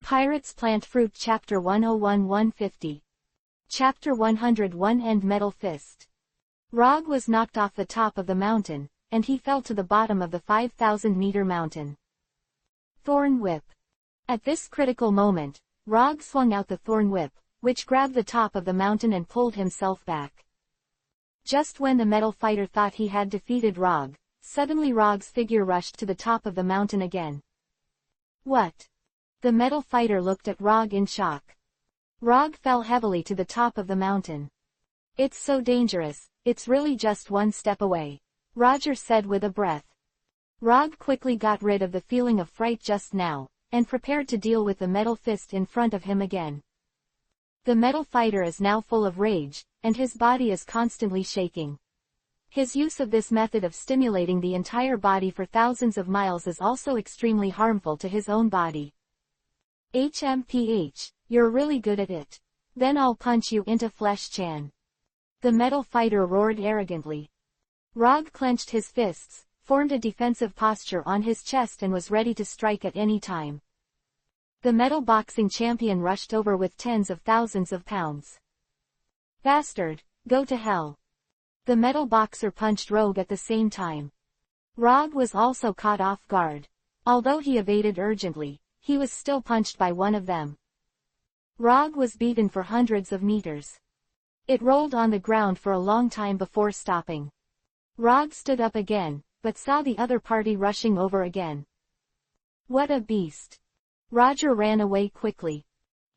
Pirates Plant Fruit Chapter 101-150. Chapter 101 End Metal Fist. Rog was knocked off the top of the mountain, and he fell to the bottom of the 5,000-meter mountain. Thorn Whip. At this critical moment, Rog swung out the Thorn Whip, which grabbed the top of the mountain and pulled himself back. Just when the metal fighter thought he had defeated Rog, suddenly Rog's figure rushed to the top of the mountain again. What? The metal fighter looked at Rog in shock. Rog fell heavily to the top of the mountain. It's so dangerous, it's really just one step away, Roger said with a breath. Rog quickly got rid of the feeling of fright just now, and prepared to deal with the metal fist in front of him again. The metal fighter is now full of rage, and his body is constantly shaking. His use of this method of stimulating the entire body for thousands of miles is also extremely harmful to his own body. HMPH, you're really good at it. Then I'll punch you into flesh, Chan. The metal fighter roared arrogantly. Rog clenched his fists, formed a defensive posture on his chest and was ready to strike at any time. The metal boxing champion rushed over with tens of thousands of pounds. Bastard, go to hell. The metal boxer punched Rog at the same time. Rog was also caught off guard. Although he evaded urgently, he was still punched by one of them. Rog was beaten for hundreds of meters. It rolled on the ground for a long time before stopping. Rog stood up again, but saw the other party rushing over again. What a beast! Roger ran away quickly.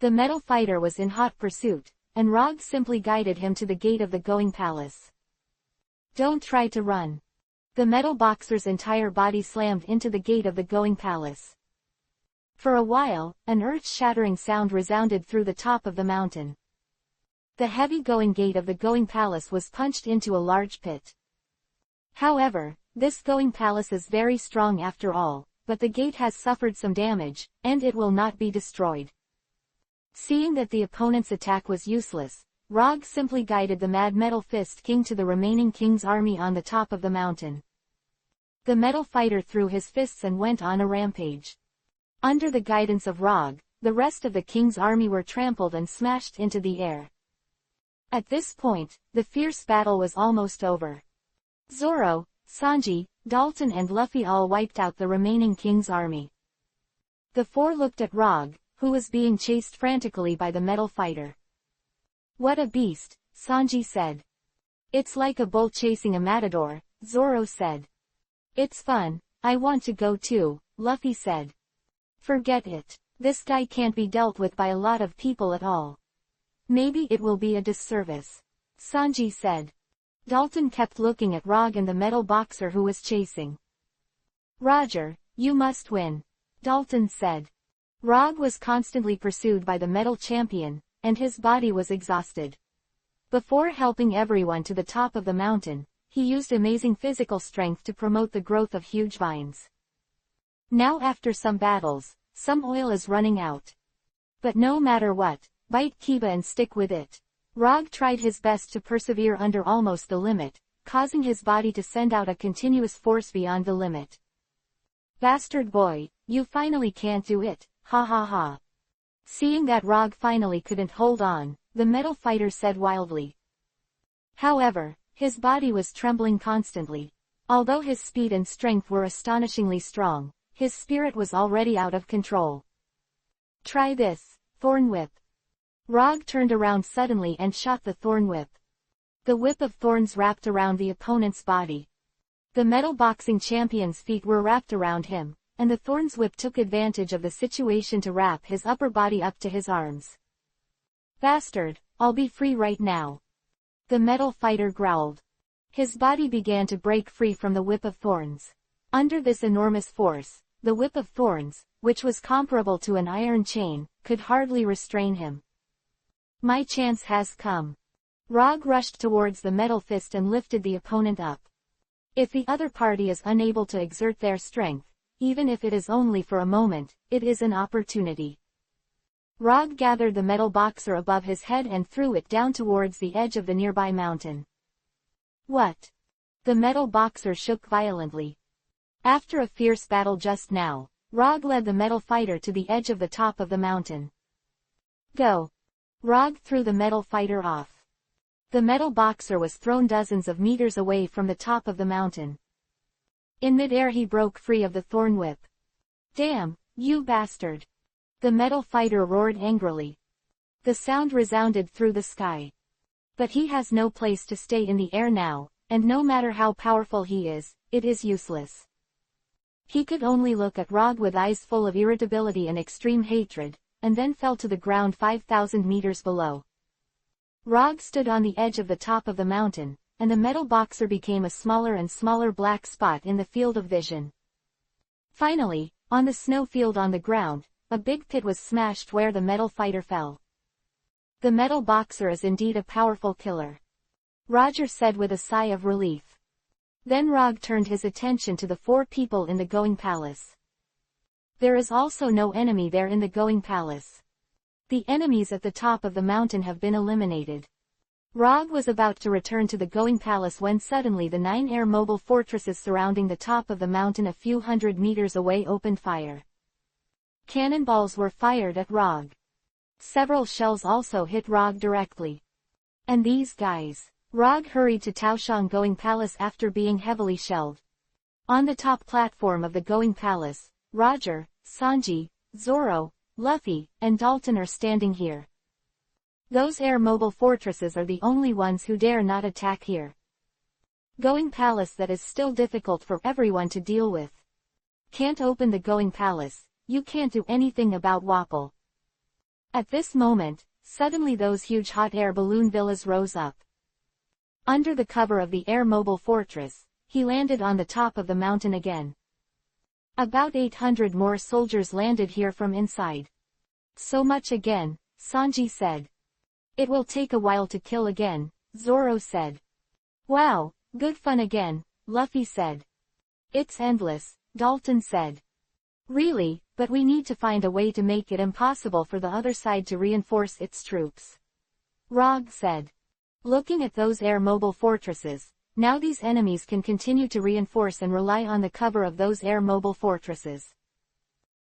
The metal fighter was in hot pursuit, and Rog simply guided him to the gate of the Going Palace. Don't try to run. The metal boxer's entire body slammed into the gate of the Going Palace. For a while, an earth-shattering sound resounded through the top of the mountain. The heavy-going gate of the Going Palace was punched into a large pit. However, this Going Palace is very strong after all, but the gate has suffered some damage, and it will not be destroyed. Seeing that the opponent's attack was useless, Rog simply guided the Mad Metal Fist King to the remaining King's army on the top of the mountain. The metal fighter threw his fists and went on a rampage. Under the guidance of Rog, the rest of the King's army were trampled and smashed into the air. At this point, the fierce battle was almost over. Zoro, Sanji, Dalton and Luffy all wiped out the remaining King's army. The four looked at Rog, who was being chased frantically by the metal fighter. What a beast, Sanji said. It's like a bull chasing a matador, Zoro said. It's fun, I want to go too, Luffy said. Forget it. This guy can't be dealt with by a lot of people at all. Maybe it will be a disservice, Sanji said. Dalton kept looking at Rog and the metal boxer who was chasing. Roger, you must win, Dalton said. Rog was constantly pursued by the metal champion, and his body was exhausted. Before helping everyone to the top of the mountain, he used amazing physical strength to promote the growth of huge vines. Now after some battles, some oil is running out. But no matter what, bite Kiba and stick with it. Rog tried his best to persevere under almost the limit, causing his body to send out a continuous force beyond the limit. Bastard boy, you finally can't do it, ha ha ha. Seeing that Rog finally couldn't hold on, the metal fighter said wildly. However, his body was trembling constantly. Although his speed and strength were astonishingly strong, his spirit was already out of control. Try this, Thorn Whip. Rog turned around suddenly and shot the Thorn Whip. The whip of thorns wrapped around the opponent's body. The metal boxing champion's feet were wrapped around him, and the Thorn's whip took advantage of the situation to wrap his upper body up to his arms. Bastard, I'll be free right now. The metal fighter growled. His body began to break free from the whip of thorns. Under this enormous force, the whip of thorns, which was comparable to an iron chain, could hardly restrain him. My chance has come. Rog rushed towards the metal fist and lifted the opponent up. If the other party is unable to exert their strength, even if it is only for a moment, it is an opportunity. Rog gathered the metal boxer above his head and threw it down towards the edge of the nearby mountain. What? The metal boxer shook violently. After a fierce battle just now, Rog led the metal fighter to the edge of the top of the mountain. Go! Rog threw the metal fighter off. The metal boxer was thrown dozens of meters away from the top of the mountain. In midair he broke free of the thorn whip. Damn, you bastard! The metal fighter roared angrily. The sound resounded through the sky. But he has no place to stay in the air now, and no matter how powerful he is, it is useless. He could only look at Rog with eyes full of irritability and extreme hatred, and then fell to the ground 5,000 meters below. Rog stood on the edge of the top of the mountain, and the metal boxer became a smaller and smaller black spot in the field of vision. Finally, on the snow field on the ground, a big pit was smashed where the metal fighter fell. The metal boxer is indeed a powerful killer, Roger said with a sigh of relief. Then Rog turned his attention to the 4 people in the Going Palace. There is also no enemy there in the Going Palace. The enemies at the top of the mountain have been eliminated. Rog was about to return to the Going Palace when suddenly the 9 air mobile fortresses surrounding the top of the mountain a few hundred meters away opened fire. Cannonballs were fired at Rog. Several shells also hit Rog directly. And these guys. Rog hurried to Taoshang Going Palace after being heavily shelled. On the top platform of the Going Palace, Roger, Sanji, Zoro, Luffy, and Dalton are standing here. Those air mobile fortresses are the only ones who dare not attack here. Going Palace that is still difficult for everyone to deal with. Can't open the Going Palace, you can't do anything about Wapol. At this moment, suddenly those huge hot air balloon villas rose up. Under the cover of the air mobile fortress, he landed on the top of the mountain again. About 800 more soldiers landed here from inside. So much again, Sanji said. It will take a while to kill again, Zoro said. Wow, good fun again, Luffy said. It's endless, Dalton said. Really, but we need to find a way to make it impossible for the other side to reinforce its troops. Rog said. Looking at those air mobile fortresses, now these enemies can continue to reinforce and rely on the cover of those air mobile fortresses.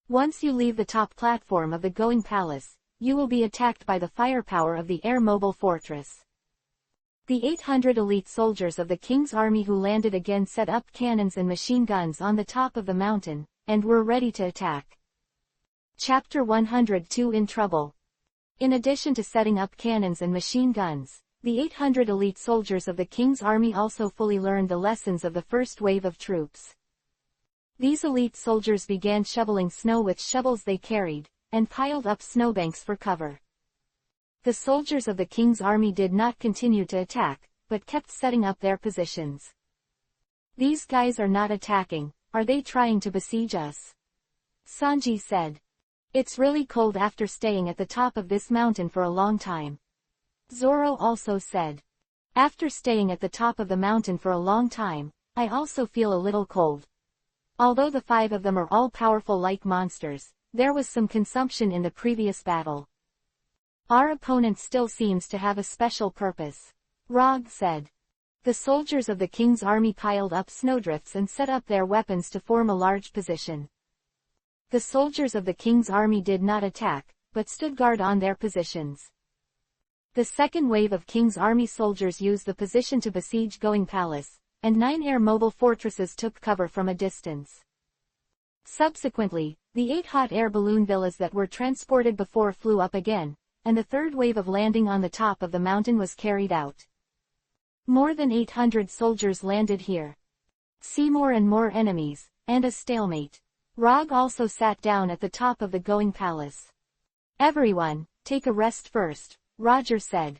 Once you leave the top platform of the Going Palace, you will be attacked by the firepower of the air mobile fortress. The 800 elite soldiers of the King's army who landed again set up cannons and machine guns on the top of the mountain, and were ready to attack. Chapter 102 In Trouble. In addition to setting up cannons and machine guns, the 800 elite soldiers of the King's army also fully learned the lessons of the first wave of troops. These elite soldiers began shoveling snow with shovels they carried, and piled up snowbanks for cover. The soldiers of the King's army did not continue to attack, but kept setting up their positions. These guys are not attacking, are they trying to besiege us? Sanji said. It's really cold after staying at the top of this mountain for a long time. Zoro also said. After staying at the top of the mountain for a long time, I also feel a little cold. Although the 5 of them are all powerful like monsters, there was some consumption in the previous battle. Our opponent still seems to have a special purpose, Rog said. The soldiers of the King's army piled up snowdrifts and set up their weapons to form a large position. The soldiers of the King's army did not attack, but stood guard on their positions. The second wave of King's army soldiers used the position to besiege Going Palace, and 9 air mobile fortresses took cover from a distance. Subsequently, the 8 hot air balloon villas that were transported before flew up again, and the third wave of landing on the top of the mountain was carried out. More than 800 soldiers landed here. See more and more enemies, and a stalemate. Rog also sat down at the top of the Going Palace. Everyone, take a rest first, Roger said.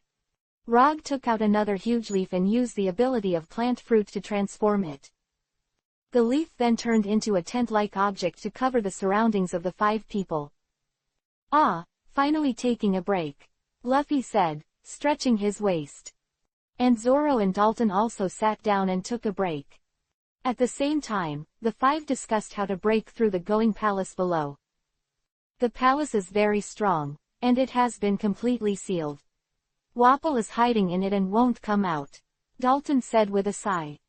Rog took out another huge leaf and used the ability of plant fruit to transform it. The leaf then turned into a tent-like object to cover the surroundings of the 5 people. Ah, finally taking a break, Luffy said, stretching his waist. And Zoro and Dalton also sat down and took a break. At the same time, the 5 discussed how to break through the Going Palace below. The palace is very strong, and it has been completely sealed. Wapol is hiding in it and won't come out, Dalton said with a sigh.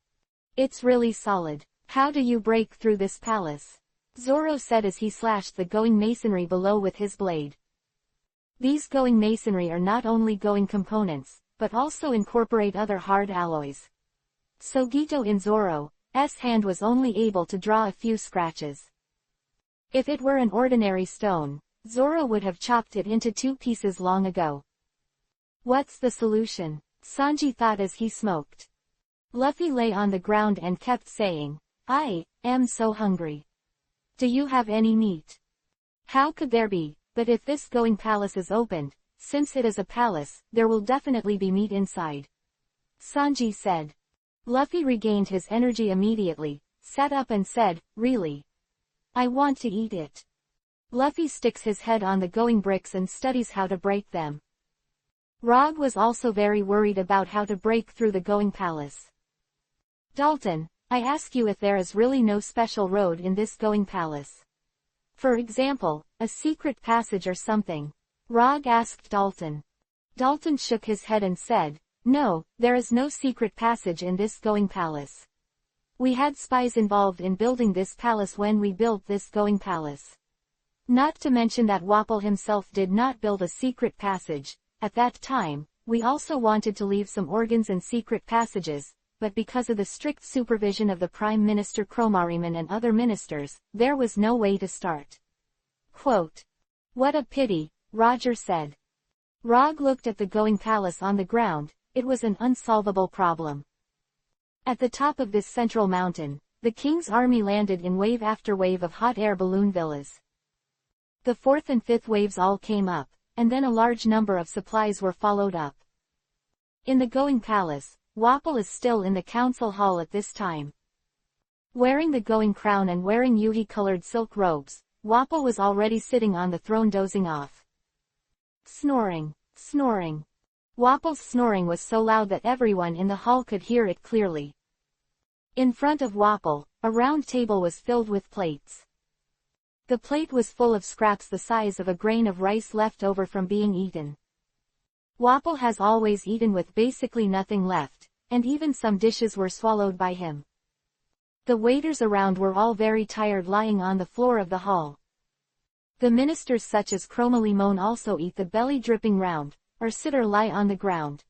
It's really solid. How do you break through this palace? Zoro said as he slashed the going masonry below with his blade. These going masonry are not only going components, but also incorporate other hard alloys. So Gito in Zoro's hand was only able to draw a few scratches. If it were an ordinary stone, Zoro would have chopped it into 2 pieces long ago. What's the solution? Sanji thought as he smoked. Luffy lay on the ground and kept saying, I am so hungry. Do you have any meat? How could there be? But if this going palace is opened, since it is a palace, there will definitely be meat inside. Sanji said. Luffy regained his energy immediately, sat up and said, really? I want to eat it. Luffy sticks his head on the going bricks and studies how to break them. Rog was also very worried about how to break through the going palace. Dalton, I ask you if there is really no special road in this going palace. For example, a secret passage or something. Rog asked Dalton. Dalton shook his head and said, no, there is no secret passage in this going palace. We had spies involved in building this palace when we built this going palace. Not to mention that Wapol himself did not build a secret passage. At that time, we also wanted to leave some organs and secret passages, but because of the strict supervision of the Prime Minister Cromariman and other ministers, there was no way to start. Quote. What a pity, Roger said. Rog looked at the going palace on the ground. It was an unsolvable problem. At the top of this central mountain, the king's army landed in wave after wave of hot air balloon villas. The 4th and 5th waves all came up, and then a large number of supplies were followed up. In the going palace, Wapol is still in the council hall at this time. Wearing the going crown and wearing yuhi-colored silk robes, Wapol was already sitting on the throne dozing off. Snoring, snoring. Wapol's snoring was so loud that everyone in the hall could hear it clearly. In front of Wapol, a round table was filled with plates. The plate was full of scraps the size of a grain of rice left over from being eaten. Wapol has always eaten with basically nothing left, and even some dishes were swallowed by him. The waiters around were all very tired lying on the floor of the hall. The ministers such as Chromalimon also eat the belly dripping round, or sit or lie on the ground.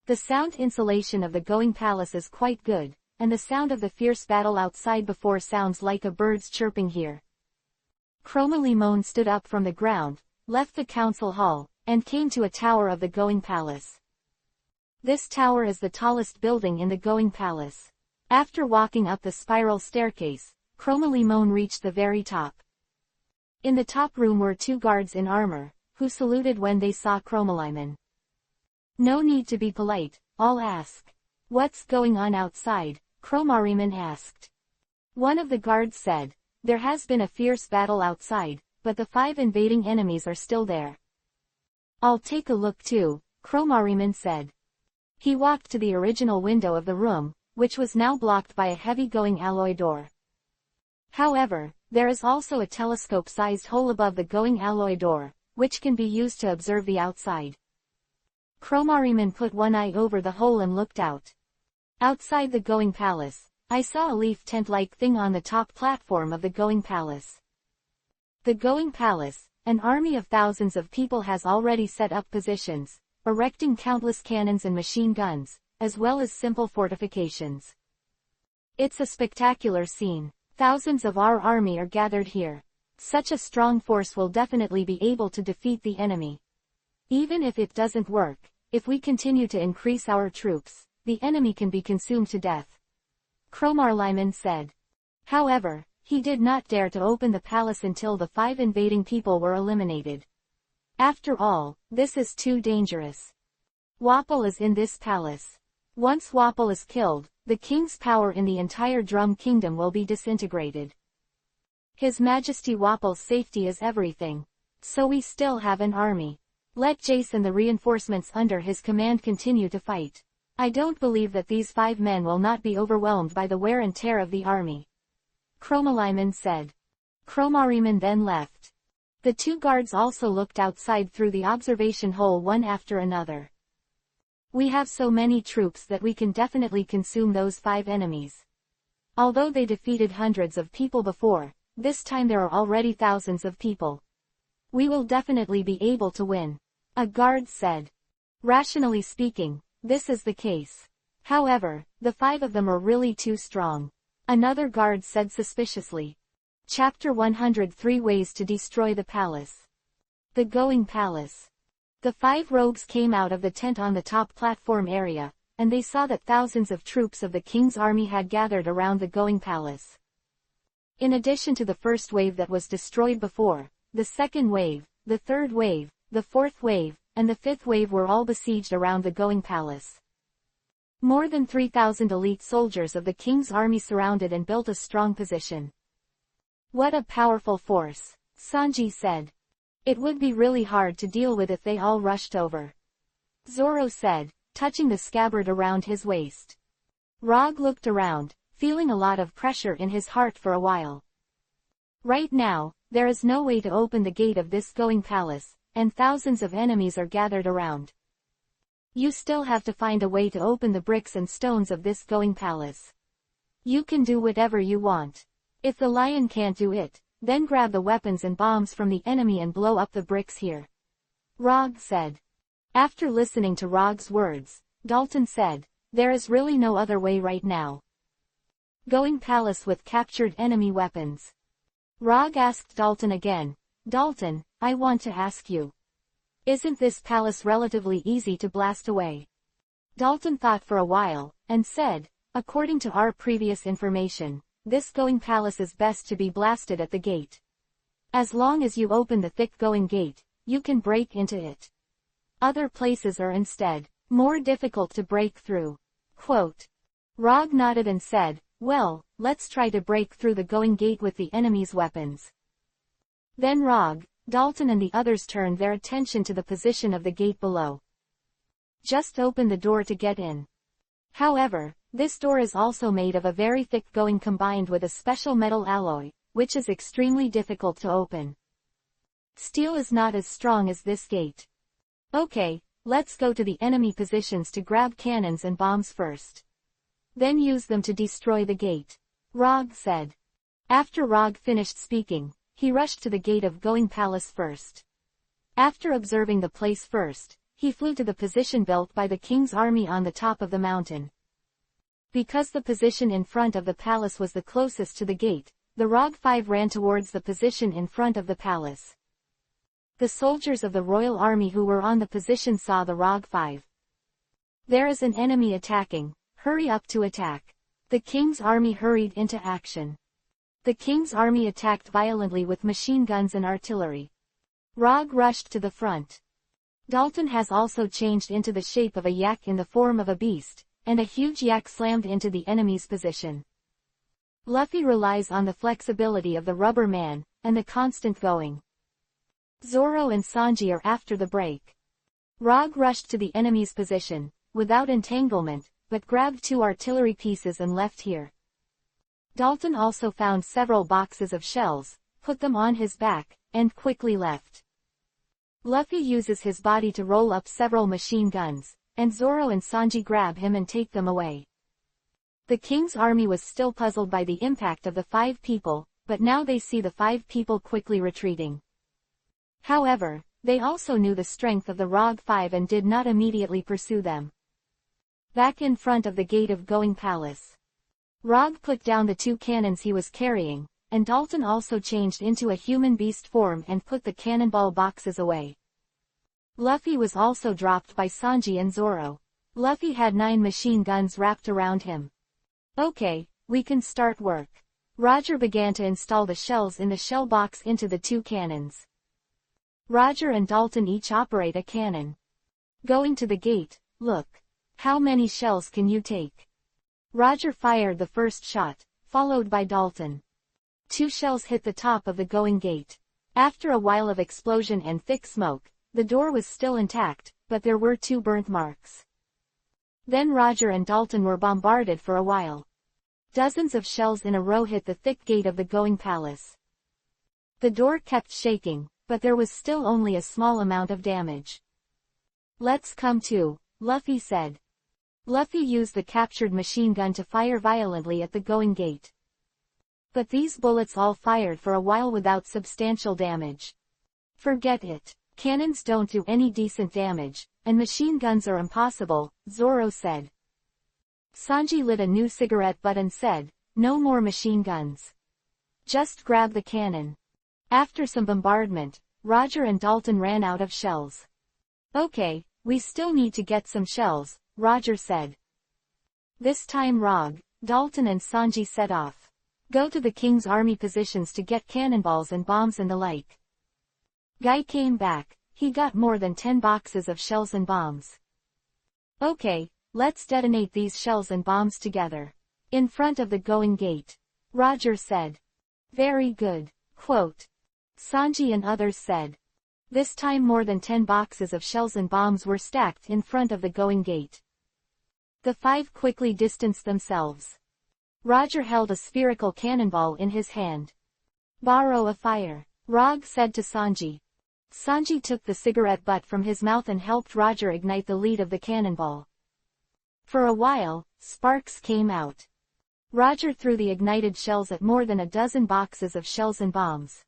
The sound insulation of the going palace is quite good, and the sound of the fierce battle outside before sounds like a bird's chirping here. Chromalimon stood up from the ground, left the council hall, and came to a tower of the going palace. This tower is the tallest building in the going palace. After walking up the spiral staircase, Chromalimon reached the very top. In the top room were 2 guards in armor, who saluted when they saw Chromalimon. No need to be polite, I'll ask. What's going on outside? Cromariman asked. One of the guards said, there has been a fierce battle outside, but the 5 invading enemies are still there. I'll take a look too, Cromariman said. He walked to the original window of the room, which was now blocked by a heavy-going alloy door. However, there is also a telescope-sized hole above the going alloy door, which can be used to observe the outside. Cromariman put one eye over the hole and looked out. Outside the going palace, I saw a leaf tent-like thing on the top platform of the going palace. The going palace, an army of thousands of people has already set up positions, erecting countless cannons and machine guns, as well as simple fortifications. It's a spectacular scene. Thousands of our army are gathered here. Such a strong force will definitely be able to defeat the enemy. Even if it doesn't work, if we continue to increase our troops, the enemy can be consumed to death. Chromalimon said. However, he did not dare to open the palace until the 5 invading people were eliminated. After all, this is too dangerous. Wapol is in this palace. Once Wapol is killed, the king's power in the entire Drum Kingdom will be disintegrated. His Majesty Wapol's safety is everything. So we still have an army. Let Jace and the reinforcements under his command continue to fight. I don't believe that these 5 men will not be overwhelmed by the wear and tear of the army. Chromalimon said. Cromariman then left. The 2 guards also looked outside through the observation hole one after another. We have so many troops that we can definitely consume those 5 enemies. Although they defeated hundreds of people before, this time there are already thousands of people. We will definitely be able to win. A guard said. Rationally speaking, this is the case. However, the 5 of them are really too strong. Another guard said suspiciously. Chapter 103 Ways to Destroy the Palace. The Going Palace. The 5 rogues came out of the tent on the top platform area, and they saw that thousands of troops of the king's army had gathered around the Going Palace. In addition to the first wave that was destroyed before, the second wave, the third wave, the fourth wave, and the fifth wave were all besieged around the Going Palace. More than 3,000 elite soldiers of the king's army surrounded and built a strong position. What a powerful force, Sanji said. It would be really hard to deal with if they all rushed over. Zoro said, touching the scabbard around his waist. Rog looked around, feeling a lot of pressure in his heart for a while. Right now, there is no way to open the gate of this Going Palace, and thousands of enemies are gathered around. You still have to find a way to open the bricks and stones of this Going Palace. You can do whatever you want. If the lion can't do it, then grab the weapons and bombs from the enemy and blow up the bricks here. Rog said. After listening to Rog's words, Dalton said, there is really no other way right now. Going Palace with captured enemy weapons. Rog asked Dalton again, Dalton, I want to ask you. Isn't this palace relatively easy to blast away? Dalton thought for a while, and said, according to our previous information, this Going Palace is best to be blasted at the gate. As long as you open the thick going gate, you can break into it. Other places are instead more difficult to break through. Quote. Rog nodded and said, well, let's try to break through the going gate with the enemy's weapons. Then Rog, Dalton and the others turned their attention to the position of the gate below. Just open the door to get in. However, this door is also made of a very thick going combined with a special metal alloy, which is extremely difficult to open. Steel is not as strong as this gate. Okay, let's go to the enemy positions to grab cannons and bombs first. Then use them to destroy the gate. Rog said. After Rog finished speaking, he rushed to the gate of Going Palace first. After observing the place first, he flew to the position built by the king's army on the top of the mountain. Because the position in front of the palace was the closest to the gate, the Rog 5 ran towards the position in front of the palace. The soldiers of the royal army who were on the position saw the Rog 5. There is an enemy attacking, hurry up to attack. The king's army hurried into action. The king's army attacked violently with machine guns and artillery. Rog rushed to the front. Dalton has also changed into the shape of a yak in the form of a beast, and a huge yak slammed into the enemy's position. Luffy relies on the flexibility of the rubber man, and the constant going. Zoro and Sanji are after the break. Rog rushed to the enemy's position, without entanglement, but grabbed 2 artillery pieces and left here. Dalton also found several boxes of shells, put them on his back, and quickly left. Luffy uses his body to roll up several machine guns, and Zoro and Sanji grab him and take them away. The king's army was still puzzled by the impact of the 5 people, but now they see the 5 people quickly retreating. However, they also knew the strength of the Rog 5 and did not immediately pursue them. Back in front of the gate of Going Palace. Rog put down the 2 cannons he was carrying, and Dalton also changed into a human beast form and put the cannonball boxes away. Luffy was also dropped by Sanji and Zoro. Luffy had 9 machine guns wrapped around him. Okay, we can start work. Roger began to install the shells in the shell box into the 2 cannons. Roger and Dalton each operate a cannon. Going to the gate, look. How many shells can you take? Roger fired the first shot, followed by Dalton. 2 shells hit the top of the going gate. After a while of explosion and thick smoke, the door was still intact, but there were 2 burnt marks. Then Roger and Dalton were bombarded for a while. Dozens of shells in a row hit the thick gate of the Going Palace. The door kept shaking, but there was still only a small amount of damage. Let's come to, Luffy said. Luffy used the captured machine gun to fire violently at the going gate. But these bullets all fired for a while without substantial damage. Forget it. Cannons don't do any decent damage, and machine guns are impossible, Zoro said. Sanji lit a new cigarette butt and said, no more machine guns. Just grab the cannon. After some bombardment, Roger and Dalton ran out of shells. Okay, we still need to get some shells, Roger said. This time Rog, Dalton and Sanji set off. Go to the King's army positions to get cannonballs and bombs and the like. Guy came back, he got more than 10 boxes of shells and bombs. Okay, let's detonate these shells and bombs together. In front of the going gate. Roger said. Very good. Quote. Sanji and others said. This time more than 10 boxes of shells and bombs were stacked in front of the going gate. The 5 quickly distanced themselves. Roger held a spherical cannonball in his hand. Borrow a fire, Rog said to Sanji. Sanji took the cigarette butt from his mouth and helped Roger ignite the lead of the cannonball. For a while, sparks came out. Roger threw the ignited shells at more than a dozen boxes of shells and bombs.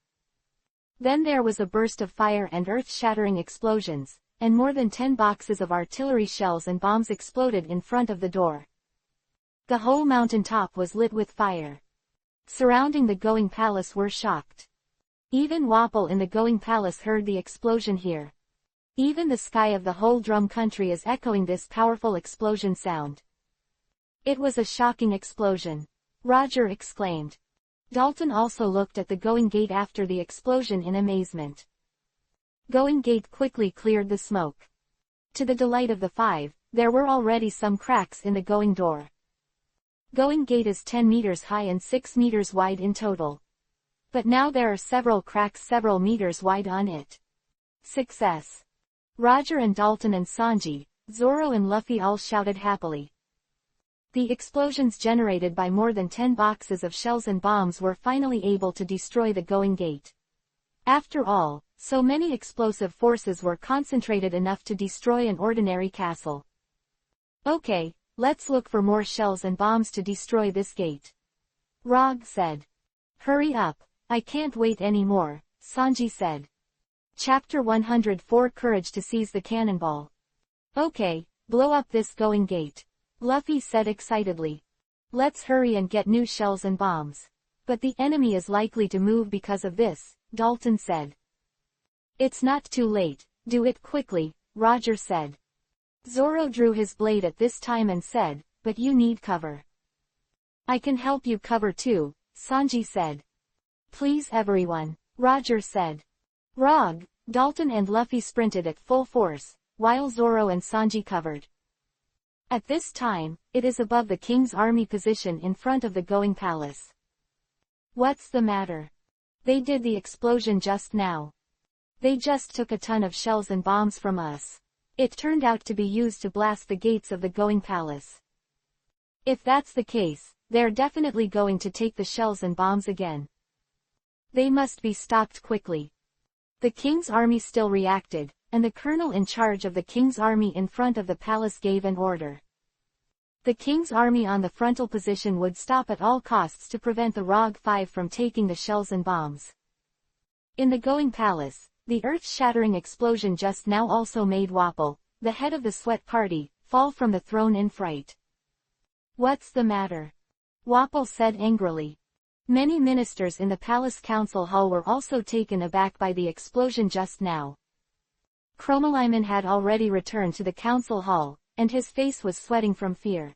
Then there was a burst of fire and earth-shattering explosions, and more than 10 boxes of artillery shells and bombs exploded in front of the door. The whole mountain top was lit with fire. Surrounding the Going Palace were shocked. Even Wapol in the Going Palace heard the explosion here. Even the sky of the whole Drum Country is echoing this powerful explosion sound. It was a shocking explosion. Roger exclaimed. Dalton also looked at the Going Gate after the explosion in amazement. Going Gate quickly cleared the smoke. To the delight of the 5, there were already some cracks in the going door. Going Gate is 10 meters high and 6 meters wide in total. But now there are several cracks several meters wide on it. Success! Roger and Dalton and Sanji, Zoro and Luffy all shouted happily. The explosions generated by more than 10 boxes of shells and bombs were finally able to destroy the Going Gate. After all, so many explosive forces were concentrated enough to destroy an ordinary castle. Okay, let's look for more shells and bombs to destroy this gate. Rog said. Hurry up, I can't wait anymore, Sanji said. Chapter 104 Courage to Seize the Cannonball. Okay, blow up this Going Gate, Luffy said excitedly. Let's hurry and get new shells and bombs. But the enemy is likely to move because of this, Dalton said. It's not too late, do it quickly, Roger said. Zoro drew his blade at this time and said, but you need cover. I can help you cover too, Sanji said. Please everyone, Roger said. Rog, Dalton and Luffy sprinted at full force, while Zoro and Sanji covered. At this time, it is above the King's army position in front of the Going Palace. What's the matter? They did the explosion just now. They just took a ton of shells and bombs from us. It turned out to be used to blast the gates of the Going Palace. If that's the case, they're definitely going to take the shells and bombs again. They must be stopped quickly. The King's army still reacted, and the colonel in charge of the King's army in front of the palace gave an order. The King's army on the frontal position would stop at all costs to prevent the Rog 5 from taking the shells and bombs. In the Going Palace, the earth-shattering explosion just now also made Wapol, the head of the Sweat Party, fall from the throne in fright. What's the matter? Wapol said angrily. Many ministers in the palace council hall were also taken aback by the explosion just now. Chromolyman had already returned to the council hall, and his face was sweating from fear.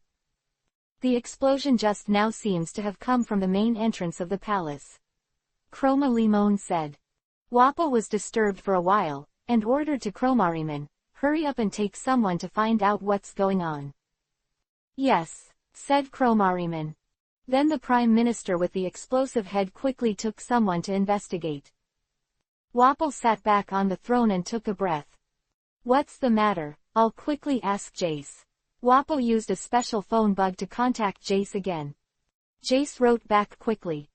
The explosion just now seems to have come from the main entrance of the palace. Chroma Limon said. Wapol was disturbed for a while, and ordered to Chromaryman, hurry up and take someone to find out what's going on. Yes, said Chromaryman. Then the Prime Minister with the explosive head quickly took someone to investigate. Wapol sat back on the throne and took a breath. What's the matter? I'll quickly ask Jace. Wapol used a special phone bug to contact Jace again. Jace wrote back quickly.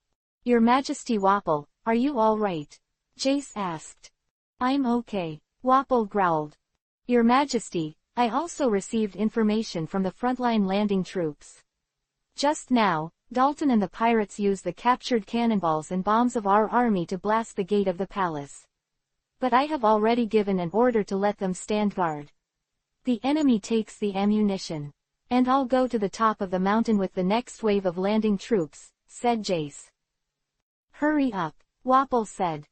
Your Majesty Wapol, are you all right? Jace asked. I'm okay, Wapol growled. Your Majesty, I also received information from the frontline landing troops. Just now, Dalton and the pirates used the captured cannonballs and bombs of our army to blast the gate of the palace. But I have already given an order to let them stand guard. The enemy takes the ammunition. And I'll go to the top of the mountain with the next wave of landing troops, said Jace. Hurry up, Wapol said.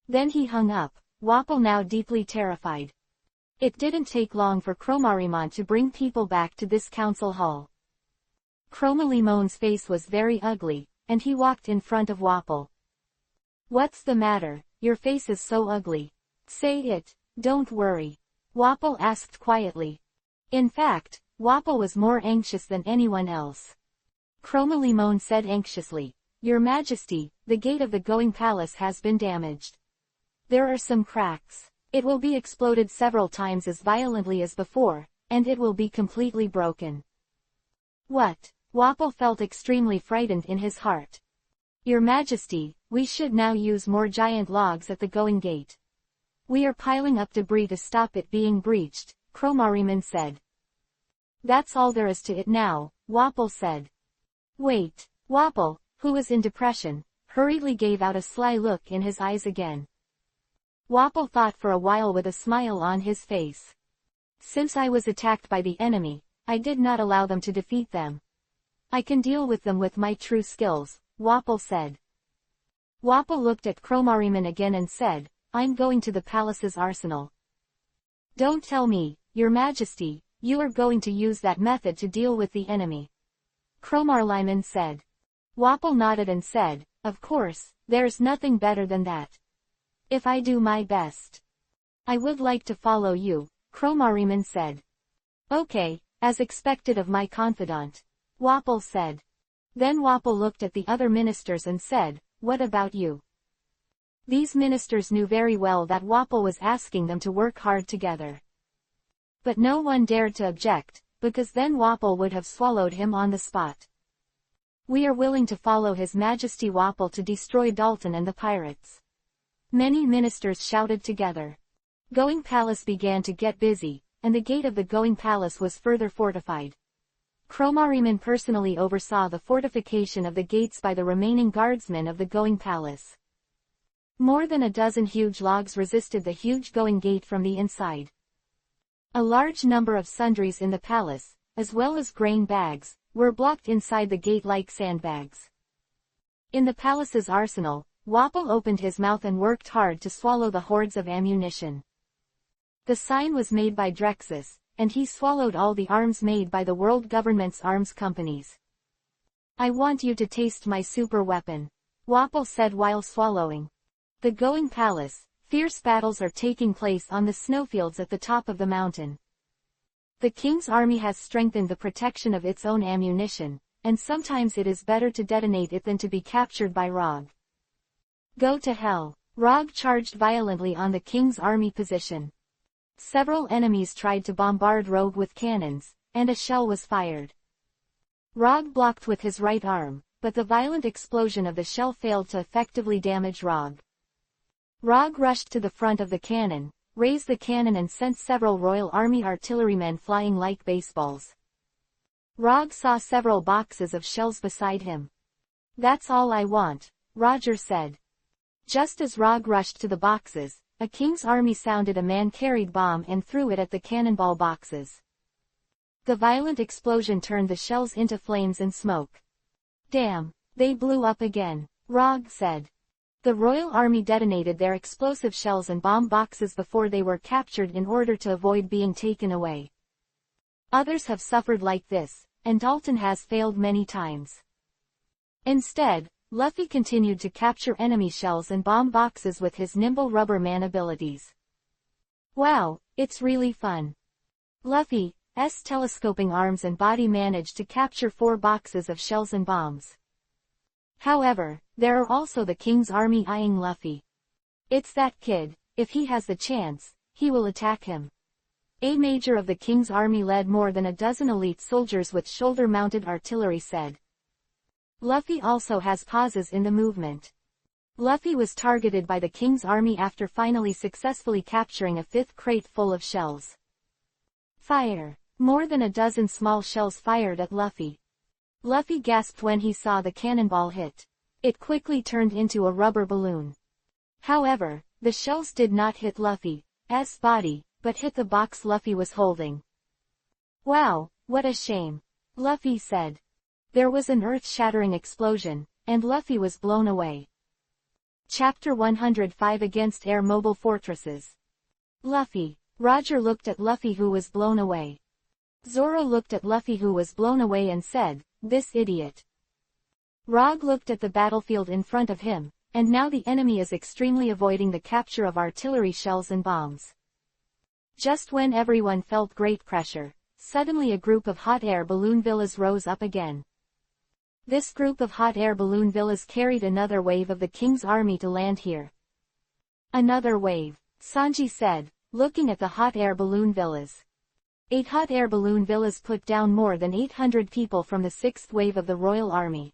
Then he hung up, Wapol now deeply terrified. It didn't take long for Chromarimon to bring people back to this council hall. Chromalimon's face was very ugly, and he walked in front of Wapol. What's the matter? Your face is so ugly. Say it, don't worry. Wapol asked quietly. In fact, Wapol was more anxious than anyone else. Chromalimon said anxiously, Your Majesty, the gate of the going palace has been damaged. There are some cracks. It will be exploded several times as violently as before, and it will be completely broken. What? Wapol felt extremely frightened in his heart. Your Majesty, we should now use more giant logs at the going gate. We are piling up debris to stop it being breached, Chromarimon said. That's all there is to it now, Wapol said. Wait, Wapol, who was in depression, hurriedly gave out a sly look in his eyes again. Wapol thought for a while with a smile on his face. Since I was attacked by the enemy, I did not allow them to defeat them. I can deal with them with my true skills, Wapol said. Wapol looked at Chromarimon again and said, I'm going to the palace's arsenal. Don't tell me, Your Majesty, you are going to use that method to deal with the enemy. Chromarimon said. Wapol nodded and said, Of course, there's nothing better than that. If I do my best. I would like to follow you, Chromarimon said. Okay, as expected of my confidant. Wapol said. Then Wapol looked at the other ministers and said, What about you? These ministers knew very well that Wapol was asking them to work hard together. But no one dared to object, because then Wapol would have swallowed him on the spot. We are willing to follow His Majesty Wapol to destroy Dalton and the pirates. Many ministers shouted together. Going Palace began to get busy, and the gate of the Going Palace was further fortified. Chromarimon personally oversaw the fortification of the gates by the remaining guardsmen of the Going Palace. More than a dozen huge logs resisted the huge Going Gate from the inside. A large number of sundries in the palace, as well as grain bags, were blocked inside the gate like sandbags. In the palace's arsenal, Wapol opened his mouth and worked hard to swallow the hordes of ammunition. The sign was made by Drexus, and he swallowed all the arms made by the world government's arms companies. I want you to taste my super weapon, Wapol said while swallowing. The Going Palace, fierce battles are taking place on the snowfields at the top of the mountain. The king's army has strengthened the protection of its own ammunition, and sometimes it is better to detonate it than to be captured by Rog. Go to hell. Rog charged violently on the king's army position. Several enemies tried to bombard Rogue with cannons, and a shell was fired. Rog blocked with his right arm, but the violent explosion of the shell failed to effectively damage Rog. Rog rushed to the front of the cannon, raised the cannon and sent several Royal Army artillerymen flying like baseballs. Rog saw several boxes of shells beside him. That's all I want, Roger said. Just as Rog rushed to the boxes, a king's army sounded a man-carried bomb and threw it at the cannonball boxes. The violent explosion turned the shells into flames and smoke. Damn, they blew up again, Rog said. The Royal Army detonated their explosive shells and bomb boxes before they were captured in order to avoid being taken away. Others have suffered like this, and Dalton has failed many times. Instead, Luffy continued to capture enemy shells and bomb boxes with his nimble rubber man abilities. Wow, it's really fun. Luffy's telescoping arms and body managed to capture 4 boxes of shells and bombs. However, there are also the king's army eyeing Luffy. It's that kid, if he has the chance, he will attack him. A major of the king's army led more than a dozen elite soldiers with shoulder-mounted artillery said. Luffy also has pauses in the movement. Luffy was targeted by the king's army after finally successfully capturing a 5th crate full of shells. Fire! More than a dozen small shells fired at Luffy. Luffy gasped when he saw the cannonball hit. It quickly turned into a rubber balloon. However, the shells did not hit Luffy's body, but hit the box Luffy was holding. "Wow, what a shame," Luffy said. There was an earth-shattering explosion, and Luffy was blown away. Chapter 105 Against Air Mobile Fortresses. Luffy. Roger looked at Luffy who was blown away. Zoro looked at Luffy who was blown away and said, "This idiot." Rog looked at the battlefield in front of him, and now the enemy is extremely avoiding the capture of artillery shells and bombs. Just when everyone felt great pressure, suddenly a group of hot air balloon villas rose up again. This group of hot air balloon villas carried another wave of the king's army to land here. "Another wave," Sanji said, looking at the hot air balloon villas. 8 hot air balloon villas put down more than 800 people from the 6th wave of the royal army.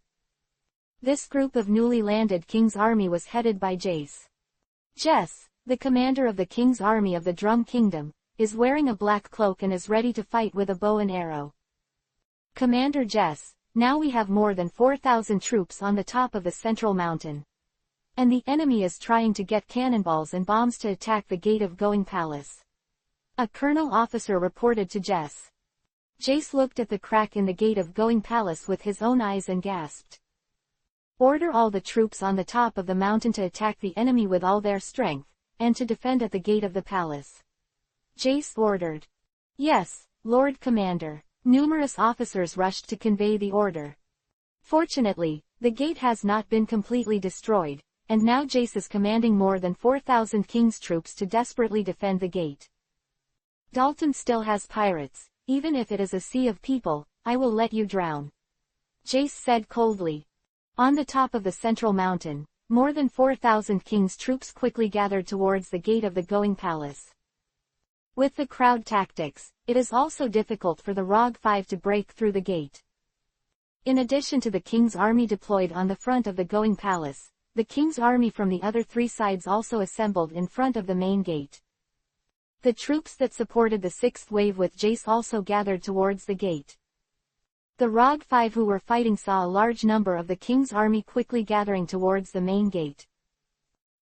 This group of newly landed king's army was headed by Jace. Jess, the commander of the king's army of the Drum Kingdom, is wearing a black cloak and is ready to fight with a bow and arrow. "Commander Jess, now we have more than 4,000 troops on the top of the central mountain. And the enemy is trying to get cannonballs and bombs to attack the gate of Going Palace," a colonel officer reported to Jess. Jace looked at the crack in the gate of Going Palace with his own eyes and gasped. "Order all the troops on the top of the mountain to attack the enemy with all their strength, and to defend at the gate of the palace," Jace ordered. "Yes, Lord Commander." Numerous officers rushed to convey the order. Fortunately, the gate has not been completely destroyed, and now Jace is commanding more than 4,000 king's troops to desperately defend the gate. "Dalton still has pirates. Even if it is a sea of people, I will let you drown," Jace said coldly. On the top of the central mountain, more than 4,000 king's troops quickly gathered towards the gate of the Going Palace. With the crowd tactics, it is also difficult for the Rog 5 to break through the gate. In addition to the king's army deployed on the front of the Going Palace, the king's army from the other 3 sides also assembled in front of the main gate. The troops that supported the 6th wave with Jace also gathered towards the gate. The Rog 5 who were fighting saw a large number of the king's army quickly gathering towards the main gate.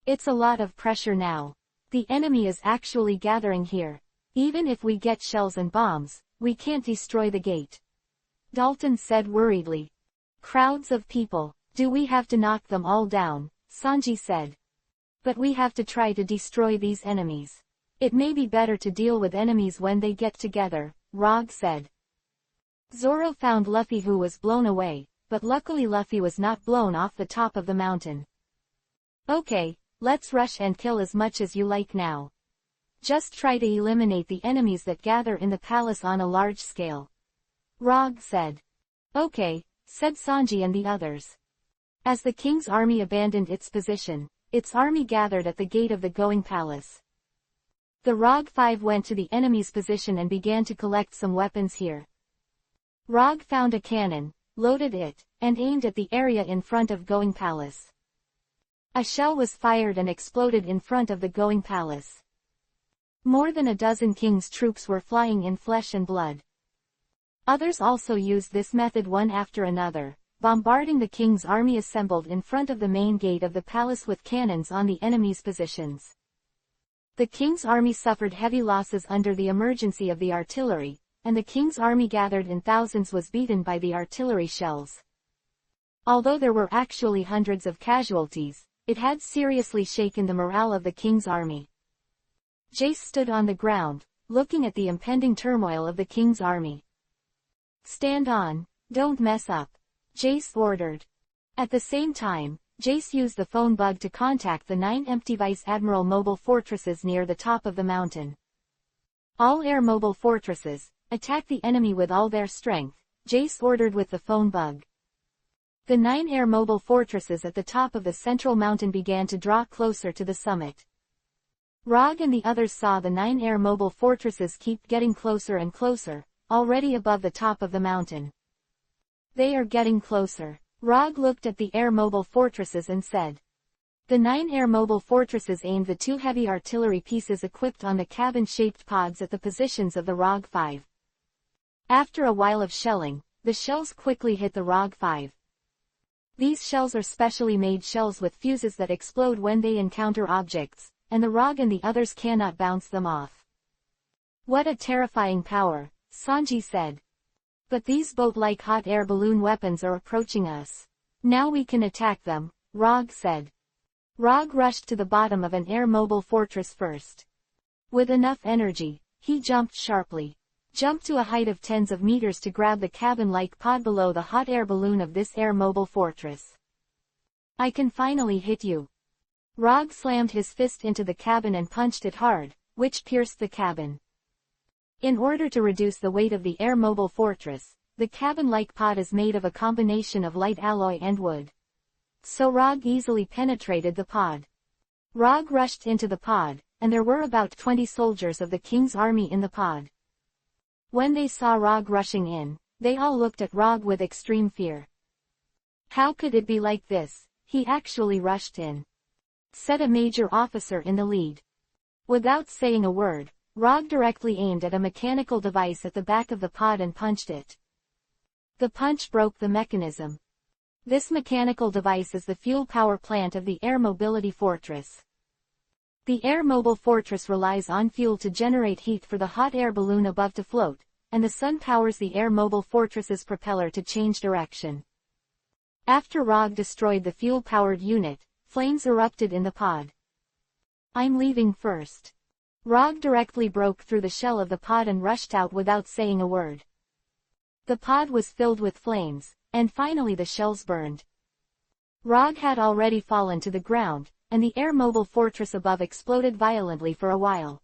"It's a lot of pressure now. The enemy is actually gathering here. Even if we get shells and bombs, we can't destroy the gate," Dalton said worriedly. "Crowds of people. Do we have to knock them all down?" Sanji said. "But we have to try to destroy these enemies. It may be better to deal with enemies when they get together," Rog said. Zoro found Luffy who was blown away, but luckily Luffy was not blown off the top of the mountain. "Okay, let's rush and kill as much as you like now. Just try to eliminate the enemies that gather in the palace on a large scale," Rog said. "Okay," said Sanji and the others. As the king's army abandoned its position, its army gathered at the gate of the Going Palace. The Rog 5 went to the enemy's position and began to collect some weapons here. Rog found a cannon, loaded it, and aimed at the area in front of Going Palace. A shell was fired and exploded in front of the Going Palace. More than a dozen king's troops were flying in flesh and blood. Others also used this method one after another, bombarding the king's army assembled in front of the main gate of the palace with cannons on the enemy's positions. The king's army suffered heavy losses under the emergency of the artillery, and the king's army gathered in thousands was beaten by the artillery shells. Although there were actually hundreds of casualties, it had seriously shaken the morale of the king's army. Jace stood on the ground, looking at the impending turmoil of the king's army. "Stand on, don't mess up," Jace ordered. At the same time, Jace used the phone bug to contact the 9 empty Vice Admiral mobile fortresses near the top of the mountain. "All air mobile fortresses, attack the enemy with all their strength," Jace ordered with the phone bug. The 9 air mobile fortresses at the top of the central mountain began to draw closer to the summit. Rog and the others saw the 9 air mobile fortresses keep getting closer and closer, already above the top of the mountain. "They are getting closer." Rog looked at the air mobile fortresses and said. The 9 air mobile fortresses aimed the 2 heavy artillery pieces equipped on the cabin-shaped pods at the positions of the Rog 5. After a while of shelling, the shells quickly hit the ROG-5. These shells are specially made shells with fuses that explode when they encounter objects, and the ROG and the others cannot bounce them off. What a terrifying power, Sanji said. But these boat-like hot air balloon weapons are approaching us. Now we can attack them, ROG said. ROG rushed to the bottom of an air-mobile fortress first. With enough energy, he jumped sharply. Jumped to a height of tens of meters to grab the cabin-like pod below the hot air balloon of this air-mobile fortress. I can finally hit you. ROG slammed his fist into the cabin and punched it hard, which pierced the cabin. In order to reduce the weight of the air-mobile fortress, the cabin-like pod is made of a combination of light alloy and wood. So ROG easily penetrated the pod. ROG rushed into the pod, and there were about 20 soldiers of the king's army in the pod. When they saw ROG rushing in, they all looked at ROG with extreme fear. How could it be like this? He actually rushed in, said a major officer in the lead. Without saying a word, ROG directly aimed at a mechanical device at the back of the pod and punched it. The punch broke the mechanism. This mechanical device is the fuel power plant of the air mobility fortress. The air mobile fortress relies on fuel to generate heat for the hot air balloon above to float, and the sun powers the air mobile fortress's propeller to change direction. After ROG destroyed the fuel-powered unit, flames erupted in the pod. I'm leaving first. ROG directly broke through the shell of the pod and rushed out without saying a word. The pod was filled with flames, and finally the shells burned. ROG had already fallen to the ground, and the air-mobile fortress above exploded violently for a while.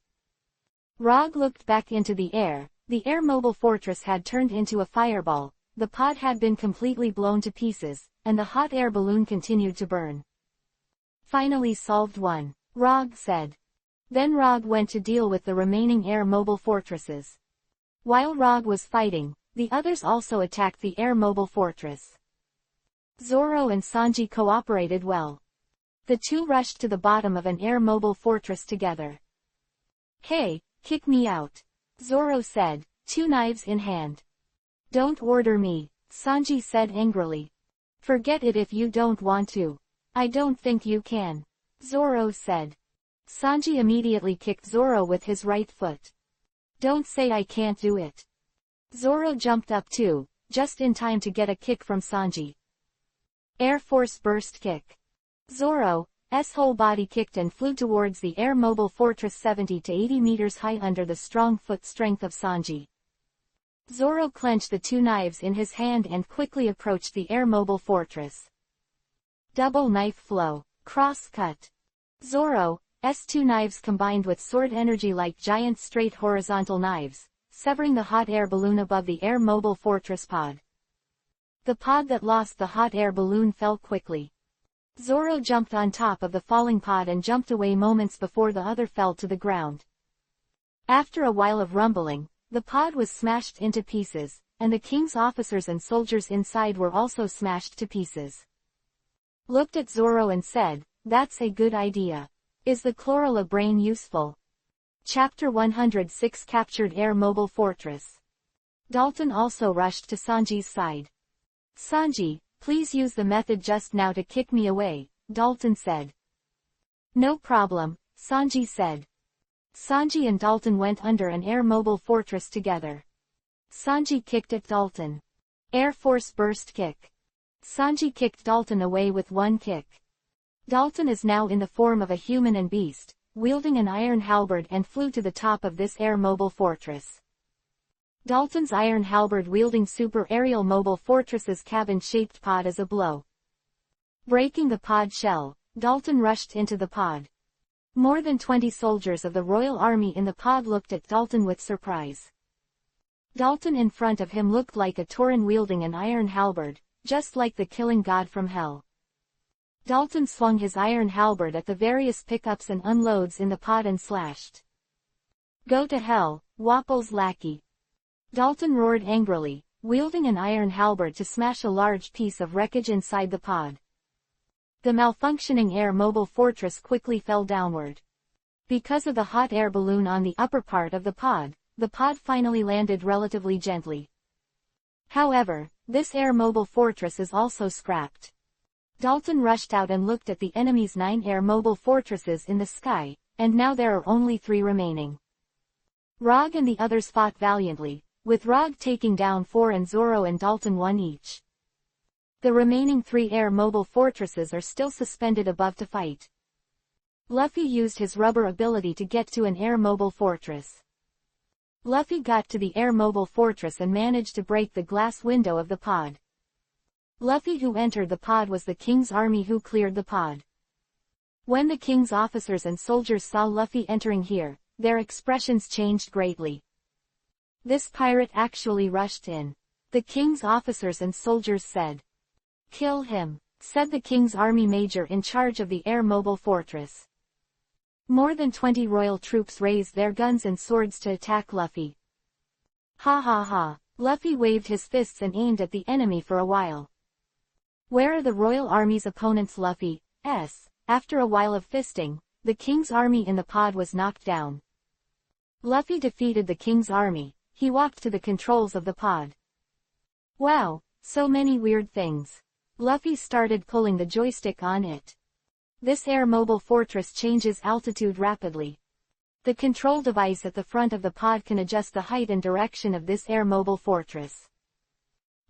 ROG looked back into the air. The air-mobile fortress had turned into a fireball, the pod had been completely blown to pieces, and the hot air balloon continued to burn. Finally solved one, ROG said. Then ROG went to deal with the remaining air-mobile fortresses. While ROG was fighting, the others also attacked the air-mobile fortress. Zoro and Sanji cooperated well. The two rushed to the bottom of an air-mobile fortress together. Hey, kick me out, Zoro said, two knives in hand. Don't order me, Sanji said angrily. Forget it if you don't want to. I don't think you can, Zoro said. Sanji immediately kicked Zoro with his right foot. Don't say I can't do it. Zoro jumped up too, just in time to get a kick from Sanji. Air Force Burst Kick. Zoro's whole body kicked and flew towards the air-mobile fortress 70 to 80 meters high under the strong foot strength of Sanji. Zoro clenched the two knives in his hand and quickly approached the air-mobile fortress. Double knife flow, cross-cut. Zoro's two knives combined with sword energy like giant straight horizontal knives, severing the hot air balloon above the air-mobile fortress pod. The pod that lost the hot air balloon fell quickly. Zoro jumped on top of the falling pod and jumped away moments before the other fell to the ground. After a while of rumbling, the pod was smashed into pieces, and the king's officers and soldiers inside were also smashed to pieces. Looked at Zoro and said, "That's a good idea. Is the Chlorella brain useful?" Chapter 106 Captured Air Mobile Fortress. Dalton also rushed to Sanji's side. "Sanji, please use the method just now to kick me away," Dalton said. "No problem," Sanji said. Sanji and Dalton went under an air-mobile fortress together. Sanji kicked at Dalton. Air Force Burst Kick. Sanji kicked Dalton away with one kick. Dalton is now in the form of a human and beast, wielding an iron halberd and flew to the top of this air-mobile fortress. Dalton's iron halberd wielding super aerial mobile fortress's cabin-shaped pod as a blow. Breaking the pod shell, Dalton rushed into the pod. More than 20 soldiers of the Royal Army in the pod looked at Dalton with surprise. Dalton in front of him looked like a Tauren wielding an iron halberd, just like the killing god from hell. Dalton swung his iron halberd at the various pickups and unloads in the pod and slashed. "Go to hell, Wapple's lackey!" Dalton roared angrily, wielding an iron halberd to smash a large piece of wreckage inside the pod. The malfunctioning air-mobile fortress quickly fell downward. Because of the hot air balloon on the upper part of the pod finally landed relatively gently. However, this air-mobile fortress is also scrapped. Dalton rushed out and looked at the enemy's 9 air-mobile fortresses in the sky, and now there are only 3 remaining. Rog and the others fought valiantly, with Rog taking down 4 and Zoro and Dalton 1 each. The remaining 3 air-mobile fortresses are still suspended above to fight. Luffy used his rubber ability to get to an air-mobile fortress. Luffy got to the air-mobile fortress and managed to break the glass window of the pod. Luffy who entered the pod was the king's army who cleared the pod. When the king's officers and soldiers saw Luffy entering here, their expressions changed greatly. This pirate actually rushed in. The king's officers and soldiers said, "Kill him," said the king's army major in charge of the air-mobile fortress. More than 20 royal troops raised their guns and swords to attack Luffy. Ha ha ha. Luffy waved his fists and aimed at the enemy for a while. Where are the royal army's opponents? Luffy s. After a while of fisting, the king's army in the pod was knocked down. Luffy defeated the king's army. He walked to the controls of the pod. Wow, so many weird things. Luffy started pulling the joystick on it. This air-mobile fortress changes altitude rapidly. The control device at the front of the pod can adjust the height and direction of this air-mobile fortress.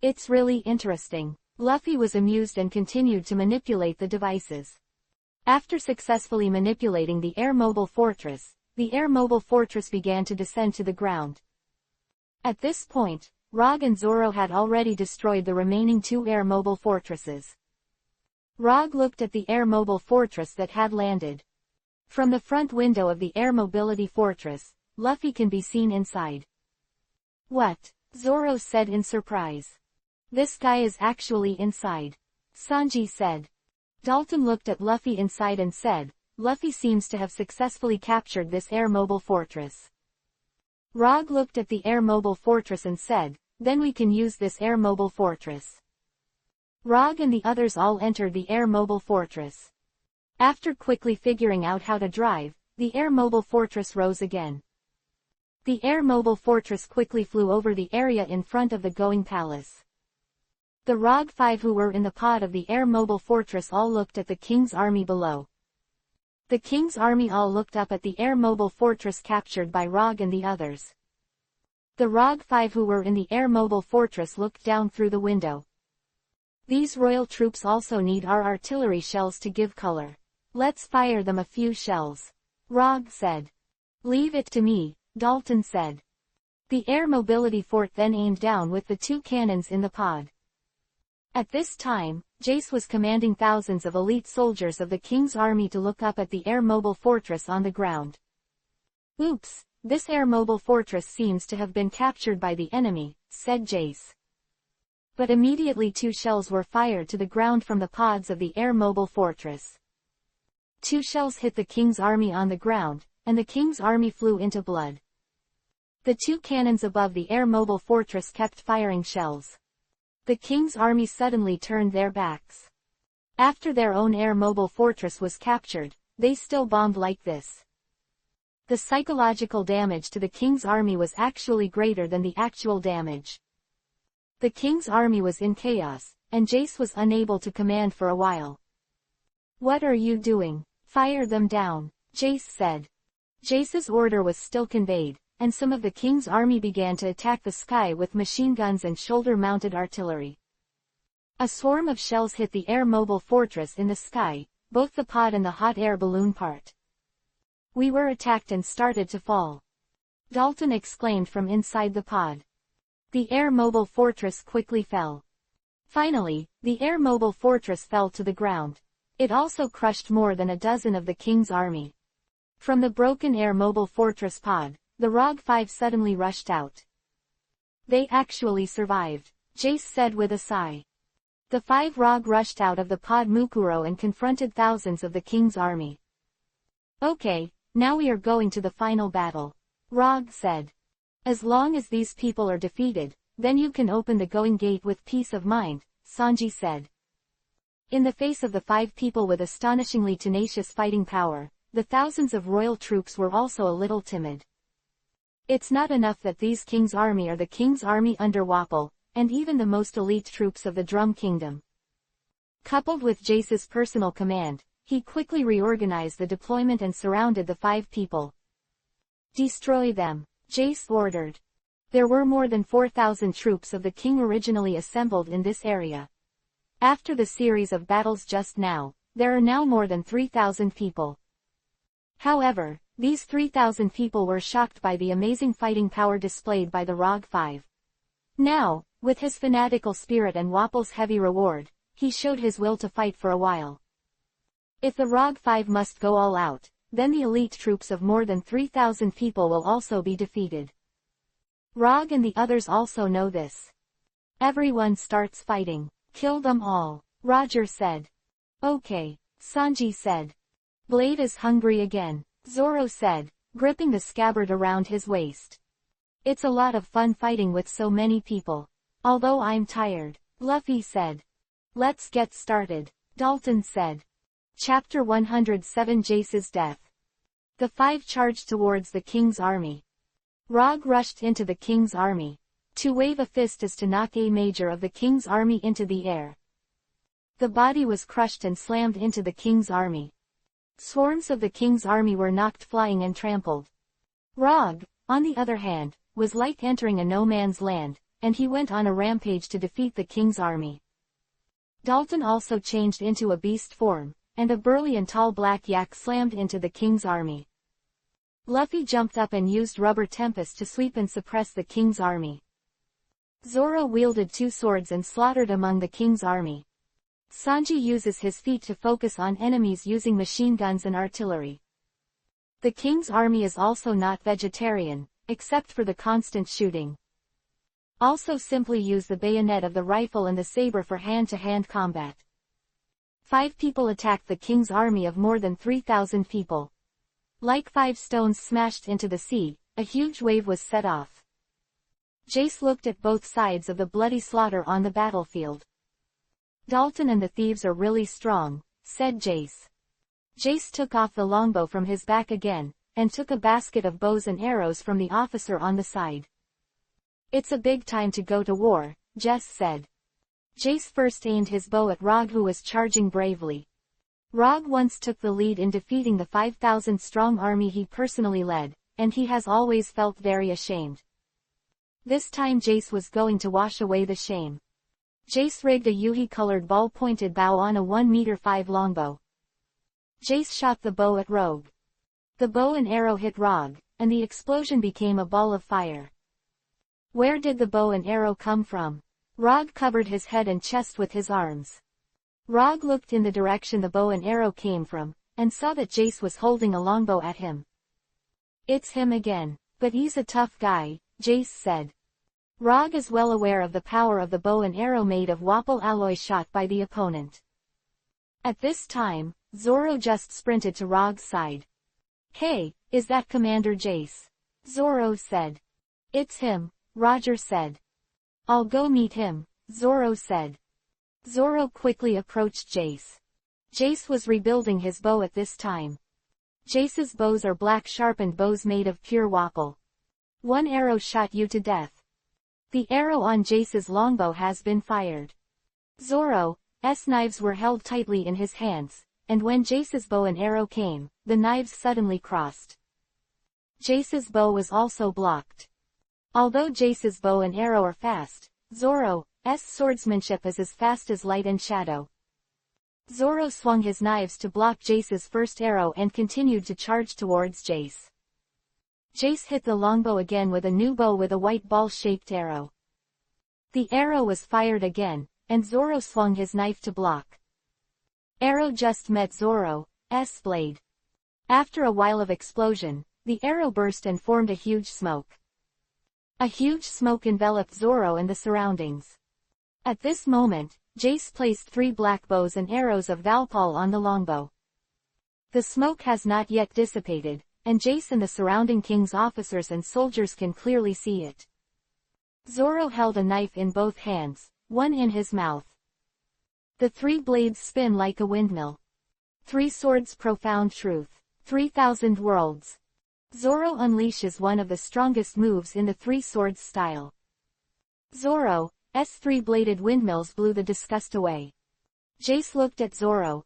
It's really interesting. Luffy was amused and continued to manipulate the devices. After successfully manipulating the air-mobile fortress, the air-mobile fortress began to descend to the ground. At this point, Rog and Zoro had already destroyed the remaining 2 air-mobile fortresses. Rog looked at the air-mobile fortress that had landed. From the front window of the air mobility fortress, Luffy can be seen inside. What? Zoro said in surprise. This guy is actually inside. Sanji said. Dalton looked at Luffy inside and said, Luffy seems to have successfully captured this air-mobile fortress. Rog looked at the air-mobile fortress and said, then we can use this air-mobile fortress. Rog and the others all entered the air-mobile fortress. After quickly figuring out how to drive, the air-mobile fortress rose again. The air-mobile fortress quickly flew over the area in front of the Going Palace. The Rog 5 who were in the pod of the air-mobile fortress all looked at the king's army below. The king's army all looked up at the air-mobile fortress captured by Rog and the others. The Rog 5 who were in the air-mobile fortress looked down through the window. These royal troops also need our artillery shells to give color. Let's fire them a few shells. Rog said. Leave it to me, Dalton said. The air mobility fort then aimed down with the 2 cannons in the pod. At this time, Jace was commanding thousands of elite soldiers of the king's army to look up at the air-mobile fortress on the ground. Oops, this air-mobile fortress seems to have been captured by the enemy, said Jace. But immediately 2 shells were fired to the ground from the pods of the air-mobile fortress. 2 shells hit the king's army on the ground, and the king's army flew into blood. The 2 cannons above the air-mobile fortress kept firing shells. The king's army suddenly turned their backs. After their own air-mobile fortress was captured, they still bombed like this. The psychological damage to the king's army was actually greater than the actual damage. The king's army was in chaos, and Jace was unable to command for a while. What are you doing? Fire them down, Jace said. Jace's order was still conveyed, and some of the king's army began to attack the sky with machine guns and shoulder-mounted artillery. A swarm of shells hit the air-mobile fortress in the sky, both the pod and the hot air balloon part. We were attacked and started to fall. Dalton exclaimed from inside the pod. The air-mobile fortress quickly fell. Finally, the air-mobile fortress fell to the ground. It also crushed more than a dozen of the king's army. From the broken air-mobile fortress pod, the Rog 5 suddenly rushed out. They actually survived, Jace said with a sigh. The 5 Rog rushed out of the pod Mukuro and confronted thousands of the king's army. Okay, now we are going to the final battle, Rog said. As long as these people are defeated, then you can open the going gate with peace of mind, Sanji said. In the face of the 5 people with astonishingly tenacious fighting power, the thousands of royal troops were also a little timid. It's not enough that these king's army are the king's army under Wapol, and even the most elite troops of the Drum Kingdom. Coupled with Jace's personal command, he quickly reorganized the deployment and surrounded the 5 people. "Destroy them," Jace ordered. There were more than 4,000 troops of the king originally assembled in this area. After the series of battles just now, there are now more than 3,000 people. However, these 3,000 people were shocked by the amazing fighting power displayed by the Rogue 5. Now, with his fanatical spirit and Wapple's heavy reward, he showed his will to fight for a while. If the Rogue 5 must go all out, then the elite troops of more than 3,000 people will also be defeated. Rogue and the others also know this. Everyone starts fighting. "Kill them all," Roger said. "Okay," Sanji said. "Blade is hungry again," Zoro said, gripping the scabbard around his waist. "It's a lot of fun fighting with so many people. Although I'm tired," Luffy said. "Let's get started," Dalton said. Chapter 107 Jace's Death. The 5 charged towards the king's army. Rogue rushed into the king's army. To wave a fist is to knock a major of the king's army into the air. The body was crushed and slammed into the king's army. Swarms of the king's army were knocked flying and trampled. Rogue, on the other hand, was like entering a no-man's land, and he went on a rampage to defeat the king's army. Dalton also changed into a beast form, and a burly and tall black yak slammed into the king's army. Luffy jumped up and used Rubber Tempest to sweep and suppress the king's army. Zoro wielded 2 swords and slaughtered among the king's army. Sanji uses his feet to focus on enemies using machine guns and artillery. The king's army is also not vegetarian, except for the constant shooting. Also simply use the bayonet of the rifle and the saber for hand-to-hand combat. 5 people attacked the king's army of more than 3,000 people. Like 5 stones smashed into the sea, a huge wave was set off. Jace looked at both sides of the bloody slaughter on the battlefield. "Dalton and the thieves are really strong," said Jace. Jace took off the longbow from his back again, and took a basket of bows and arrows from the officer on the side. "It's a big time to go to war," Jess said. Jace first aimed his bow at Rogue, who was charging bravely. Rogue once took the lead in defeating the 5,000-strong army he personally led, and he has always felt very ashamed. This time Jace was going to wash away the shame. Jace rigged a Yuhi-colored ball-pointed bow on a 1-meter-5 longbow. Jace shot the bow at Rogue. The bow and arrow hit Rogue, and the explosion became a ball of fire. Where did the bow and arrow come from? Rogue covered his head and chest with his arms. Rogue looked in the direction the bow and arrow came from, and saw that Jace was holding a longbow at him. "It's him again, but he's a tough guy," Jace said. Rogue is well aware of the power of the bow and arrow made of Wapple alloy shot by the opponent. At this time, Zoro just sprinted to Rogue's side. "Hey, is that Commander Jace?" Zoro said. "It's him," Roger said. "I'll go meet him," Zoro said. Zoro quickly approached Jace. Jace was rebuilding his bow at this time. Jace's bows are black sharpened bows made of pure Wapple. 1 arrow shot you to death. The arrow on Jace's longbow has been fired. Zoro's knives were held tightly in his hands, and when Jace's bow and arrow came, the knives suddenly crossed. Jace's bow was also blocked. Although Jace's bow and arrow are fast, Zoro's swordsmanship is as fast as light and shadow. Zoro swung his knives to block Jace's first arrow and continued to charge towards Jace. Jace hit the longbow again with a new bow with a white ball-shaped arrow. The arrow was fired again, and Zoro swung his knife to block. Arrow just met Zoro's blade. After a while of explosion, the arrow burst and formed a huge smoke. A huge smoke enveloped Zoro and the surroundings. At this moment, Jace placed 3 black bows and arrows of Valpal on the longbow. The smoke has not yet dissipated, and Jace and the surrounding king's officers and soldiers can clearly see it. Zoro held a knife in both hands, one in his mouth. The 3 blades spin like a windmill. 3 swords, profound truth. 3,000 worlds. Zoro unleashes one of the strongest moves in the 3 swords style. Zoro's three-bladed windmills blew the disgust away. Jace looked at Zoro's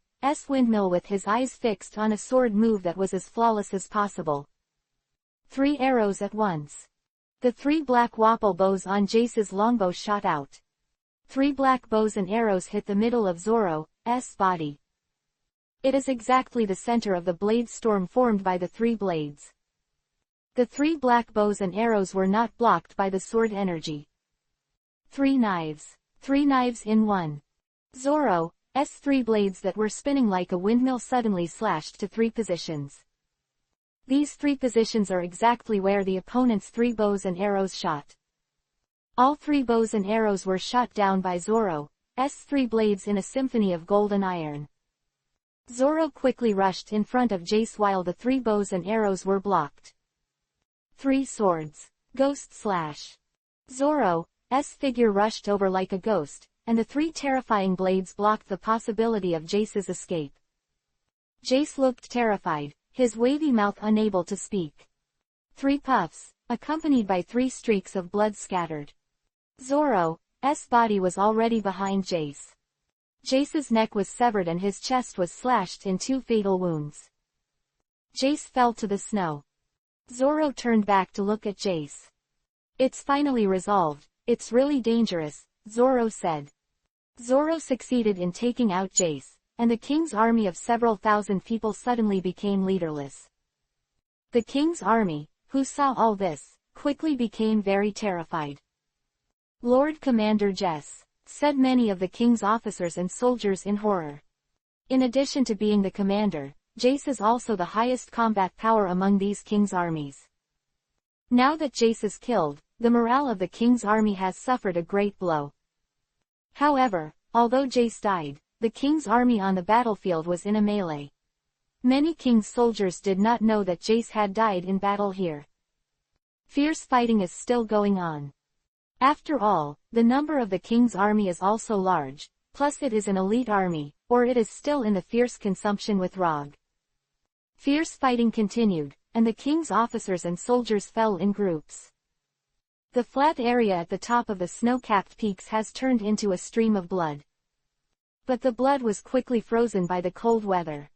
windmill with his eyes fixed on a sword move that was as flawless as possible. 3 arrows at once. The 3 black wapple bows on Jace's longbow shot out. 3 black bows and arrows hit the middle of Zoro's body. It is exactly the center of the blade storm formed by the 3 blades. The 3 black bows and arrows were not blocked by the sword energy. 3 knives. 3 knives in one. Zoro's 3 blades that were spinning like a windmill suddenly slashed to 3 positions. These 3 positions are exactly where the opponent's 3 bows and arrows shot. All 3 bows and arrows were shot down by Zoro's 3 blades in a symphony of golden iron. Zoro quickly rushed in front of Jace while the 3 bows and arrows were blocked. 3 swords. Ghost slash. Zoro's figure rushed over like a ghost, and the 3 terrifying blades blocked the possibility of Jace's escape. Jace looked terrified, his wavy mouth unable to speak. 3 puffs, accompanied by 3 streaks of blood scattered. Zoro's body was already behind Jace. Jace's neck was severed and his chest was slashed in 2 fatal wounds. Jace fell to the snow. Zoro turned back to look at Jace. "It's finally resolved, it's really dangerous," Zoro said. Zoro succeeded in taking out Jace, and the king's army of several thousand people suddenly became leaderless. The king's army, who saw all this, quickly became very terrified. "Lord Commander Jess," said many of the king's officers and soldiers in horror. In addition to being the commander, Jace is also the highest combat power among these king's armies. Now that Jace is killed, the morale of the king's army has suffered a great blow. However, although Jace died, the king's army on the battlefield was in a melee. Many king's soldiers did not know that Jace had died in battle here. Fierce fighting is still going on. After all, the number of the king's army is also large, plus it is an elite army, or it is still in the fierce consumption with Rog. Fierce fighting continued, and the king's officers and soldiers fell in groups. The flat area at the top of the snow-capped peaks has turned into a stream of blood. But the blood was quickly frozen by the cold weather.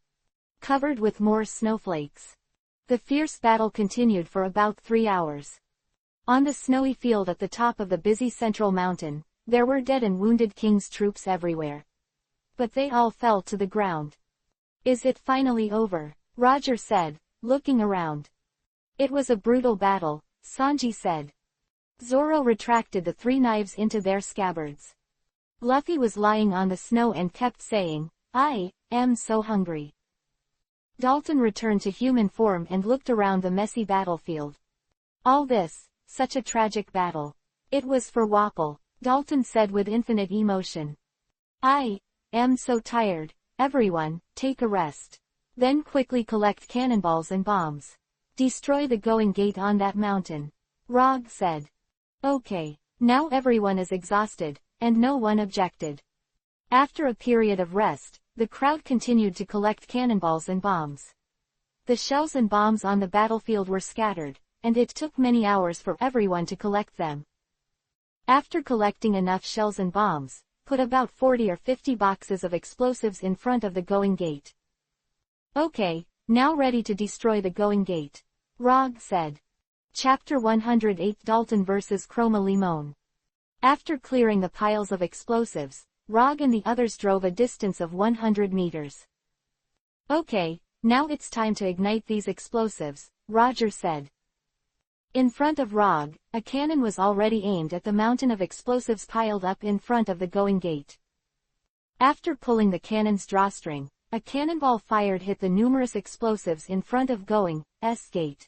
Covered with more snowflakes. The fierce battle continued for about 3 hours. On the snowy field at the top of the busy central mountain, there were dead and wounded king's troops everywhere. But they all fell to the ground. "Is it finally over?" Roger said, looking around. "It was a brutal battle," Sanji said. Zoro retracted the 3 knives into their scabbards. Luffy was lying on the snow and kept saying, "I am so hungry." Dalton returned to human form and looked around the messy battlefield. "All this, such a tragic battle. It was for Wapple," Dalton said with infinite emotion. "I am so tired. Everyone, take a rest. Then quickly collect cannonballs and bombs. Destroy the going gate on that mountain," Rog said. "Okay." Now everyone is exhausted, and no one objected. After a period of rest, the crowd continued to collect cannonballs and bombs. The shells and bombs on the battlefield were scattered, and it took many hours for everyone to collect them. After collecting enough shells and bombs, put about 40 or 50 boxes of explosives in front of the going gate. "Okay, now ready to destroy the going gate," Rog said. Chapter 108 Dalton vs. Chroma Limon. After clearing the piles of explosives, Rog and the others drove a distance of 100 meters. "Okay, now it's time to ignite these explosives," Roger said. In front of Rog, a cannon was already aimed at the mountain of explosives piled up in front of the going gate. After pulling the cannon's drawstring, a cannonball fired hit the numerous explosives in front of going's gate.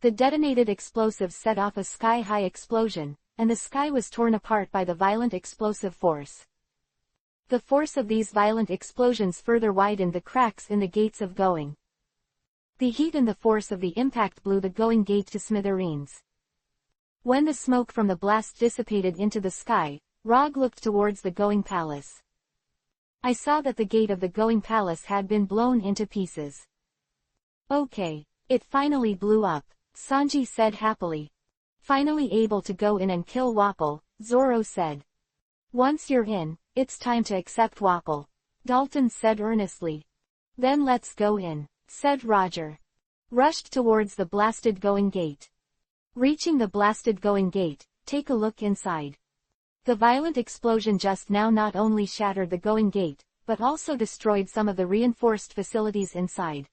The detonated explosives set off a sky-high explosion, and the sky was torn apart by the violent explosive force. The force of these violent explosions further widened the cracks in the gates of going. The heat and the force of the impact blew the going gate to smithereens. When the smoke from the blast dissipated into the sky, Rog looked towards the going palace. "I saw that the gate of the going palace had been blown into pieces." "Okay, it finally blew up," Sanji said happily. "Finally able to go in and kill Wapple, Zoro said. Once you're in, it's time to accept Wapol, Dalton said earnestly. Then let's go in, said Roger. Rushed towards the blasted going gate. Reaching the blasted going gate, take a look inside. The violent explosion just now not only shattered the going gate, but also destroyed some of the reinforced facilities inside.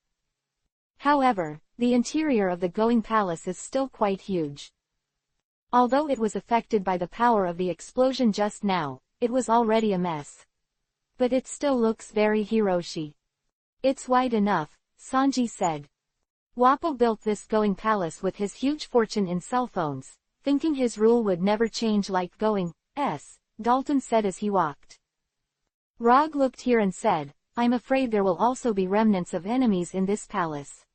However, the interior of the going palace is still quite huge. Although it was affected by the power of the explosion just now, it was already a mess. But it still looks very Hiroshi. It's wide enough, Sanji said. Wapol built this going palace with his huge fortune in cell phones, thinking his rule would never change like going, Dalton said as he walked. Rog looked here and said, I'm afraid there will also be remnants of enemies in this palace.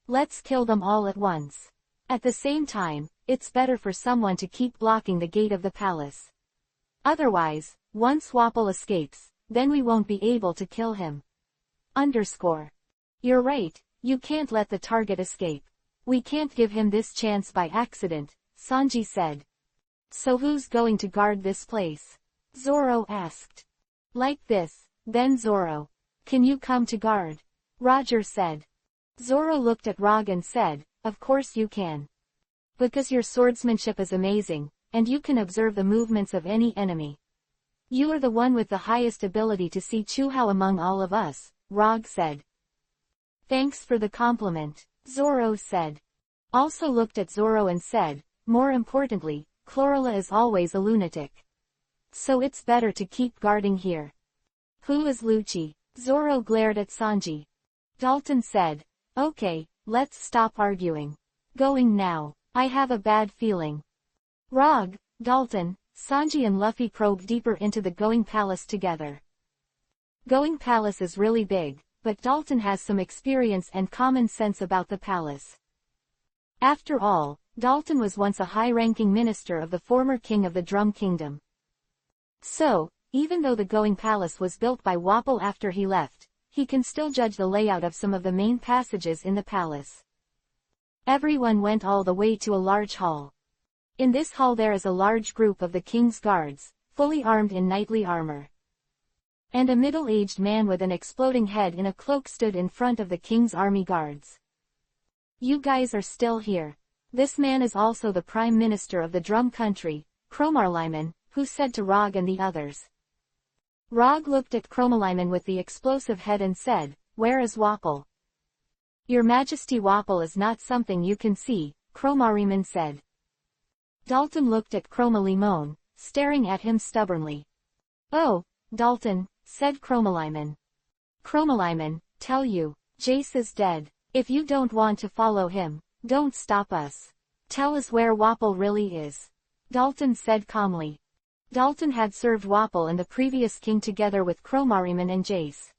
Let's kill them all at once. At the same time, it's better for someone to keep blocking the gate of the palace. Otherwise, once Wapol escapes, then we won't be able to kill him. You're right, you can't let the target escape. We can't give him this chance by accident, Sanji said. So who's going to guard this place? Zoro asked. Like this, then Zoro. Can you come to guard? Roger said. Zoro looked at Rog and said, of course you can. Because your swordsmanship is amazing, and you can observe the movements of any enemy. You are the one with the highest ability to see Chuhao among all of us, Rog said. Thanks for the compliment, Zoro said. Also looked at Zoro and said, more importantly, Chlorella is always a lunatic. So it's better to keep guarding here. Who is Lucci? Zoro glared at Sanji. Dalton said, okay, let's stop arguing. Going now, I have a bad feeling. Rog, Dalton, Sanji and Luffy probed deeper into the Going Palace together. Going Palace is really big, but Dalton has some experience and common sense about the palace. After all, Dalton was once a high-ranking minister of the former king of the Drum Kingdom. So, even though the Going Palace was built by Wapol after he left, he can still judge the layout of some of the main passages in the palace. Everyone went all the way to a large hall. In this hall there is a large group of the king's guards, fully armed in knightly armor. And a middle-aged man with an exploding head in a cloak stood in front of the king's army guards. You guys are still here. This man is also the prime minister of the Drum Country, Cromarlyman, who said to Rog and the others. Rog looked at Cromarlyman with the explosive head and said, where is Wapol? Your Majesty, Wapol is not something you can see, Cromarlyman said. Dalton looked at Cromarlyman, staring at him stubbornly. Oh, Dalton, said Cromarlyman. Cromarlyman, tell you, Jace is dead. If you don't want to follow him, don't stop us. Tell us where Wapol really is. Dalton said calmly. Dalton had served Wapol and the previous king together with Cromarlyman and Jace.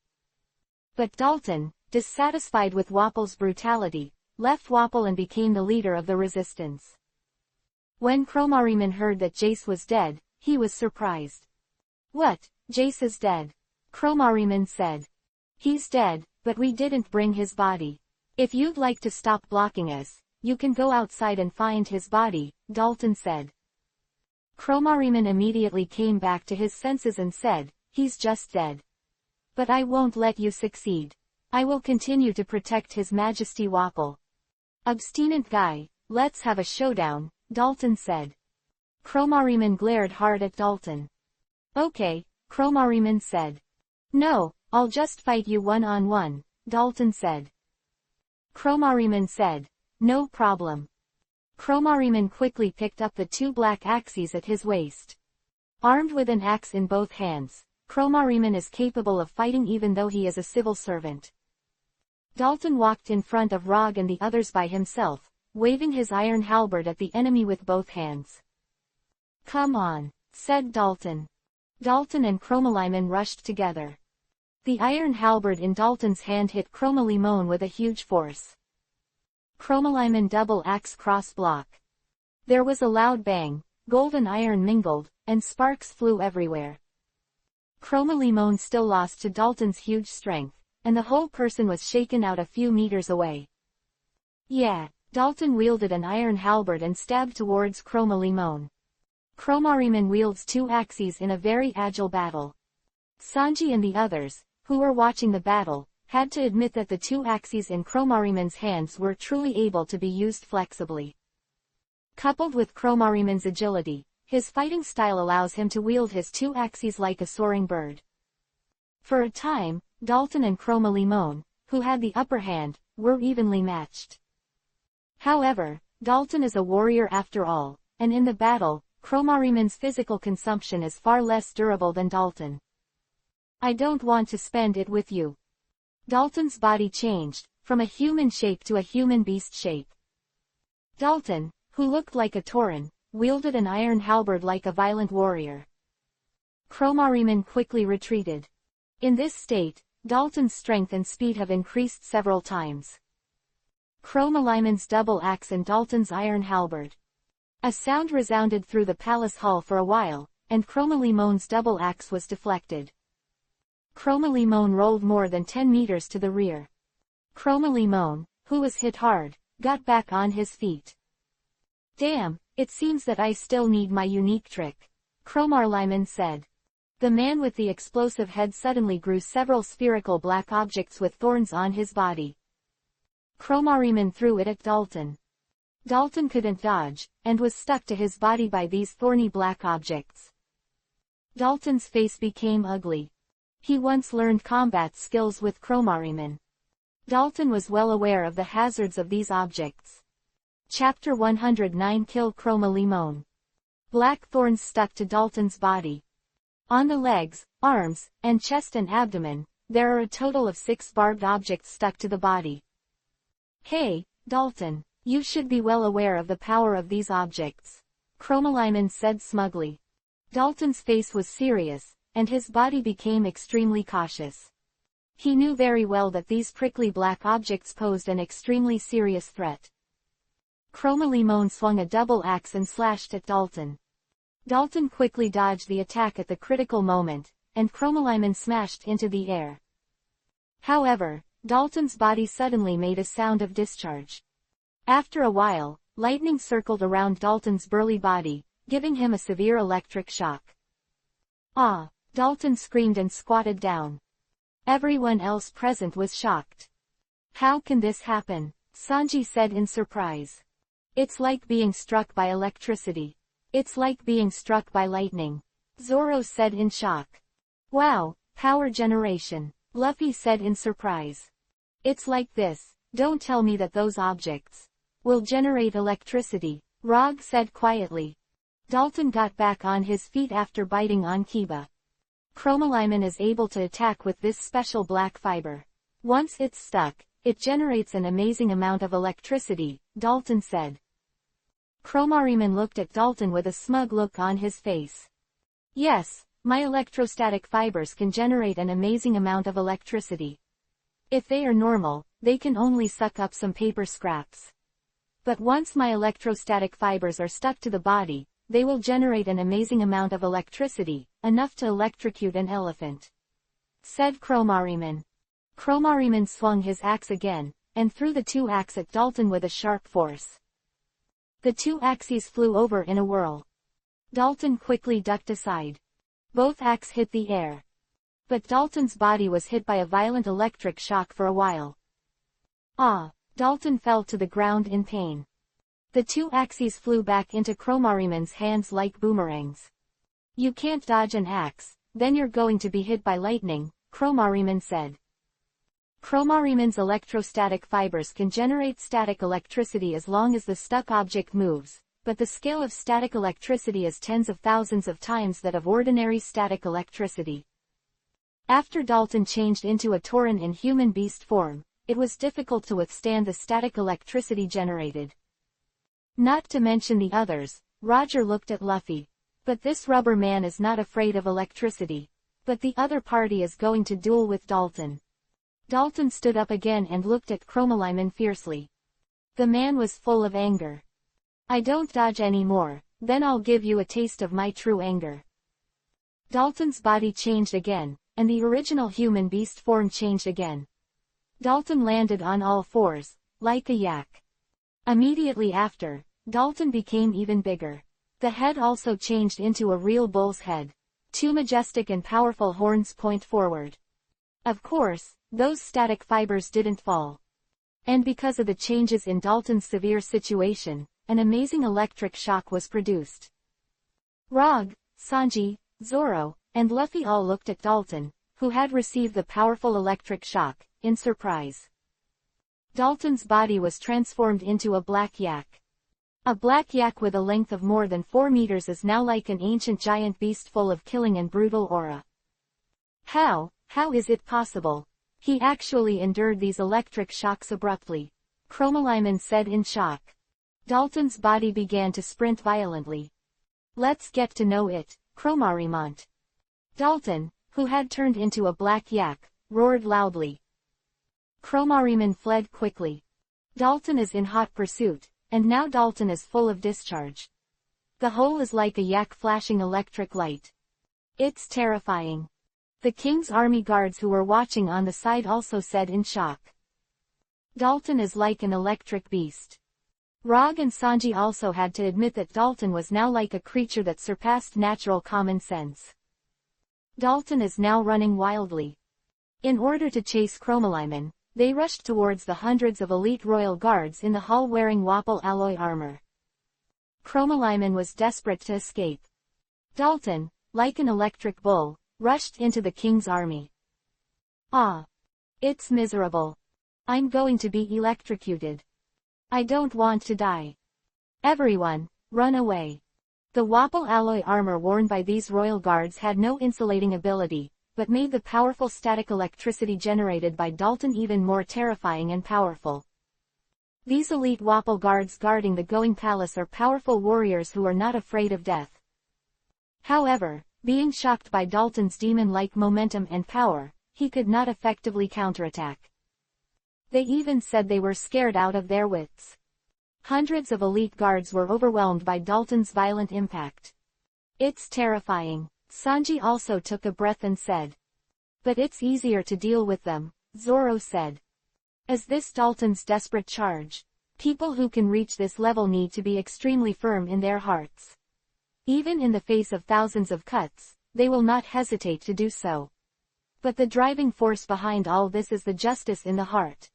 But Dalton, dissatisfied with Wapol's brutality, left Wapol and became the leader of the resistance. When Cromarlyman heard that Jace was dead, he was surprised. What, Jace is dead? Cromarlyman said. He's dead, but we didn't bring his body. If you'd like to stop blocking us, you can go outside and find his body, Dalton said. Cromarlyman immediately came back to his senses and said, he's just dead. But I won't let you succeed. I will continue to protect His Majesty Wapol. Obstinate guy, let's have a showdown, Dalton said. Cromarlyman glared hard at Dalton. Okay, Cromarlyman said. No, I'll just fight you one-on-one, Dalton said. Cromarlyman said, no problem. Cromarlyman quickly picked up the two black axes at his waist. Armed with an axe in both hands, Cromarlyman is capable of fighting even though he is a civil servant. Dalton walked in front of Rog and the others by himself, waving his iron halberd at the enemy with both hands. Come on, said Dalton. Dalton and Cromarlyman rushed together. The iron halberd in Dalton's hand hit Cromarlyman with a huge force. Cromarlyman double axe cross block. There was a loud bang, gold and iron mingled, and sparks flew everywhere. Cromarlyman still lost to Dalton's huge strength, and the whole person was shaken out a few meters away. Yeah, Dalton wielded an iron halberd and stabbed towards Cromarlyman. Chromarimon wields two axes in a very agile battle. Sanji and the others, who were watching the battle, had to admit that the two axes in Chromarimon's hands were truly able to be used flexibly. Coupled with Chromarimon's agility, his fighting style allows him to wield his two axes like a soaring bird. For a time, Dalton and Chromalimon, who had the upper hand, were evenly matched. However, Dalton is a warrior after all, and in the battle, Chromarimon's physical consumption is far less durable than Dalton. I don't want to spend it with you. Dalton's body changed, from a human shape to a human beast shape. Dalton, who looked like a Tauren, wielded an iron halberd like a violent warrior. Chromarimon quickly retreated. In this state, Dalton's strength and speed have increased several times. Chromalimon's double axe and Dalton's iron halberd. A sound resounded through the palace hall for a while, and Chromalimon's double axe was deflected. Chromalimon rolled more than 10 meters to the rear. Chromalimon, who was hit hard, got back on his feet. Damn, it seems that I still need my unique trick, Chromalimon said. The man with the explosive head suddenly grew several spherical black objects with thorns on his body. Chromarimon threw it at Dalton. Dalton couldn't dodge, and was stuck to his body by these thorny black objects. Dalton's face became ugly. He once learned combat skills with Chromarimon. Dalton was well aware of the hazards of these objects. Chapter 109 Kill Chromalimon. Black thorns stuck to Dalton's body. On the legs, arms, and chest and abdomen, there are a total of 6 barbed objects stuck to the body. Hey, Dalton, you should be well aware of the power of these objects, Chromalimon said smugly. Dalton's face was serious, and his body became extremely cautious. He knew very well that these prickly black objects posed an extremely serious threat. Chromalimon swung a double axe and slashed at Dalton. Dalton quickly dodged the attack at the critical moment, and Chromalimon smashed into the air. However, Dalton's body suddenly made a sound of discharge. After a while, lightning circled around Dalton's burly body, giving him a severe electric shock. Ah! Dalton screamed and squatted down. Everyone else present was shocked. How can this happen? Sanji said in surprise. It's like being struck by electricity. It's like being struck by lightning. Zoro said in shock. Wow, power generation. Luffy said in surprise. It's like this, don't tell me that those objects will generate electricity, Rog said quietly. Dalton got back on his feet after biting on Kiba. Chromalimon is able to attack with this special black fiber. Once it's stuck, it generates an amazing amount of electricity, Dalton said. Chromarimon looked at Dalton with a smug look on his face. Yes, my electrostatic fibers can generate an amazing amount of electricity. If they are normal, they can only suck up some paper scraps. But once my electrostatic fibers are stuck to the body, they will generate an amazing amount of electricity, enough to electrocute an elephant, said Chromarimon. Chromarimon swung his axe again, and threw the two axes at Dalton with a sharp force. The two axes flew over in a whirl. Dalton quickly ducked aside. Both axes hit the air. But Dalton's body was hit by a violent electric shock for a while. Ah! Dalton fell to the ground in pain. The two axes flew back into Chromarimon's hands like boomerangs. You can't dodge an axe, then you're going to be hit by lightning, Chromarimon said. Chromarimon's electrostatic fibers can generate static electricity as long as the stuck object moves, but the scale of static electricity is tens of thousands of times that of ordinary static electricity. After Dalton changed into a Tauren in human beast form, it was difficult to withstand the static electricity generated. Not to mention the others, Roger looked at Luffy. But this rubber man is not afraid of electricity. But the other party is going to duel with Dalton. Dalton stood up again and looked at Chromalimon fiercely. The man was full of anger. I don't dodge anymore, then I'll give you a taste of my true anger. Dalton's body changed again, and the original human beast form changed again. Dalton landed on all fours, like a yak. Immediately after, Dalton became even bigger. The head also changed into a real bull's head. Two majestic and powerful horns point forward. Of course, those static fibers didn't fall. And because of the changes in Dalton's severe situation, an amazing electric shock was produced. Rog, Sanji, Zoro, and Luffy all looked at Dalton, who had received the powerful electric shock, in surprise. Dalton's body was transformed into a black yak. A black yak with a length of more than 4 meters is now like an ancient giant beast full of killing and brutal aura. How is it possible? He actually endured these electric shocks abruptly. Chromolyman said in shock. Dalton's body began to sprint violently. Let's get to know it, Chromarimont. Dalton, who had turned into a black yak, roared loudly. Chromarimon fled quickly. Dalton is in hot pursuit, and now Dalton is full of discharge. The whole is like a yak flashing electric light. It's terrifying. The king's army guards who were watching on the side also said in shock. Dalton is like an electric beast. Rog and Sanji also had to admit that Dalton was now like a creature that surpassed natural common sense. Dalton is now running wildly. In order to chase Chromolyman, they rushed towards the hundreds of elite royal guards in the hall wearing Wapol alloy armor. Chromolyman was desperate to escape. Dalton, like an electric bull, rushed into the king's army. Ah! It's miserable. I'm going to be electrocuted. I don't want to die. Everyone, run away. The Wapol alloy armor worn by these royal guards had no insulating ability, but made the powerful static electricity generated by Dalton even more terrifying and powerful. These elite Wapol guards guarding the Going Palace are powerful warriors who are not afraid of death. However, being shocked by Dalton's demon-like momentum and power, he could not effectively counterattack. They even said they were scared out of their wits. Hundreds of elite guards were overwhelmed by Dalton's violent impact. It's terrifying. Sanji also took a breath and said. But it's easier to deal with them, Zoro said. Is this Dalton's desperate charge? People who can reach this level need to be extremely firm in their hearts. Even in the face of thousands of cuts, they will not hesitate to do so. But the driving force behind all this is the justice in the heart.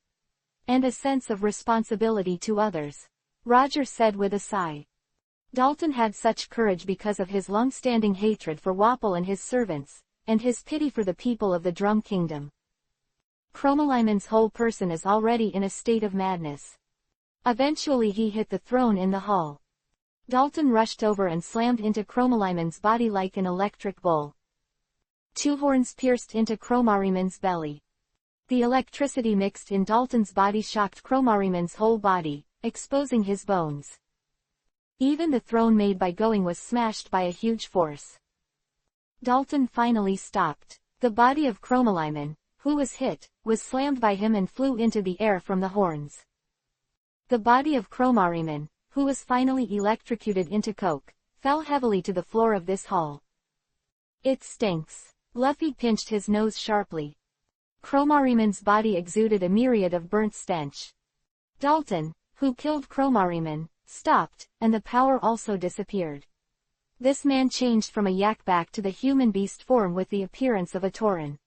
And a sense of responsibility to others, Roger said with a sigh. Dalton had such courage because of his long-standing hatred for Wapol and his servants, and his pity for the people of the Drum Kingdom. Chromolyman's whole person is already in a state of madness. Eventually he hit the throne in the hall. Dalton rushed over and slammed into Chromolyman's body like an electric bull. Two horns pierced into Chromaryman's belly. The electricity mixed in Dalton's body shocked Chromaryman's whole body, exposing his bones. Even the throne made by Going was smashed by a huge force. Dalton finally stopped. The body of Chromolyman, who was hit, was slammed by him and flew into the air from the horns. The body of Chromaryman, who was finally electrocuted into coke, fell heavily to the floor of this hall. It stinks. Luffy pinched his nose sharply. Chromaryman's body exuded a myriad of burnt stench. Dalton, who killed Chromaryman, stopped, and the power also disappeared. This man changed from a yak back to the human beast form with the appearance of a Tauren.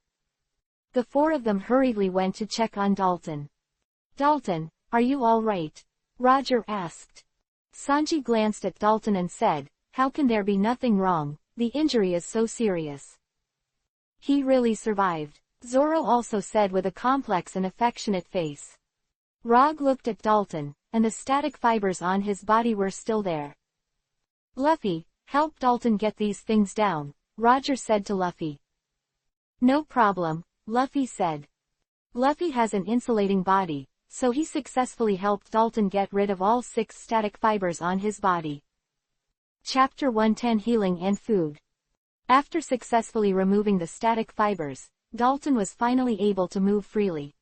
The four of them hurriedly went to check on Dalton. Dalton, are you all right? Roger asked. Sanji glanced at Dalton and said, how can there be nothing wrong, the injury is so serious. He really survived, Zoro also said with a complex and affectionate face. Rog looked at Dalton, and the static fibers on his body were still there. Luffy, help Dalton get these things down, Roger said to Luffy. No problem, Luffy said. Luffy has an insulating body, so he successfully helped Dalton get rid of all 6 static fibers on his body. Chapter 110 Healing and Food. After successfully removing the static fibers, Dalton was finally able to move freely.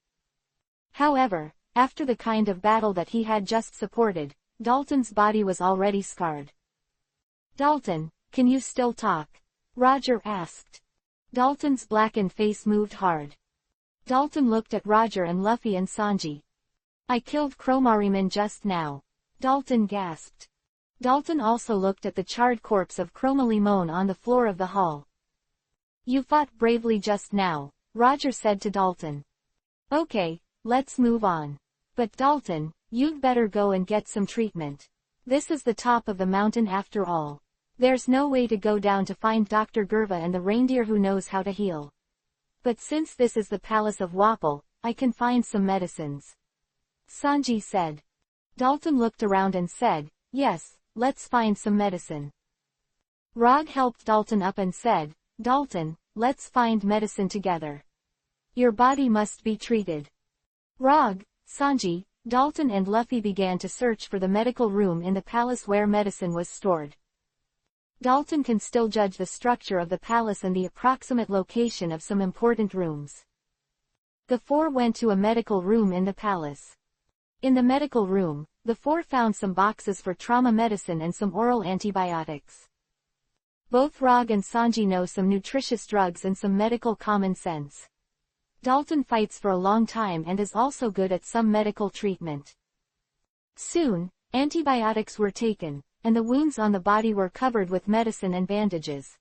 However, after the kind of battle that he had just supported, Dalton's body was already scarred. Dalton, can you still talk? Roger asked. Dalton's blackened face moved hard. Dalton looked at Roger and Luffy and Sanji. I killed Chromaryman just now. Dalton gasped. Dalton also looked at the charred corpse of Chroma Limon on the floor of the hall. "You fought bravely just now," Roger said to Dalton. "Okay, let's move on. But Dalton, you'd better go and get some treatment. This is the top of the mountain after all. There's no way to go down to find Dr. Gerva and the reindeer who knows how to heal. But since this is the palace of Wapple, I can find some medicines," Sanji said. Dalton looked around and said, "Yes, let's find some medicine." Rog helped Dalton up and said, "Dalton, let's find medicine together. Your body must be treated." Rog, Sanji, Dalton and Luffy began to search for the medical room in the palace where medicine was stored. Dalton can still judge the structure of the palace and the approximate location of some important rooms. The four went to a medical room in the palace. In the medical room, the four found some boxes for trauma medicine and some oral antibiotics. Both Rog and Sanji know some nutritious drugs and some medical common sense. Dalton fights for a long time and is also good at some medical treatment. Soon, antibiotics were taken, and the wounds on the body were covered with medicine and bandages.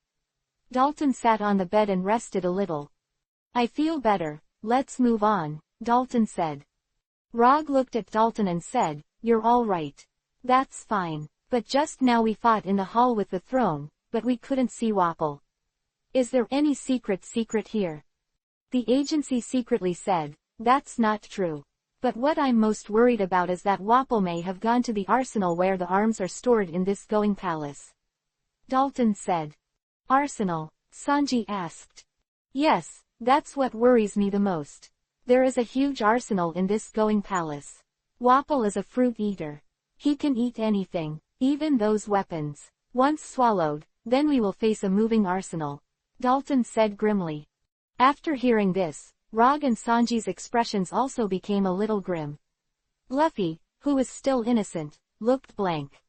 Dalton sat on the bed and rested a little. "I feel better, let's move on," Dalton said. Rog looked at Dalton and said, "You're all right. That's fine. But just now we fought in the hall with the throne, but we couldn't see Wapple. Is there any secret here?" The agency secretly said, "That's not true. But what I'm most worried about is that Wapple may have gone to the arsenal where the arms are stored in this going palace," Dalton said. "Arsenal?" Sanji asked. "Yes, that's what worries me the most. There is a huge arsenal in this going palace. Wapple is a fruit eater. He can eat anything, even those weapons. Once swallowed, then we will face a moving arsenal," Dalton said grimly. After hearing this, Rog and Sanji's expressions also became a little grim. Luffy, who was still innocent, looked blank.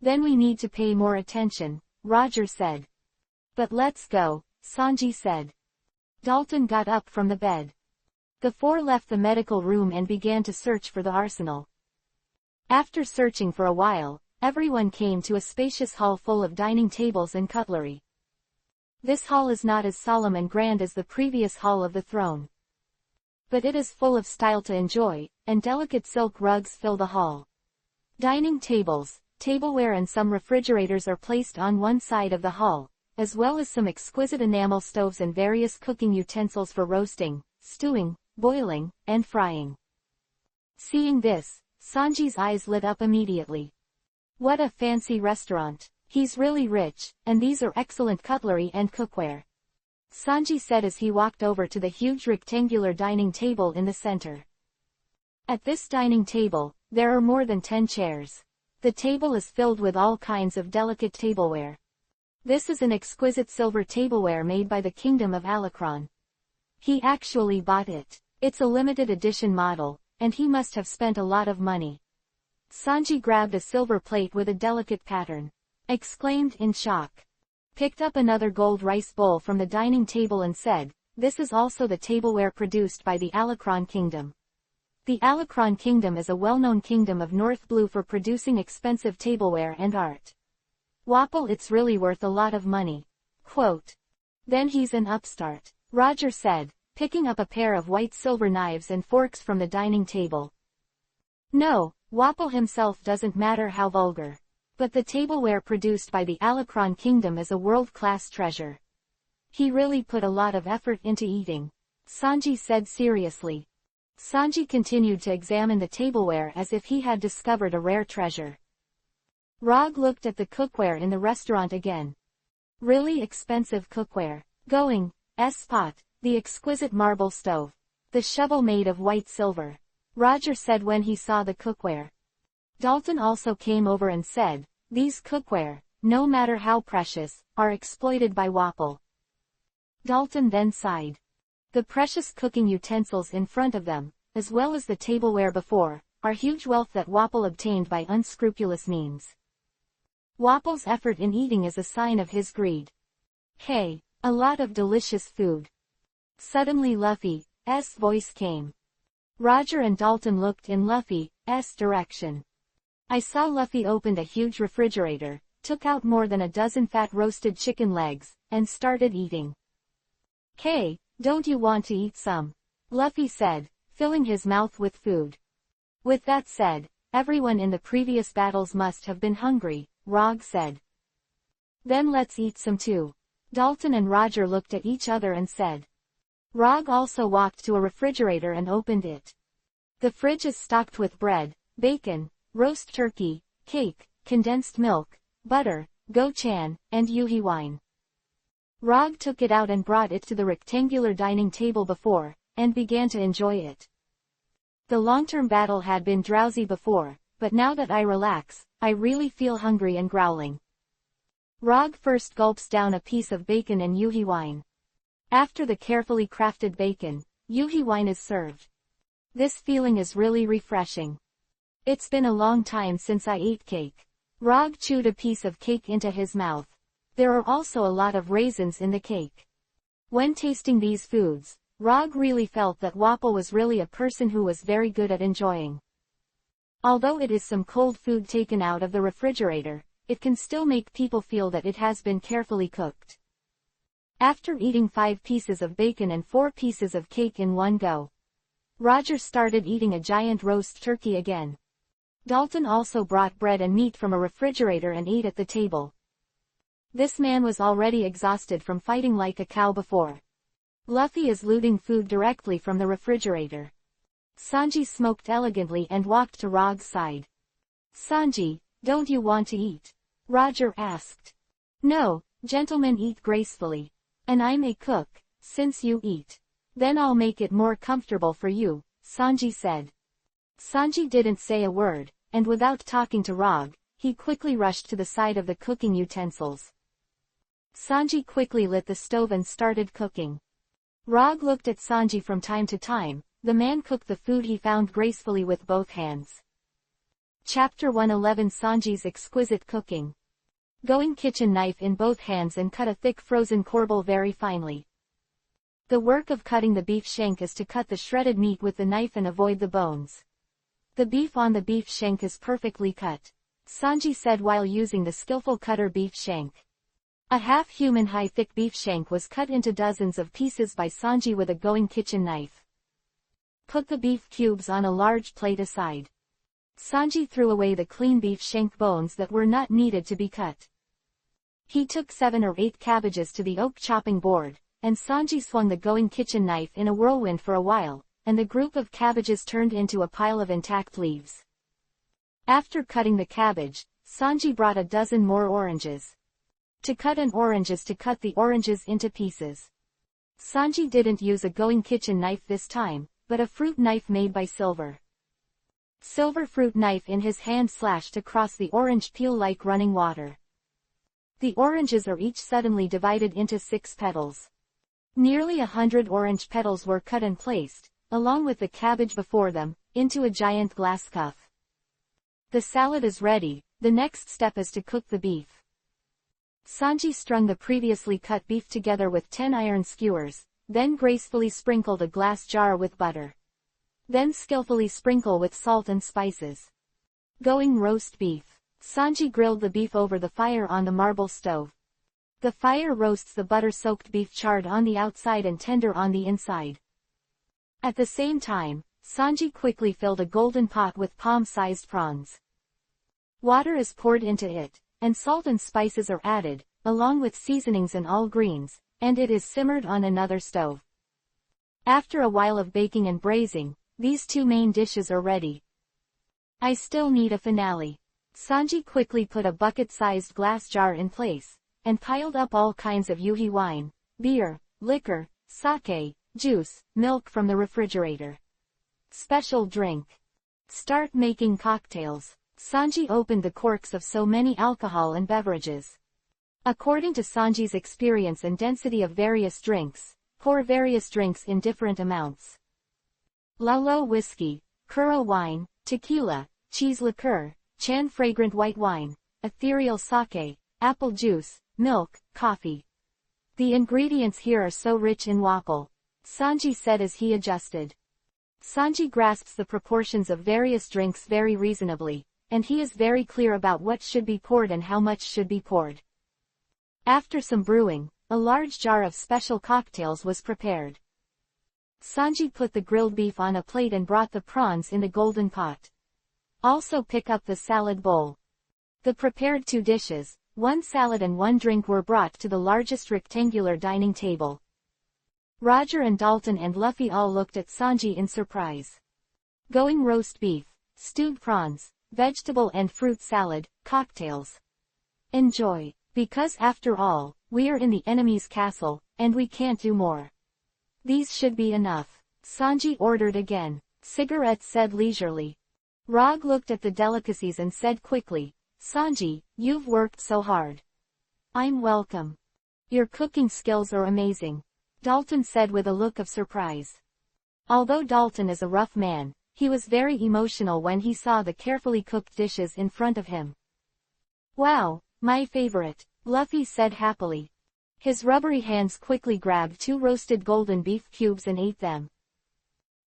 "Then we need to pay more attention," Roger said. "But let's go," Sanji said. Dalton got up from the bed. The four left the medical room and began to search for the arsenal. After searching for a while, everyone came to a spacious hall full of dining tables and cutlery. This hall is not as solemn and grand as the previous hall of the throne. But it is full of style to enjoy, and delicate silk rugs fill the hall. Dining tables, tableware and some refrigerators are placed on one side of the hall, as well as some exquisite enamel stoves and various cooking utensils for roasting, stewing, boiling, and frying. Seeing this, Sanji's eyes lit up immediately. What a fancy restaurant! He's really rich, and these are excellent cutlery and cookware, Sanji said as he walked over to the huge rectangular dining table in the center. At this dining table, there are more than 10 chairs. The table is filled with all kinds of delicate tableware. This is an exquisite silver tableware made by the Kingdom of Alacron. He actually bought it. It's a limited edition model, and he must have spent a lot of money. Sanji grabbed a silver plate with a delicate pattern. Exclaimed in shock. Picked up another gold rice bowl from the dining table and said, "This is also the tableware produced by the Alacron Kingdom." The Alacron Kingdom is a well-known kingdom of North Blue for producing expensive tableware and art. Wapple, it's really worth a lot of money. Quote. "Then he's an upstart," Roger said, picking up a pair of white silver knives and forks from the dining table. "No, Wapple himself doesn't matter how vulgar. But the tableware produced by the Alacron Kingdom is a world-class treasure. He really put a lot of effort into eating," Sanji said seriously. Sanji continued to examine the tableware as if he had discovered a rare treasure. Rog looked at the cookware in the restaurant again. Really expensive cookware. Going, pot, the exquisite marble stove. The shovel made of white silver, Roger said when he saw the cookware. Dalton also came over and said, "These cookware, no matter how precious, are exploited by Wapple." Dalton then sighed. The precious cooking utensils in front of them, as well as the tableware before, are huge wealth that Wapple obtained by unscrupulous means. Wapple's effort in eating is a sign of his greed. "Hey, a lot of delicious food." Suddenly Luffy's voice came. Roger and Dalton looked in Luffy's direction. I saw Luffy opened a huge refrigerator, took out more than a dozen fat roasted chicken legs, and started eating. Hey, don't you want to eat some? Luffy said, filling his mouth with food. With that said, everyone in the previous battles must have been hungry, Rog said. Then let's eat some too. Dalton and Roger looked at each other and said. Rog also walked to a refrigerator and opened it. The fridge is stocked with bread, bacon, roast turkey, cake, condensed milk, butter, go-chan, and yuhi wine. Rog took it out and brought it to the rectangular dining table before, and began to enjoy it. The long-term battle had been drowsy before, but now that I relax, I really feel hungry and growling. Rog first gulps down a piece of bacon and yuhi wine. After the carefully crafted bacon, yuhi wine is served. This feeling is really refreshing. It's been a long time since I ate cake. Rog chewed a piece of cake into his mouth. There are also a lot of raisins in the cake. When tasting these foods, Rog really felt that Wapol was really a person who was very good at enjoying. Although it is some cold food taken out of the refrigerator, it can still make people feel that it has been carefully cooked. After eating 5 pieces of bacon and 4 pieces of cake in one go, Roger started eating a giant roast turkey again. Dalton also brought bread and meat from a refrigerator and ate at the table. This man was already exhausted from fighting like a cow before. Luffy is looting food directly from the refrigerator. Sanji smoked elegantly and walked to Rog's side. Sanji, don't you want to eat? Roger asked. No, gentlemen eat gracefully. And I'm a cook, since you eat. Then I'll make it more comfortable for you, Sanji said. Sanji didn't say a word, and without talking to Rog, he quickly rushed to the side of the cooking utensils. Sanji quickly lit the stove and started cooking. Rog looked at Sanji from time to time. The man cooked the food he found gracefully with both hands. Chapter 111 Sanji's exquisite cooking. Going kitchen knife in both hands and cut a thick frozen corbel very finely. The work of cutting the beef shank is to cut the shredded meat with the knife and avoid the bones. The beef on the beef shank is perfectly cut, Sanji said while using the skillful cutter beef shank. A half-human high thick beef shank was cut into dozens of pieces by Sanji with a going kitchen knife. Put the beef cubes on a large plate aside. Sanji threw away the clean beef shank bones that were not needed to be cut. He took 7 or 8 cabbages to the oak chopping board, and Sanji swung the going kitchen knife in a whirlwind for a while, and the group of cabbages turned into a pile of intact leaves. After cutting the cabbage, Sanji brought a dozen more oranges. To cut an orange is to cut the oranges into pieces. Sanji didn't use a going kitchen knife this time, but a fruit knife made by Silver. Silver fruit knife in his hand slashed across the orange peel like running water. The oranges are each suddenly divided into 6 petals. Nearly 100 orange petals were cut and placed, along with the cabbage before them, into a giant glass cup. The salad is ready. The next step is to cook the beef. Sanji strung the previously cut beef together with 10 iron skewers, then gracefully sprinkled a glass jar with butter. Then skillfully sprinkle with salt and spices. Going roast beef. Sanji grilled the beef over the fire on the marble stove. The fire roasts the butter-soaked beef charred on the outside and tender on the inside. At the same time, Sanji quickly filled a golden pot with palm-sized prawns. Water is poured into it, and salt and spices are added, along with seasonings and all greens, and it is simmered on another stove. After a while of baking and braising, these 2 main dishes are ready. I still need a finale. Sanji quickly put a bucket-sized glass jar in place, and piled up all kinds of yuhi wine, beer, liquor, sake, juice, milk from the refrigerator. Special drink. Start making cocktails. Sanji opened the corks of so many alcohol and beverages. According to Sanji's experience and density of various drinks, pour various drinks in different amounts. Laulo whiskey, Kuro wine, tequila, cheese liqueur, Chan fragrant white wine, ethereal sake, apple juice, milk, coffee. The ingredients here are so rich in Wapol, Sanji said as he adjusted. Sanji grasps the proportions of various drinks very reasonably, and he is very clear about what should be poured and how much should be poured. After some brewing, a large jar of special cocktails was prepared. Sanji put the grilled beef on a plate and brought the prawns in the golden pot. Also pick up the salad bowl. The prepared 2 dishes, 1 salad and 1 drink were brought to the largest rectangular dining table. Roger and Dalton and Luffy all looked at Sanji in surprise. Going roast beef, stewed prawns, vegetable and fruit salad, cocktails. Enjoy, because after all, we are in the enemy's castle, and we can't do more. These should be enough. Sanji ordered again. Cigarette said leisurely. Rog looked at the delicacies and said quickly, Sanji, you've worked so hard. I'm welcome. Your cooking skills are amazing, Dalton said with a look of surprise. Although Dalton is a rough man, he was very emotional when he saw the carefully cooked dishes in front of him. Wow, my favorite, Luffy said happily. His rubbery hands quickly grabbed 2 roasted golden beef cubes and ate them.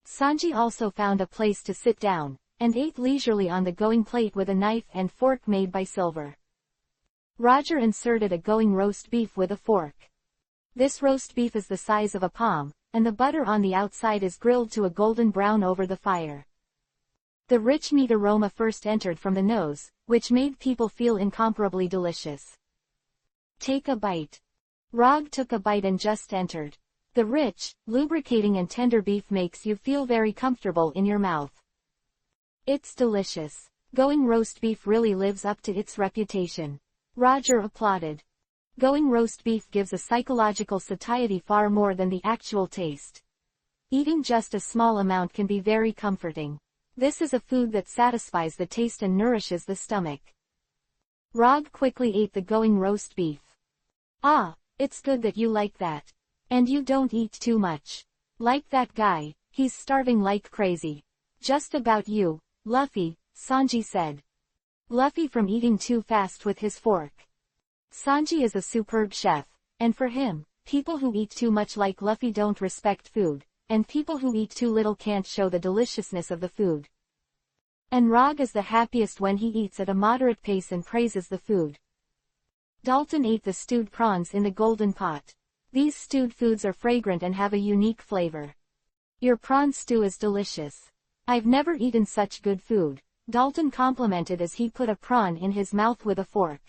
Sanji also found a place to sit down, and ate leisurely on the going plate with a knife and fork made by silver. Roger inserted a going roast beef with a fork. This roast beef is the size of a palm, and the butter on the outside is grilled to a golden brown over the fire. The rich meat aroma first entered from the nose, which made people feel incomparably delicious. Take a bite. Rog took a bite and just entered. The rich, lubricating and tender beef makes you feel very comfortable in your mouth. It's delicious. Going roast beef really lives up to its reputation. Roger applauded. Going roast beef gives a psychological satiety far more than the actual taste. Eating just a small amount can be very comforting. This is a food that satisfies the taste and nourishes the stomach. Rog quickly ate the going roast beef. Ah, it's good that you like that. And you don't eat too much. Like that guy, he's starving like crazy. Just about you, Luffy, Sanji said. Luffy from eating too fast with his fork. Sanji is a superb chef, and for him, people who eat too much like Luffy don't respect food, and people who eat too little can't show the deliciousness of the food. And Rog is the happiest when he eats at a moderate pace and praises the food. Dalton ate the stewed prawns in the golden pot. These stewed foods are fragrant and have a unique flavor. Your prawn stew is delicious. I've never eaten such good food, Dalton complimented as he put a prawn in his mouth with a fork.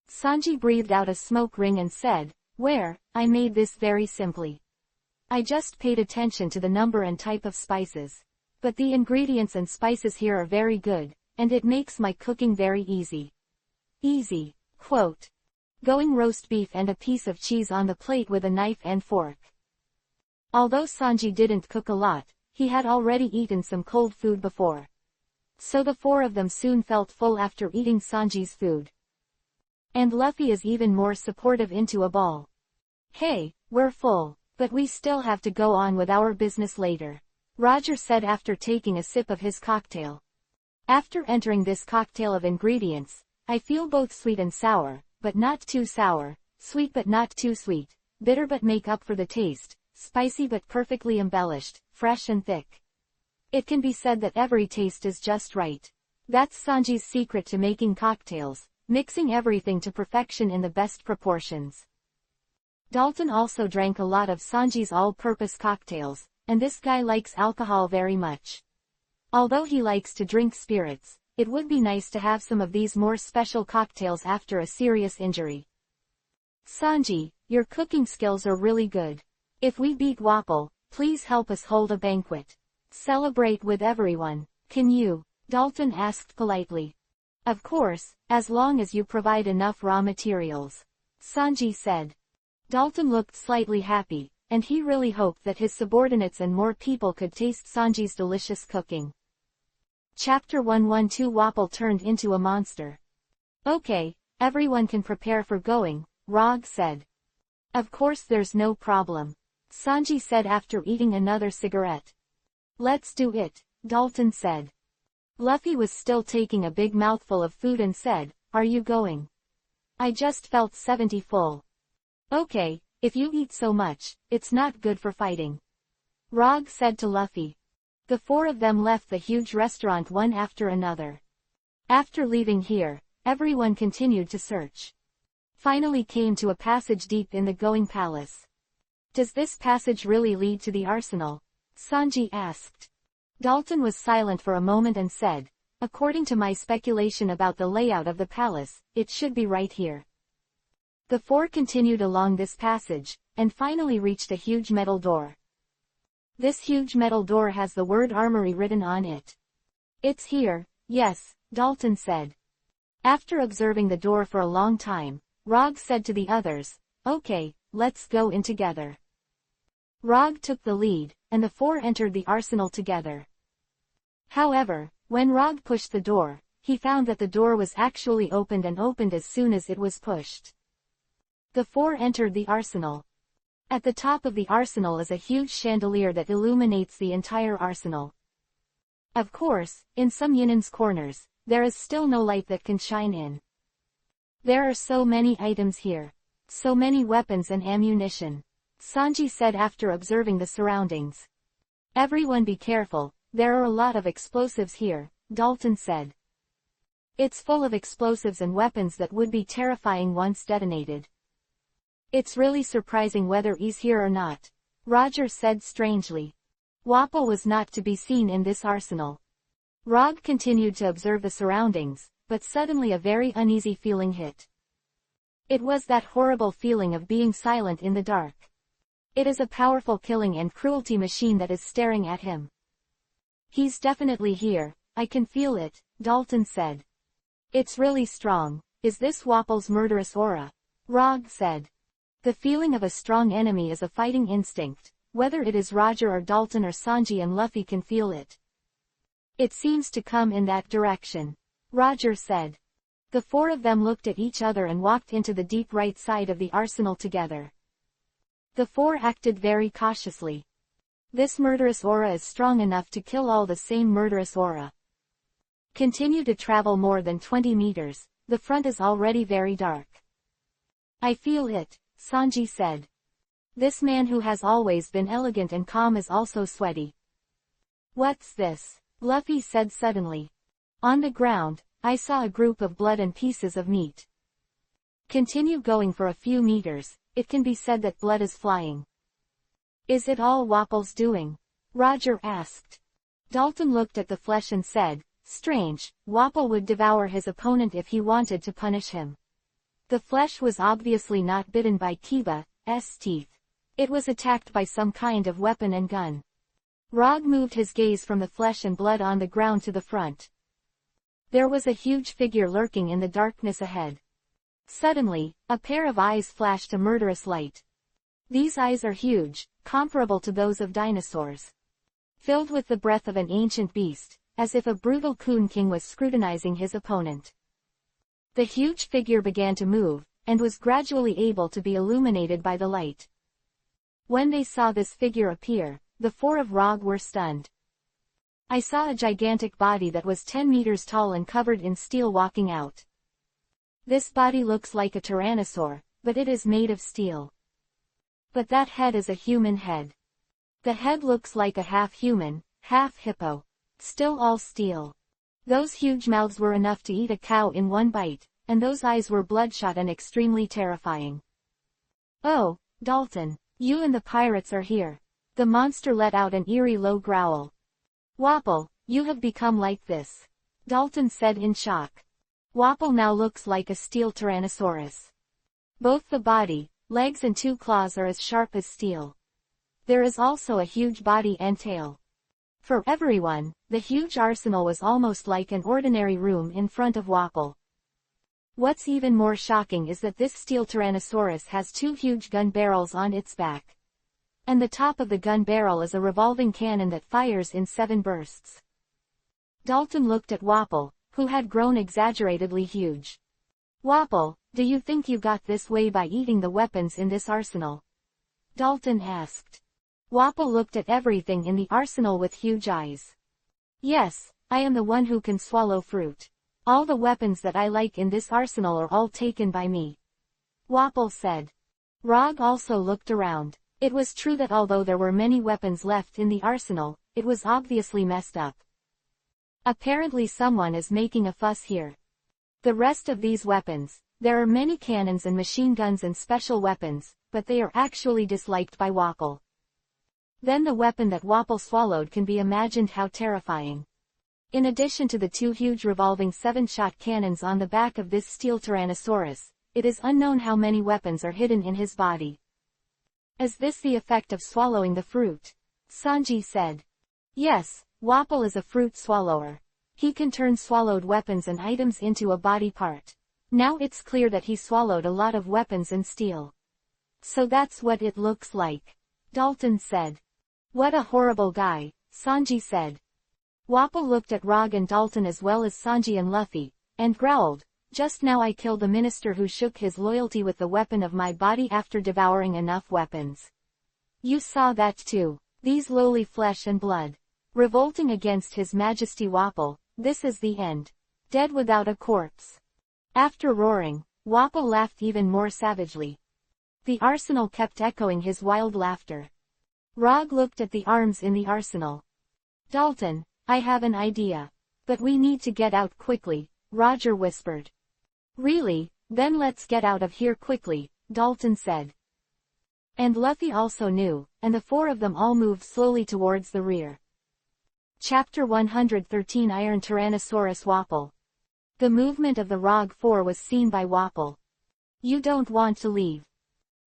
Sanji breathed out a smoke ring and said, I made this very simply. I just paid attention to the number and type of spices. But the ingredients and spices here are very good, and it makes my cooking very easy. Easy, quote. Going roast beef and a piece of cheese on the plate with a knife and fork. Although Sanji didn't cook a lot, he had already eaten some cold food before. So the 4 of them soon felt full after eating Sanji's food. And Luffy is even more supportive into a ball. Hey, we're full, but we still have to go on with our business later, Roger said after taking a sip of his cocktail. After entering this cocktail of ingredients, I feel both sweet and sour, but not too sour, sweet but not too sweet, bitter but make up for the taste, spicy but perfectly embellished, fresh and thick. It can be said that every taste is just right. That's Sanji's secret to making cocktails, mixing everything to perfection in the best proportions. Dalton also drank a lot of Sanji's all-purpose cocktails, and this guy likes alcohol very much. Although he likes to drink spirits, it would be nice to have some of these more special cocktails after a serious injury. Sanji, your cooking skills are really good. If we beat Wapol, please help us hold a banquet. Celebrate with everyone, can you? Dalton asked politely. Of course, as long as you provide enough raw materials, Sanji said. Dalton looked slightly happy, and he really hoped that his subordinates and more people could taste Sanji's delicious cooking. Chapter 112 Wapol turned into a monster. Okay, everyone can prepare for going, Rog said. Of course there's no problem, Sanji said after eating another cigarette. Let's do it, Dalton said. Luffy was still taking a big mouthful of food and said, Are you going? I just felt 70 full. Okay, if you eat so much, it's not good for fighting, Rog said to Luffy. The 4 of them left the huge restaurant one after another. After leaving here, everyone continued to search. Finally came to a passage deep in the going palace. Does this passage really lead to the arsenal? Sanji asked. Dalton was silent for a moment and said, according to my speculation about the layout of the palace, it should be right here. The four continued along this passage, and finally reached a huge metal door. This huge metal door has the word armory written on it. It's here, yes, Dalton said. After observing the door for a long time, Rog said to the others, okay, let's go in together. Rog took the lead, and the four entered the arsenal together. However, when Rog pushed the door, he found that the door was actually opened and opened as soon as it was pushed. The four entered the arsenal. At the top of the arsenal is a huge chandelier that illuminates the entire arsenal. Of course, in some Yinan's corners, there is still no light that can shine in. There are so many items here. So many weapons and ammunition. Sanji said after observing the surroundings. Everyone be careful, there are a lot of explosives here, Dalton said. It's full of explosives and weapons that would be terrifying once detonated. It's really surprising whether he's here or not, Roger said strangely. Wapol was not to be seen in this arsenal. Rog continued to observe the surroundings, but suddenly a very uneasy feeling hit. It was that horrible feeling of being silent in the dark. It is a powerful killing and cruelty machine that is staring at him. He's definitely here, I can feel it, Dalton said. It's really strong. Is this Wapol's murderous aura? Rog said. The feeling of a strong enemy is a fighting instinct, whether it is Roger or Dalton or Sanji and Luffy can feel it. It seems to come in that direction, Roger said. The four of them looked at each other and walked into the deep right side of the arsenal together. The four acted very cautiously. This murderous aura is strong enough to kill all the same murderous aura. Continue to travel more than 20 meters, the front is already very dark. I feel it, Sanji said. This man who has always been elegant and calm is also sweaty. What's this? Luffy said suddenly. On the ground, I saw a group of blood and pieces of meat. Continue going for a few meters, it can be said that blood is flying. Is it all Wapol's doing? Roger asked. Dalton looked at the flesh and said, strange, Wapol would devour his opponent if he wanted to punish him. The flesh was obviously not bitten by Kiba's teeth. It was attacked by some kind of weapon and gun. Rog moved his gaze from the flesh and blood on the ground to the front. There was a huge figure lurking in the darkness ahead. Suddenly, a pair of eyes flashed a murderous light. These eyes are huge, comparable to those of dinosaurs. Filled with the breath of an ancient beast, as if a brutal Coon King was scrutinizing his opponent. The huge figure began to move, and was gradually able to be illuminated by the light. When they saw this figure appear, the four of Rog were stunned. I saw a gigantic body that was 10 meters tall and covered in steel walking out. This body looks like a tyrannosaur, but it is made of steel. But that head is a human head. The head looks like a half-human, half-hippo. Still all steel. Those huge mouths were enough to eat a cow in one bite, and those eyes were bloodshot and extremely terrifying. Oh, Dalton, you and the pirates are here. The monster let out an eerie low growl. Wapol, you have become like this, Dalton said in shock. Wapol now looks like a steel tyrannosaurus. Both the body, legs and two claws are as sharp as steel. There is also a huge body and tail. For everyone, the huge arsenal was almost like an ordinary room in front of Wapol. What's even more shocking is that this steel tyrannosaurus has two huge gun barrels on its back. And the top of the gun barrel is a revolving cannon that fires in 7 bursts. Dalton looked at Wapol, who had grown exaggeratedly huge. Wapol, do you think you got this way by eating the weapons in this arsenal? Dalton asked. Wapol looked at everything in the arsenal with huge eyes. Yes, I am the one who can swallow fruit. All the weapons that I like in this arsenal are all taken by me. Wapol said. Rog also looked around. It was true that although there were many weapons left in the arsenal, it was obviously messed up. Apparently someone is making a fuss here. The rest of these weapons, there are many cannons and machine guns and special weapons, but they are actually disliked by Wapol. Then the weapon that Wapol swallowed can be imagined how terrifying. In addition to the 2 huge revolving 7-shot cannons on the back of this steel Tyrannosaurus, it is unknown how many weapons are hidden in his body. Is this the effect of swallowing the fruit? Sanji said. Yes, Wapol is a fruit swallower. He can turn swallowed weapons and items into a body part. Now it's clear that he swallowed a lot of weapons and steel. So that's what it looks like. Dalton said. What a horrible guy, Sanji said. Wapol looked at Rog and Dalton as well as Sanji and Luffy, and growled, just now I killed the minister who shook his loyalty with the weapon of my body after devouring enough weapons. You saw that too, these lowly flesh and blood. Revolting against his majesty Wapol, this is the end. Dead without a corpse. After roaring, Wapol laughed even more savagely. The arsenal kept echoing his wild laughter. Rog looked at the arms in the arsenal. Dalton, I have an idea. But we need to get out quickly, Roger whispered. Really? Then let's get out of here quickly, Dalton said. And Luffy also knew, and the 4 of them all moved slowly towards the rear. Chapter 113 Iron Tyrannosaurus Wapol. The movement of the Rog 4 was seen by Wapol. You don't want to leave.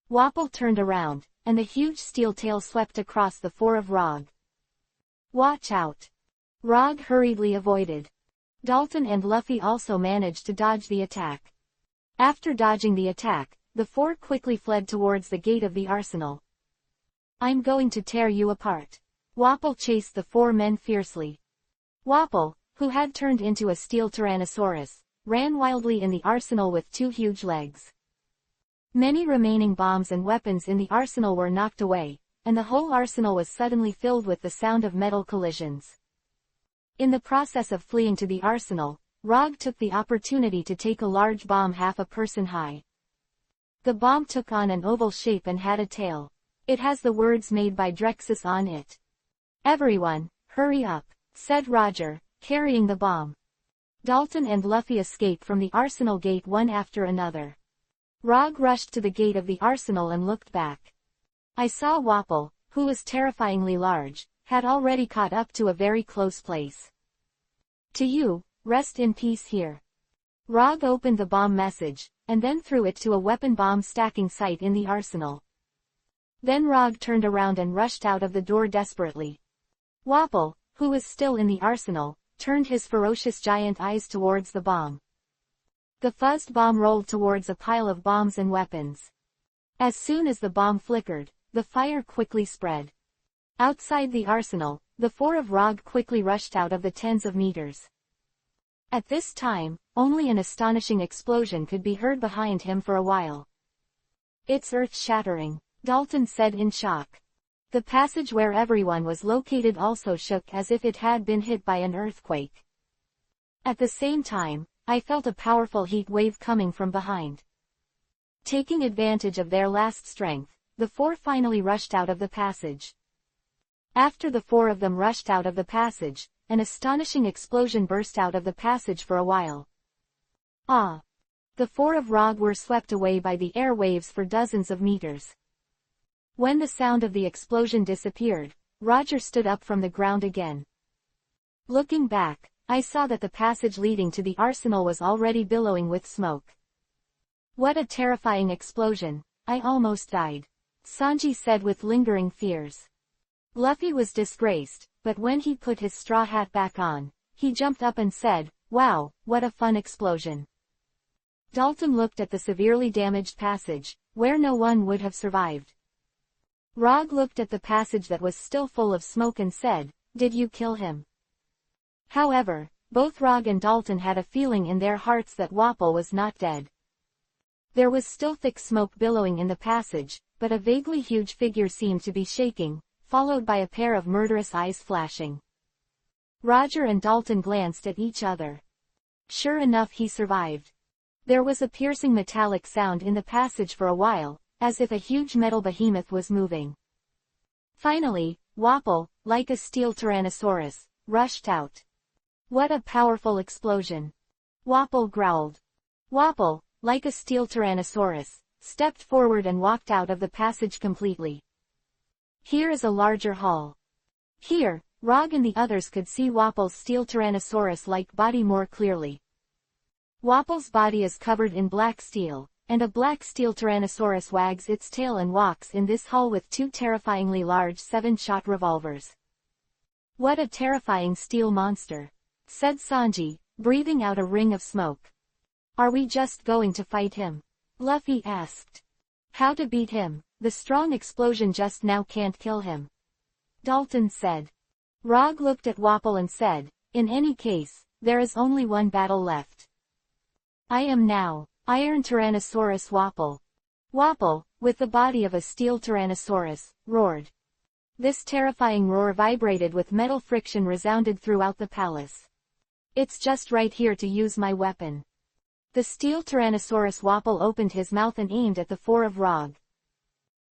Wapol turned around, and the huge steel tail swept across the 4 of Rog. Watch out. Rog hurriedly avoided. Dalton and Luffy also managed to dodge the attack. After dodging the attack, the 4 quickly fled towards the gate of the arsenal. I'm going to tear you apart. Wapol chased the 4 men fiercely. Wapol, who had turned into a steel Tyrannosaurus, ran wildly in the arsenal with 2 huge legs. Many remaining bombs and weapons in the arsenal were knocked away, and the whole arsenal was suddenly filled with the sound of metal collisions. In the process of fleeing to the arsenal, Rog took the opportunity to take a large bomb half a person high. The bomb took on an oval shape and had a tail. It has the words made by Drexus on it. Everyone, hurry up, said Roger, carrying the bomb. Dalton and Luffy escaped from the arsenal gate one after another. Rog rushed to the gate of the arsenal and looked back. I saw Wapol, who was terrifyingly large, had already caught up to a very close place. To you, rest in peace here. Rog opened the bomb message, and then threw it to a weapon bomb stacking site in the arsenal. Then Rog turned around and rushed out of the door desperately. Wapol, who was still in the arsenal, turned his ferocious giant eyes towards the bomb. The fuzzed bomb rolled towards a pile of bombs and weapons. As soon as the bomb flickered, the fire quickly spread. Outside the arsenal, the 4 of Rog quickly rushed out of the tens of meters. At this time, only an astonishing explosion could be heard behind him for a while. It's earth-shattering, Dalton said in shock. The passage where everyone was located also shook as if it had been hit by an earthquake. At the same time, I felt a powerful heat wave coming from behind. Taking advantage of their last strength, the 4 finally rushed out of the passage. After the 4 of them rushed out of the passage, an astonishing explosion burst out of the passage for a while. Ah! The 4 of Rog were swept away by the air waves for dozens of meters. When the sound of the explosion disappeared, Roger stood up from the ground again. Looking back, I saw that the passage leading to the arsenal was already billowing with smoke. What a terrifying explosion, I almost died. Sanji said with lingering fears. Luffy was disgraced, but when he put his straw hat back on, he jumped up and said, "Wow, what a fun explosion." Dalton looked at the severely damaged passage, where no one would have survived. Rog looked at the passage that was still full of smoke and said, "Did you kill him?" However, both Rog and Dalton had a feeling in their hearts that Wapol was not dead. There was still thick smoke billowing in the passage, but a vaguely huge figure seemed to be shaking, followed by a pair of murderous eyes flashing. Roger and Dalton glanced at each other. Sure enough, he survived. There was a piercing metallic sound in the passage for a while, as if a huge metal behemoth was moving. Finally, Wapol, like a steel Tyrannosaurus, rushed out. What a powerful explosion! Wapol growled. Wapol, like a steel tyrannosaurus, stepped forward and walked out of the passage completely. Here is a larger hall. Here, Rog and the others could see Wapol's steel tyrannosaurus-like body more clearly. Wapol's body is covered in black steel, and a black steel tyrannosaurus wags its tail and walks in this hall with two terrifyingly large 7-shot revolvers. What a terrifying steel monster, said Sanji, breathing out a ring of smoke. Are we just going to fight him? Luffy asked. How to beat him? The strong explosion just now can't kill him, Dalton said. Rog looked at Wapol and said, in any case, there is only one battle left. I am now Iron Tyrannosaurus Wapol. Wapol, with the body of a steel tyrannosaurus, roared. This terrifying roar vibrated with metal friction resounded throughout the palace. It's just right here to use my weapon. The steel tyrannosaurus Wapol opened his mouth and aimed at the four of Rog.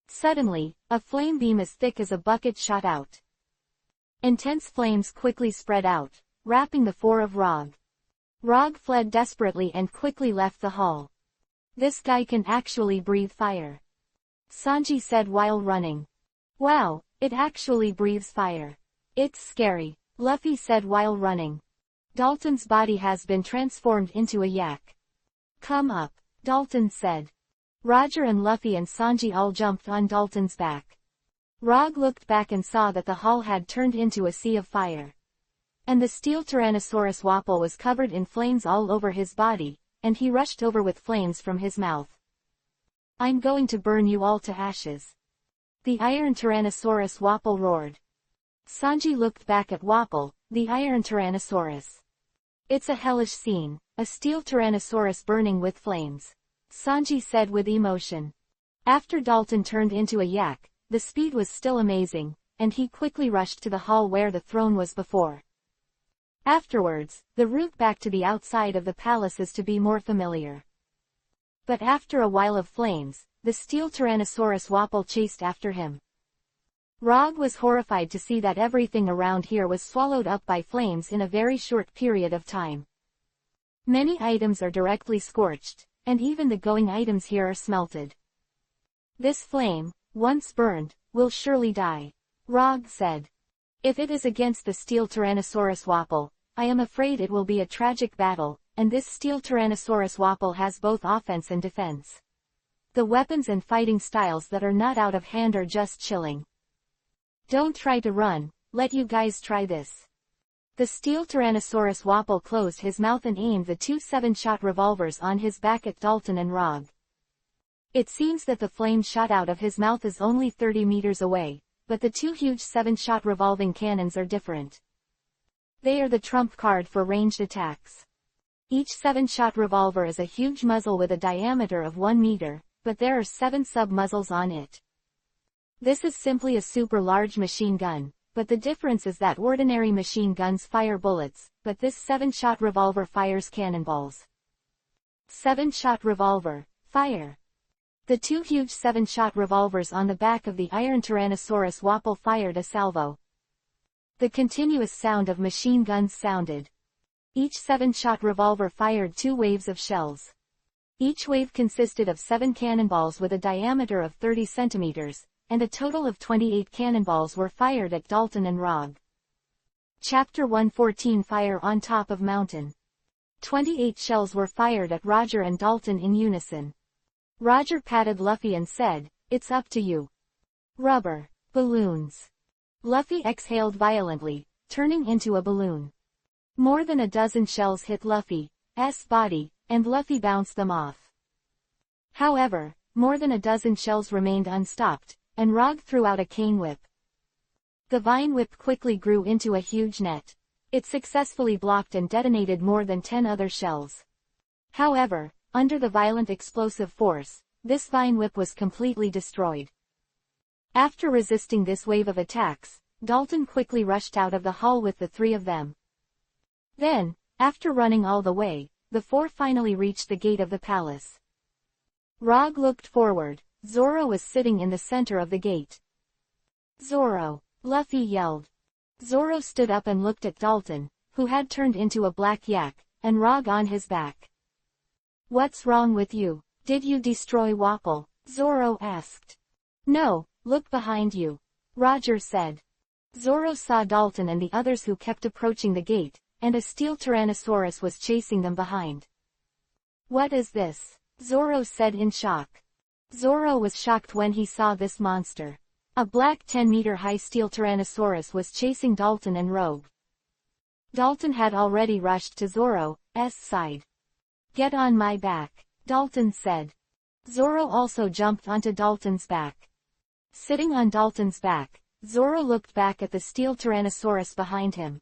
Suddenly, a flame beam as thick as a bucket shot out. Intense flames quickly spread out, wrapping the four of Rog. Rog fled desperately and quickly left the hall. This guy can actually breathe fire, Sanji said while running. Wow, it actually breathes fire. It's scary, Luffy said while running. Dalton's body has been transformed into a yak. Come up, Dalton said. Roger and Luffy and Sanji all jumped on Dalton's back. Rog looked back and saw that the hall had turned into a sea of fire. And the steel Tyrannosaurus Wapol was covered in flames all over his body, and he rushed over with flames from his mouth. I'm going to burn you all to ashes, the Iron Tyrannosaurus Wapol roared. Sanji looked back at Wapol, the Iron Tyrannosaurus. It's a hellish scene, a steel Tyrannosaurus burning with flames, Sanji said with emotion. After Dalton turned into a yak, the speed was still amazing, and he quickly rushed to the hall where the throne was before. Afterwards, the route back to the outside of the palace is to be more familiar. But after a while of flames, the steel Tyrannosaurus Wapol chased after him. Rog was horrified to see that everything around here was swallowed up by flames in a very short period of time. Many items are directly scorched, and even the going items here are smelted. This flame, once burned, will surely die, Rog said. If it is against the steel Tyrannosaurus Wapol, I am afraid it will be a tragic battle, and this steel Tyrannosaurus Wapol has both offense and defense. The weapons and fighting styles that are not out of hand are just chilling. Don't try to run, let you guys try this. The steel Tyrannosaurus Wapol closed his mouth and aimed the two 7-shot revolvers on his back at Dalton and Rog. It seems that the flame shot out of his mouth is only 30 meters away, but the two huge 7-shot revolving cannons are different. They are the trump card for ranged attacks. Each 7-shot revolver is a huge muzzle with a diameter of 1 meter, but there are 7 sub-muzzles on it. This is simply a super large machine gun, but the difference is that ordinary machine guns fire bullets, but this 7-shot revolver fires cannonballs. 7-shot revolver, fire. The two huge 7-shot revolvers on the back of the Iron Tyrannosaurus Wapol fired a salvo. The continuous sound of machine guns sounded. Each 7-shot revolver fired 2 waves of shells. Each wave consisted of 7 cannonballs with a diameter of 30 centimeters, and a total of 28 cannonballs were fired at Dalton and Rog. Chapter 114 Fire on Top of Mountain. 28 shells were fired at Roger and Dalton in unison. Roger patted Luffy and said, "It's up to you." Rubber balloons. Luffy exhaled violently, turning into a balloon. More than a dozen shells hit Luffy's body, and Luffy bounced them off. However, more than a dozen shells remained unstopped, and Rog threw out a cane whip. The vine whip quickly grew into a huge net. It successfully blocked and detonated more than 10 other shells. However, under the violent explosive force, this vine whip was completely destroyed. After resisting this wave of attacks, Dalton quickly rushed out of the hall with the 3 of them. Then, after running all the way, the 4 finally reached the gate of the palace. Rog looked forward. Zoro was sitting in the center of the gate. "Zoro!" Luffy yelled. Zoro stood up and looked at Dalton, who had turned into a black yak, and Rog on his back. "What's wrong with you? Did you destroy Wapol?" Zorro asked. "No, look behind you," Roger said. Zorro saw Dalton and the others who kept approaching the gate, and a steel Tyrannosaurus was chasing them behind. "What is this?" Zorro said in shock. Zorro was shocked when he saw this monster. A black 10-meter-high steel Tyrannosaurus was chasing Dalton and Rogue. Dalton had already rushed to Zorro's side. "Get on my back," Dalton said. Zorro also jumped onto Dalton's back. Sitting on Dalton's back, Zorro looked back at the steel Tyrannosaurus behind him.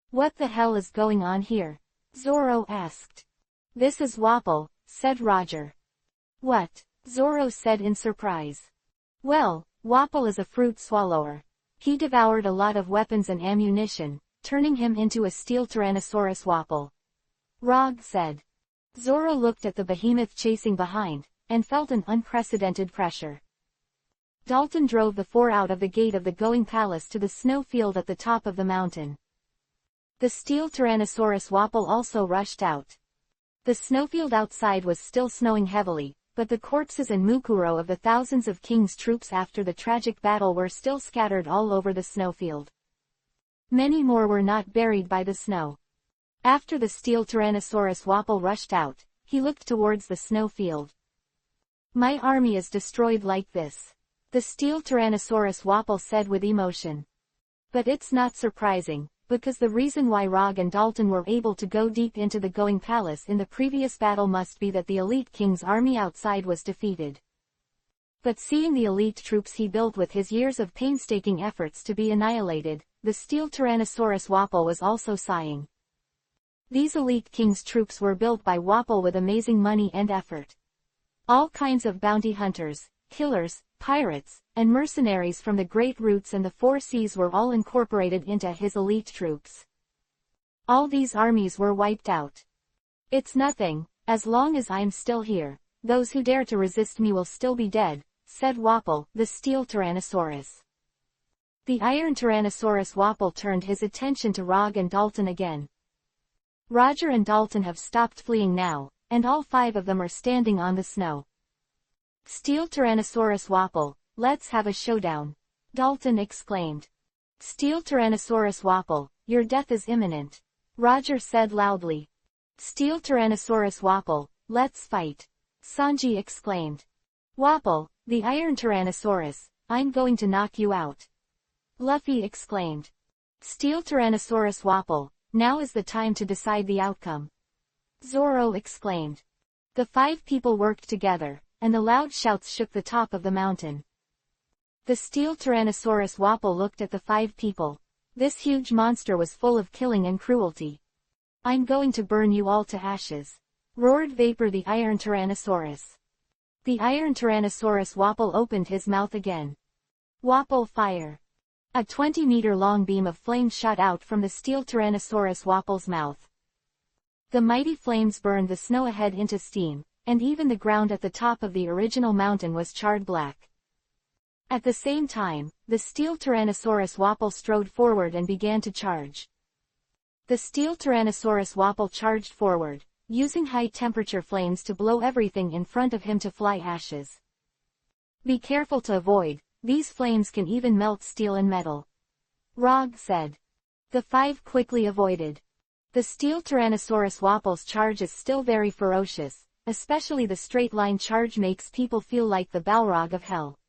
"What the hell is going on here?" Zorro asked. "This is Wapol," said Roger. "What?" Zorro said in surprise. "Well, Wapol is a fruit swallower. He devoured a lot of weapons and ammunition, turning him into a steel Tyrannosaurus Wapol," Rog said. Zorro looked at the behemoth chasing behind, and felt an unprecedented pressure. Dalton drove the four out of the gate of the Going Palace to the snow field at the top of the mountain. The steel Tyrannosaurus Wapol also rushed out. The snowfield outside was still snowing heavily, but the corpses and mukuro of the thousands of King's troops after the tragic battle were still scattered all over the snowfield. Many more were not buried by the snow. After the steel Tyrannosaurus Wapol rushed out, he looked towards the snowfield. "My army is destroyed like this," the steel Tyrannosaurus Wapol said with emotion. But it's not surprising, because the reason why Rog and Dalton were able to go deep into the Going Palace in the previous battle must be that the elite king's army outside was defeated. But seeing the elite troops he built with his years of painstaking efforts to be annihilated, the steel Tyrannosaurus Wapol was also sighing. These elite king's troops were built by Wapol with amazing money and effort. All kinds of bounty hunters, killers, pirates, and mercenaries from the Great Roots and the Four Seas were all incorporated into his elite troops. All these armies were wiped out. "It's nothing, as long as I'm still here. Those who dare to resist me will still be dead," said Wapol, the steel Tyrannosaurus. The iron Tyrannosaurus Wapol turned his attention to Rog and Dalton again. Roger and Dalton have stopped fleeing now, and all five of them are standing on the snow. "Steel Tyrannosaurus Wapol, let's have a showdown," Dalton exclaimed. "Steel Tyrannosaurus Wapol, your death is imminent," Roger said loudly. "Steel Tyrannosaurus Wapol, let's fight," Sanji exclaimed. "Wapol, the iron Tyrannosaurus, I'm going to knock you out," Luffy exclaimed. "Steel Tyrannosaurus Wapol, now is the time to decide the outcome," Zorro exclaimed. The five people worked together, and the loud shouts shook the top of the mountain. The steel Tyrannosaurus Wapol looked at the five people. This huge monster was full of killing and cruelty. "I'm going to burn you all to ashes," roared Vapor the iron Tyrannosaurus. The iron Tyrannosaurus Wapol opened his mouth again. Wapol fire! A 20-meter-long beam of flame shot out from the steel Tyrannosaurus Wapol's mouth. The mighty flames burned the snow ahead into steam, and even the ground at the top of the original mountain was charred black. At the same time, the steel Tyrannosaurus Wapol strode forward and began to charge. The steel Tyrannosaurus Wapol charged forward, using high-temperature flames to blow everything in front of him to fly ashes. "Be careful to avoid, these flames can even melt steel and metal," Rog said. The five quickly avoided. The steel Tyrannosaurus Wapol's charge is still very ferocious, especially the straight-line charge makes people feel like the Balrog of hell.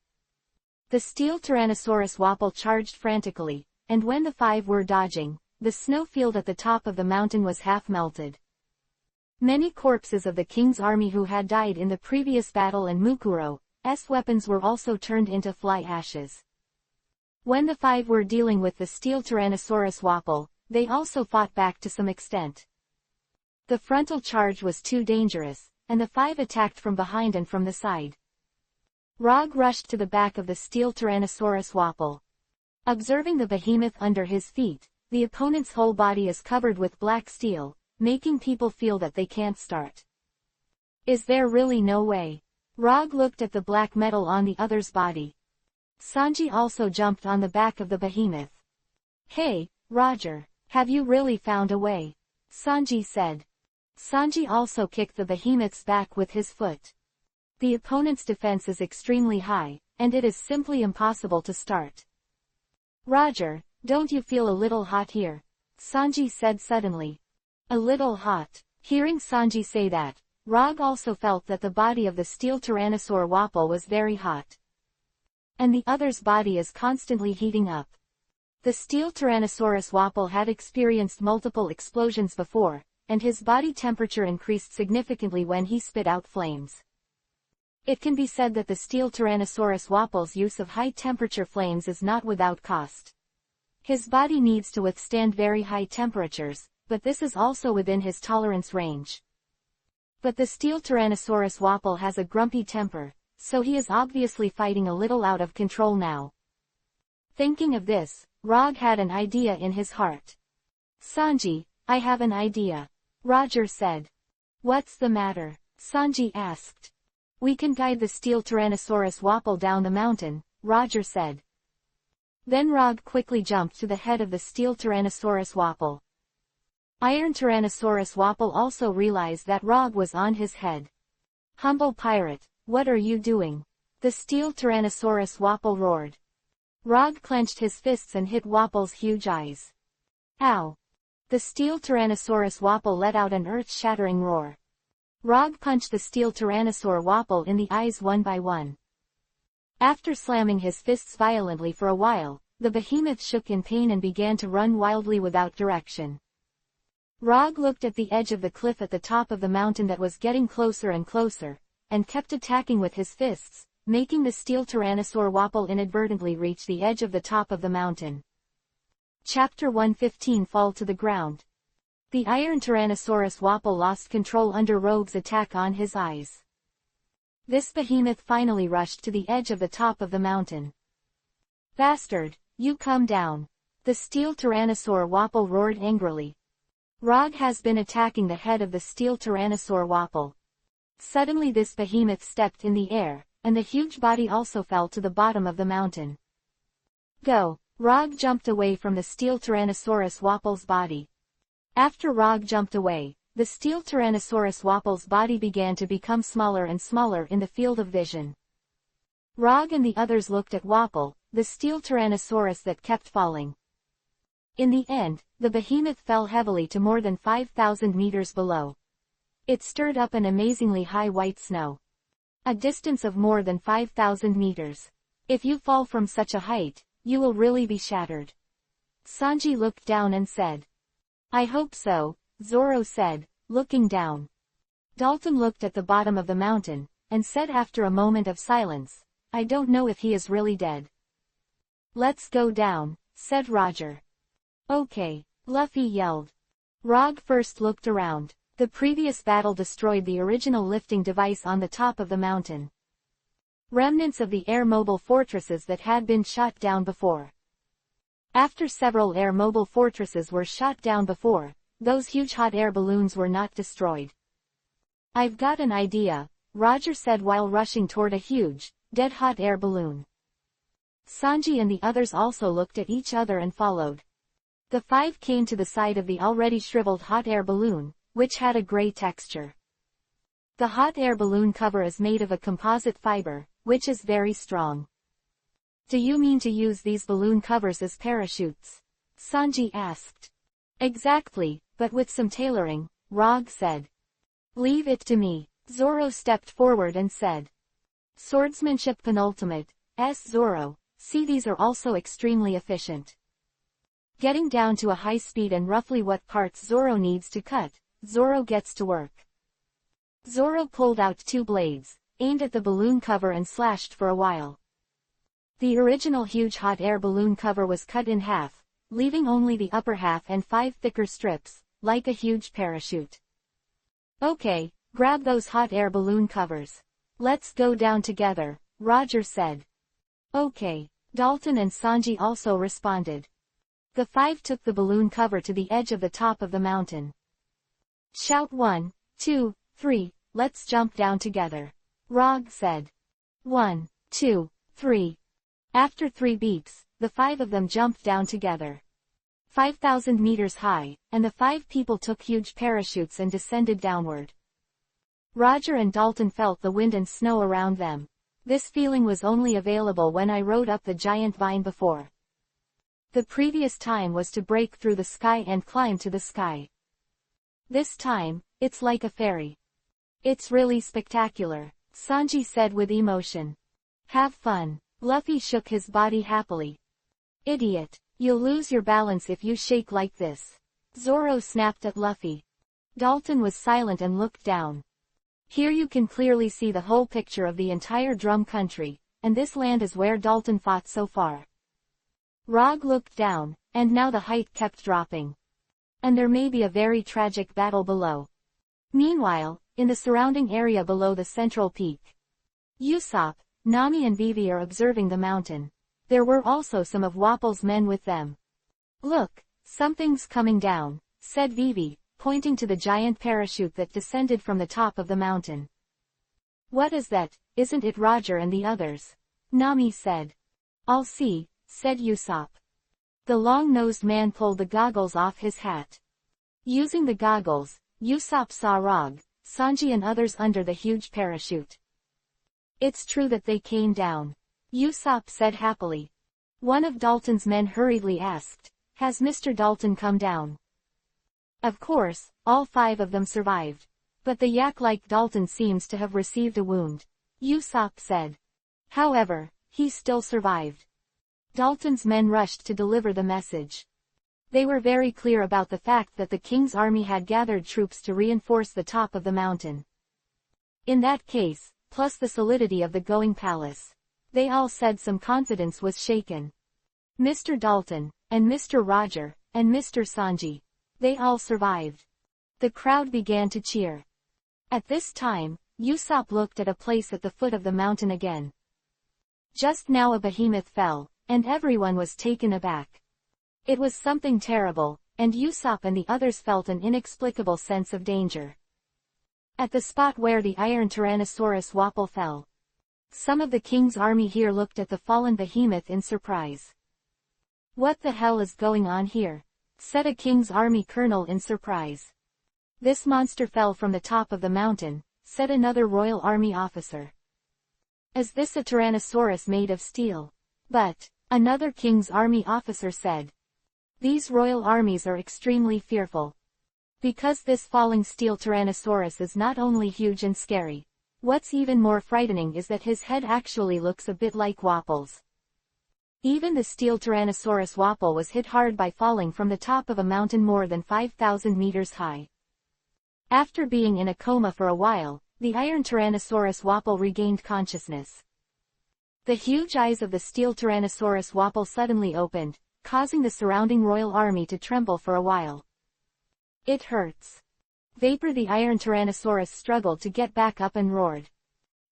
The steel Tyrannosaurus Wapol charged frantically, and when the five were dodging, the snowfield at the top of the mountain was half melted. Many corpses of the king's army who had died in the previous battle and Mukuro's weapons were also turned into fly ashes. When the five were dealing with the steel Tyrannosaurus Wapol, they also fought back to some extent. The frontal charge was too dangerous, and the five attacked from behind and from the side. Rog rushed to the back of the steel Tyrannosaurus Wapol. Observing the behemoth under his feet, the opponent's whole body is covered with black steel, making people feel that they can't start. "Is there really no way?" Rog looked at the black metal on the other's body. Sanji also jumped on the back of the behemoth. "Hey, Roger. Have you really found a way? Sanji said. Sanji also kicked the behemoth's back with his foot. The opponent's defense is extremely high, and it is simply impossible to start. Roger, don't you feel a little hot here? Sanji said suddenly. A little hot. Hearing Sanji say that, Rog also felt that the body of the steel Tyrannosaur Wapol was very hot. And the other's body is constantly heating up. The steel Tyrannosaurus Wapol had experienced multiple explosions before, and his body temperature increased significantly when he spit out flames. It can be said that the steel Tyrannosaurus Wapol's use of high-temperature flames is not without cost. His body needs to withstand very high temperatures, but this is also within his tolerance range. But the steel Tyrannosaurus Wapol has a grumpy temper, so he is obviously fighting a little out of control now. Thinking of this, Rog had an idea in his heart. Sanji, I have an idea. Roger said. What's the matter? Sanji asked. We can guide the steel Tyrannosaurus Wapol down the mountain, Roger said. Then Rog quickly jumped to the head of the steel Tyrannosaurus Wapol. Iron Tyrannosaurus Wapol also realized that Rog was on his head. Humble pirate, what are you doing? The steel Tyrannosaurus Wapol roared. Rog clenched his fists and hit Wapol's huge eyes. Ow! The steel Tyrannosaurus Wapol let out an earth-shattering roar. Rog punched the steel Tyrannosaur Wapol in the eyes one by one. After slamming his fists violently for a while, the behemoth shook in pain and began to run wildly without direction. Rog looked at the edge of the cliff at the top of the mountain that was getting closer and closer, and kept attacking with his fists, making the steel Tyrannosaur Wapol inadvertently reach the edge of the top of the mountain. Chapter 115 Fall to the Ground. The Iron Tyrannosaurus Wapol lost control under Rog's attack on his eyes. This behemoth finally rushed to the edge of the top of the mountain. Bastard, you come down. The steel Tyrannosaur Wapol roared angrily. Rog has been attacking the head of the steel Tyrannosaur Wapol. Suddenly this behemoth stepped in the air, and the huge body also fell to the bottom of the mountain. Go! Rog jumped away from the steel Tyrannosaurus Wapol's body. After Rog jumped away, the steel Tyrannosaurus Wapol's body began to become smaller and smaller in the field of vision. Rog and the others looked at Wapol, the steel Tyrannosaurus that kept falling. In the end, the behemoth fell heavily to more than 5,000 meters below. It stirred up an amazingly high white snow. A distance of more than 5,000 meters. If you fall from such a height, you will really be shattered. Sanji looked down and said. I hope so, Zoro said, looking down. Dalton looked at the bottom of the mountain, and said after a moment of silence, I don't know if he is really dead. Let's go down, said Roger. Okay, Luffy yelled. Rog first looked around. The previous battle destroyed the original lifting device on the top of the mountain. Remnants of the air-mobile fortresses that had been shot down before. After several air-mobile fortresses were shot down before, those huge hot air balloons were not destroyed. I've got an idea, Roger said while rushing toward a huge, dead hot air balloon. Sanji and the others also looked at each other and followed. The five came to the side of the already shriveled hot air balloon, which had a gray texture. The hot air balloon cover is made of a composite fiber, which is very strong. Do you mean to use these balloon covers as parachutes? Sanji asked. Exactly, but with some tailoring, Rog said. Leave it to me. Zoro stepped forward and said. Swordsmanship penultimate, Zoro, see these are also extremely efficient. Getting down to a high speed and roughly what parts Zoro needs to cut, Zoro gets to work. Zoro pulled out two blades, aimed at the balloon cover and slashed for a while. The original huge hot air balloon cover was cut in half, leaving only the upper half and 5 thicker strips, like a huge parachute. Okay, grab those hot air balloon covers. Let's go down together, Roger said. Okay, Dalton and Sanji also responded. The 5 took the balloon cover to the edge of the top of the mountain. Shout 1, 2, 3, let's jump down together, Rog said. 1, 2, 3. After 3 beeps, the 5 of them jumped down together. 5,000 meters high, and the 5 people took huge parachutes and descended downward. Roger and Dalton felt the wind and snow around them. This feeling was only available when I rode up the giant vine before. The previous time was to break through the sky and climb to the sky. This time, it's like a fairy. It's really spectacular, Sanji said with emotion. Have fun. Luffy shook his body happily. Idiot. You'll lose your balance if you shake like this. Zoro snapped at Luffy. Dalton was silent and looked down. Here you can clearly see the whole picture of the entire drum country, and this land is where Dalton fought so far. Rog looked down, and now the height kept dropping. And there may be a very tragic battle below. Meanwhile, in the surrounding area below the central peak, Usopp, Nami and Vivi are observing the mountain. There were also some of Wapple's men with them. Look, something's coming down, said Vivi, pointing to the giant parachute that descended from the top of the mountain. What is that? Isn't it Roger and the others? Nami said. I'll see, said Usopp. The long-nosed man pulled the goggles off his hat. Using the goggles, Usopp saw Rog, Sanji and others under the huge parachute. It's true that they came down, Usopp said happily. One of Dalton's men hurriedly asked, has Mr. Dalton come down? Of course, all 5 of them survived. But the yak-like Dalton seems to have received a wound, Usopp said. However, he still survived. Dalton's men rushed to deliver the message. They were very clear about the fact that the king's army had gathered troops to reinforce the top of the mountain. In that case, plus the solidity of the going palace, they all said some confidence was shaken. Mr. Dalton, and Mr. Roger, and Mr. Sanji, they all survived. The crowd began to cheer. At this time, Usopp looked at a place at the foot of the mountain again. Just now a behemoth fell, and everyone was taken aback. It was something terrible, and Usopp and the others felt an inexplicable sense of danger. At the spot where the iron Tyrannosaurus Wapple fell, some of the king's army here looked at the fallen behemoth in surprise. What the hell is going on here? Said a king's army colonel in surprise. This monster fell from the top of the mountain, said another royal army officer. Is this a Tyrannosaurus made of steel? But, another king's army officer said. These royal armies are extremely fearful. Because this falling steel Tyrannosaurus is not only huge and scary. What's even more frightening is that his head actually looks a bit like Wapple's. Even the steel Tyrannosaurus Wapple was hit hard by falling from the top of a mountain more than 5,000 meters high. After being in a coma for a while, the iron Tyrannosaurus Wapple regained consciousness. The huge eyes of the steel Tyrannosaurus Wapple suddenly opened, causing the surrounding royal army to tremble for a while. It hurts. Vapor the iron Tyrannosaurus struggled to get back up and roared.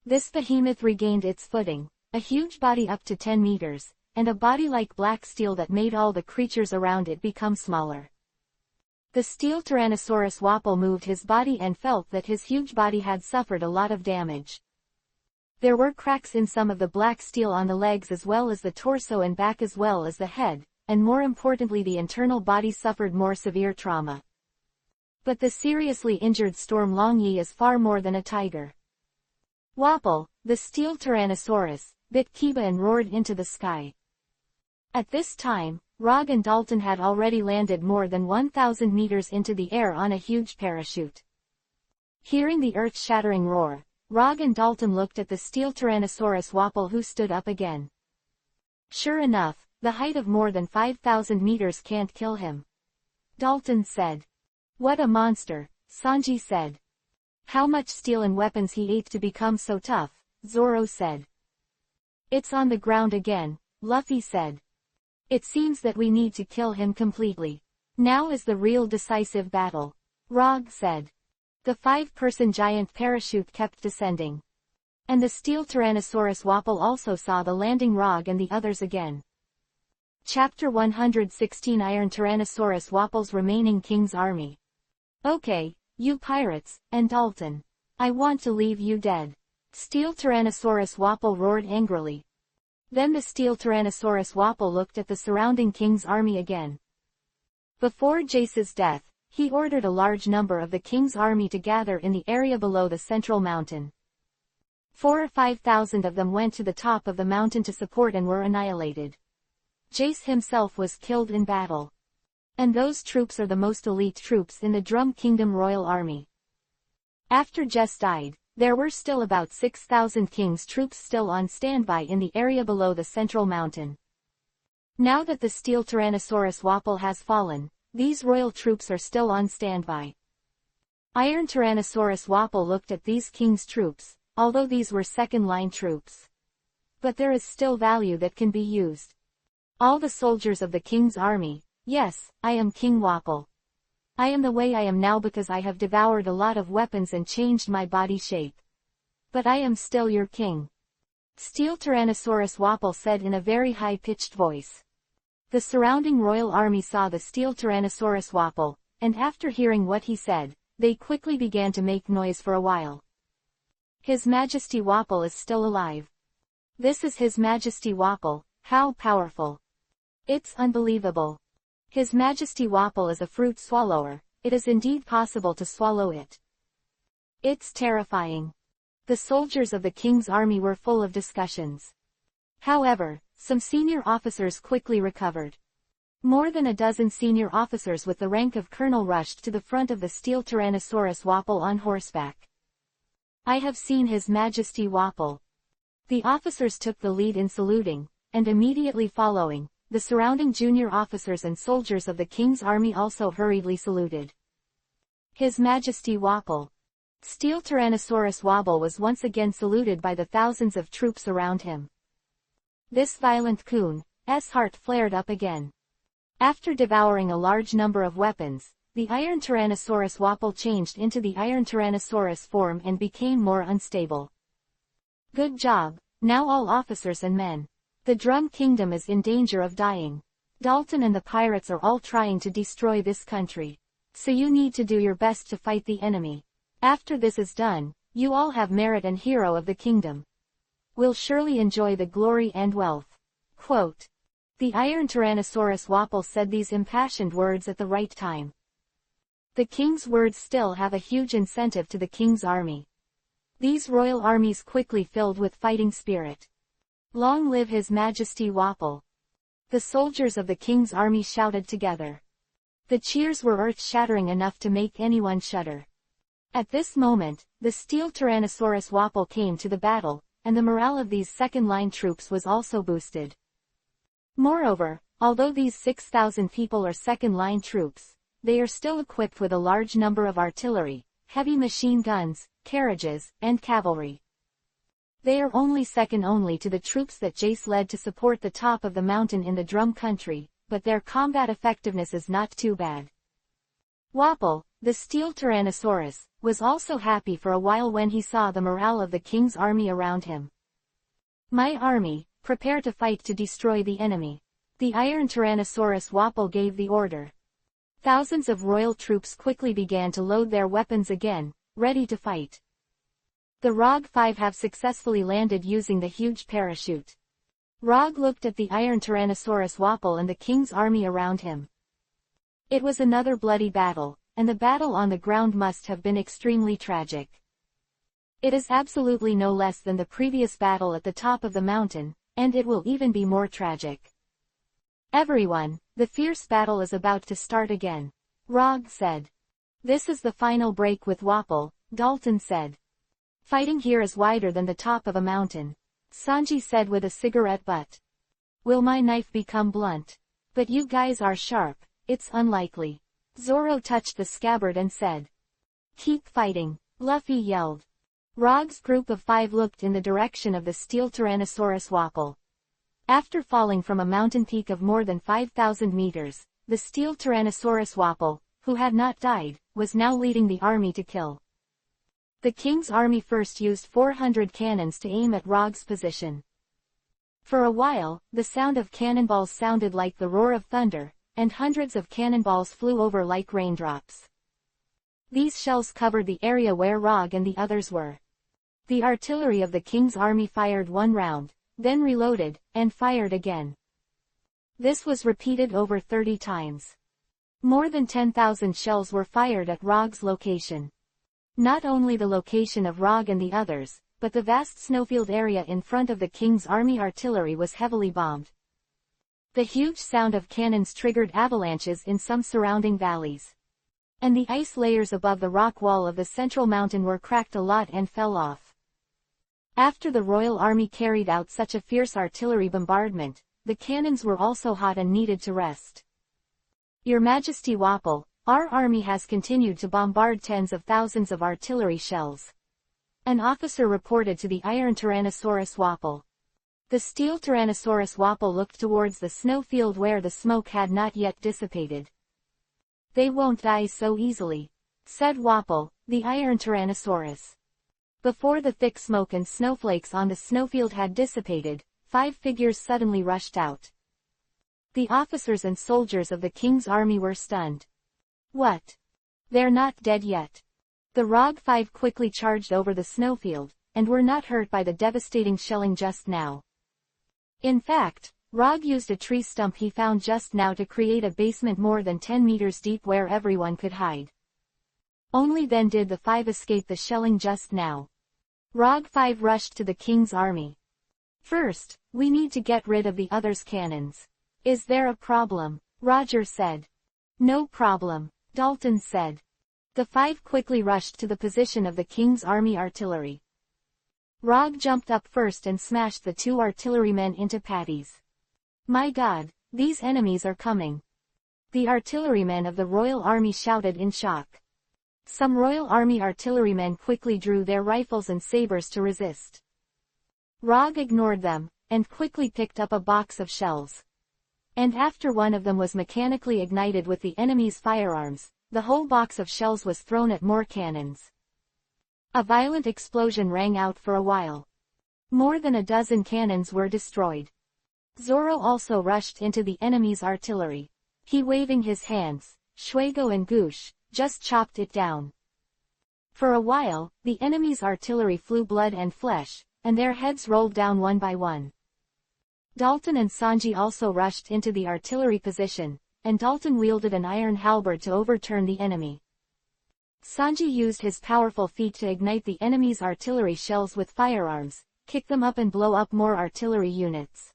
This behemoth regained its footing, a huge body up to 10 meters, and a body like black steel that made all the creatures around it become smaller. The steel Tyrannosaurus Wapple moved his body and felt that his huge body had suffered a lot of damage. There were cracks in some of the black steel on the legs as well as the torso and back as well as the head, and more importantly the internal body suffered more severe trauma. But the seriously injured Storm Longyi is far more than a tiger. Wapple, the steel Tyrannosaurus, bit Kiba and roared into the sky. At this time, Rog and Dalton had already landed more than 1,000 meters into the air on a huge parachute. Hearing the earth-shattering roar, Rog and Dalton looked at the steel Tyrannosaurus Wapple who stood up again. Sure enough, the height of more than 5,000 meters can't kill him. Dalton said. What a monster, Sanji said. How much steel and weapons he ate to become so tough, Zoro said. It's on the ground again, Luffy said. It seems that we need to kill him completely. Now is the real decisive battle, Rog said. The 5-person giant parachute kept descending. And the steel Tyrannosaurus Wapple also saw the landing Rog and the others again. Chapter 116 Iron Tyrannosaurus Wapple's remaining King's Army. Okay, you pirates, and Dalton. I want to leave you dead. Steel Tyrannosaurus Wapple roared angrily. Then the steel Tyrannosaurus Wapple looked at the surrounding King's army again. Before Jace's death, he ordered a large number of the king's army to gather in the area below the central mountain. 4 or 5,000 of them went to the top of the mountain to support and were annihilated. Jace himself was killed in battle. And those troops are the most elite troops in the Drum Kingdom Royal Army. After Jace died, there were still about 6,000 king's troops still on standby in the area below the central mountain. Now that the steel Tyrannosaurus Wapol has fallen, these royal troops are still on standby. Iron Tyrannosaurus Wapol looked at these king's troops, although these were second-line troops. But there is still value that can be used. All the soldiers of the king's army, yes, I am King Wapol. I am the way I am now because I have devoured a lot of weapons and changed my body shape. But I am still your king. Steel Tyrannosaurus Wapol said in a very high-pitched voice. The surrounding royal army saw the steel Tyrannosaurus Wapol, and after hearing what he said, they quickly began to make noise for a while. His Majesty Wapol is still alive. This is His Majesty Wapol, how powerful. It's unbelievable. His Majesty Wapol is a fruit swallower, it is indeed possible to swallow it. It's terrifying. The soldiers of the king's army were full of discussions. However, some senior officers quickly recovered. More than a dozen senior officers with the rank of colonel rushed to the front of the steel Tyrannosaurus Wapol on horseback. I have seen His Majesty Wapol. The officers took the lead in saluting, and immediately following, the surrounding junior officers and soldiers of the king's army also hurriedly saluted. His Majesty Wapol. Steel Tyrannosaurus Wapol was once again saluted by the thousands of troops around him. This violent coon's heart flared up again. After devouring a large number of weapons, the Iron Tyrannosaurus Wapol changed into the Iron Tyrannosaurus form and became more unstable. Good job, now all officers and men. The Drum Kingdom is in danger of dying. Dalton and the pirates are all trying to destroy this country. So you need to do your best to fight the enemy. After this is done, you all have merit and hero of the kingdom. Will surely enjoy the glory and wealth. Quote. The Iron Tyrannosaurus Wapol said these impassioned words at the right time. The king's words still have a huge incentive to the king's army. These royal armies quickly filled with fighting spirit. Long live His Majesty Wapol. The soldiers of the king's army shouted together. The cheers were earth-shattering enough to make anyone shudder. At this moment, the steel Tyrannosaurus Wapol came to the battle, and the morale of these second-line troops was also boosted. Moreover, although these 6,000 people are second-line troops, they are still equipped with a large number of artillery, heavy machine guns, carriages, and cavalry. They are only second only to the troops that Jace led to support the top of the mountain in the Drum Country, but their combat effectiveness is not too bad. Wapol, the steel Tyrannosaurus, was also happy for a while when he saw the morale of the king's army around him. My army, prepare to fight to destroy the enemy. The Iron Tyrannosaurus Wapol gave the order. Thousands of royal troops quickly began to load their weapons again, ready to fight. The ROG 5 have successfully landed using the huge parachute. ROG looked at the Iron Tyrannosaurus Wapol and the king's army around him. It was another bloody battle, and the battle on the ground must have been extremely tragic. It is absolutely no less than the previous battle at the top of the mountain, and it will even be more tragic. Everyone, the fierce battle is about to start again. ROG said. This is the final break with Wapol, Dalton said. Fighting here is wider than the top of a mountain. Sanji said with a cigarette butt. Will my knife become blunt? But you guys are sharp, it's unlikely. Zoro touched the scabbard and said. Keep fighting, Luffy yelled. ROG's group of 5 looked in the direction of the steel Tyrannosaurus Wapol. After falling from a mountain peak of more than 5,000 meters, the steel Tyrannosaurus Wapol, who had not died, was now leading the army to kill. The king's army first used 400 cannons to aim at ROG's position. For a while, the sound of cannonballs sounded like the roar of thunder, and hundreds of cannonballs flew over like raindrops. These shells covered the area where ROG and the others were. The artillery of the king's army fired one round, then reloaded, and fired again. This was repeated over 30 times. More than 10,000 shells were fired at Rog's location. Not only the location of Rog and the others, but the vast snowfield area in front of the king's army artillery was heavily bombed. The huge sound of cannons triggered avalanches in some surrounding valleys. And the ice layers above the rock wall of the central mountain were cracked a lot and fell off. After the royal army carried out such a fierce artillery bombardment, the cannons were also hot and needed to rest. Your Majesty Wapol, our army has continued to bombard tens of thousands of artillery shells. An officer reported to the Iron Tyrannosaurus Wapol. The Steel Tyrannosaurus Wapol looked towards the snowfield where the smoke had not yet dissipated. They won't die so easily, said Wapol, the Iron Tyrannosaurus. Before the thick smoke and snowflakes on the snowfield had dissipated, 5 figures suddenly rushed out. The officers and soldiers of the king's army were stunned. What? They're not dead yet. The Rog 5 quickly charged over the snowfield, and were not hurt by the devastating shelling just now. In fact, Rog used a tree stump he found just now to create a basement more than 10 meters deep where everyone could hide. Only then did the 5 escape the shelling just now. Rog 5 rushed to the king's army. First, we need to get rid of the others' cannons. Is there a problem? Roger said. No problem, Dalton said. The 5 quickly rushed to the position of the king's army artillery. Rog jumped up first and smashed the 2 artillerymen into patties. My God, these enemies are coming. The artillerymen of the royal army shouted in shock. Some royal army artillerymen quickly drew their rifles and sabers to resist. Rog ignored them, and quickly picked up a box of shells. And after one of them was mechanically ignited with the enemy's firearms, the whole box of shells was thrown at more cannons. A violent explosion rang out for a while. More than a dozen cannons were destroyed. Zorro also rushed into the enemy's artillery. He, waving his hands, Shwego and Goosh, just chopped it down. For a while, the enemy's artillery flew blood and flesh, and their heads rolled down one by one. Dalton and Sanji also rushed into the artillery position, and Dalton wielded an iron halberd to overturn the enemy. Sanji used his powerful feet to ignite the enemy's artillery shells with firearms, kick them up and blow up more artillery units.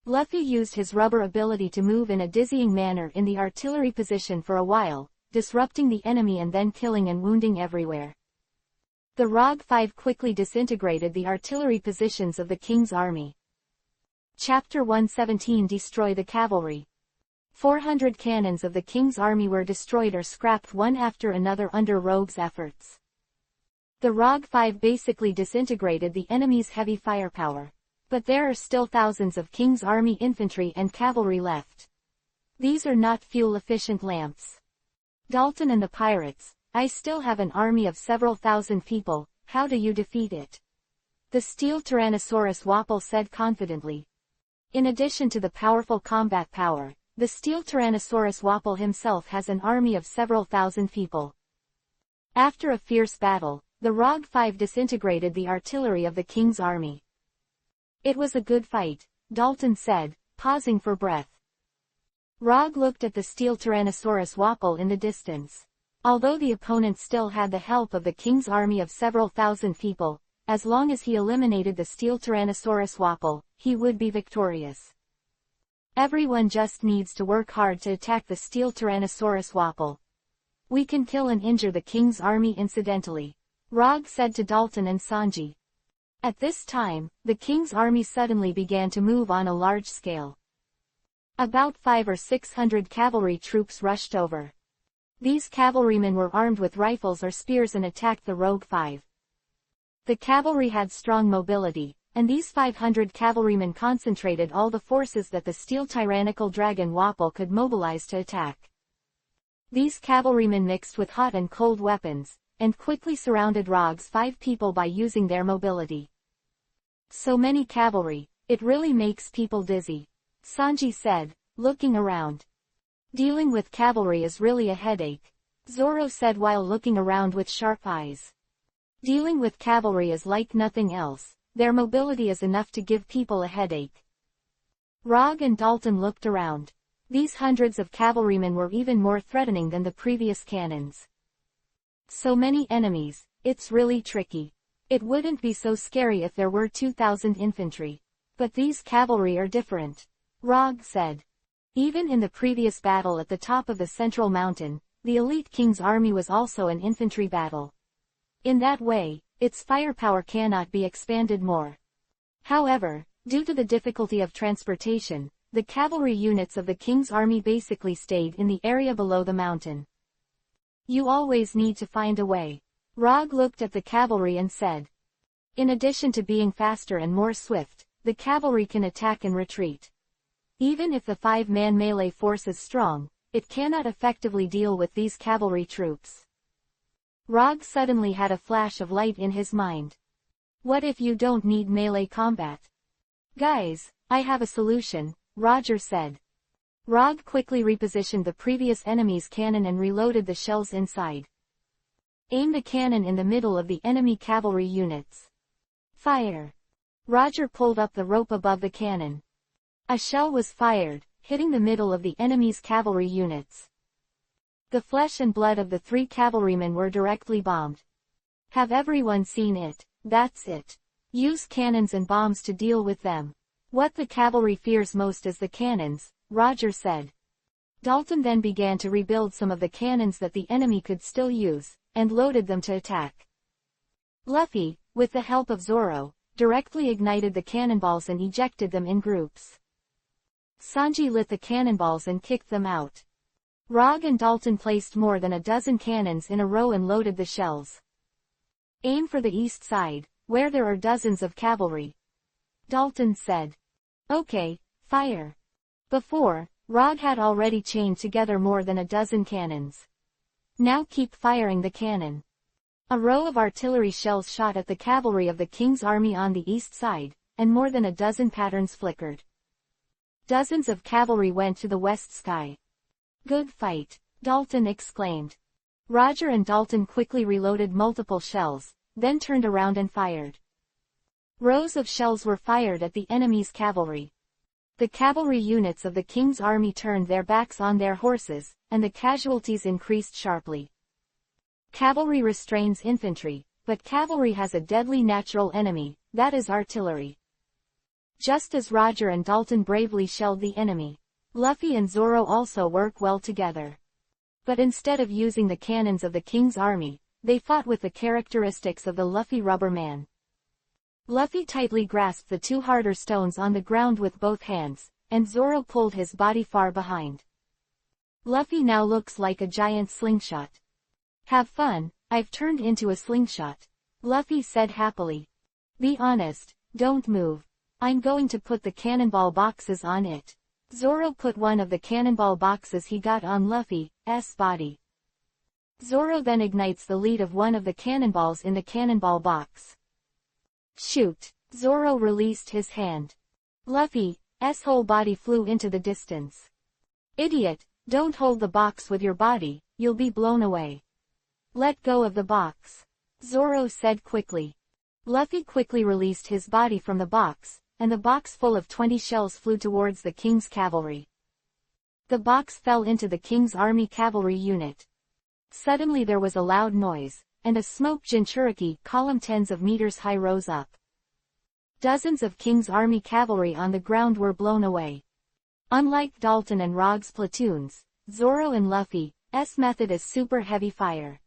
Luffy used his rubber ability to move in a dizzying manner in the artillery position for a while, disrupting the enemy and then killing and wounding everywhere. The Rog 5 quickly disintegrated the artillery positions of the king's army. Chapter 117 Destroy the Cavalry. 400 cannons of the king's army were destroyed or scrapped one after another under Rogue's efforts. The Rog 5 basically disintegrated the enemy's heavy firepower. But there are still thousands of king's army infantry and cavalry left. These are not fuel-efficient lamps. Dalton and the pirates, I still have an army of several thousand people, how do you defeat it? The Steel Tyrannosaurus Wapol said confidently. In addition to the powerful combat power, the Steel Tyrannosaurus Wapol himself has an army of several thousand people. After a fierce battle, the Rog 5 disintegrated the artillery of the king's army. It was a good fight, Dalton said, pausing for breath. Rog looked at the Steel Tyrannosaurus Wapol in the distance. Although the opponent still had the help of the king's army of several thousand people, as long as he eliminated the Steel Tyrannosaurus Wapol, he would be victorious. Everyone just needs to work hard to attack the Steel Tyrannosaurus Wapol. We can kill and injure the king's army incidentally, Rog said to Dalton and Sanji. At this time, the king's army suddenly began to move on a large scale. About 500 or 600 cavalry troops rushed over. These cavalrymen were armed with rifles or spears and attacked the Rogue 5. The cavalry had strong mobility, and these 500 cavalrymen concentrated all the forces that the steel tyrannical dragon Wapol could mobilize to attack. These cavalrymen mixed with hot and cold weapons, and quickly surrounded Rog's 5 people by using their mobility. So many cavalry, it really makes people dizzy, Sanji said, looking around. Dealing with cavalry is really a headache, Zoro said while looking around with sharp eyes. Dealing with cavalry is like nothing else, their mobility is enough to give people a headache. Rog and Dalton looked around. These hundreds of cavalrymen were even more threatening than the previous cannons. So many enemies, it's really tricky. It wouldn't be so scary if there were 2,000 infantry. But these cavalry are different. Rog said. Even in the previous battle at the top of the central mountain, the elite king's army was also an infantry battle. In that way, its firepower cannot be expanded more. However, due to the difficulty of transportation, the cavalry units of the king's army basically stayed in the area below the mountain. You always need to find a way. Rog looked at the cavalry and said. In addition to being faster and more swift, the cavalry can attack and retreat. Even if the 5-man melee force is strong, it cannot effectively deal with these cavalry troops. Rog suddenly had a flash of light in his mind. What if you don't need melee combat? Guys, I have a solution, Roger said. Rog quickly repositioned the previous enemy's cannon and reloaded the shells inside. Aim the cannon in the middle of the enemy cavalry units. Fire. Roger pulled up the rope above the cannon. A shell was fired, hitting the middle of the enemy's cavalry units. The flesh and blood of the 3 cavalrymen were directly bombed. Have everyone seen it? That's it. Use cannons and bombs to deal with them. What the cavalry fears most is the cannons, Roger said. Dalton then began to rebuild some of the cannons that the enemy could still use, and loaded them to attack. Luffy, with the help of Zoro, directly ignited the cannonballs and ejected them in groups. Sanji lit the cannonballs and kicked them out. Rog and Dalton placed more than a dozen cannons in a row and loaded the shells. Aim for the east side, where there are dozens of cavalry. Dalton said. Okay, fire. Before, Rog had already chained together more than a dozen cannons. Now keep firing the cannon. A row of artillery shells shot at the cavalry of the king's army on the east side, and more than a dozen patterns flickered. Dozens of cavalry went to the west sky. Good fight, Dalton exclaimed. Roger and Dalton quickly reloaded multiple shells, then turned around and fired. Rows of shells were fired at the enemy's cavalry. The cavalry units of the king's army turned their backs on their horses, and the casualties increased sharply. Cavalry restrains infantry, but cavalry has a deadly natural enemy, that is artillery. Just as Roger and Dalton bravely shelled the enemy, Luffy and Zoro also work well together. But instead of using the cannons of the king's army, they fought with the characteristics of the Luffy rubber man. Luffy tightly grasped the 2 harder stones on the ground with both hands, and Zoro pulled his body far behind. Luffy now looks like a giant slingshot. Have fun, I've turned into a slingshot, Luffy said happily. Be honest, don't move. I'm going to put the cannonball boxes on it. Zoro put one of the cannonball boxes he got on Luffy's body. Zoro then ignites the lead of one of the cannonballs in the cannonball box. Shoot! Zoro released his hand. Luffy's whole body flew into the distance. Idiot, don't hold the box with your body, you'll be blown away. Let go of the box, Zoro said quickly. Luffy quickly released his body from the box, and the box full of 20 shells flew towards the king's cavalry. The box fell into the king's army cavalry unit. Suddenly there was a loud noise, and a smoke jinchuriki column tens of meters high rose up. Dozens of king's army cavalry on the ground were blown away. Unlike Dalton and Rog's platoons, Zoro and Luffy's method is super heavy fire.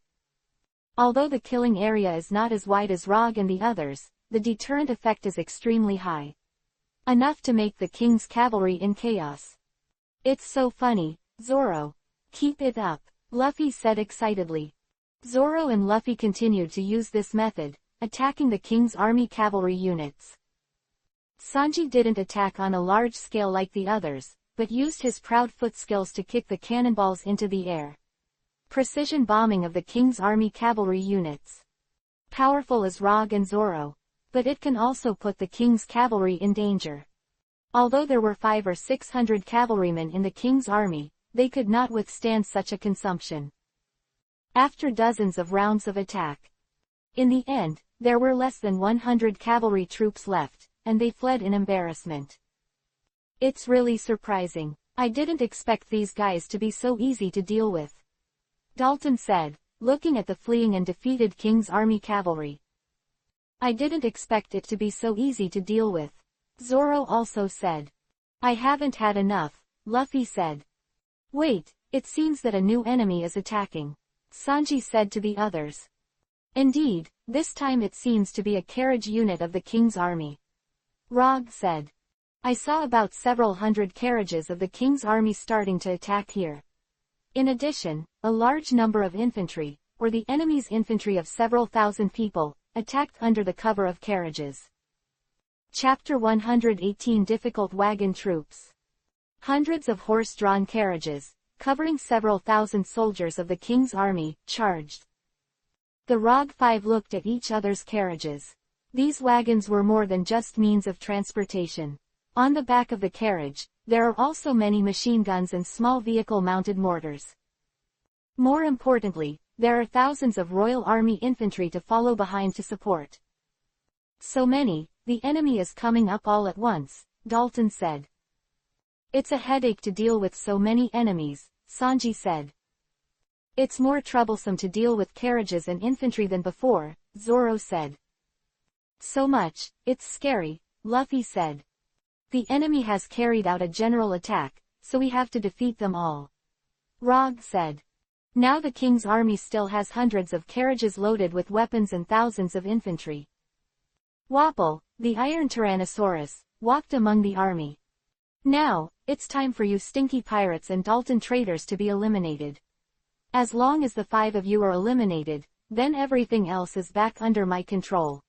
Although the killing area is not as wide as Rog and the others, the deterrent effect is extremely high. Enough to make the king's cavalry in chaos. It's so funny, Zoro. Keep it up, Luffy said excitedly. Zoro and Luffy continued to use this method, attacking the king's army cavalry units. Sanji didn't attack on a large scale like the others, but used his proud foot skills to kick the cannonballs into the air. Precision bombing of the king's army cavalry units. Powerful as Rog and Zoro, but it can also put the king's cavalry in danger. Although there were 500 or 600 cavalrymen in the king's army, they could not withstand such a consumption. After dozens of rounds of attack, in the end, there were less than 100 cavalry troops left, and they fled in embarrassment. It's really surprising. I didn't expect these guys to be so easy to deal with. Dalton said, looking at the fleeing and defeated King's Army cavalry. I didn't expect it to be so easy to deal with. Zoro also said. I haven't had enough, Luffy said. Wait, it seems that a new enemy is attacking, Sanji said to the others. Indeed, this time it seems to be a carriage unit of the King's army. Rog said. I saw about several hundred carriages of the King's army starting to attack here. In addition, a large number of infantry, or the enemy's infantry of several thousand people, attacked under the cover of carriages. Chapter 118 Difficult Wagon Troops. Hundreds of horse-drawn carriages, covering several thousand soldiers of the King's army, charged. The Rog 5 looked at each other's carriages. These wagons were more than just means of transportation. On the back of the carriage, there are also many machine guns and small vehicle-mounted mortars. More importantly, there are thousands of Royal Army infantry to follow behind to support. So many, the enemy is coming up all at once, Dalton said. It's a headache to deal with so many enemies, Sanji said. It's more troublesome to deal with carriages and infantry than before, Zoro said. So much, it's scary, Luffy said. The enemy has carried out a general attack, so we have to defeat them all. Rog said. Now the King's army still has hundreds of carriages loaded with weapons and thousands of infantry. Wapol, the Iron Tyrannosaurus, walked among the army. Now, it's time for you stinky pirates and Dalton traitors to be eliminated. As long as the 5 of you are eliminated, then everything else is back under my control.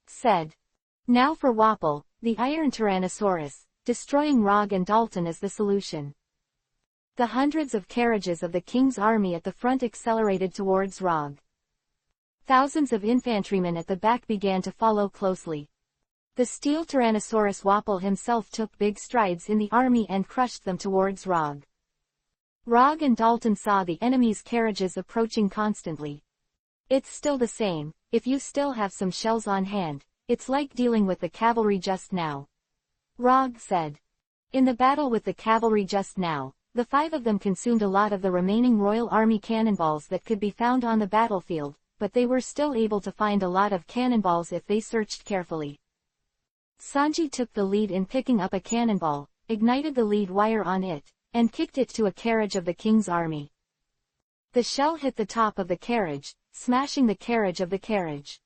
Said. Now for Wapol, the Iron Tyrannosaurus, destroying Rog and Dalton is the solution. The hundreds of carriages of the King's army at the front accelerated towards Rog. Thousands of infantrymen at the back began to follow closely. The steel Tyrannosaurus Wapol himself took big strides in the army and crushed them towards Rog. Rog and Dalton saw the enemy's carriages approaching constantly. It's still the same, if you still have some shells on hand, it's like dealing with the cavalry just now. Rog said. In the battle with the cavalry just now, the 5 of them consumed a lot of the remaining Royal Army cannonballs that could be found on the battlefield, but they were still able to find a lot of cannonballs if they searched carefully. Sanji took the lead in picking up a cannonball, ignited the lead wire on it, and kicked it to a carriage of the King's army. The shell hit the top of the carriage, smashing the carriage of the carriage.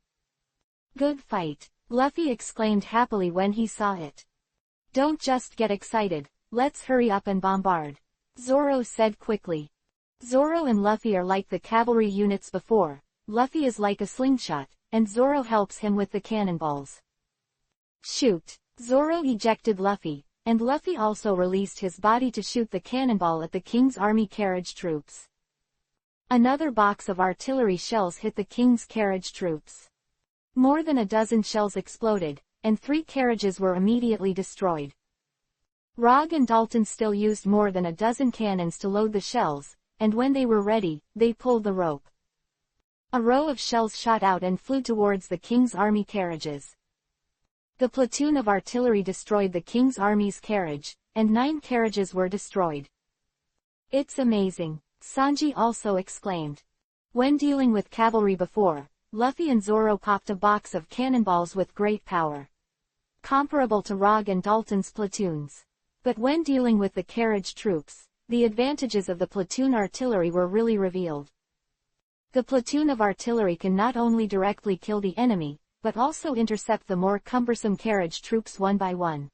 Good fight, Luffy exclaimed happily when he saw it. Don't just get excited, let's hurry up and bombard, Zoro said quickly. Zoro and Luffy are like the cavalry units before. Luffy is like a slingshot, and Zoro helps him with the cannonballs. Shoot! Zoro ejected Luffy, and Luffy also released his body to shoot the cannonball at the King's army carriage troops. Another box of artillery shells hit the King's carriage troops. More than a dozen shells exploded, and 3 carriages were immediately destroyed. Rog and Dalton still used more than a dozen cannons to load the shells, and when they were ready, they pulled the rope. A row of shells shot out and flew towards the King's army carriages. The platoon of artillery destroyed the King's army's carriage, and 9 carriages were destroyed. It's amazing, Sanji also exclaimed. When dealing with cavalry before, Luffy and Zoro popped a box of cannonballs with great power, comparable to Rog and Dalton's platoons. But when dealing with the carriage troops, the advantages of the platoon artillery were really revealed. The platoon of artillery can not only directly kill the enemy, but also intercept the more cumbersome carriage troops one by one.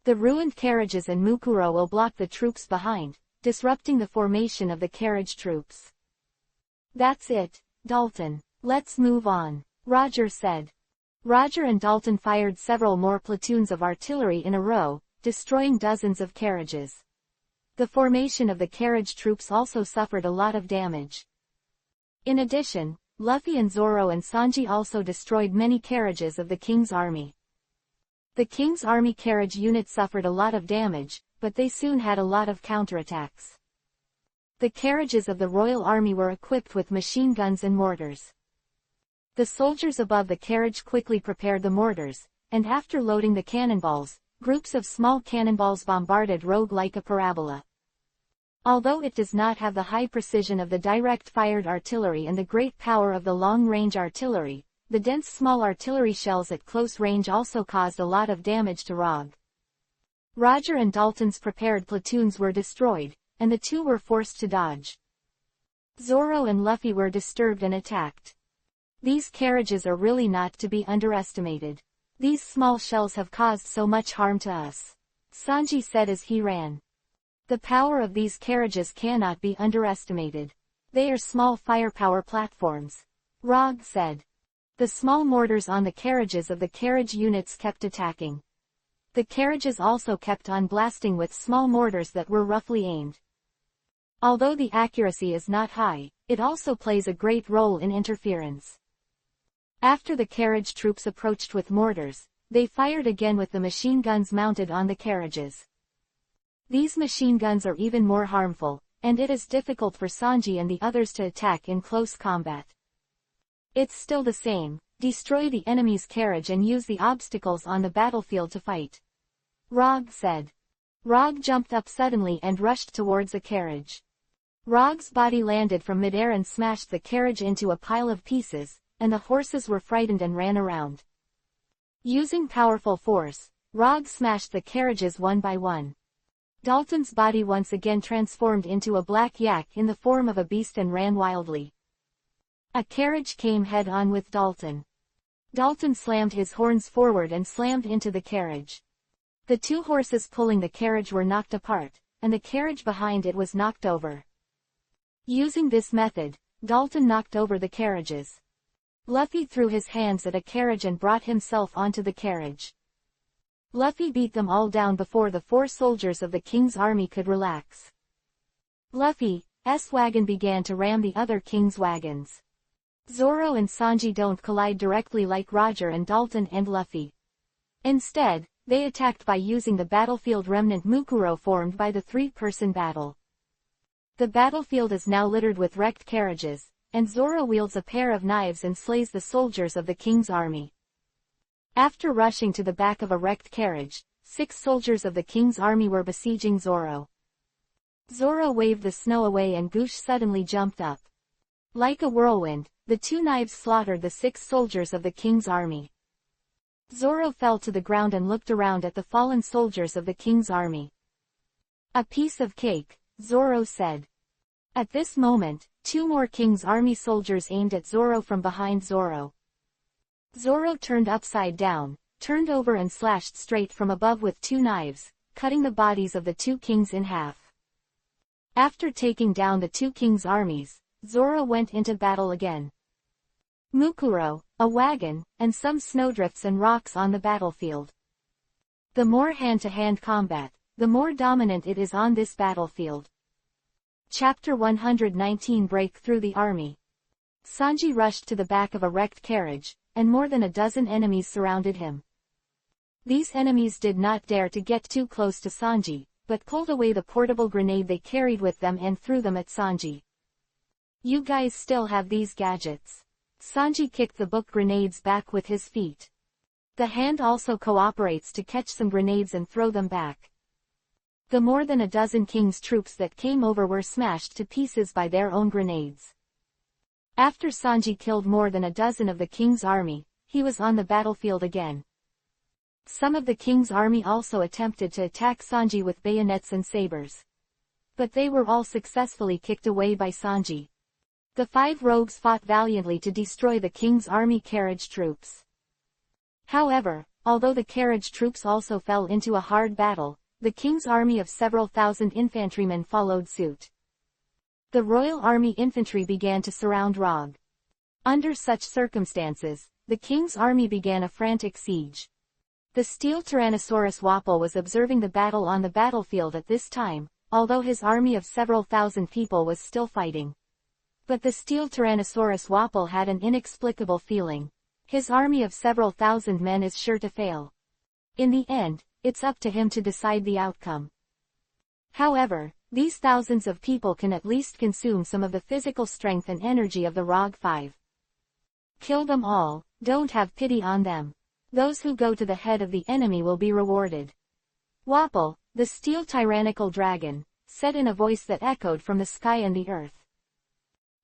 The ruined carriages and Mukuro will block the troops behind, disrupting the formation of the carriage troops. That's it, Dalton. Let's move on, Roger said. Roger and Dalton fired several more platoons of artillery in a row, destroying dozens of carriages. The formation of the carriage troops also suffered a lot of damage. In addition, Luffy and Zoro and Sanji also destroyed many carriages of the King's army. The King's army carriage unit suffered a lot of damage, but they soon had a lot of counterattacks. The carriages of the Royal Army were equipped with machine guns and mortars. The soldiers above the carriage quickly prepared the mortars, and after loading the cannonballs, Groups of small cannonballs bombarded Rogue like a parabola. Although it does not have the high precision of the direct-fired artillery and the great power of the long-range artillery, the dense small artillery shells at close range also caused a lot of damage to Rogue. Roger and Dalton's prepared platoons were destroyed, and the two were forced to dodge. Zorro and Luffy were disturbed and attacked. These carriages are really not to be underestimated. These small shells have caused so much harm to us, Sanji said as he ran. The power of these carriages cannot be underestimated. They are small firepower platforms, Rogue said. The small mortars on the carriages of the carriage units kept attacking. The carriages also kept on blasting with small mortars that were roughly aimed. Although the accuracy is not high, it also plays a great role in interference. After the carriage troops approached with mortars, they fired again with the machine guns mounted on the carriages. These machine guns are even more harmful, and it is difficult for Sanji and the others to attack in close combat. It's still the same, destroy the enemy's carriage and use the obstacles on the battlefield to fight, Rogue said. Rogue jumped up suddenly and rushed towards a carriage. Rogue's body landed from midair and smashed the carriage into a pile of pieces, and the horses were frightened and ran around. Using powerful force, Rogue smashed the carriages one by one. Dalton's body once again transformed into a black yak in the form of a beast and ran wildly. A carriage came head-on with Dalton. Dalton slammed his horns forward and slammed into the carriage. The two horses pulling the carriage were knocked apart, and the carriage behind it was knocked over. Using this method, Dalton knocked over the carriages. Luffy threw his hands at a carriage and brought himself onto the carriage. Luffy beat them all down before the 4 soldiers of the king's army could relax. Luffy's wagon began to ram the other king's wagons. Zoro and Sanji don't collide directly like Roger and Dalton and Luffy. Instead, they attacked by using the battlefield remnant Mukuro formed by the 3-person battle. The battlefield is now littered with wrecked carriages, and Zoro wields a pair of knives and slays the soldiers of the king's army. After rushing to the back of a wrecked carriage, 6 soldiers of the king's army were besieging Zoro. Zoro waved the snow away and Goosh suddenly jumped up. Like a whirlwind, the 2 knives slaughtered the 6 soldiers of the king's army. Zoro fell to the ground and looked around at the fallen soldiers of the king's army. A piece of cake, Zoro said. At this moment, 2 more king's army soldiers aimed at Zoro from behind Zoro. Zoro turned upside down, turned over and slashed straight from above with 2 knives, cutting the bodies of the 2 kings in half. After taking down the 2 kings' armies, Zoro went into battle again. Mukuro, a wagon, and some snowdrifts and rocks on the battlefield. The more hand-to-hand combat, the more dominant it is on this battlefield. Chapter 119 Break Through the Army. Sanji rushed to the back of a wrecked carriage, and more than a dozen enemies surrounded him. These enemies did not dare to get too close to Sanji, but pulled away the portable grenade they carried with them and threw them at Sanji. You guys still have these gadgets. Sanji kicked the book grenades back with his feet. The hand also cooperates to catch some grenades and throw them back. The more than a dozen king's troops that came over were smashed to pieces by their own grenades. After Sanji killed more than a dozen of the king's army, he was on the battlefield again. Some of the king's army also attempted to attack Sanji with bayonets and sabers. But they were all successfully kicked away by Sanji. The 5 rogues fought valiantly to destroy the king's army carriage troops. However, although the carriage troops also fell into a hard battle, the king's army of several thousand infantrymen followed suit. The Royal Army infantry began to surround Rog. Under such circumstances, the king's army began a frantic siege. The steel Tyrannosaurus Wapol was observing the battle on the battlefield at this time, although his army of several thousand people was still fighting. But the steel Tyrannosaurus Wapol had an inexplicable feeling. His army of several thousand men is sure to fail. In the end, it's up to him to decide the outcome. However, these thousands of people can at least consume some of the physical strength and energy of the Rog 5. Kill them all, don't have pity on them. Those who go to the head of the enemy will be rewarded. Wapol, the steel tyrannical dragon, said in a voice that echoed from the sky and the earth.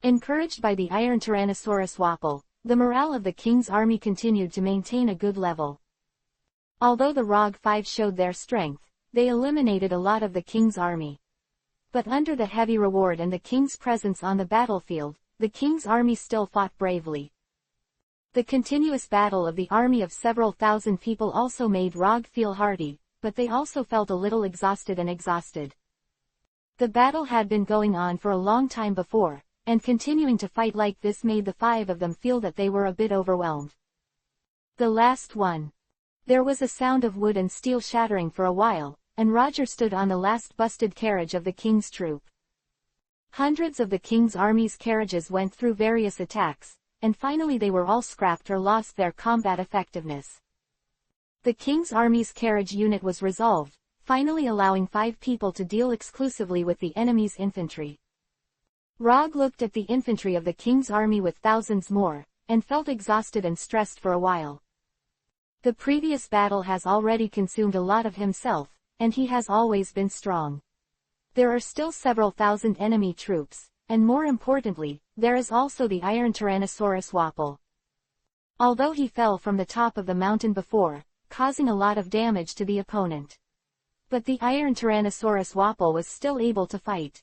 Encouraged by the iron Tyrannosaurus Wapol, the morale of the king's army continued to maintain a good level. Although the Rog 5 showed their strength, they eliminated a lot of the king's army. But under the heavy reward and the king's presence on the battlefield, the king's army still fought bravely. The continuous battle of the army of several thousand people also made Rog feel hearty, but they also felt a little exhausted. The battle had been going on for a long time before, and continuing to fight like this made the 5 of them feel that they were a bit overwhelmed. The last one. There was a sound of wood and steel shattering for a while, and Roger stood on the last busted carriage of the king's troop. Hundreds of the king's army's carriages went through various attacks, and finally they were all scrapped or lost their combat effectiveness. The king's army's carriage unit was resolved, finally allowing 5 people to deal exclusively with the enemy's infantry. Rog looked at the infantry of the king's army with thousands more, and felt exhausted and stressed for a while. The previous battle has already consumed a lot of himself, and he has always been strong. There are still several thousand enemy troops, and more importantly, there is also the iron Tyrannosaurus Wapol. Although he fell from the top of the mountain before, causing a lot of damage to the opponent. But the iron Tyrannosaurus Wapol was still able to fight.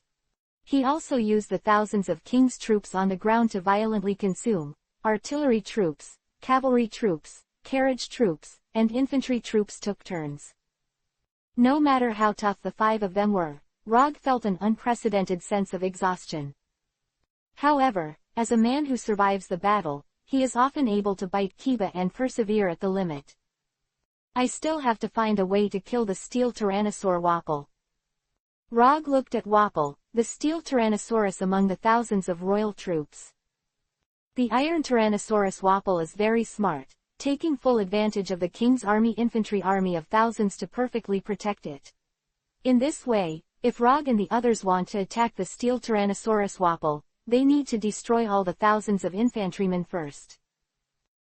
He also used the thousands of king's troops on the ground to violently consume artillery troops, cavalry troops, carriage troops, and infantry troops took turns. No matter how tough the 5 of them were, Rog felt an unprecedented sense of exhaustion. However, as a man who survives the battle, he is often able to bite Kiba and persevere at the limit. I still have to find a way to kill the steel Tyrannosaur Wapol. Rog looked at Wapol, the steel Tyrannosaurus among the thousands of royal troops. The iron Tyrannosaurus Wapol is very smart, taking full advantage of the king's army infantry army of thousands to perfectly protect it. In this way, if Rog and the others want to attack the steel Tyrannosaurus Wapol, they need to destroy all the thousands of infantrymen first.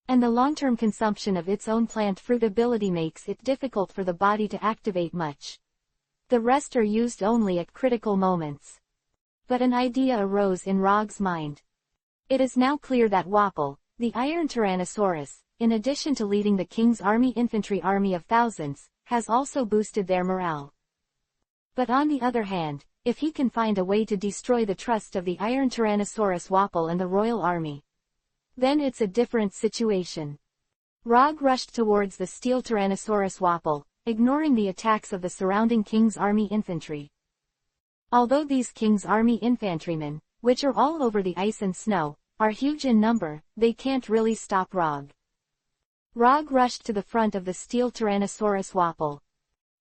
And the long-term consumption of its own plant fruit ability makes it difficult for the body to activate much. The rest are used only at critical moments. But an idea arose in Rog's mind. It is now clear that Wapol, the iron Tyrannosaurus, in addition to leading the king's army infantry army of thousands, has also boosted their morale. But on the other hand, if he can find a way to destroy the trust of the iron Tyrannosaurus Wapol and the royal army, then it's a different situation. Rog rushed towards the steel Tyrannosaurus Wapol, ignoring the attacks of the surrounding king's army infantry. Although these king's army infantrymen, which are all over the ice and snow, are huge in number, they can't really stop Rog. Rog rushed to the front of the steel Tyrannosaurus Wapol.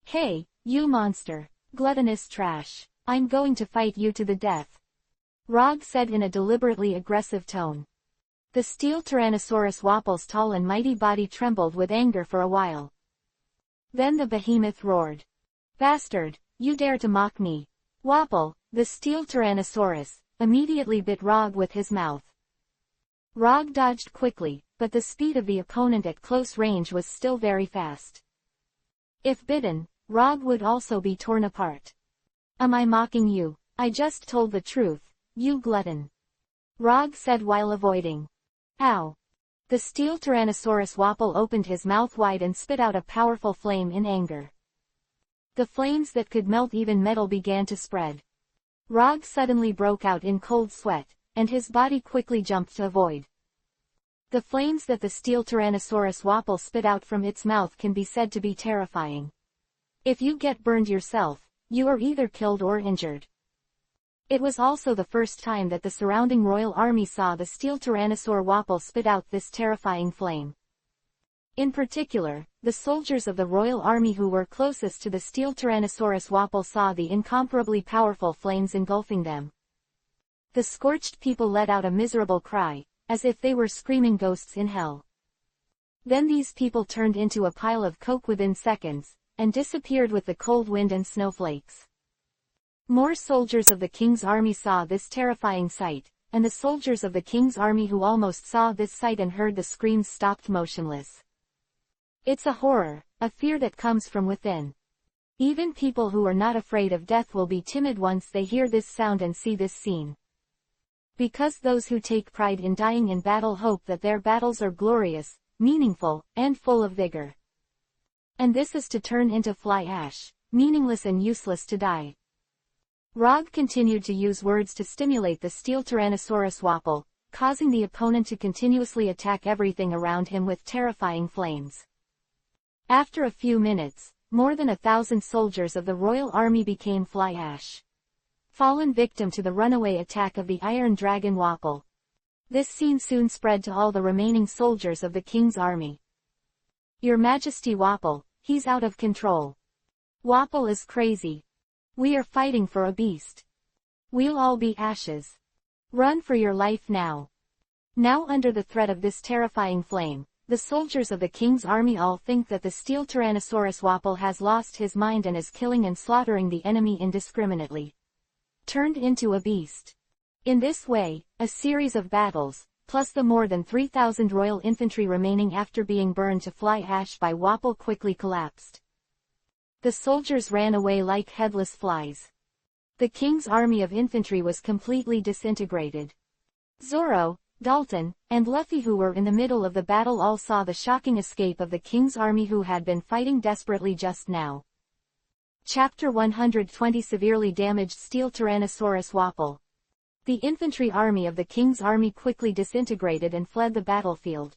Hey, you monster, gluttonous trash, I'm going to fight you to the death. Rog said in a deliberately aggressive tone. The steel Tyrannosaurus Wapol's tall and mighty body trembled with anger for a while. Then the behemoth roared. Bastard, you dare to mock me. Wapol, the steel Tyrannosaurus, immediately bit Rog with his mouth. Rog dodged quickly, but the speed of the opponent at close range was still very fast. If bitten, Rog would also be torn apart. Am I mocking you? I just told the truth, you glutton. Rog said while avoiding. Ow. The steel Tyrannosaurus Wapol opened his mouth wide and spit out a powerful flame in anger. The flames that could melt even metal began to spread. Rog suddenly broke out in cold sweat, and his body quickly jumped to avoid. The flames that the steel Tyrannosaurus Wapol spit out from its mouth can be said to be terrifying. If you get burned yourself, you are either killed or injured. It was also the first time that the surrounding royal army saw the steel Tyrannosaur Wapol spit out this terrifying flame. In particular, the soldiers of the royal army who were closest to the steel Tyrannosaurus Wapol saw the incomparably powerful flames engulfing them. The scorched people let out a miserable cry, as if they were screaming ghosts in hell. Then these people turned into a pile of coke within seconds, and disappeared with the cold wind and snowflakes. More soldiers of the king's army saw this terrifying sight, and the soldiers of the king's army who almost saw this sight and heard the screams stopped motionless. It's a horror, a fear that comes from within. Even people who are not afraid of death will be timid once they hear this sound and see this scene. Because those who take pride in dying in battle hope that their battles are glorious, meaningful, and full of vigor. And this is to turn into fly ash, meaningless and useless to die. Rog continued to use words to stimulate the steel Tyrannosaurus Wapol, causing the opponent to continuously attack everything around him with terrifying flames. After a few minutes, more than 1,000 soldiers of the royal army became fly ash, fallen victim to the runaway attack of the Iron Dragon Wapol. This scene soon spread to all the remaining soldiers of the king's army. Your Majesty Wapol, he's out of control. Wapol is crazy. We are fighting for a beast. We'll all be ashes. Run for your life now. Now under the threat of this terrifying flame, the soldiers of the king's army all think that the steel Tyrannosaurus Wapol has lost his mind and is killing and slaughtering the enemy indiscriminately. Turned into a beast. In this way, a series of battles, plus the more than 3,000 royal infantry remaining after being burned to fly ash by Wapol, quickly collapsed. The soldiers ran away like headless flies. The king's army of infantry was completely disintegrated. Zoro, Dalton, and Luffy, who were in the middle of the battle, all saw the shocking escape of the king's army, who had been fighting desperately just now. Chapter 120 Severely Damaged Steel Tyrannosaurus Wapol. The infantry army of the king's army quickly disintegrated and fled the battlefield.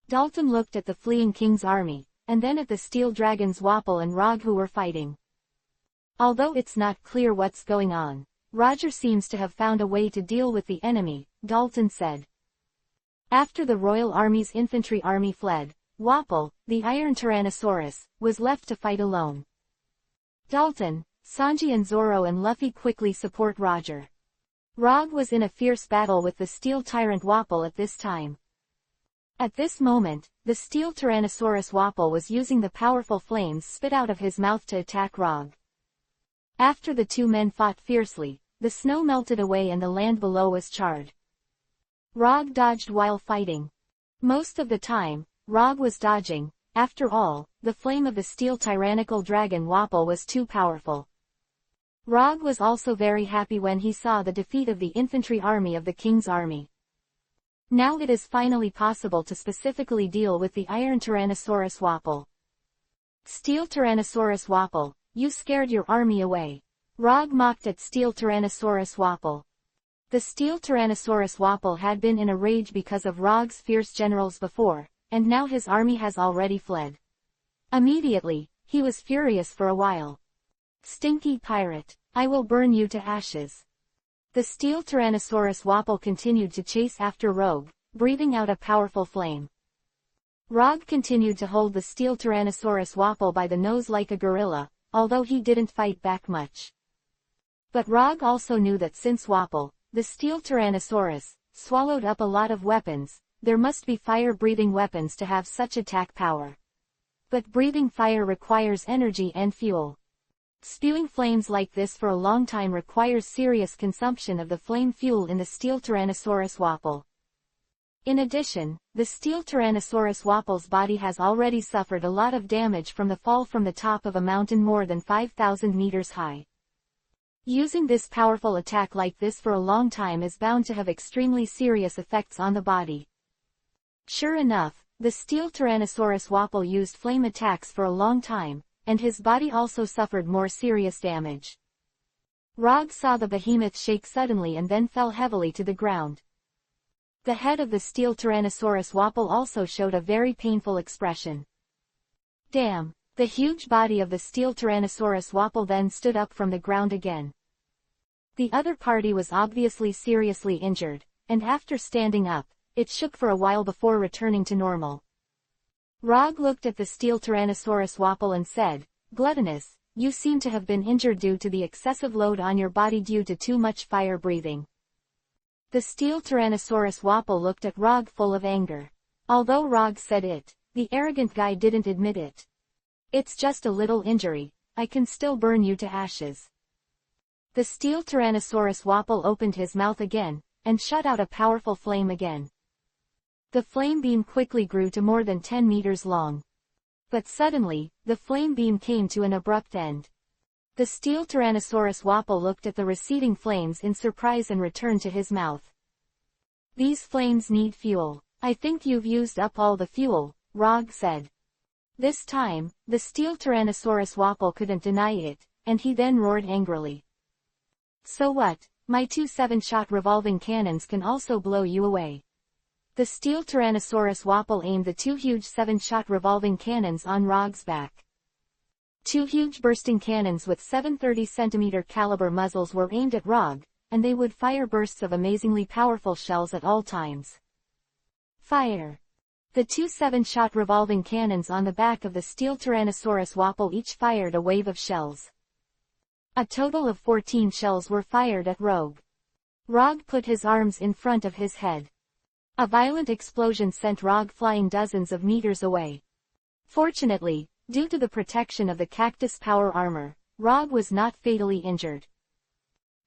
Dalton looked at the fleeing king's army, and then at the steel dragons Wapol and Rog, who were fighting. Although it's not clear what's going on, Roger seems to have found a way to deal with the enemy, Dalton said. After the royal army's infantry army fled, Wapol, the Iron Tyrannosaurus, was left to fight alone. Dalton, Sanji and Zoro and Luffy quickly support Roger. Rog was in a fierce battle with the steel tyrant Wapol at this time. At this moment, the steel Tyrannosaurus Wapol was using the powerful flames spit out of his mouth to attack Rog. After the two men fought fiercely, the snow melted away and the land below was charred. Rog dodged while fighting. Most of the time, Rog was dodging. After all, the flame of the steel tyrannical dragon Wapol was too powerful. Rog was also very happy when he saw the defeat of the infantry army of the king's army. Now it is finally possible to specifically deal with the Iron Tyrannosaurus Wapol. Steel Tyrannosaurus Wapol, you scared your army away. Rog mocked at Steel Tyrannosaurus Wapol. The Steel Tyrannosaurus Wapol had been in a rage because of Rog's fierce generals before, and now his army has already fled. Immediately, he was furious for a while. Stinky pirate, I will burn you to ashes. The steel Tyrannosaurus Wapol continued to chase after Rogue, breathing out a powerful flame. Rog continued to hold the steel Tyrannosaurus Wapol by the nose like a gorilla, although he didn't fight back much. But Rog also knew that since Wapol, the steel Tyrannosaurus, swallowed up a lot of weapons, there must be fire-breathing weapons to have such attack power. But breathing fire requires energy and fuel. Spewing flames like this for a long time requires serious consumption of the flame fuel in the steel Tyrannosaurus Wapol. In addition, the steel Tyrannosaurus Wapol's body has already suffered a lot of damage from the fall from the top of a mountain more than 5,000 meters high. Using this powerful attack like this for a long time is bound to have extremely serious effects on the body. Sure enough, the steel Tyrannosaurus Wapol used flame attacks for a long time, and his body also suffered more serious damage. Rog saw the behemoth shake suddenly and then fell heavily to the ground. The head of the steel Tyrannosaurus Wapol also showed a very painful expression. Damn! The huge body of the steel Tyrannosaurus Wapol then stood up from the ground again. The other party was obviously seriously injured, and after standing up, it shook for a while before returning to normal. Rog looked at the steel Tyrannosaurus Wapol and said, "Gluttonous, you seem to have been injured due to the excessive load on your body due to too much fire breathing." The steel Tyrannosaurus Wapol looked at Rog full of anger. Although Rog said it, the arrogant guy didn't admit it. "It's just a little injury, I can still burn you to ashes." The steel Tyrannosaurus Wapol opened his mouth again, and shot out a powerful flame again. The flame beam quickly grew to more than 10 meters long. But suddenly, the flame beam came to an abrupt end. The steel Tyrannosaurus Wapol looked at the receding flames in surprise and returned to his mouth. These flames need fuel. I think you've used up all the fuel, Rog said. This time, the steel Tyrannosaurus Wapol couldn't deny it, and he then roared angrily. So what? My 2 7-shot revolving cannons can also blow you away. The steel Tyrannosaurus Wapol aimed the 2 huge 7-shot revolving cannons on Rog's back. 2 huge bursting cannons with 730 cm caliber muzzles were aimed at Rog, and they would fire bursts of amazingly powerful shells at all times. Fire! The 2 7-shot revolving cannons on the back of the steel Tyrannosaurus Wapol each fired a wave of shells. A total of 14 shells were fired at Rog. Rog put his arms in front of his head. A violent explosion sent Rog flying dozens of meters away. Fortunately, due to the protection of the cactus power armor, Rog was not fatally injured.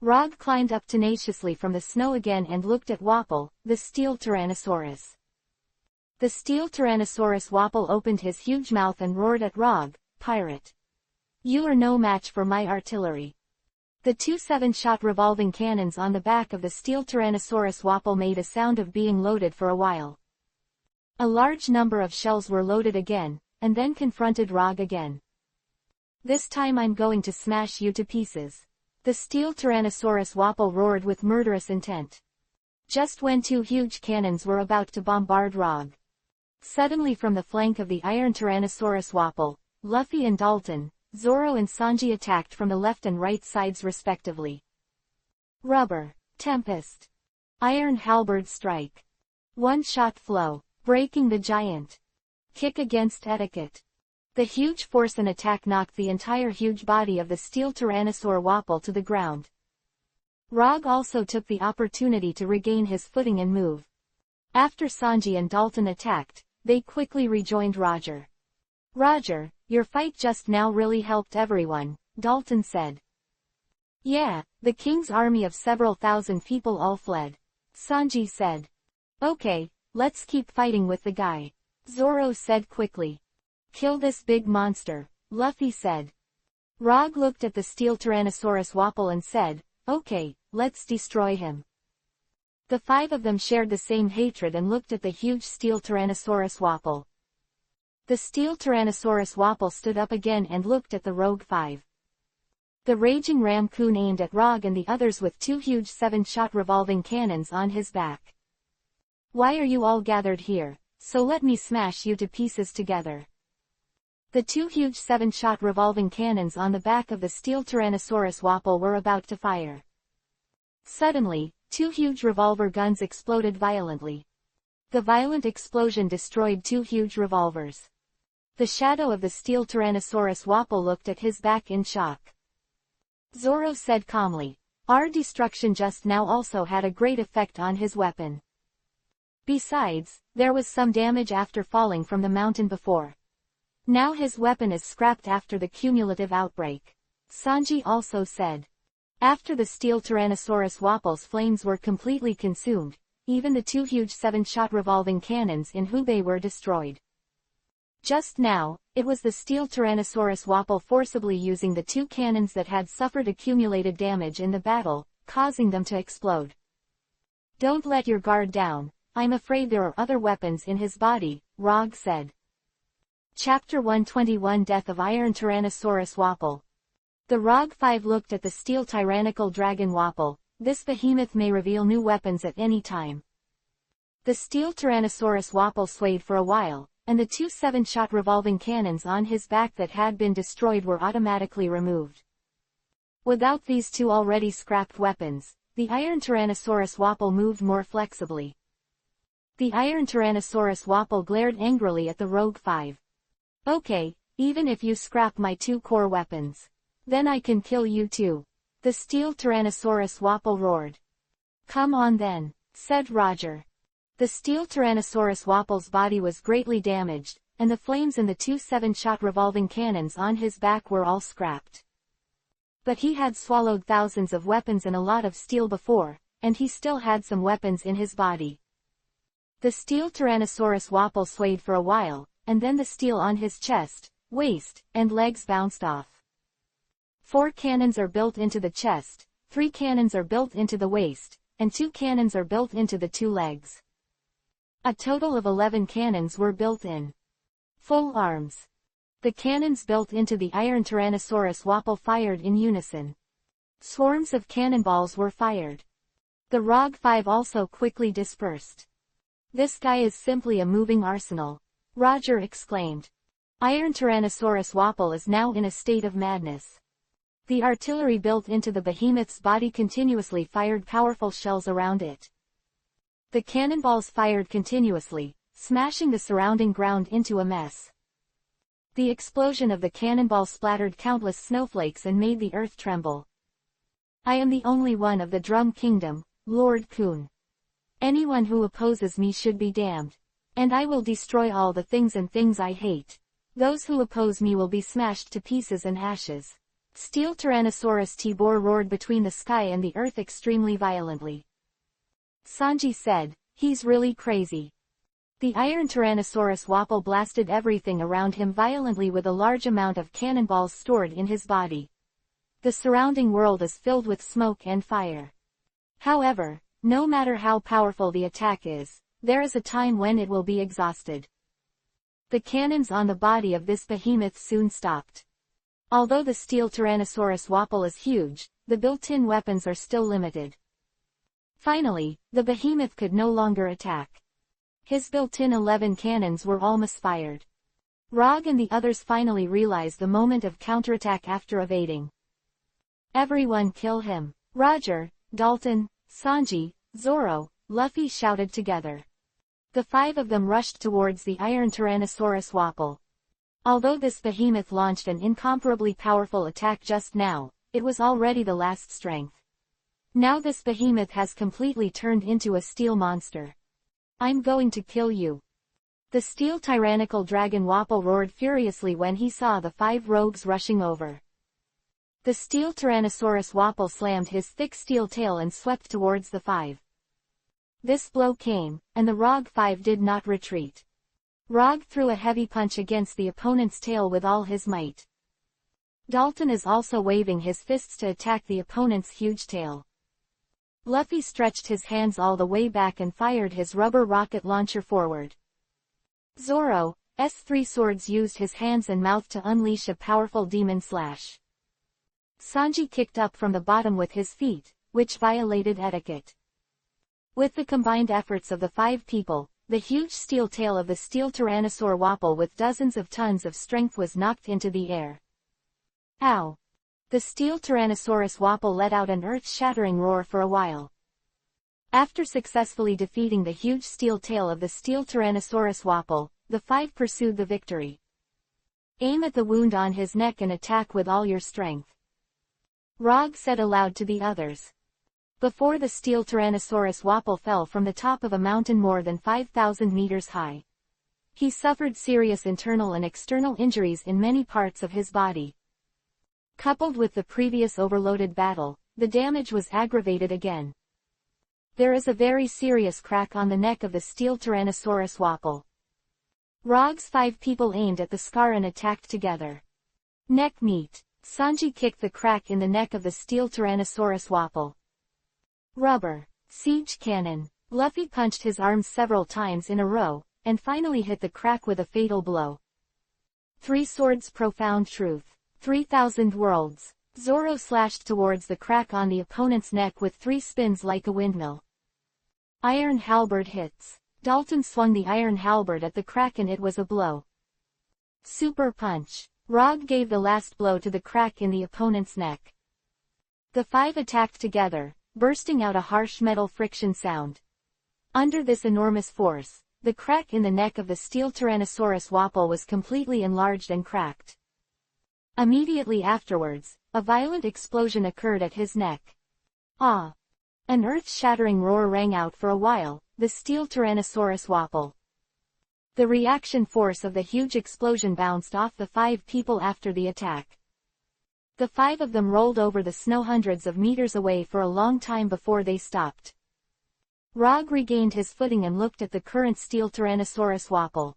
Rog climbed up tenaciously from the snow again and looked at Wapol, the steel Tyrannosaurus. The steel Tyrannosaurus Wapol opened his huge mouth and roared at Rog, "Pirate! You are no match for my artillery." The 2 7-shot revolving cannons on the back of the steel Tyrannosaurus Wapol made a sound of being loaded for a while. A large number of shells were loaded again, and then confronted Rog again. "This time I'm going to smash you to pieces." The steel Tyrannosaurus Wapol roared with murderous intent. Just when 2 huge cannons were about to bombard Rog, suddenly from the flank of the iron Tyrannosaurus Wapol, Luffy and Dalton, Zoro and Sanji attacked from the left and right sides respectively. Rubber, Tempest, Iron Halberd Strike, One-Shot Flow, Breaking the Giant, Kick Against Etiquette. The huge force and attack knocked the entire huge body of the steel Tyrannosaur Wapol to the ground. Rog also took the opportunity to regain his footing and move. After Sanji and Dalton attacked, they quickly rejoined Roger. "Roger, your fight just now really helped everyone," Dalton said. "Yeah, the king's army of several thousand people all fled," Sanji said. "Okay, let's keep fighting with the guy," Zoro said quickly. "Kill this big monster," Luffy said. Rog looked at the steel Tyrannosaurus Wapol and said, "Okay, let's destroy him." The 5 of them shared the same hatred and looked at the huge steel Tyrannosaurus Wapol. The steel Tyrannosaurus Wapol stood up again and looked at the rogue 5. The raging Ramcoon aimed at Rog and the others with 2 huge 7-shot revolving cannons on his back. "Why are you all gathered here? So let me smash you to pieces together." The 2 huge 7-shot revolving cannons on the back of the steel Tyrannosaurus Wapol were about to fire. Suddenly, 2 huge revolver guns exploded violently. The violent explosion destroyed 2 huge revolvers. The shadow of the steel Tyrannosaurus Wapol looked at his back in shock. Zoro said calmly, "Our destruction just now also had a great effect on his weapon. Besides, there was some damage after falling from the mountain before. Now his weapon is scrapped after the cumulative outbreak," Sanji also said. After the steel Tyrannosaurus Wapol's flames were completely consumed, even the 2 huge 7-shot revolving cannons in Hubei were destroyed. Just now, it was the steel Tyrannosaurus Wapol forcibly using the 2 cannons that had suffered accumulated damage in the battle, causing them to explode. "Don't let your guard down, I'm afraid there are other weapons in his body," Rog said. Chapter 121 Death of Iron Tyrannosaurus Wapol. The Rog 5 looked at the steel tyrannical dragon Wapol. "This behemoth may reveal new weapons at any time." The steel Tyrannosaurus Wapol swayed for a while, and the 2 7-shot revolving cannons on his back that had been destroyed were automatically removed. Without these 2 already scrapped weapons, the iron Tyrannosaurus Wapol moved more flexibly. The iron Tyrannosaurus Wapol glared angrily at the Rogue 5. "Okay, even if you scrap my 2 core weapons, then I can kill you too," the steel Tyrannosaurus Wapol roared. "Come on then," said Roger. The steel Tyrannosaurus Wapol's body was greatly damaged, and the flames in the 2 7-shot revolving cannons on his back were all scrapped. But he had swallowed thousands of weapons and a lot of steel before, and he still had some weapons in his body. The steel Tyrannosaurus Wapol swayed for a while, and then the steel on his chest, waist, and legs bounced off. 4 cannons are built into the chest, 3 cannons are built into the waist, and 2 cannons are built into the 2 legs. A total of 11 cannons were built in. Full arms. The cannons built into the iron Tyrannosaurus Wapol fired in unison. Swarms of cannonballs were fired. The ROG-5 also quickly dispersed. "This guy is simply a moving arsenal," Roger exclaimed. Iron Tyrannosaurus Wapol is now in a state of madness. The artillery built into the behemoth's body continuously fired powerful shells around it. The cannonballs fired continuously, smashing the surrounding ground into a mess. The explosion of the cannonball splattered countless snowflakes and made the earth tremble. "I am the only one of the Drum Kingdom, Lord Kun. Anyone who opposes me should be damned. And I will destroy all the things and things I hate. Those who oppose me will be smashed to pieces and ashes." Steel Tyrannosaurus Tibor roared between the sky and the earth extremely violently. Sanji said, "He's really crazy." The iron Tyrannosaurus Wapol blasted everything around him violently with a large amount of cannonballs stored in his body. The surrounding world is filled with smoke and fire. However, no matter how powerful the attack is, there is a time when it will be exhausted. The cannons on the body of this behemoth soon stopped. Although the steel Tyrannosaurus Wapol is huge, the built-in weapons are still limited. Finally, the behemoth could no longer attack. His built-in 11 cannons were all misfired. Rog and the others finally realized the moment of counterattack after evading. "Everyone kill him!" Roger, Dalton, Sanji, Zoro, Luffy shouted together. The 5 of them rushed towards the iron Tyrannosaurus Wapol. Although this behemoth launched an incomparably powerful attack just now, it was already the last strength. Now this behemoth has completely turned into a steel monster. "I'm going to kill you." The steel tyrannical dragon Wapol roared furiously when he saw the 5 rogues rushing over. The steel Tyrannosaurus Wapol slammed his thick steel tail and swept towards the 5. This blow came, and the ROG-5 did not retreat. Rog threw a heavy punch against the opponent's tail with all his might. Dalton is also waving his fists to attack the opponent's huge tail. Luffy stretched his hands all the way back and fired his rubber rocket launcher forward. Zoro's 3 swords used his hands and mouth to unleash a powerful demon slash. Sanji kicked up from the bottom with his feet, which violated etiquette. With the combined efforts of the 5 people, the huge steel tail of the steel Tyrannosaur Wapol with dozens of tons of strength was knocked into the air. Ow! The steel Tyrannosaurus Wapol let out an earth-shattering roar for a while. After successfully defeating the huge steel tail of the steel Tyrannosaurus Wapol, the 5 pursued the victory. "Aim at the wound on his neck and attack with all your strength," Rog said aloud to the others. Before the steel Tyrannosaurus Wapol fell from the top of a mountain more than 5,000 meters high. He suffered serious internal and external injuries in many parts of his body. Coupled with the previous overloaded battle, the damage was aggravated again. There is a very serious crack on the neck of the steel Tyrannosaurus Wapol. Rog's 5 people aimed at the scar and attacked together. Neck meat. Sanji kicked the crack in the neck of the steel Tyrannosaurus Wapol. Rubber. Siege cannon. Luffy punched his arms several times in a row, and finally hit the crack with a fatal blow. 3 swords. Profound truth. 3,000 worlds. Zoro slashed towards the crack on the opponent's neck with 3 spins like a windmill. Iron halberd hits. Dalton swung the iron halberd at the crack and it was a blow. Super punch. Rog gave the last blow to the crack in the opponent's neck. The 5 attacked together, bursting out a harsh metal friction sound. Under this enormous force, the crack in the neck of the steel Tyrannosaurus Wapol was completely enlarged and cracked. Immediately afterwards, a violent explosion occurred at his neck. Ah! An earth-shattering roar rang out for a while, the steel Tyrannosaurus Wapol. The reaction force of the huge explosion bounced off the 5 people after the attack. The 5 of them rolled over the snow hundreds of meters away for a long time before they stopped. Rog regained his footing and looked at the current steel Tyrannosaurus Wapol.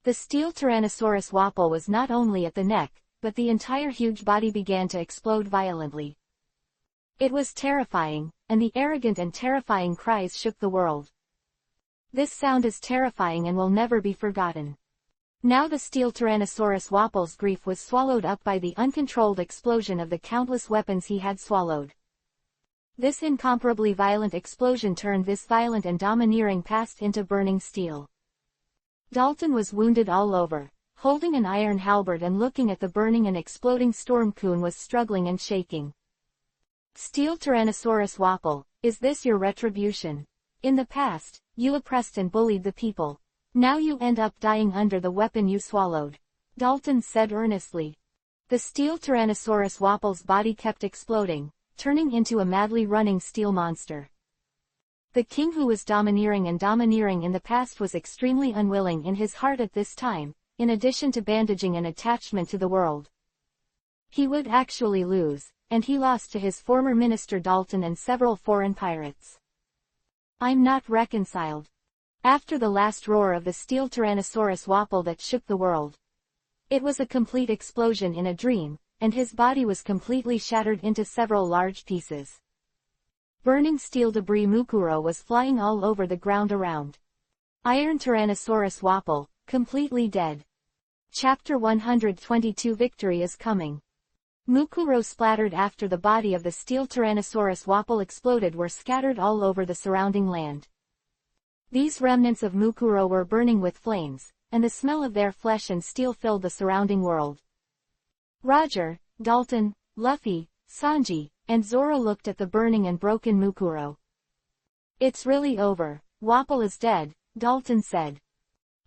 The steel Tyrannosaurus Wapol was not only at the neck, but the entire huge body began to explode violently. It was terrifying, and the arrogant and terrifying cries shook the world. This sound is terrifying and will never be forgotten. Now the steel Tyrannosaurus Wapol's grief was swallowed up by the uncontrolled explosion of the countless weapons he had swallowed. This incomparably violent explosion turned this violent and domineering past into burning steel. Dalton was wounded all over, holding an iron halberd and looking at the burning and exploding storm. Coon was struggling and shaking. Steel Tyrannosaurus Wapol, is this your retribution? In the past, you oppressed and bullied the people. Now you end up dying under the weapon you swallowed. Dalton said earnestly. The steel Tyrannosaurus Wapol's body kept exploding, turning into a madly running steel monster. The king, who was domineering in the past, was extremely unwilling in his heart at this time, in addition to bandaging an attachment to the world. He would actually lose, and he lost to his former minister Dalton and several foreign pirates. I'm not reconciled. After the last roar of the steel Tyrannosaurus Wapol that shook the world. It was a complete explosion in a dream, and his body was completely shattered into several large pieces. Burning steel debris Mukuro was flying all over the ground around. Iron Tyrannosaurus Wapol, completely dead. Chapter 122 Victory is coming. Mukuro splattered after the body of the steel Tyrannosaurus Wapol exploded were scattered all over the surrounding land. These remnants of Mukuro were burning with flames, and the smell of their flesh and steel filled the surrounding world. Roger, Dalton, Luffy, Sanji, and Zoro looked at the burning and broken Mukuro. It's really over, Wapol is dead, Dalton said.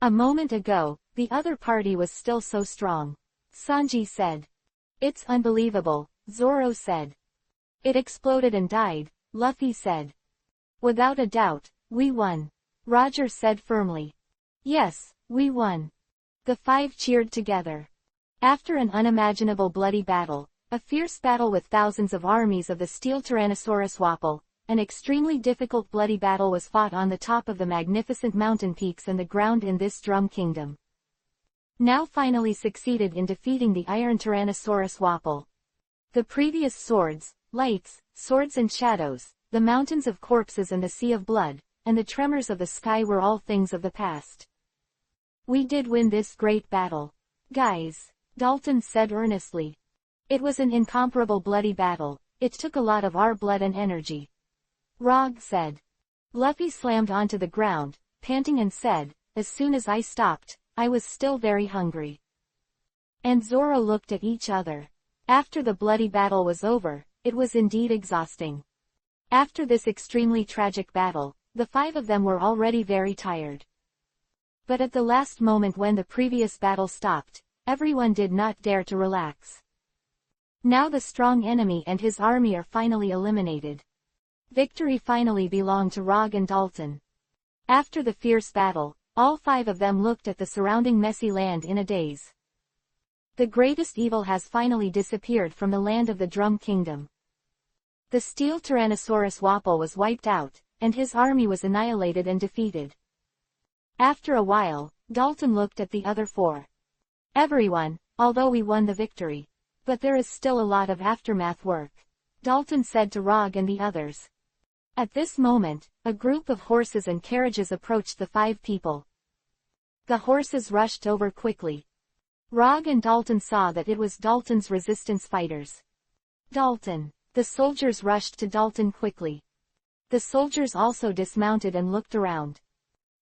A moment ago, the other party was still so strong. Sanji said. It's unbelievable, Zoro said. It exploded and died, Luffy said. Without a doubt, we won. Roger said firmly. Yes, we won. The five cheered together. After an unimaginable bloody battle, a fierce battle with thousands of armies of the steel Tyrannosaurus Wapol, an extremely difficult bloody battle was fought on the top of the magnificent mountain peaks and the ground in this Drum Kingdom. Now finally succeeded in defeating the Iron Tyrannosaurus Wapol. The previous swords, lights, swords and shadows, the mountains of corpses and the sea of blood, and the tremors of the sky were all things of the past. We did win this great battle. Guys, Dalton said earnestly. It was an incomparable bloody battle, it took a lot of our blood and energy. Rog said. Luffy slammed onto the ground, panting and said, as soon as I stopped, I was still very hungry. And Zoro looked at each other. After the bloody battle was over, it was indeed exhausting. After this extremely tragic battle, the five of them were already very tired. But at the last moment when the previous battle stopped, everyone did not dare to relax. Now the strong enemy and his army are finally eliminated. Victory finally belonged to Rog and Dalton. After the fierce battle, all five of them looked at the surrounding messy land in a daze. The greatest evil has finally disappeared from the land of the Drum Kingdom. The steel Tyrannosaurus Wapol was wiped out, and his army was annihilated and defeated. After a while, Dalton looked at the other four. Everyone, although we won the victory. But there is still a lot of aftermath work. Dalton said to Rog and the others. At this moment, a group of horses and carriages approached the five people. The horses rushed over quickly. Rog and Dalton saw that it was Dalton's resistance fighters. Dalton. The soldiers rushed to Dalton quickly. The soldiers also dismounted and looked around.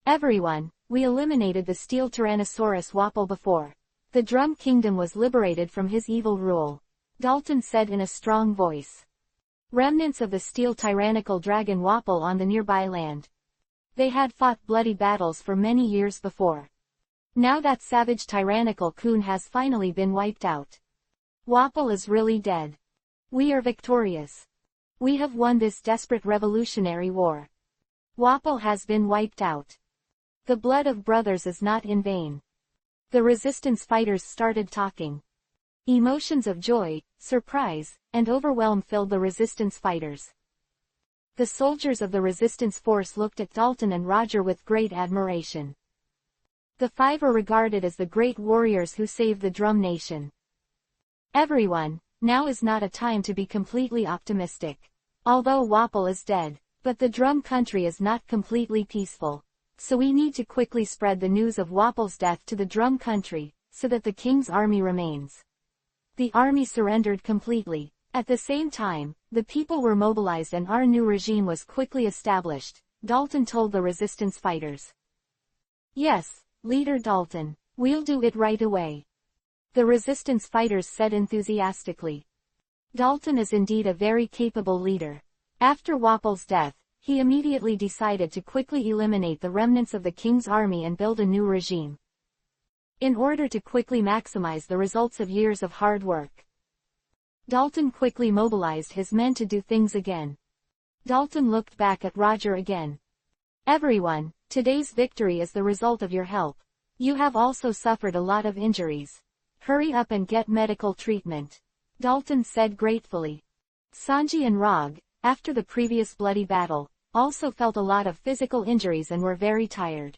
Everyone, we eliminated the steel Tyrannosaurus Wapol before. The Drum Kingdom was liberated from his evil rule. Dalton said in a strong voice. Remnants of the steel tyrannical dragon Wapol on the nearby land. They had fought bloody battles for many years before. Now that savage tyrannical coon has finally been wiped out. Wapol is really dead. We are victorious. We have won this desperate revolutionary war. Wapol has been wiped out. The blood of brothers is not in vain. The resistance fighters started talking. Emotions of joy, surprise, and overwhelm filled the resistance fighters. The soldiers of the resistance force looked at Dalton and Roger with great admiration. The 5 are regarded as the great warriors who saved the Drum Nation. Everyone, now is not a time to be completely optimistic. Although Wapol is dead, but the Drum Country is not completely peaceful. So we need to quickly spread the news of Wapol's death to the Drum Country, so that the king's army remains. The army surrendered completely. At the same time, the people were mobilized and our new regime was quickly established, Dalton told the resistance fighters. Yes, Leader Dalton, we'll do it right away. The resistance fighters said enthusiastically. Dalton is indeed a very capable leader. After Wapol's death, he immediately decided to quickly eliminate the remnants of the king's army and build a new regime. In order to quickly maximize the results of years of hard work, Dalton quickly mobilized his men to do things again. Dalton looked back at Roger again. Everyone, today's victory is the result of your help. You have also suffered a lot of injuries. Hurry up and get medical treatment. Dalton said gratefully. Sanji and Rog, after the previous bloody battle, also felt a lot of physical injuries and were very tired.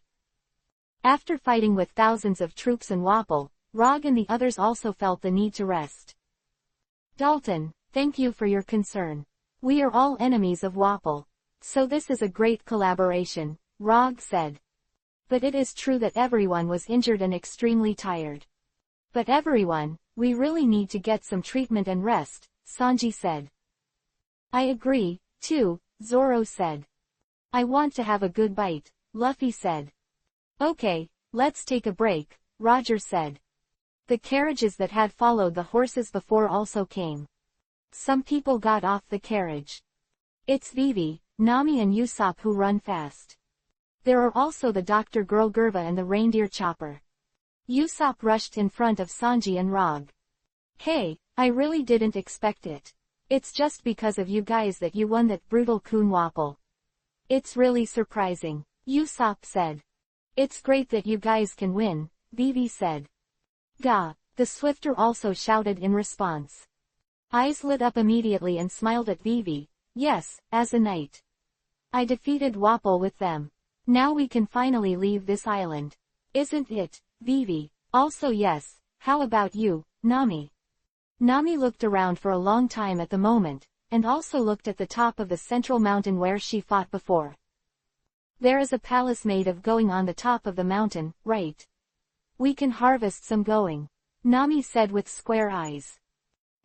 After fighting with thousands of troops in Wapol, Rog and the others also felt the need to rest. Dalton, thank you for your concern. We are all enemies of Wapol. So this is a great collaboration, Rog said. But it is true that everyone was injured and extremely tired. But everyone, we really need to get some treatment and rest, Sanji said. I agree, too, Zoro said. I want to have a good bite, Luffy said. Okay, let's take a break, Roger said. The carriages that had followed the horses before also came. Some people got off the carriage. It's Vivi, Nami and Usopp who run fast. There are also the Dr. Girl Gerva and the reindeer Chopper. Usopp rushed in front of Sanji and Rog. Hey, I really didn't expect it. It's just because of you guys that you won that brutal Kun Wapol. It's really surprising, Usopp said. It's great that you guys can win, Vivi said. Gah, the Swifter also shouted in response. Eyes lit up immediately and smiled at Vivi. Yes, as a knight. I defeated Wapol with them. Now we can finally leave this island. Isn't it, Vivi? Also yes, how about you, Nami? Nami looked around for a long time at the moment, and also looked at the top of the central mountain where she fought before. There is a palace made of going on the top of the mountain, right? We can harvest some going. Nami said with square eyes.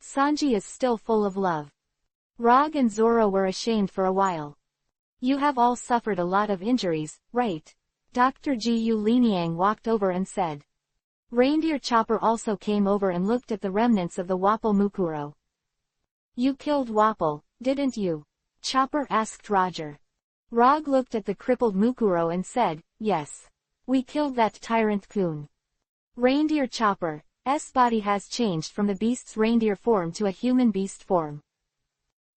Sanji is still full of love. Rog and Zoro were ashamed for a while. You have all suffered a lot of injuries, right? Dr. Gu Liniang walked over and said. Reindeer Chopper also came over and looked at the remnants of the Wapol Mukuro. You killed Wapol, didn't you? Chopper asked Roger. Rog looked at the crippled Mukuro and said, yes. We killed that tyrant Kun. Reindeer Chopper's body has changed from the beast's reindeer form to a human beast form.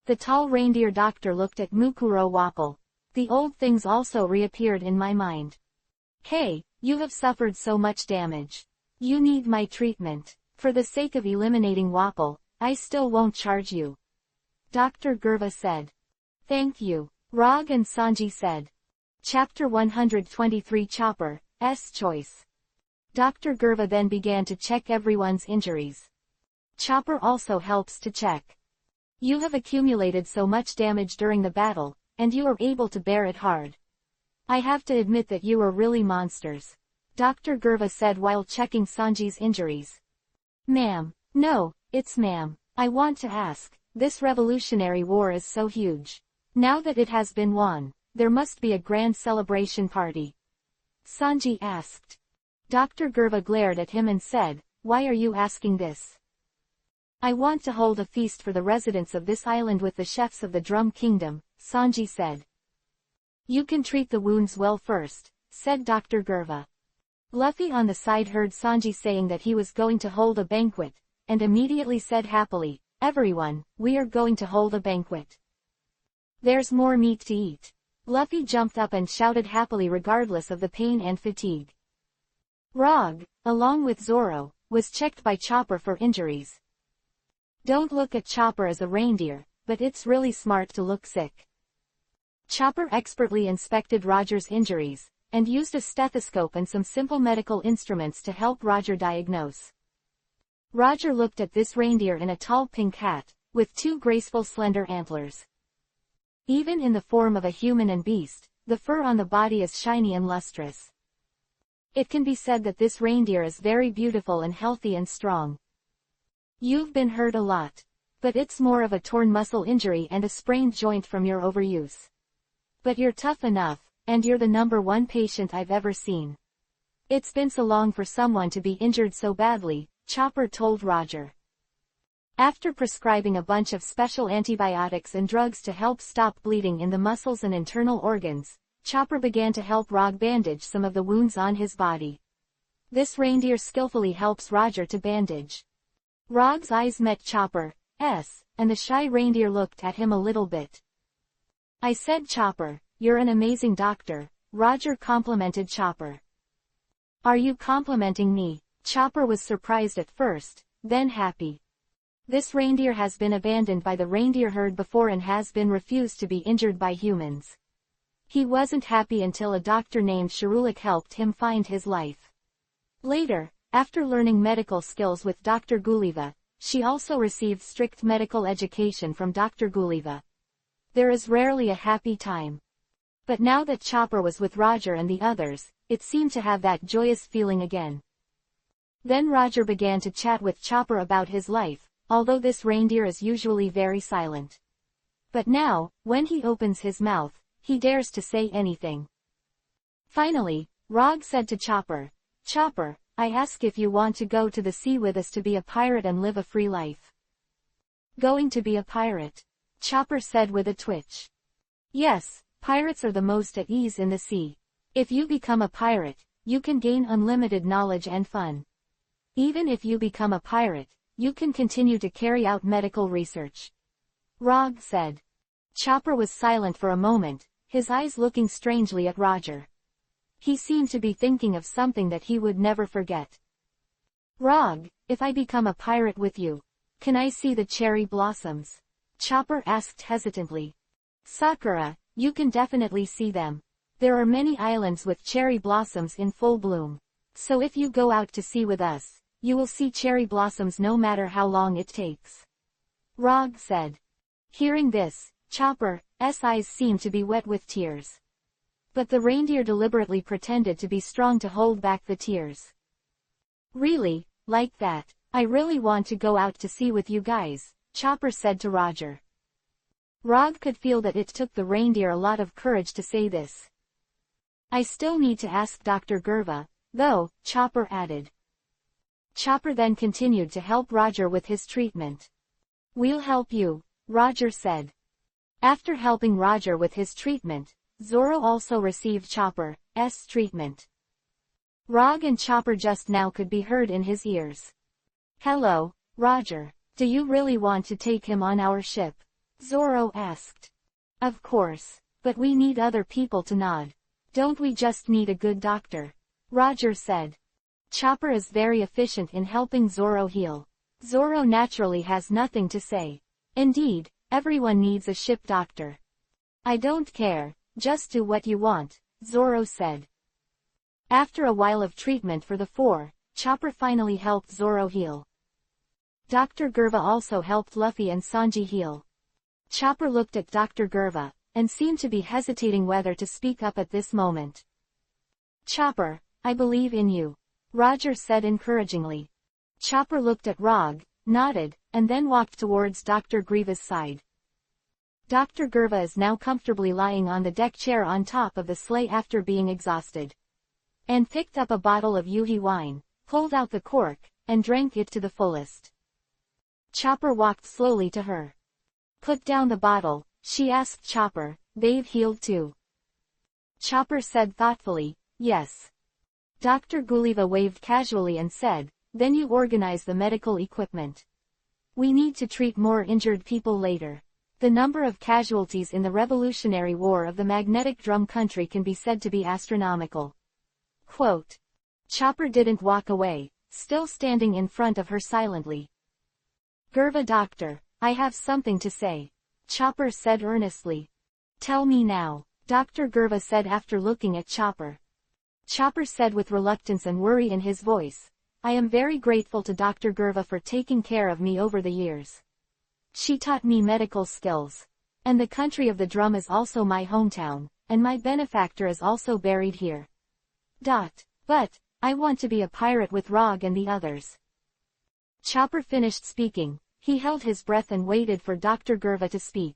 The tall reindeer doctor looked at Mukuro Wapol. The old things also reappeared in my mind. Hey, you have suffered so much damage. You need my treatment. For the sake of eliminating Wapol, I still won't charge you. Dr. Gerva said. Thank you, Rog and Sanji said. Chapter 123 Chopper's Choice. Dr. Gerva then began to check everyone's injuries. Chopper also helps to check. You have accumulated so much damage during the battle, and you are able to bear it hard. I have to admit that you are really monsters. Dr. Gerva said while checking Sanji's injuries. Ma'am, no, it's ma'am. I want to ask, this revolutionary war is so huge. Now that it has been won, there must be a grand celebration party. Sanji asked. Dr. Gerva glared at him and said, why are you asking this? I want to hold a feast for the residents of this island with the chefs of the Drum Kingdom, Sanji said. You can treat the wounds well first, said Dr. Gerva. Luffy on the side heard Sanji saying that he was going to hold a banquet, and immediately said happily, everyone, we are going to hold a banquet. There's more meat to eat. Luffy jumped up and shouted happily regardless of the pain and fatigue. Rog, along with Zoro, was checked by Chopper for injuries. Don't look at Chopper as a reindeer, but it's really smart to look sick. Chopper expertly inspected Roger's injuries, and used a stethoscope and some simple medical instruments to help Roger diagnose. Roger looked at this reindeer in a tall pink hat, with two graceful slender antlers. Even in the form of a human and beast, the fur on the body is shiny and lustrous. It can be said that this reindeer is very beautiful and healthy and strong. You've been hurt a lot. But it's more of a torn muscle injury and a sprained joint from your overuse. But you're tough enough, and you're the #1 patient I've ever seen. It's been so long for someone to be injured so badly, Chopper told Roger. After prescribing a bunch of special antibiotics and drugs to help stop bleeding in the muscles and internal organs, Chopper began to help Rog bandage some of the wounds on his body. This reindeer skillfully helps Roger to bandage. Rog's eyes met Chopper's, and the shy reindeer looked at him a little bit. I said, Chopper, you're an amazing doctor, Roger complimented Chopper. Are you complimenting me? Chopper was surprised at first, then happy. This reindeer has been abandoned by the reindeer herd before and has been refused to be injured by humans. He wasn't happy until a doctor named Sharulik helped him find his life. Later, after learning medical skills with Dr. Guliva, she also received strict medical education from Dr. Guliva. There is rarely a happy time. But now that Chopper was with Roger and the others, it seemed to have that joyous feeling again. Then Roger began to chat with Chopper about his life, although this reindeer is usually very silent. But now, when he opens his mouth, he dares to say anything. Finally, Rog said to Chopper, Chopper, I ask if you want to go to the sea with us to be a pirate and live a free life. Going to be a pirate? Chopper said with a twitch. Yes, pirates are the most at ease in the sea. If you become a pirate, you can gain unlimited knowledge and fun. Even if you become a pirate, you can continue to carry out medical research. Rog said. Chopper was silent for a moment, his eyes looking strangely at Roger. He seemed to be thinking of something that he would never forget. Rog, if I become a pirate with you, can I see the cherry blossoms? Chopper asked hesitantly. Sakura, you can definitely see them. There are many islands with cherry blossoms in full bloom. So if you go out to sea with us, you will see cherry blossoms no matter how long it takes. Rog said. Hearing this, Chopper's eyes seemed to be wet with tears. But the reindeer deliberately pretended to be strong to hold back the tears. Really, like that, I really want to go out to sea with you guys, Chopper said to Roger. Rog could feel that it took the reindeer a lot of courage to say this. I still need to ask Dr. Gerva, though, Chopper added. Chopper then continued to help Roger with his treatment. We'll help you, Roger said. After helping Roger with his treatment, Zoro also received Chopper's treatment. Rog and Chopper just now could be heard in his ears. Hello, Roger. Do you really want to take him on our ship? Zoro asked. Of course, but we need other people to nod. Don't we just need a good doctor? Roger said. Chopper is very efficient in helping Zoro heal. Zoro naturally has nothing to say. Indeed, everyone needs a ship doctor. I don't care. Just do what you want, Zoro said. After a while of treatment for the four, Chopper finally helped Zoro heal. Dr. Gerva also helped Luffy and Sanji heal. Chopper looked at Dr. Gerva, and seemed to be hesitating whether to speak up at this moment. Chopper, I believe in you, Roger said encouragingly. Chopper looked at Rog, nodded, and then walked towards Dr. Gerva's side. Dr. Gerva is now comfortably lying on the deck chair on top of the sleigh after being exhausted. And picked up a bottle of Yuhi wine, pulled out the cork, and drank it to the fullest. Chopper walked slowly to her. Put down the bottle, she asked Chopper, they've healed too. Chopper said thoughtfully, yes. Dr. Guliva waved casually and said, then you organize the medical equipment. We need to treat more injured people later. The number of casualties in the Revolutionary War of the Magnetic Drum Country can be said to be astronomical. Quote. Chopper didn't walk away, still standing in front of her silently. Gerva doctor, I have something to say. Chopper said earnestly. Tell me now, Dr. Gerva said after looking at Chopper. Chopper said with reluctance and worry in his voice. I am very grateful to Dr. Gerva for taking care of me over the years. She taught me medical skills. And the country of the drum is also my hometown, and my benefactor is also buried here. But, I want to be a pirate with Rog and the others. Chopper finished speaking. He held his breath and waited for Dr. Gerva to speak.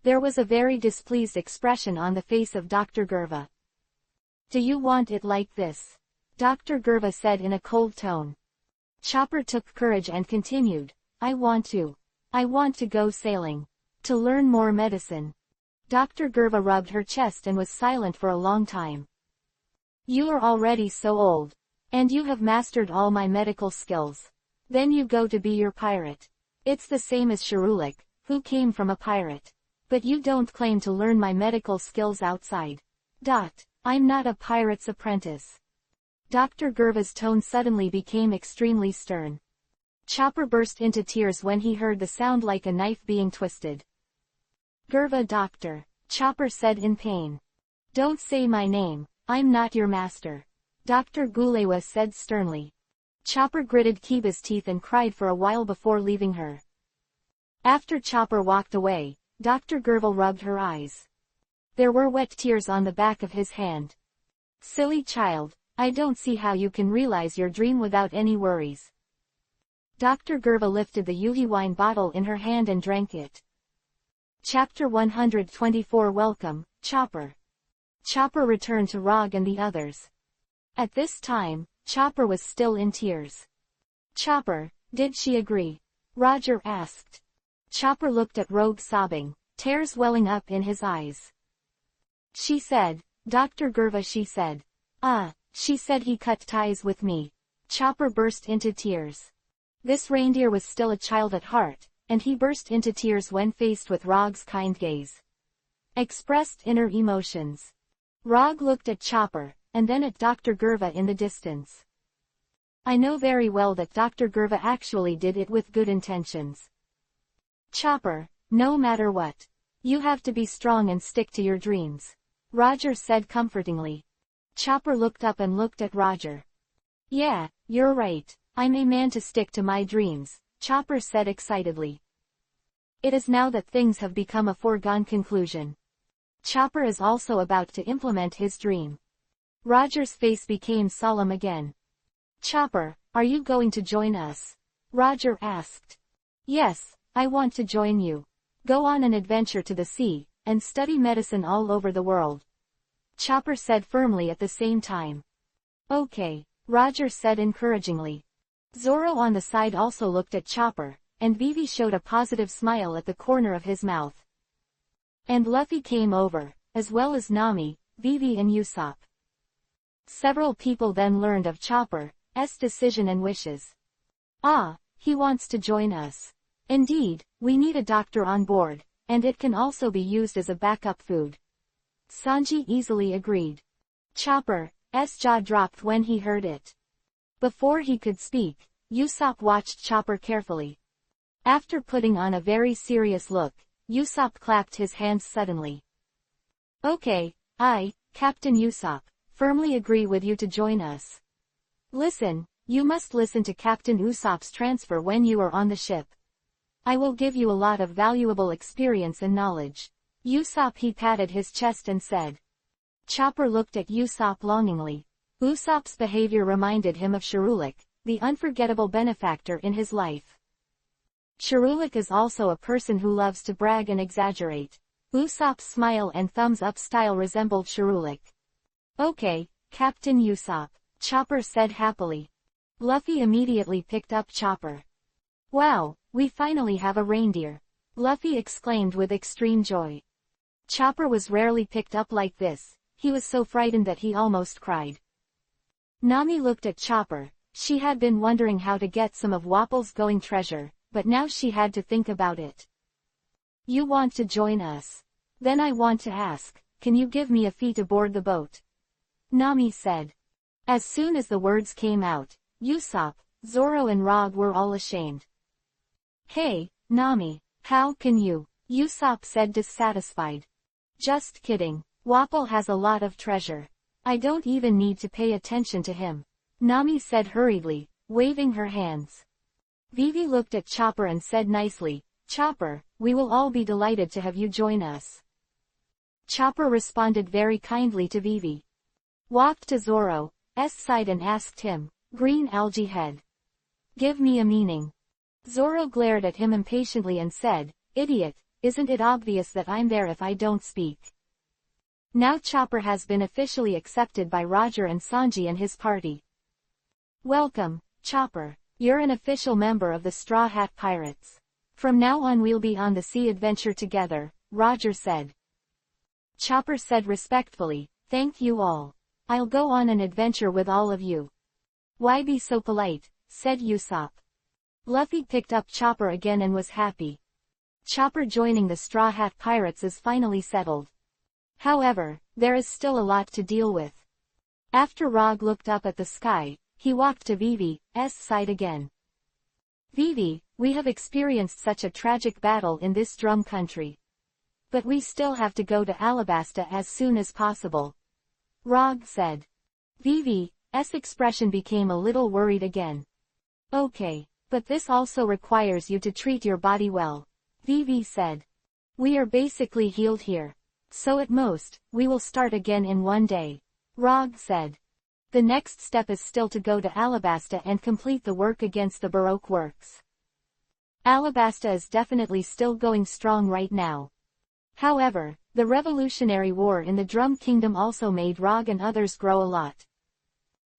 There was a very displeased expression on the face of Dr. Gerva. Do you want it like this? Dr. Gerva said in a cold tone. Chopper took courage and continued. I want to go sailing. To learn more medicine. Dr. Gerva rubbed her chest and was silent for a long time. You are already so old. And you have mastered all my medical skills. Then you go to be your pirate. It's the same as Shirulik, who came from a pirate. But you don't claim to learn my medical skills outside. I'm not a pirate's apprentice. Dr. Gerva's tone suddenly became extremely stern. Chopper burst into tears when he heard the sound like a knife being twisted. Gerva doctor, Chopper said in pain. Don't say my name, I'm not your master. Dr. Gulewa said sternly. Chopper gritted Kiba's teeth and cried for a while before leaving her. After Chopper walked away, Dr. Gerva rubbed her eyes. There were wet tears on the back of his hand. Silly child, I don't see how you can realize your dream without any worries. Dr. Gerva lifted the Yuhi wine bottle in her hand and drank it. Chapter 124 Welcome, Chopper. Chopper returned to Rog and the others. At this time, Chopper was still in tears. Chopper, did she agree? Roger asked. Chopper looked at Rogue sobbing, tears welling up in his eyes. She said, Dr. Gerva she said. She said he cut ties with me. Chopper burst into tears. This reindeer was still a child at heart, and he burst into tears when faced with Rog's kind gaze. Expressed inner emotions. Rog looked at Chopper, and then at Dr. Gerva in the distance. I know very well that Dr. Gerva actually did it with good intentions. Chopper, no matter what. You have to be strong and stick to your dreams. Roger said comfortingly. Chopper looked up and looked at Roger. Yeah, you're right. I'm a man to stick to my dreams, Chopper said excitedly. It is now that things have become a foregone conclusion. Chopper is also about to implement his dream. Roger's face became solemn again. Chopper, are you going to join us? Roger asked. Yes, I want to join you. Go on an adventure to the sea, and study medicine all over the world. Chopper said firmly at the same time. Okay, Roger said encouragingly. Zoro on the side also looked at Chopper, and Vivi showed a positive smile at the corner of his mouth. And Luffy came over, as well as Nami, Vivi and Usopp. Several people then learned of Chopper's decision and wishes. He wants to join us. Indeed, we need a doctor on board, and it can also be used as a backup food. Sanji easily agreed. Chopper's jaw dropped when he heard it. Before he could speak, Usopp watched Chopper carefully. After putting on a very serious look, Usopp clapped his hands suddenly. Okay, I, Captain Usopp, firmly agree with you to join us. Listen, you must listen to Captain Usopp's transfer when you are on the ship. I will give you a lot of valuable experience and knowledge. Usopp he patted his chest and said. Chopper looked at Usopp longingly. Usopp's behavior reminded him of Shirulik, the unforgettable benefactor in his life. Shirulik is also a person who loves to brag and exaggerate. Usopp's smile and thumbs up style resembled Shirulik. Okay, Captain Usopp, Chopper said happily. Luffy immediately picked up Chopper. Wow, we finally have a reindeer. Luffy exclaimed with extreme joy. Chopper was rarely picked up like this, he was so frightened that he almost cried. Nami looked at Chopper, she had been wondering how to get some of Wapple's going treasure, but now she had to think about it. You want to join us? Then I want to ask, can you give me a fee to board the boat? Nami said. As soon as the words came out, Usopp, Zoro and Rog were all ashamed. Hey, Nami, how can you? Usopp said dissatisfied. Just kidding, Wapple has a lot of treasure. I don't even need to pay attention to him, Nami said hurriedly, waving her hands. Vivi looked at Chopper and said nicely, Chopper, we will all be delighted to have you join us. Chopper responded very kindly to Vivi. Walked to Zoro's side and asked him, Green algae head. Give me a meaning. Zoro glared at him impatiently and said, Idiot, isn't it obvious that I'm there if I don't speak? Now Chopper has been officially accepted by Roger and Sanji and his party. Welcome, Chopper. You're an official member of the Straw Hat Pirates. From now on we'll be on the sea adventure together, Roger said. Chopper said respectfully, Thank you all. I'll go on an adventure with all of you. Why be so polite, said Usopp. Luffy picked up Chopper again and was happy. Chopper joining the Straw Hat Pirates is finally settled. However, there is still a lot to deal with. After Rog looked up at the sky, he walked to Vivi's side again. Vivi, we have experienced such a tragic battle in this drum country. But we still have to go to Alabasta as soon as possible. Rog said. Vivi's expression became a little worried again. Okay, but this also requires you to treat your body well, Vivi said. We are basically healed here. So at most, we will start again in one day, Rog said. The next step is still to go to Alabasta and complete the work against the Baroque works. Alabasta is definitely still going strong right now. However, the Revolutionary War in the Drum Kingdom also made Rog and others grow a lot.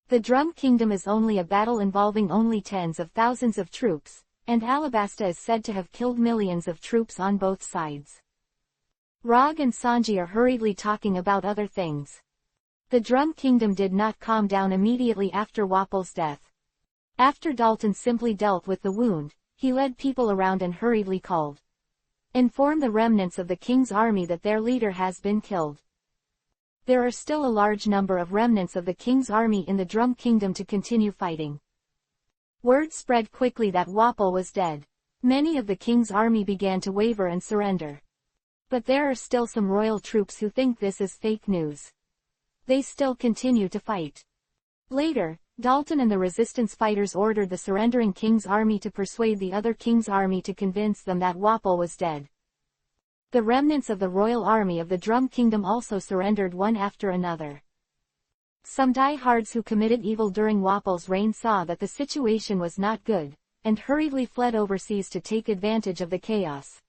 The Drum Kingdom is only a battle involving only tens of thousands of troops, and Alabasta is said to have killed millions of troops on both sides. Rog and Sanji are hurriedly talking about other things. The Drum Kingdom did not calm down immediately after Wapple's death. After Dalton simply dealt with the wound, he led people around and hurriedly called. Inform the remnants of the king's army that their leader has been killed. There are still a large number of remnants of the king's army in the Drum Kingdom to continue fighting. Word spread quickly that Wapple was dead. Many of the king's army began to waver and surrender. But there are still some royal troops who think this is fake news. They still continue to fight. Later, Dalton and the resistance fighters ordered the surrendering king's army to persuade the other king's army to convince them that Wapple was dead. The remnants of the royal army of the Drum Kingdom also surrendered one after another. Some diehards who committed evil during Wapple's reign saw that the situation was not good, and hurriedly fled overseas to take advantage of the chaos.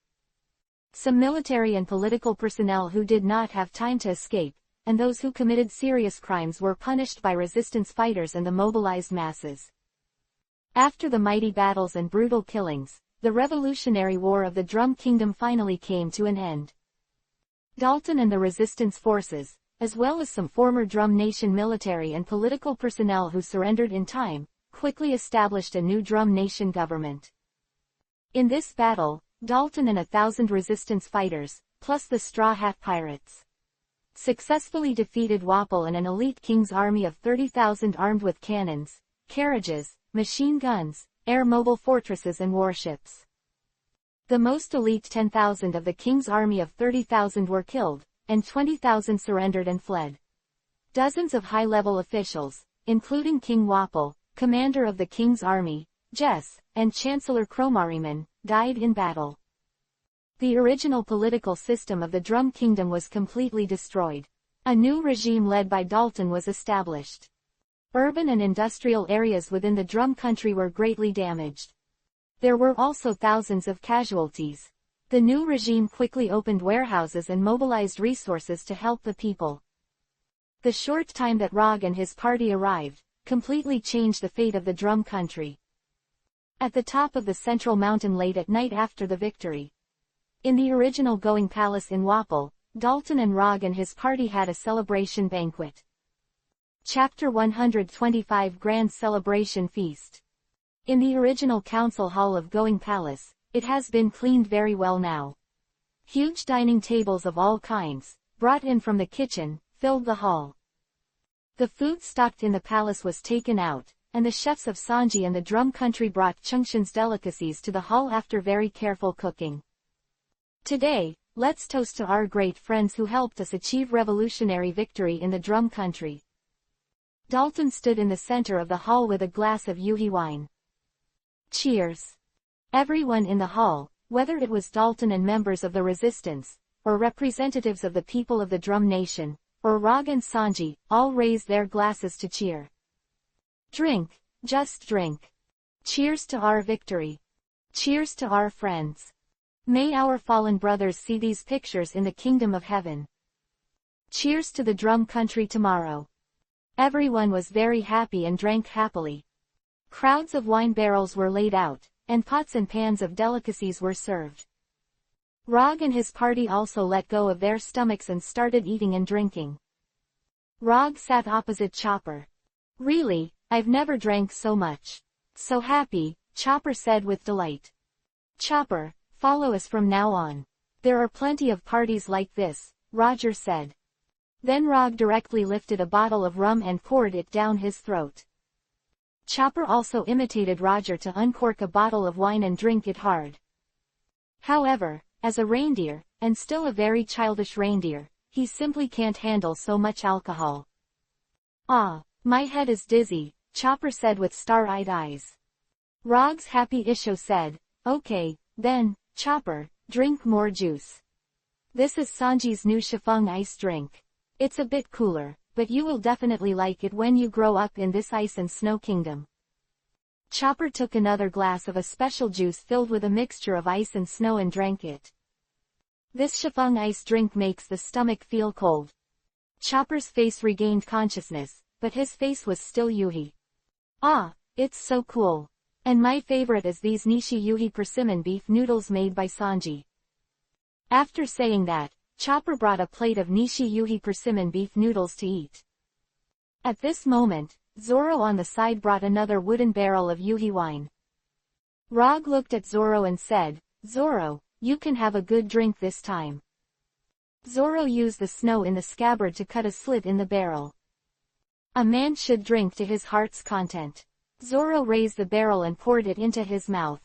Some military and political personnel who did not have time to escape, and those who committed serious crimes were punished by resistance fighters and the mobilized masses. After the mighty battles and brutal killings, the Revolutionary War of the Drum Kingdom finally came to an end. Dalton and the resistance forces, as well as some former Drum Nation military and political personnel who surrendered in time, quickly established a new Drum Nation government. In this battle, Dalton and 1,000 resistance fighters, plus the Straw Hat Pirates, successfully defeated Wapple and an elite king's army of 30,000 armed with cannons, carriages, machine guns, air mobile fortresses and warships. The most elite 10,000 of the king's army of 30,000 were killed, and 20,000 surrendered and fled. Dozens of high-level officials, including King Wapple, commander of the king's army, Jess, and Chancellor Cromariman, died in battle. The original political system of the Drum Kingdom was completely destroyed. A new regime led by Dalton was established. Urban and industrial areas within the Drum Country were greatly damaged. There were also thousands of casualties. The new regime quickly opened warehouses and mobilized resources to help the people. The short time that Rog and his party arrived, completely changed the fate of the Drum Country. At the top of the central mountain late at night after the victory. In the original Going Palace in Wapple, Dalton and Rog and his party had a celebration banquet. Chapter 125 Grand Celebration Feast. In the original council hall of Going Palace, it has been cleaned very well now. Huge dining tables of all kinds, brought in from the kitchen, filled the hall. The food stocked in the palace was taken out, and the chefs of Sanji and the Drum Country brought Chungshan's delicacies to the hall after very careful cooking. Today, let's toast to our great friends who helped us achieve revolutionary victory in the drum country. Dalton stood in the center of the hall with a glass of Yuhi wine. Cheers! Everyone in the hall, whether it was Dalton and members of the resistance, or representatives of the people of the Drum Nation, or Rog and Sanji, all raised their glasses to cheer. Drink, just drink. Cheers to our victory. Cheers to our friends. May our fallen brothers see these pictures in the kingdom of heaven. Cheers to the drum country tomorrow. Everyone was very happy and drank happily. Crowds of wine barrels were laid out, and pots and pans of delicacies were served. Rog and his party also let go of their stomachs and started eating and drinking. Rog sat opposite Chopper. Really, I've never drank so much. So happy, Chopper said with delight. Chopper, follow us from now on. There are plenty of parties like this, Roger said. Then Rog directly lifted a bottle of rum and poured it down his throat. Chopper also imitated Roger to uncork a bottle of wine and drink it hard. However, as a reindeer, and still a very childish reindeer, he simply can't handle so much alcohol. Ah, my head is dizzy, Chopper said with star-eyed eyes. Rog's happy Isho said, okay, then, Chopper, drink more juice. This is Sanji's new Shifeng ice drink. It's a bit cooler, but you will definitely like it when you grow up in this ice and snow kingdom. Chopper took another glass of a special juice filled with a mixture of ice and snow and drank it. This Shifeng ice drink makes the stomach feel cold. Chopper's face regained consciousness, but his face was still Yuhi. Ah, it's so cool. And my favorite is these Nishi Yuhi persimmon beef noodles made by Sanji. After saying that, Chopper brought a plate of Nishi Yuhi persimmon beef noodles to eat. At this moment, Zoro on the side brought another wooden barrel of Yuhi wine. Rog looked at Zoro and said, Zoro, you can have a good drink this time. Zoro used the snow in the scabbard to cut a slit in the barrel. A man should drink to his heart's content. Zoro raised the barrel and poured it into his mouth.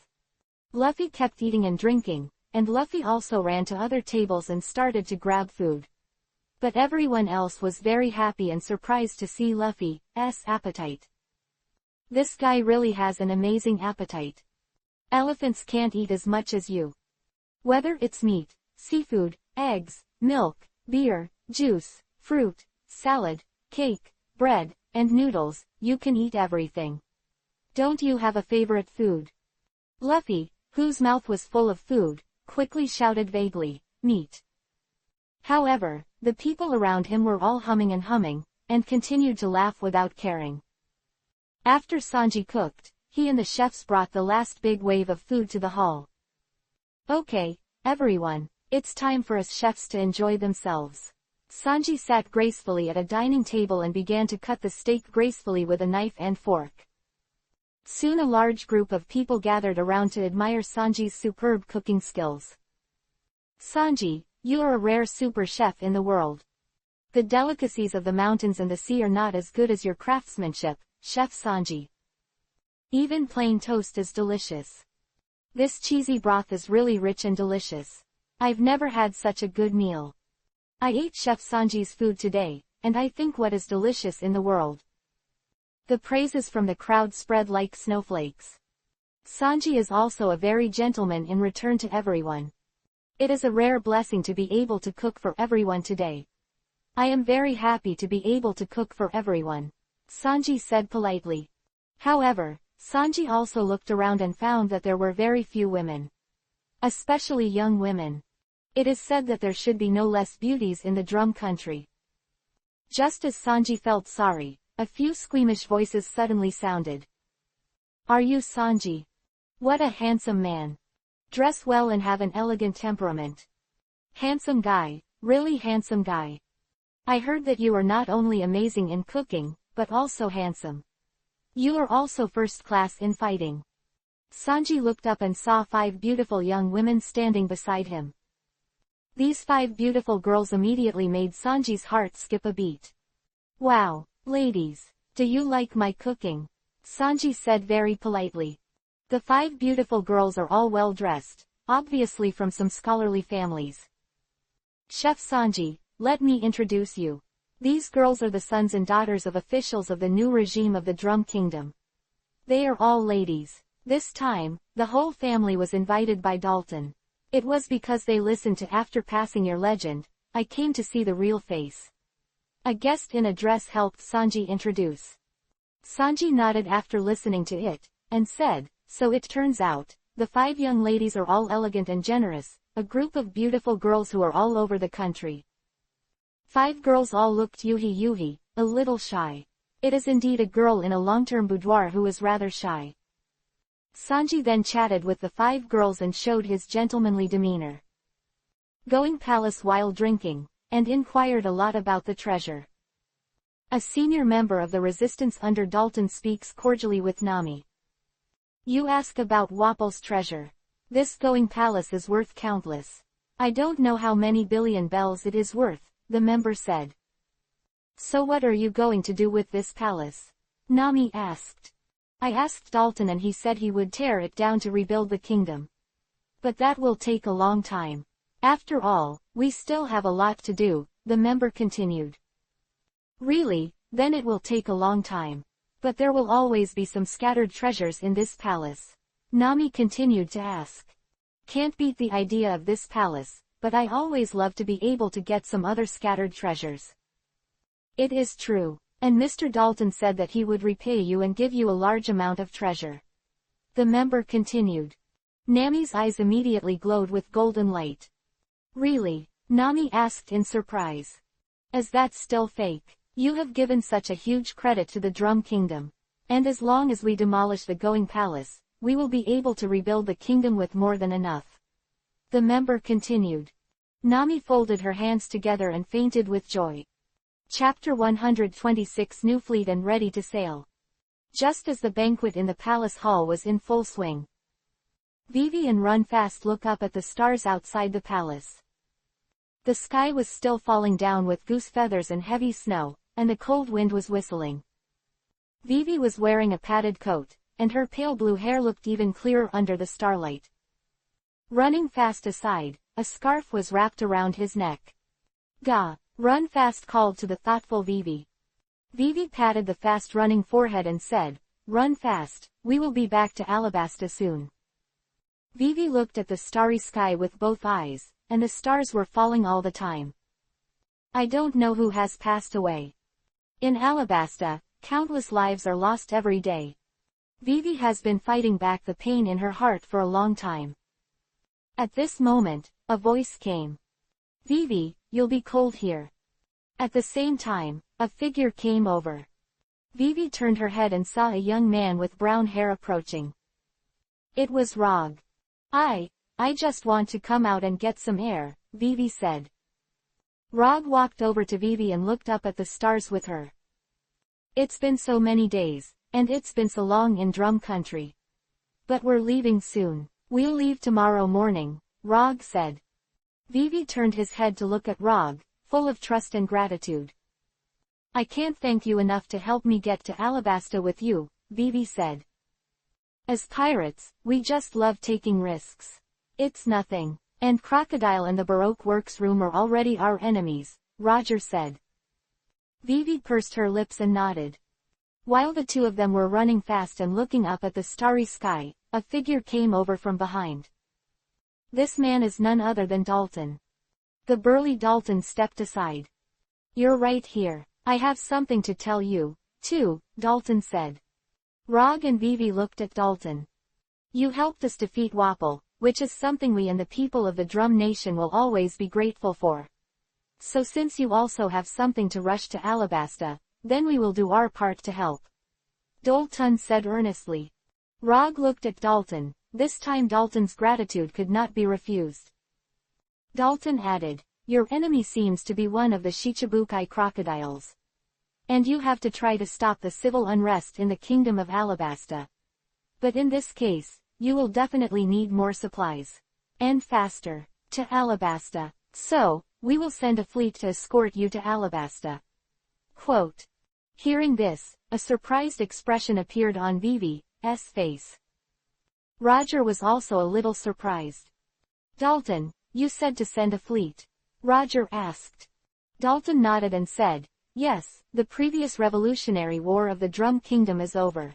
Luffy kept eating and drinking, and Luffy also ran to other tables and started to grab food. But everyone else was very happy and surprised to see Luffy's appetite. This guy really has an amazing appetite. Elephants can't eat as much as you. Whether it's meat, seafood, eggs, milk, beer, juice, fruit, salad, cake, bread, and noodles, you can eat everything. Don't you have a favorite food? Luffy, whose mouth was full of food, quickly shouted vaguely, meat. However, the people around him were all humming, and continued to laugh without caring. After Sanji cooked, he and the chefs brought the last big wave of food to the hall. Okay, everyone, it's time for us chefs to enjoy themselves. Sanji sat gracefully at a dining table and began to cut the steak gracefully with a knife and fork. Soon a large group of people gathered around to admire Sanji's superb cooking skills. Sanji, you are a rare super chef in the world. The delicacies of the mountains and the sea are not as good as your craftsmanship, Chef Sanji. Even plain toast is delicious. This cheesy broth is really rich and delicious. I've never had such a good meal. I ate Chef Sanji's food today, and I think what is delicious in the world. The praises from the crowd spread like snowflakes. Sanji is also a very gentleman in return to everyone. It is a rare blessing to be able to cook for everyone today. I am very happy to be able to cook for everyone, Sanji said politely. However, Sanji also looked around and found that there were very few women. Especially young women. It is said that there should be no less beauties in the drum country. Just as Sanji felt sorry, a few squeamish voices suddenly sounded. Are you Sanji? What a handsome man. Dress well and have an elegant temperament. Handsome guy, really handsome guy. I heard that you are not only amazing in cooking, but also handsome. You are also first class in fighting. Sanji looked up and saw 5 beautiful young women standing beside him. These 5 beautiful girls immediately made Sanji's heart skip a beat. Wow, ladies, do you like my cooking? Sanji said very politely. The 5 beautiful girls are all well dressed, obviously from some scholarly families. Chef Sanji, let me introduce you. These girls are the sons and daughters of officials of the new regime of the Drum Kingdom. They are all ladies. This time, the whole family was invited by Dalton. It was because they listened to After Passing Your Legend, I came to see the real face. A guest in a dress helped Sanji introduce. Sanji nodded after listening to it, and said, so it turns out, the 5 young ladies are all elegant and generous, a group of beautiful girls who are all over the country. 5 girls all looked yuhi, a little shy. It is indeed a girl in a long-term boudoir who is rather shy. Sanji then chatted with the 5 girls and showed his gentlemanly demeanor. Going palace while drinking, and inquired a lot about the treasure. A senior member of the resistance under Dalton speaks cordially with Nami. You ask about Wapple's treasure. This going palace is worth countless. I don't know how many billion bells it is worth, the member said. So what are you going to do with this palace? Nami asked. I asked Dalton and he said he would tear it down to rebuild the kingdom. But that will take a long time. After all, we still have a lot to do, the member continued. Really, then it will take a long time. But there will always be some scattered treasures in this palace. Nami continued to ask. Can't beat the idea of this palace, but I always love to be able to get some other scattered treasures. It is true. And Mr. Dalton said that he would repay you and give you a large amount of treasure. The member continued. Nami's eyes immediately glowed with golden light. Really? Nami asked in surprise. Is that still fake? You have given such a huge credit to the Drum Kingdom. And as long as we demolish the Going Palace, we will be able to rebuild the kingdom with more than enough. The member continued. Nami folded her hands together and fainted with joy. Chapter 126 New Fleet and Ready to Sail. Just as the banquet in the palace hall was in full swing, Vivi and Run Fast look up at the stars outside the palace. The sky was still falling down with goose feathers and heavy snow, and the cold wind was whistling. Vivi was wearing a padded coat, and her pale blue hair looked even clearer under the starlight. Running Fast aside, a scarf was wrapped around his neck. Gah! Run Fast called to the thoughtful Vivi. Vivi patted the fast-running forehead and said, Run Fast, we will be back to Alabasta soon. Vivi looked at the starry sky with both eyes, and the stars were falling all the time. I don't know who has passed away. In Alabasta, countless lives are lost every day. Vivi has been fighting back the pain in her heart for a long time. At this moment, a voice came. Vivi, you'll be cold here. At the same time, a figure came over. Vivi turned her head and saw a young man with brown hair approaching. It was Rog. I just want to come out and get some air, Vivi said. Rog walked over to Vivi and looked up at the stars with her. It's been so many days, and it's been so long in Drum Country. But we're leaving soon. We'll leave tomorrow morning, Rog said. Vivi turned his head to look at Rog, full of trust and gratitude. I can't thank you enough to help me get to Alabasta with you, Vivi said. As pirates, we just love taking risks. It's nothing. And Crocodile and the Baroque Works room are already our enemies, Roger said. Vivi pursed her lips and nodded. While the two of them were running fast and looking up at the starry sky, a figure came over from behind. This man is none other than Dalton. The burly Dalton stepped aside. You're right here. I have something to tell you, too, Dalton said. Rog and Vivi looked at Dalton. You helped us defeat Wapple, which is something we and the people of the Drum Nation will always be grateful for. So since you also have something to rush to Alabasta, then we will do our part to help. Dalton said earnestly. Rog looked at Dalton. This time Dalton's gratitude could not be refused. Dalton added, your enemy seems to be one of the Shichibukai crocodiles. And you have to try to stop the civil unrest in the kingdom of Alabasta. But in this case, you will definitely need more supplies. And faster. To Alabasta. So, we will send a fleet to escort you to Alabasta. Quote. Hearing this, a surprised expression appeared on Vivi's face. Roger was also a little surprised. Dalton, you said to send a fleet. Roger asked. Dalton nodded and said, yes, the previous Revolutionary War of the Drum Kingdom is over.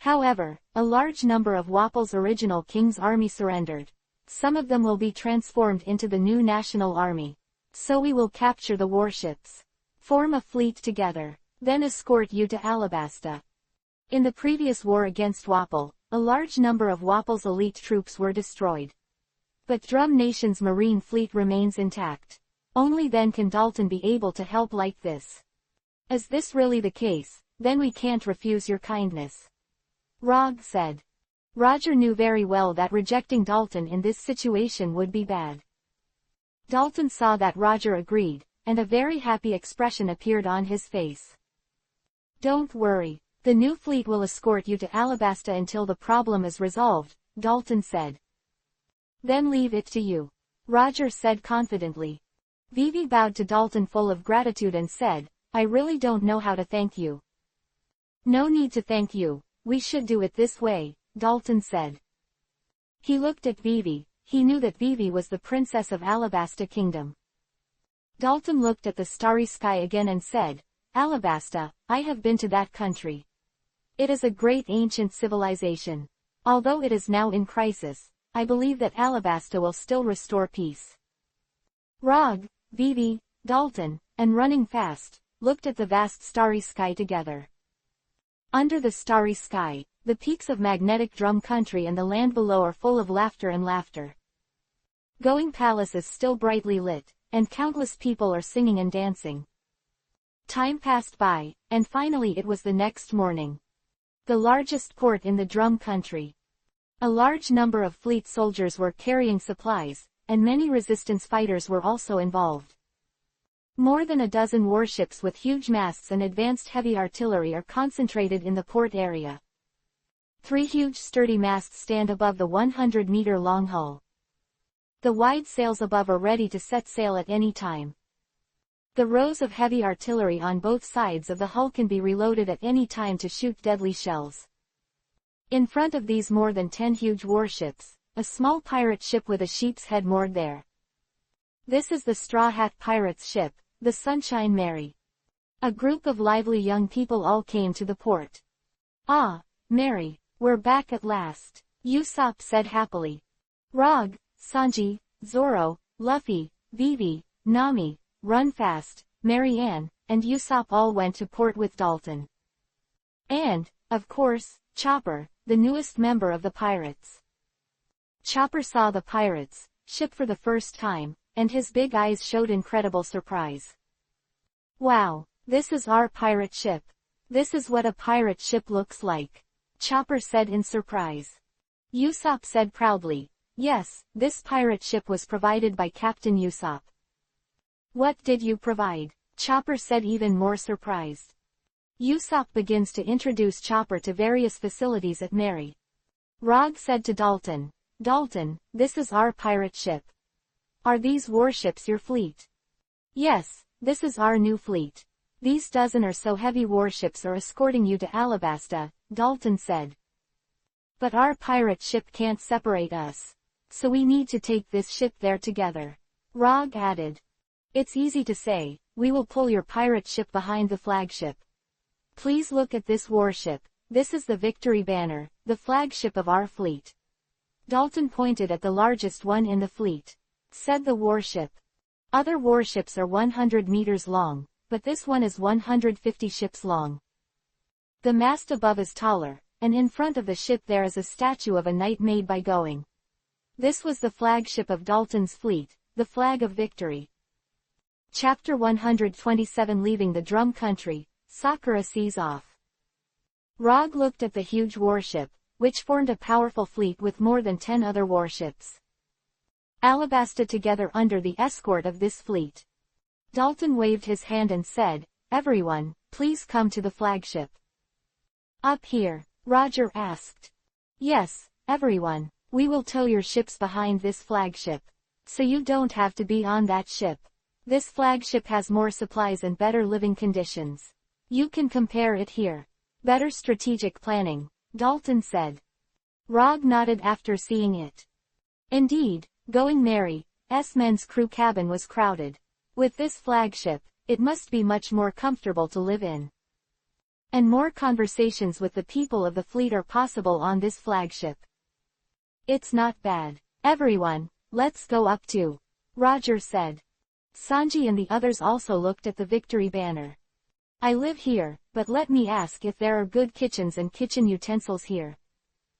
However, a large number of Wapple's original king's army surrendered. Some of them will be transformed into the new national army. So we will capture the warships. Form a fleet together. Then escort you to Alabasta. In the previous war against Wapple, a large number of Wapple's elite troops were destroyed. But Drum Nation's marine fleet remains intact. Only then can Dalton be able to help like this. Is this really the case? Then we can't refuse your kindness. Rog said. Roger knew very well that rejecting Dalton in this situation would be bad. Dalton saw that Roger agreed, and a very happy expression appeared on his face. Don't worry, the new fleet will escort you to Alabasta until the problem is resolved, Dalton said. Then leave it to you. Roger said confidently. Vivi bowed to Dalton full of gratitude and said, I really don't know how to thank you. No need to thank you, we should do it this way, Dalton said. He looked at Vivi. He knew that Vivi was the princess of Alabasta Kingdom. Dalton looked at the starry sky again and said, Alabasta, I have been to that country. It is a great ancient civilization. Although it is now in crisis, I believe that Alabasta will still restore peace. Rog, Vivi, Dalton, and Running Fast, looked at the vast starry sky together. Under the starry sky, the peaks of magnetic drum country and the land below are full of laughter and laughter. Going Palace is still brightly lit, and countless people are singing and dancing. Time passed by, and finally it was the next morning. The largest port in the drum country. A large number of fleet soldiers were carrying supplies, and many resistance fighters were also involved. More than a dozen warships with huge masts and advanced heavy artillery are concentrated in the port area. 3 huge sturdy masts stand above the 100-meter-long hull. The wide sails above are ready to set sail at any time. The rows of heavy artillery on both sides of the hull can be reloaded at any time to shoot deadly shells. In front of these more than 10 huge warships, a small pirate ship with a sheep's head moored there. This is the Straw Hat Pirates' ship, the Sunshine Mary. A group of lively young people all came to the port. Ah, Mary, we're back at last, Usopp said happily. Rog, Sanji, Zoro, Luffy, Vivi, Nami, Run Fast, Mary Ann, and Usopp all went to port with Dalton. And, of course, Chopper, the newest member of the pirates. Chopper saw the pirates' ship for the first time, and his big eyes showed incredible surprise. Wow, this is our pirate ship. This is what a pirate ship looks like, Chopper said in surprise. Usopp said proudly, yes, this pirate ship was provided by Captain Usopp. What did you provide? Chopper said even more surprised. Usopp begins to introduce Chopper to various facilities at Mary. Rog said to Dalton, Dalton, this is our pirate ship. Are these warships your fleet? Yes, this is our new fleet. These dozen or so heavy warships are escorting you to Alabasta, Dalton said. But our pirate ship can't separate us. So we need to take this ship there together. Rog added. It's easy to say, we will pull your pirate ship behind the flagship. Please look at this warship. This is the Victory Banner, the flagship of our fleet. Dalton pointed at the largest one in the fleet. Said the warship. Other warships are 100 meters long, but this one is 150 ships long. The mast above is taller, and in front of the ship there is a statue of a knight made by going. This was the flagship of Dalton's fleet, the flag of victory. Chapter 127 Leaving the Drum Country, Sakura sees off. Rog looked at the huge warship, which formed a powerful fleet with more than 10 other warships. Alabasta together under the escort of this fleet. Dalton waved his hand and said, everyone, please come to the flagship. Up here, Roger asked. Yes, everyone, we will tow your ships behind this flagship. So you don't have to be on that ship. This flagship has more supplies and better living conditions. You can compare it here. Better strategic planning, Dalton said. Rog nodded after seeing it. Indeed, Going Mary, men's crew cabin was crowded. With this flagship, it must be much more comfortable to live in. And more conversations with the people of the fleet are possible on this flagship. It's not bad. Everyone, let's go up too, Roger said. Sanji and the others also looked at the Victory banner. I live here, but let me ask if there are good kitchens and kitchen utensils here.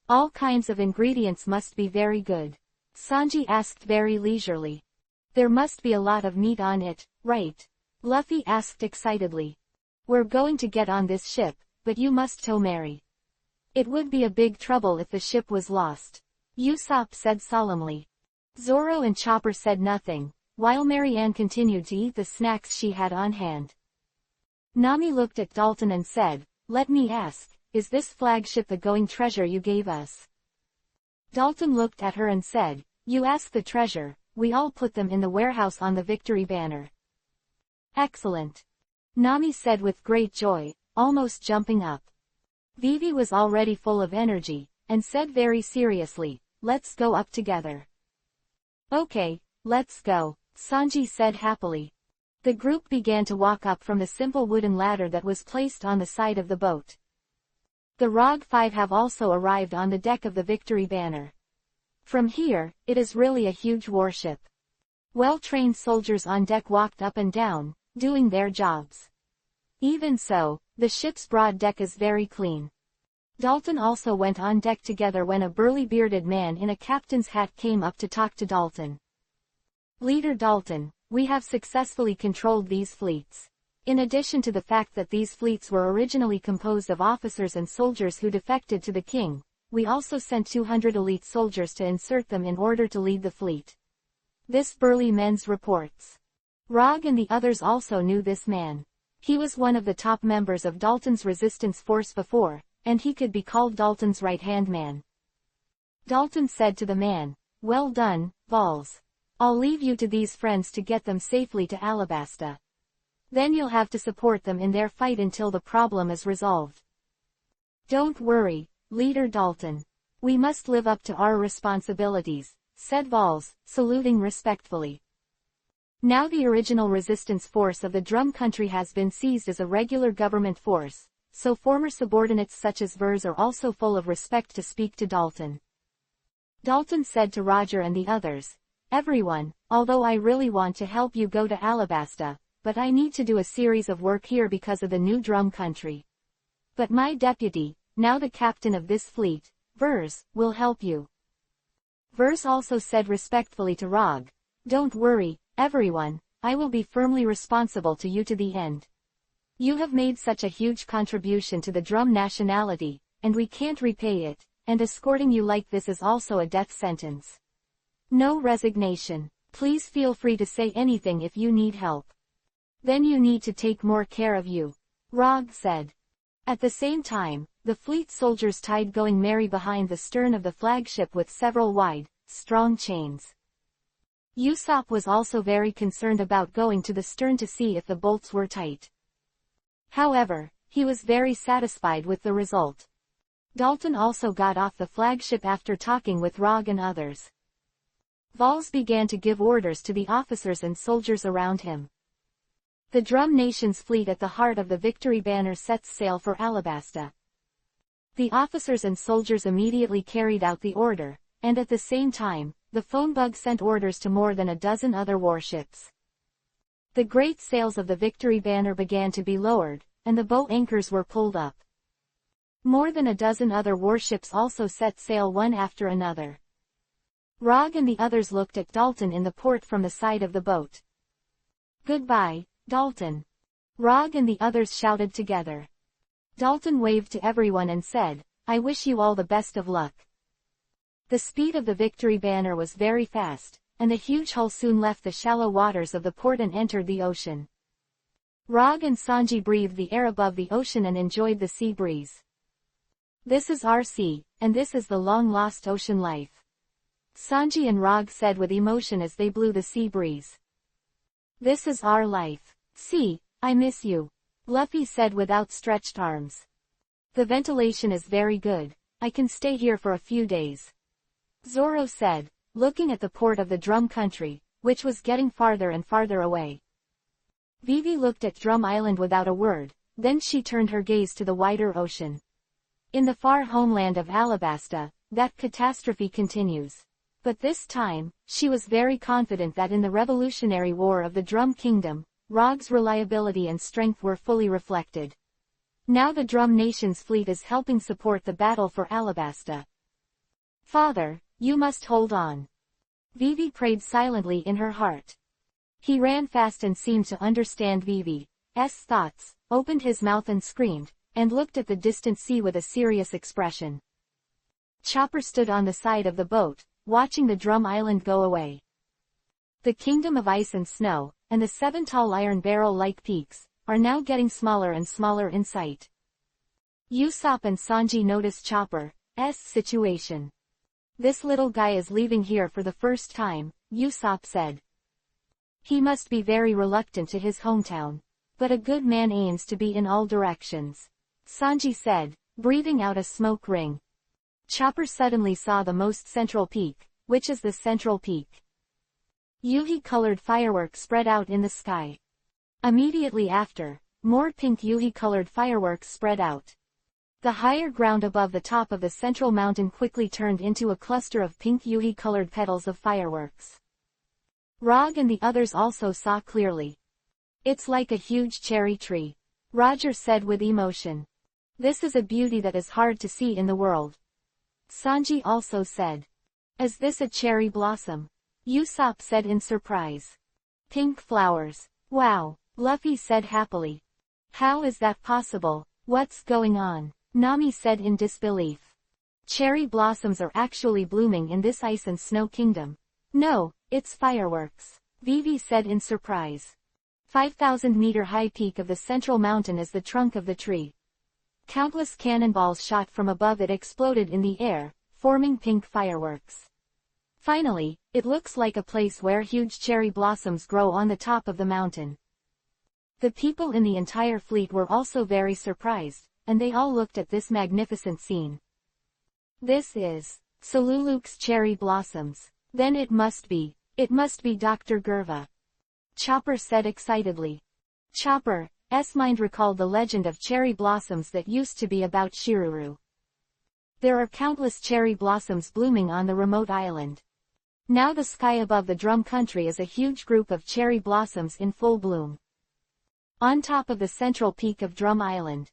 All kinds of ingredients must be very good. Sanji asked very leisurely. There must be a lot of meat on it, right? Luffy asked excitedly. We're going to get on this ship, but you must tow Mary. It would be a big trouble if the ship was lost, Usopp said solemnly. Zoro and Chopper said nothing, while Marianne continued to eat the snacks she had on hand. Nami looked at Dalton and said, "Let me ask, is this flagship the going treasure you gave us?" Dalton looked at her and said, "You ask the treasure, we all put them in the warehouse on the Victory banner." Excellent, Nami said with great joy, almost jumping up. Vivi was already full of energy, and said very seriously, "Let's go up together." Okay, let's go, Sanji said happily. The group began to walk up from the simple wooden ladder that was placed on the side of the boat. The ROG 5 have also arrived on the deck of the Victory banner. From here, it is really a huge warship. Well-trained soldiers on deck walked up and down, doing their jobs. Even so, the ship's broad deck is very clean. Dalton also went on deck together when a burly bearded man in a captain's hat came up to talk to Dalton. Leader Dalton, we have successfully controlled these fleets. In addition to the fact that these fleets were originally composed of officers and soldiers who defected to the king, we also sent 200 elite soldiers to insert them in order to lead the fleet. This burly man's reports. Rog and the others also knew this man. He was one of the top members of Dalton's resistance force before, and he could be called Dalton's right-hand man. Dalton said to the man, "Well done, Vols. I'll leave you to these friends to get them safely to Alabasta. Then you'll have to support them in their fight until the problem is resolved." "Don't worry, Leader Dalton. We must live up to our responsibilities," said Vols, saluting respectfully. Now the original resistance force of the Drum Country has been seized as a regular government force, so former subordinates such as Vers are also full of respect to speak to Dalton. Dalton said to Roger and the others, "Everyone, although I really want to help you go to Alabasta, but I need to do a series of work here because of the new Drum Country. But my deputy, now the captain of this fleet, Vers, will help you." Vers also said respectfully to Rog, "Don't worry, everyone, I will be firmly responsible to you to the end. You have made such a huge contribution to the Drum nationality, and we can't repay it, and escorting you like this is also a death sentence. No resignation. Please feel free to say anything if you need help. Then you need to take more care of you," Rog said. At the same time, the fleet soldiers tied Going Merry behind the stern of the flagship with several wide, strong chains. Usopp was also very concerned about going to the stern to see if the bolts were tight. However, he was very satisfied with the result. Dalton also got off the flagship after talking with Rog and others. Vols began to give orders to the officers and soldiers around him. The Drum Nation's fleet at the heart of the Victory banner sets sail for Alabasta. The officers and soldiers immediately carried out the order, and at the same time, the phone bug sent orders to more than a dozen other warships. The great sails of the Victory banner began to be lowered, and the bow anchors were pulled up. More than a dozen other warships also set sail one after another. Rog and the others looked at Dalton in the port from the side of the boat. "Goodbye, Dalton," Rog and the others shouted together. Dalton waved to everyone and said, "I wish you all the best of luck." The speed of the Victory banner was very fast, and the huge hull soon left the shallow waters of the port and entered the ocean. Rog and Sanji breathed the air above the ocean and enjoyed the sea breeze. "This is our sea, and this is the long-lost ocean life," Sanji and Rog said with emotion as they blew the sea breeze. "This is our life. See, I miss you," Luffy said with outstretched arms. "The ventilation is very good. I can stay here for a few days," Zoro said, looking at the port of the Drum Country, which was getting farther and farther away. Vivi looked at Drum Island without a word, then she turned her gaze to the wider ocean. In the far homeland of Alabasta, that catastrophe continues. But this time, she was very confident that in the Revolutionary War of the Drum Kingdom, Rog's reliability and strength were fully reflected. Now the Drum Nation's fleet is helping support the battle for Alabasta. Father, you must hold on. Vivi prayed silently in her heart. He ran fast and seemed to understand Vivi's thoughts, opened his mouth and screamed, and looked at the distant sea with a serious expression. Chopper stood on the side of the boat, watching the Drum Island go away. The kingdom of ice and snow, and the 7 tall iron barrel-like peaks, are now getting smaller and smaller in sight. Usopp and Sanji noticed Chopper's situation. This little guy is leaving here for the first time, Usopp said. He must be very reluctant to his hometown. But a good man aims to be in all directions, Sanji said, breathing out a smoke ring. Chopper suddenly saw the most central peak, which is the central peak. Yuhi-colored fireworks spread out in the sky. Immediately after, more pink yuhi-colored fireworks spread out. The higher ground above the top of the central mountain quickly turned into a cluster of pink yuhi-colored petals of fireworks. Rog and the others also saw clearly. It's like a huge cherry tree, Roger said with emotion. This is a beauty that is hard to see in the world. Sanji also said. Is this a cherry blossom? Usopp said in surprise. Pink flowers. Wow, Luffy said happily. How is that possible? What's going on? Nami said in disbelief. Cherry blossoms are actually blooming in this ice and snow kingdom. No, it's fireworks, Vivi said in surprise. 5,000-meter high peak of the central mountain is the trunk of the tree. Countless cannonballs shot from above it exploded in the air, forming pink fireworks. Finally, it looks like a place where huge cherry blossoms grow on the top of the mountain. The people in the entire fleet were also very surprised, and they all looked at this magnificent scene. This is Saluluk's cherry blossoms. Then it must be Dr. Gerva. Chopper said excitedly. Chopper's mind recalled the legend of cherry blossoms that used to be about Shiruru. There are countless cherry blossoms blooming on the remote island. Now the sky above the Drum Country is a huge group of cherry blossoms in full bloom. On top of the central peak of Drum Island,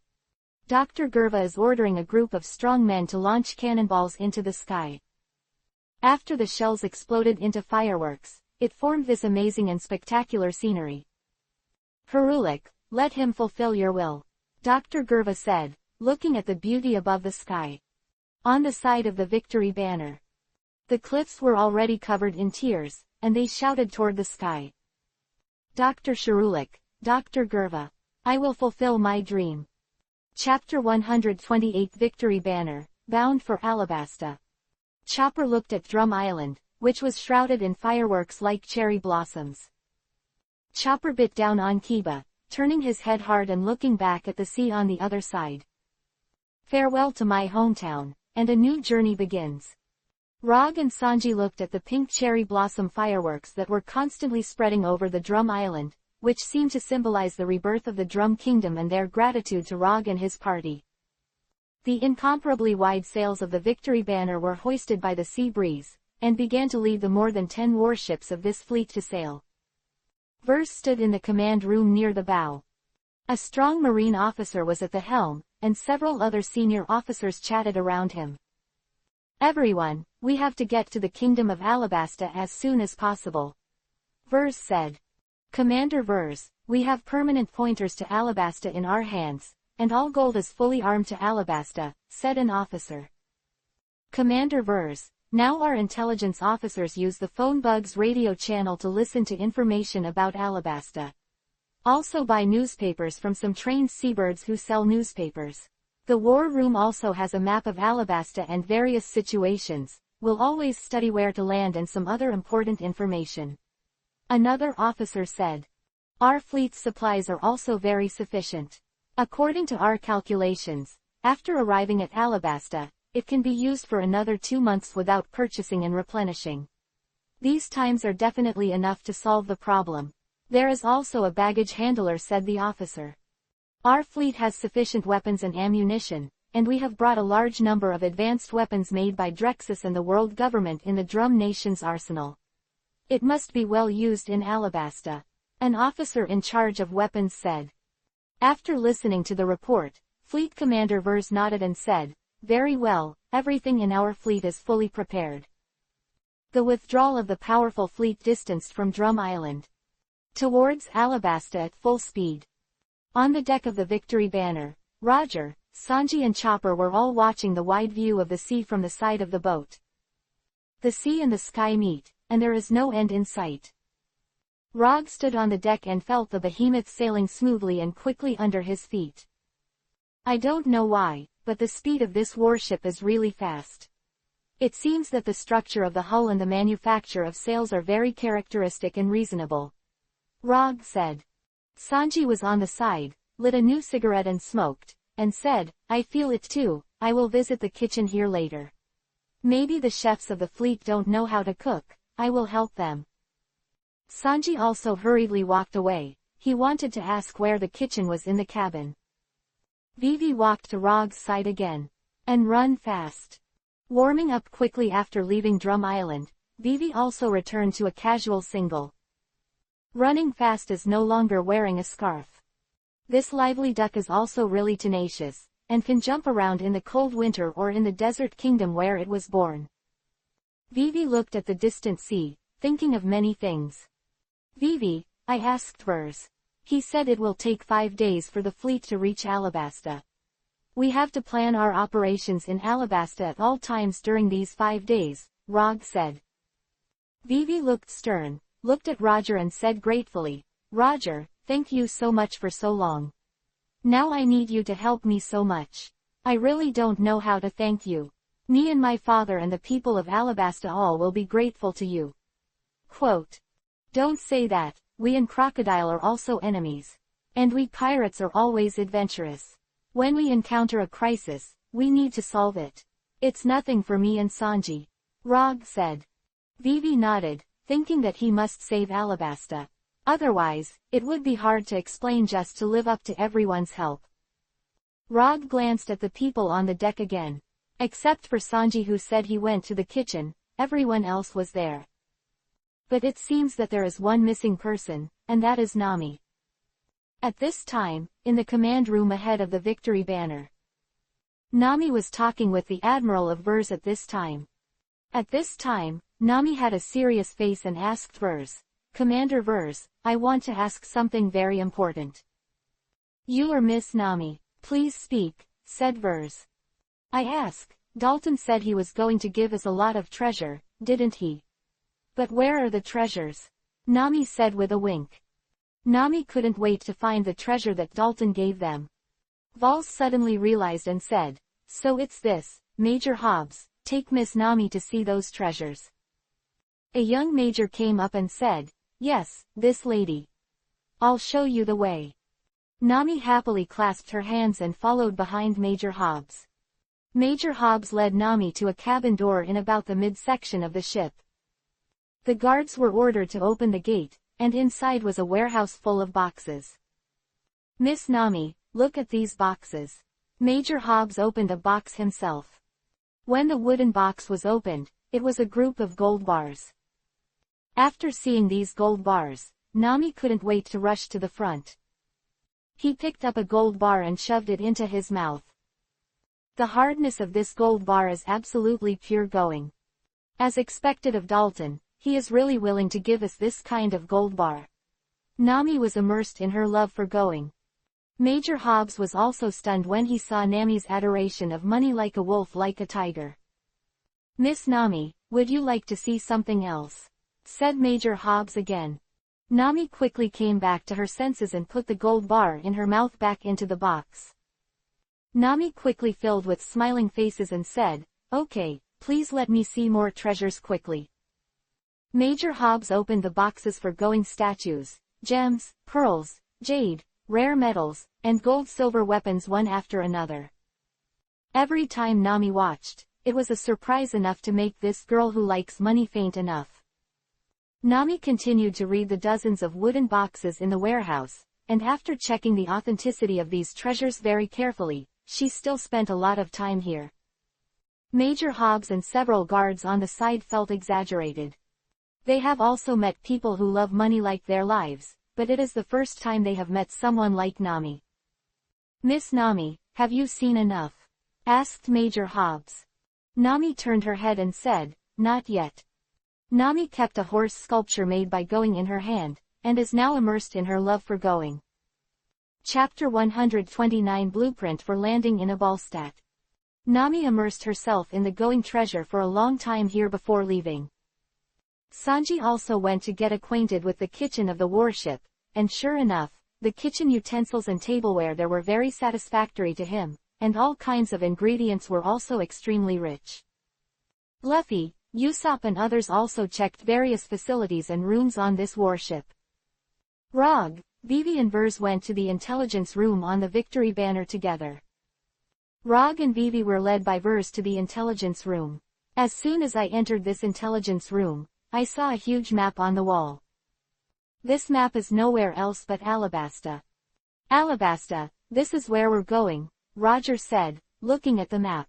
Dr. Gerva is ordering a group of strong men to launch cannonballs into the sky. After the shells exploded into fireworks, it formed this amazing and spectacular scenery. Harulik, let him fulfill your will, Dr. Gerva said, looking at the beauty above the sky. On the side of the victory banner, the cliffs were already covered in tears, and they shouted toward the sky. Dr. Sharulik, Dr. Gerva, I will fulfill my dream. Chapter 128 Victory Banner, Bound for Alabasta. Chopper looked at Drum Island, which was shrouded in fireworks like cherry blossoms. Chopper bit down on Kiba, turning his head hard and looking back at the sea on the other side. Farewell to my hometown, and a new journey begins. Rog and Sanji looked at the pink cherry blossom fireworks that were constantly spreading over the Drum Island, which seemed to symbolize the rebirth of the Drum Kingdom and their gratitude to Rog and his party. The incomparably wide sails of the victory banner were hoisted by the sea breeze, and began to lead the more than 10 warships of this fleet to sail. Verse stood in the command room near the bow. A strong marine officer was at the helm, and several other senior officers chatted around him. Everyone, we have to get to the kingdom of Alabasta as soon as possible, Verse said. Commander Verse, we have permanent pointers to Alabasta in our hands, and all gold is fully armed to Alabasta, said an officer. Commander Verse, now our intelligence officers use the phone bug's radio channel to listen to information about Alabasta. Also buy newspapers from some trained seabirds who sell newspapers. The war room also has a map of Alabasta and various situations. We'll always study where to land and some other important information. Another officer said. Our fleet's supplies are also very sufficient. According to our calculations, after arriving at Alabasta, it can be used for another 2 months without purchasing and replenishing. These times are definitely enough to solve the problem. There is also a baggage handler, said the officer. Our fleet has sufficient weapons and ammunition, and we have brought a large number of advanced weapons made by Drexus and the world government in the Drum Nation's arsenal. It must be well used in Alabasta. An officer in charge of weapons said. After listening to the report, Fleet Commander Vers nodded and said, "Very well, everything in our fleet is fully prepared." The withdrawal of the powerful fleet distanced from Drum Island towards Alabasta at full speed. On the deck of the Victory banner, Roger, Sanji and Chopper were all watching the wide view of the sea from the side of the boat. The sea and the sky meet, and there is no end in sight. Rog stood on the deck and felt the behemoth sailing smoothly and quickly under his feet. I don't know why, but the speed of this warship is really fast. It seems that the structure of the hull and the manufacture of sails are very characteristic and reasonable. Rog said. Sanji was on the side, lit a new cigarette and smoked, and said, I feel it too. I will visit the kitchen here later. Maybe the chefs of the fleet don't know how to cook. I will help them. Sanji also hurriedly walked away. He wanted to ask where the kitchen was in the cabin. Vivi walked to Rog's side again. And run fast. Warming up quickly after leaving Drum Island, Vivi also returned to a casual single. Running fast is no longer wearing a scarf. This lively duck is also really tenacious, and can jump around in the cold winter or in the desert kingdom where it was born. Vivi looked at the distant sea, thinking of many things. Vivi, I asked Vers. He said it will take 5 days for the fleet to reach Alabasta. We have to plan our operations in Alabasta at all times during these 5 days, Rog said. Vivi looked stern, looked at Roger and said gratefully, Roger, thank you so much for so long. Now I need you to help me so much. I really don't know how to thank you. Me and my father and the people of Alabasta all will be grateful to you. Quote. Don't say that, we and Crocodile are also enemies. And we pirates are always adventurous. When we encounter a crisis, we need to solve it. It's nothing for me and Sanji. Rog said. Vivi nodded, thinking that he must save Alabasta. Otherwise, it would be hard to explain just to live up to everyone's help. Rog glanced at the people on the deck again. Except for Sanji, who said he went to the kitchen, everyone else was there. But it seems that there is one missing person, and that is Nami. At this time, in the command room ahead of the Victory banner, Nami was talking with the Admiral of Vers at this time. At this time, Nami had a serious face and asked Vers, Commander Vers, I want to ask something very important. You or Miss Nami, please speak, said Vers. I ask, Dalton said he was going to give us a lot of treasure, didn't he? But where are the treasures? Nami said with a wink. Nami couldn't wait to find the treasure that Dalton gave them. Vols suddenly realized and said, so it's this, Major Hobbs, take Miss Nami to see those treasures. A young major came up and said, yes, this lady. I'll show you the way. Nami happily clasped her hands and followed behind Major Hobbs. Major Hobbs led Nami to a cabin door in about the midsection of the ship. The guards were ordered to open the gate, and inside was a warehouse full of boxes. Miss Nami, look at these boxes. Major Hobbs opened a box himself. When the wooden box was opened, it was a group of gold bars. After seeing these gold bars, Nami couldn't wait to rush to the front. He picked up a gold bar and shoved it into his mouth. The hardness of this gold bar is absolutely pure going. As expected of Dalton, he is really willing to give us this kind of gold bar. Nami was immersed in her love for going. Major Hobbs was also stunned when he saw Nami's adoration of money, like a wolf like a tiger. Miss Nami, would you like to see something else? Said Major Hobbs again. Nami quickly came back to her senses and put the gold bar in her mouth back into the box. Nami quickly filled with smiling faces and said, okay, please let me see more treasures quickly. Major Hobbs opened the boxes for going statues, gems, pearls, jade, rare metals, and gold-silver weapons one after another. Every time Nami watched, it was a surprise enough to make this girl who likes money faint enough. Nami continued to read the dozens of wooden boxes in the warehouse, and after checking the authenticity of these treasures very carefully, she still spent a lot of time here. Major Hobbs and several guards on the side felt exaggerated. They have also met people who love money like their lives, but it is the first time they have met someone like Nami. "Miss Nami, have you seen enough?" asked Major Hobbs. Nami turned her head and said, "Not yet." Nami kept a horse sculpture made by going in her hand, and is now immersed in her love for going. Chapter 129 Blueprint for Landing in Abalstadt. Nami immersed herself in the going treasure for a long time here before leaving. Sanji also went to get acquainted with the kitchen of the warship, and sure enough, the kitchen utensils and tableware there were very satisfactory to him, and all kinds of ingredients were also extremely rich. Luffy, Usopp and others also checked various facilities and rooms on this warship. Rog, Vivi and Vers went to the intelligence room on the Victory banner together. Rog and Vivi were led by Vers to the intelligence room. As soon as I entered this intelligence room, I saw a huge map on the wall. This map is nowhere else but Alabasta. Alabasta, this is where we're going, Roger said, looking at the map.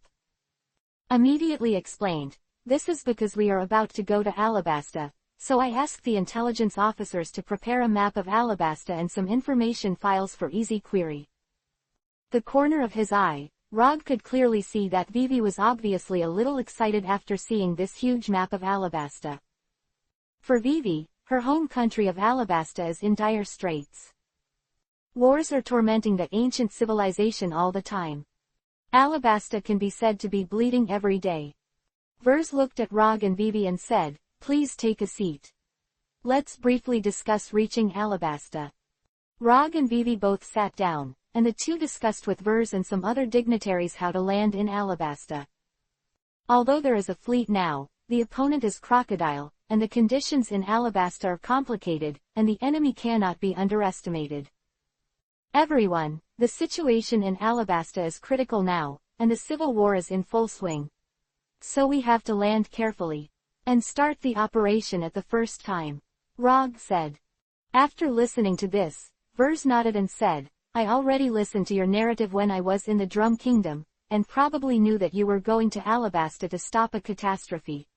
Immediately explained, this is because we are about to go to Alabasta, so I asked the intelligence officers to prepare a map of Alabasta and some information files for easy query. The corner of his eye, Rog could clearly see that Vivi was obviously a little excited after seeing this huge map of Alabasta. For Vivi, her home country of Alabasta is in dire straits. Wars are tormenting the ancient civilization all the time. Alabasta can be said to be bleeding every day. Vers looked at Rog and Vivi and said, "Please take a seat. Let's briefly discuss reaching Alabasta." Rog and Vivi both sat down, and the two discussed with Vers and some other dignitaries how to land in Alabasta. Although there is a fleet now, the opponent is Crocodile, and the conditions in Alabasta are complicated, and the enemy cannot be underestimated. Everyone, the situation in Alabasta is critical now, and the civil war is in full swing. So we have to land carefully. And start the operation at the first time, Rog said. After listening to this, Vers nodded and said, "I already listened to your narrative when I was in the Drum Kingdom, and probably knew that you were going to Alabasta to stop a catastrophe.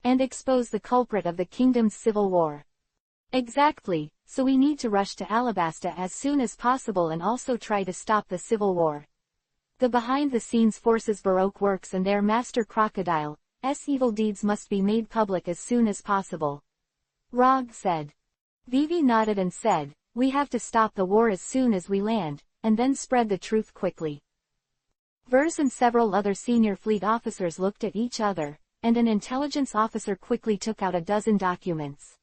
And expose the culprit of the kingdom's civil war." "Exactly, so we need to rush to Alabasta as soon as possible and also try to stop the civil war. The behind-the-scenes forces Baroque works and their master Crocodile's evil deeds must be made public as soon as possible," Rog said. Vivi nodded and said, "We have to stop the war as soon as we land, and then spread the truth quickly." Vers and several other senior fleet officers looked at each other, and an intelligence officer quickly took out a dozen documents.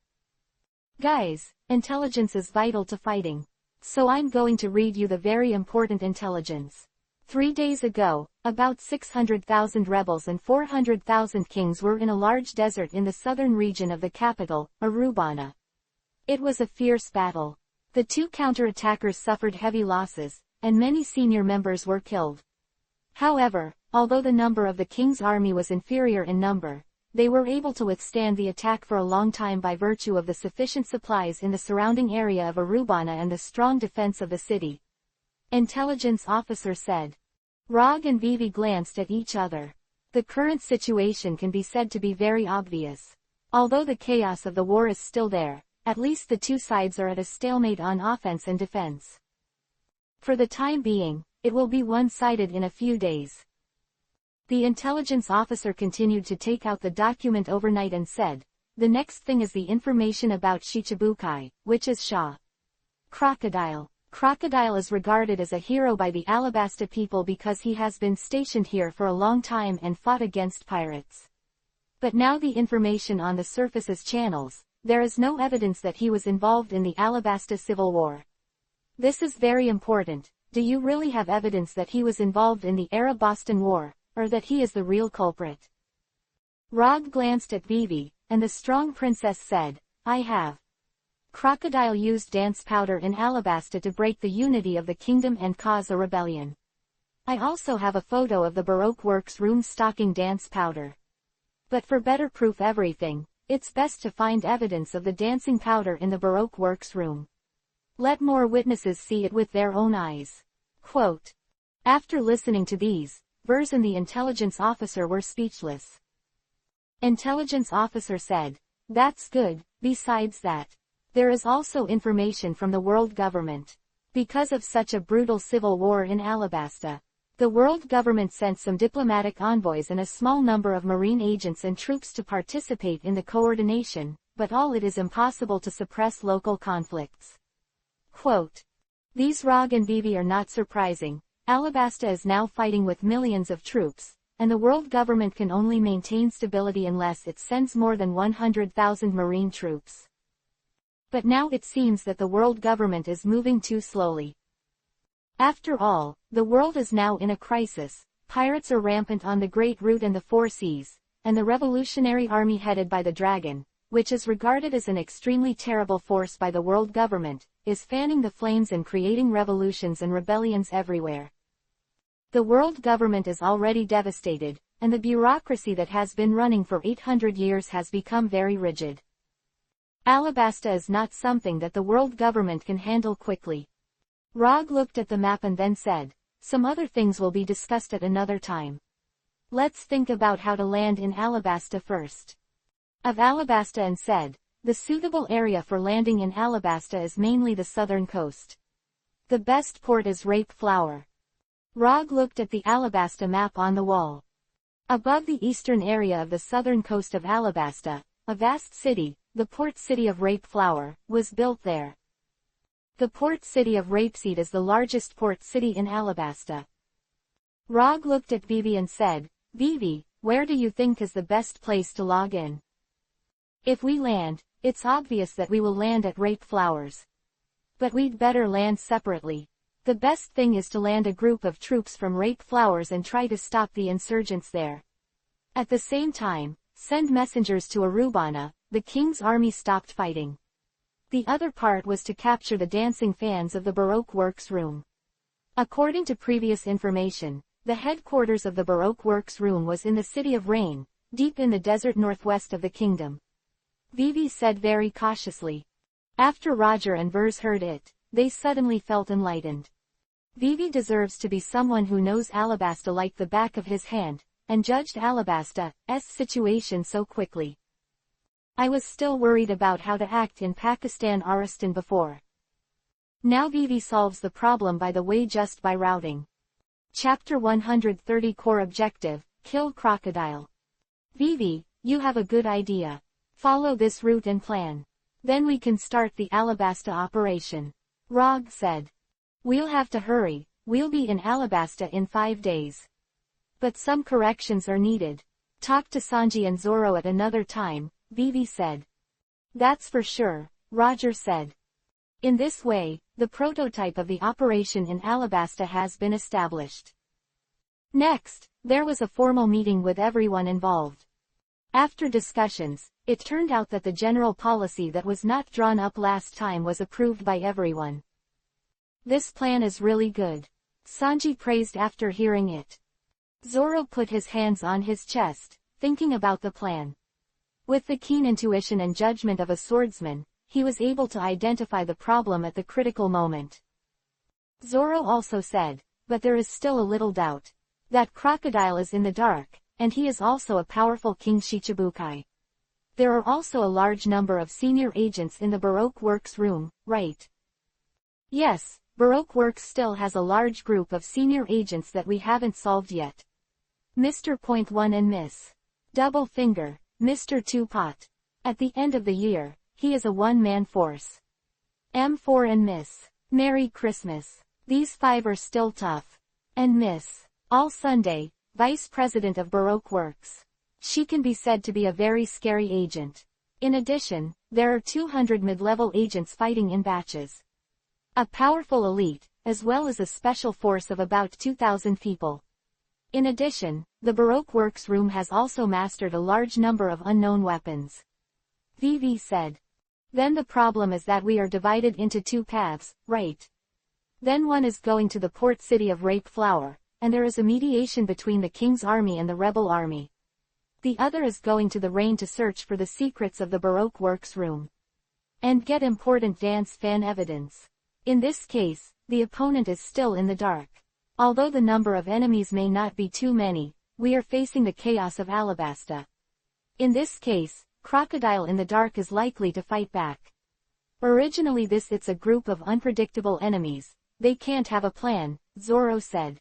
"Guys, intelligence is vital to fighting. So I'm going to read you the very important intelligence. 3 days ago, about 600,000 rebels and 400,000 kings were in a large desert in the southern region of the capital, Arubana. It was a fierce battle. The two counter-attackers suffered heavy losses, and many senior members were killed. However, although the number of the king's army was inferior in number, they were able to withstand the attack for a long time by virtue of the sufficient supplies in the surrounding area of Arubana and the strong defense of the city," intelligence officer said. Rog and Vivi glanced at each other. The current situation can be said to be very obvious. Although the chaos of the war is still there, at least the two sides are at a stalemate on offense and defense. For the time being, it will be one-sided in a few days. The intelligence officer continued to take out the document overnight and said, "The next thing is the information about Shichibukai, which is Shah. Crocodile. Crocodile is regarded as a hero by the Alabasta people because he has been stationed here for a long time and fought against pirates. But now the information on the surface is channels. There is no evidence that he was involved in the Alabasta Civil War. This is very important. Do you really have evidence that he was involved in the Arab-Boston War, or that he is the real culprit?" Rog glanced at Vivi, and the strong princess said, "I have. Crocodile used dance powder in Alabasta to break the unity of the kingdom and cause a rebellion. I also have a photo of the Baroque Works room stocking dance powder. But for better proof everything, it's best to find evidence of the dancing powder in the Baroque works room. Let more witnesses see it with their own eyes. Quote. After listening to these, Vers and the intelligence officer were speechless. Intelligence officer said, "That's good. Besides that, there is also information from the world government. Because of such a brutal civil war in Alabasta, the world government sent some diplomatic envoys and a small number of marine agents and troops to participate in the coordination, but all it is impossible to suppress local conflicts." Quote. These Rog and Vivi are not surprising. Alabasta is now fighting with millions of troops, and the world government can only maintain stability unless it sends more than 100,000 marine troops. But now it seems that the world government is moving too slowly. After all, the world is now in a crisis, pirates are rampant on the Great Route and the Four Seas, and the revolutionary army headed by the Dragon, which is regarded as an extremely terrible force by the world government, is fanning the flames and creating revolutions and rebellions everywhere. The world government is already devastated, and the bureaucracy that has been running for 800 years has become very rigid. Alabasta is not something that the world government can handle quickly. Rog looked at the map and then said, "Some other things will be discussed at another time. Let's think about how to land in Alabasta first." Of Alabasta and said, "The suitable area for landing in Alabasta is mainly the southern coast. The best port is Rape Flower." Rog looked at the Alabasta map on the wall. Above the eastern area of the southern coast of Alabasta, a vast city, the port city of Rape Flower, was built there. The port city of Rapeseed is the largest port city in Alabasta. Rog looked at Vivi and said, "Vivi, where do you think is the best place to log in? If we land, it's obvious that we will land at Rape Flowers. But we'd better land separately. The best thing is to land a group of troops from Rape Flowers and try to stop the insurgents there. At the same time, send messengers to Arubana." The king's army stopped fighting. The other part was to capture the dancing fans of the Baroque works room. According to previous information, the headquarters of the Baroque works room was in the city of Rain, deep in the desert northwest of the kingdom. Vivi said very cautiously. After Roger and Vers heard it, they suddenly felt enlightened. Vivi deserves to be someone who knows Alabasta like the back of his hand, and judged Alabasta's situation so quickly. I was still worried about how to act in Pakistan Aristan before. Now Vivi solves the problem by the way, just by routing. Chapter 130 Core Objective, Kill Crocodile. Vivi, you have a good idea. Follow this route and plan. Then we can start the Alabasta operation. Rog said. We'll have to hurry, we'll be in Alabasta in 5 days. But some corrections are needed. Talk to Sanji and Zoro at another time, Vivi said. That's for sure, Roger said. In this way, the prototype of the operation in Alabasta has been established. Next, there was a formal meeting with everyone involved. After discussions, it turned out that the general policy that was not drawn up last time was approved by everyone. This plan is really good, Sanji praised after hearing it. Zoro put his hands on his chest, thinking about the plan. With the keen intuition and judgment of a swordsman, he was able to identify the problem at the critical moment. Zoro also said, but there is still a little doubt. That crocodile is in the dark, and he is also a powerful King Shichibukai. There are also a large number of senior agents in the Baroque works room, right? Yes, Baroque works still has a large group of senior agents that we haven't solved yet. Mr. Point One and Miss Double Finger, Mr. Two Pot. At the end of the year, he is a one-man force. M4 and Miss Merry Christmas. These 5 are still tough. And Miss All Sunday, Vice President of Baroque Works. She can be said to be a very scary agent. In addition, there are 200 mid-level agents fighting in batches. A powerful elite, as well as a special force of about 2,000 people. In addition, the Baroque Works room has also mastered a large number of unknown weapons. Vivi said. Then the problem is that we are divided into 2 paths, right? Then one is going to the port city of Rape Flower, and there is a mediation between the king's army and the rebel army. The other is going to the rain to search for the secrets of the Baroque works room. And get important dance fan evidence. In this case, the opponent is still in the dark. Although the number of enemies may not be too many, we are facing the chaos of Alabasta. In this case, Crocodile in the dark is likely to fight back. Originally it's a group of unpredictable enemies. They can't have a plan, Zoro said.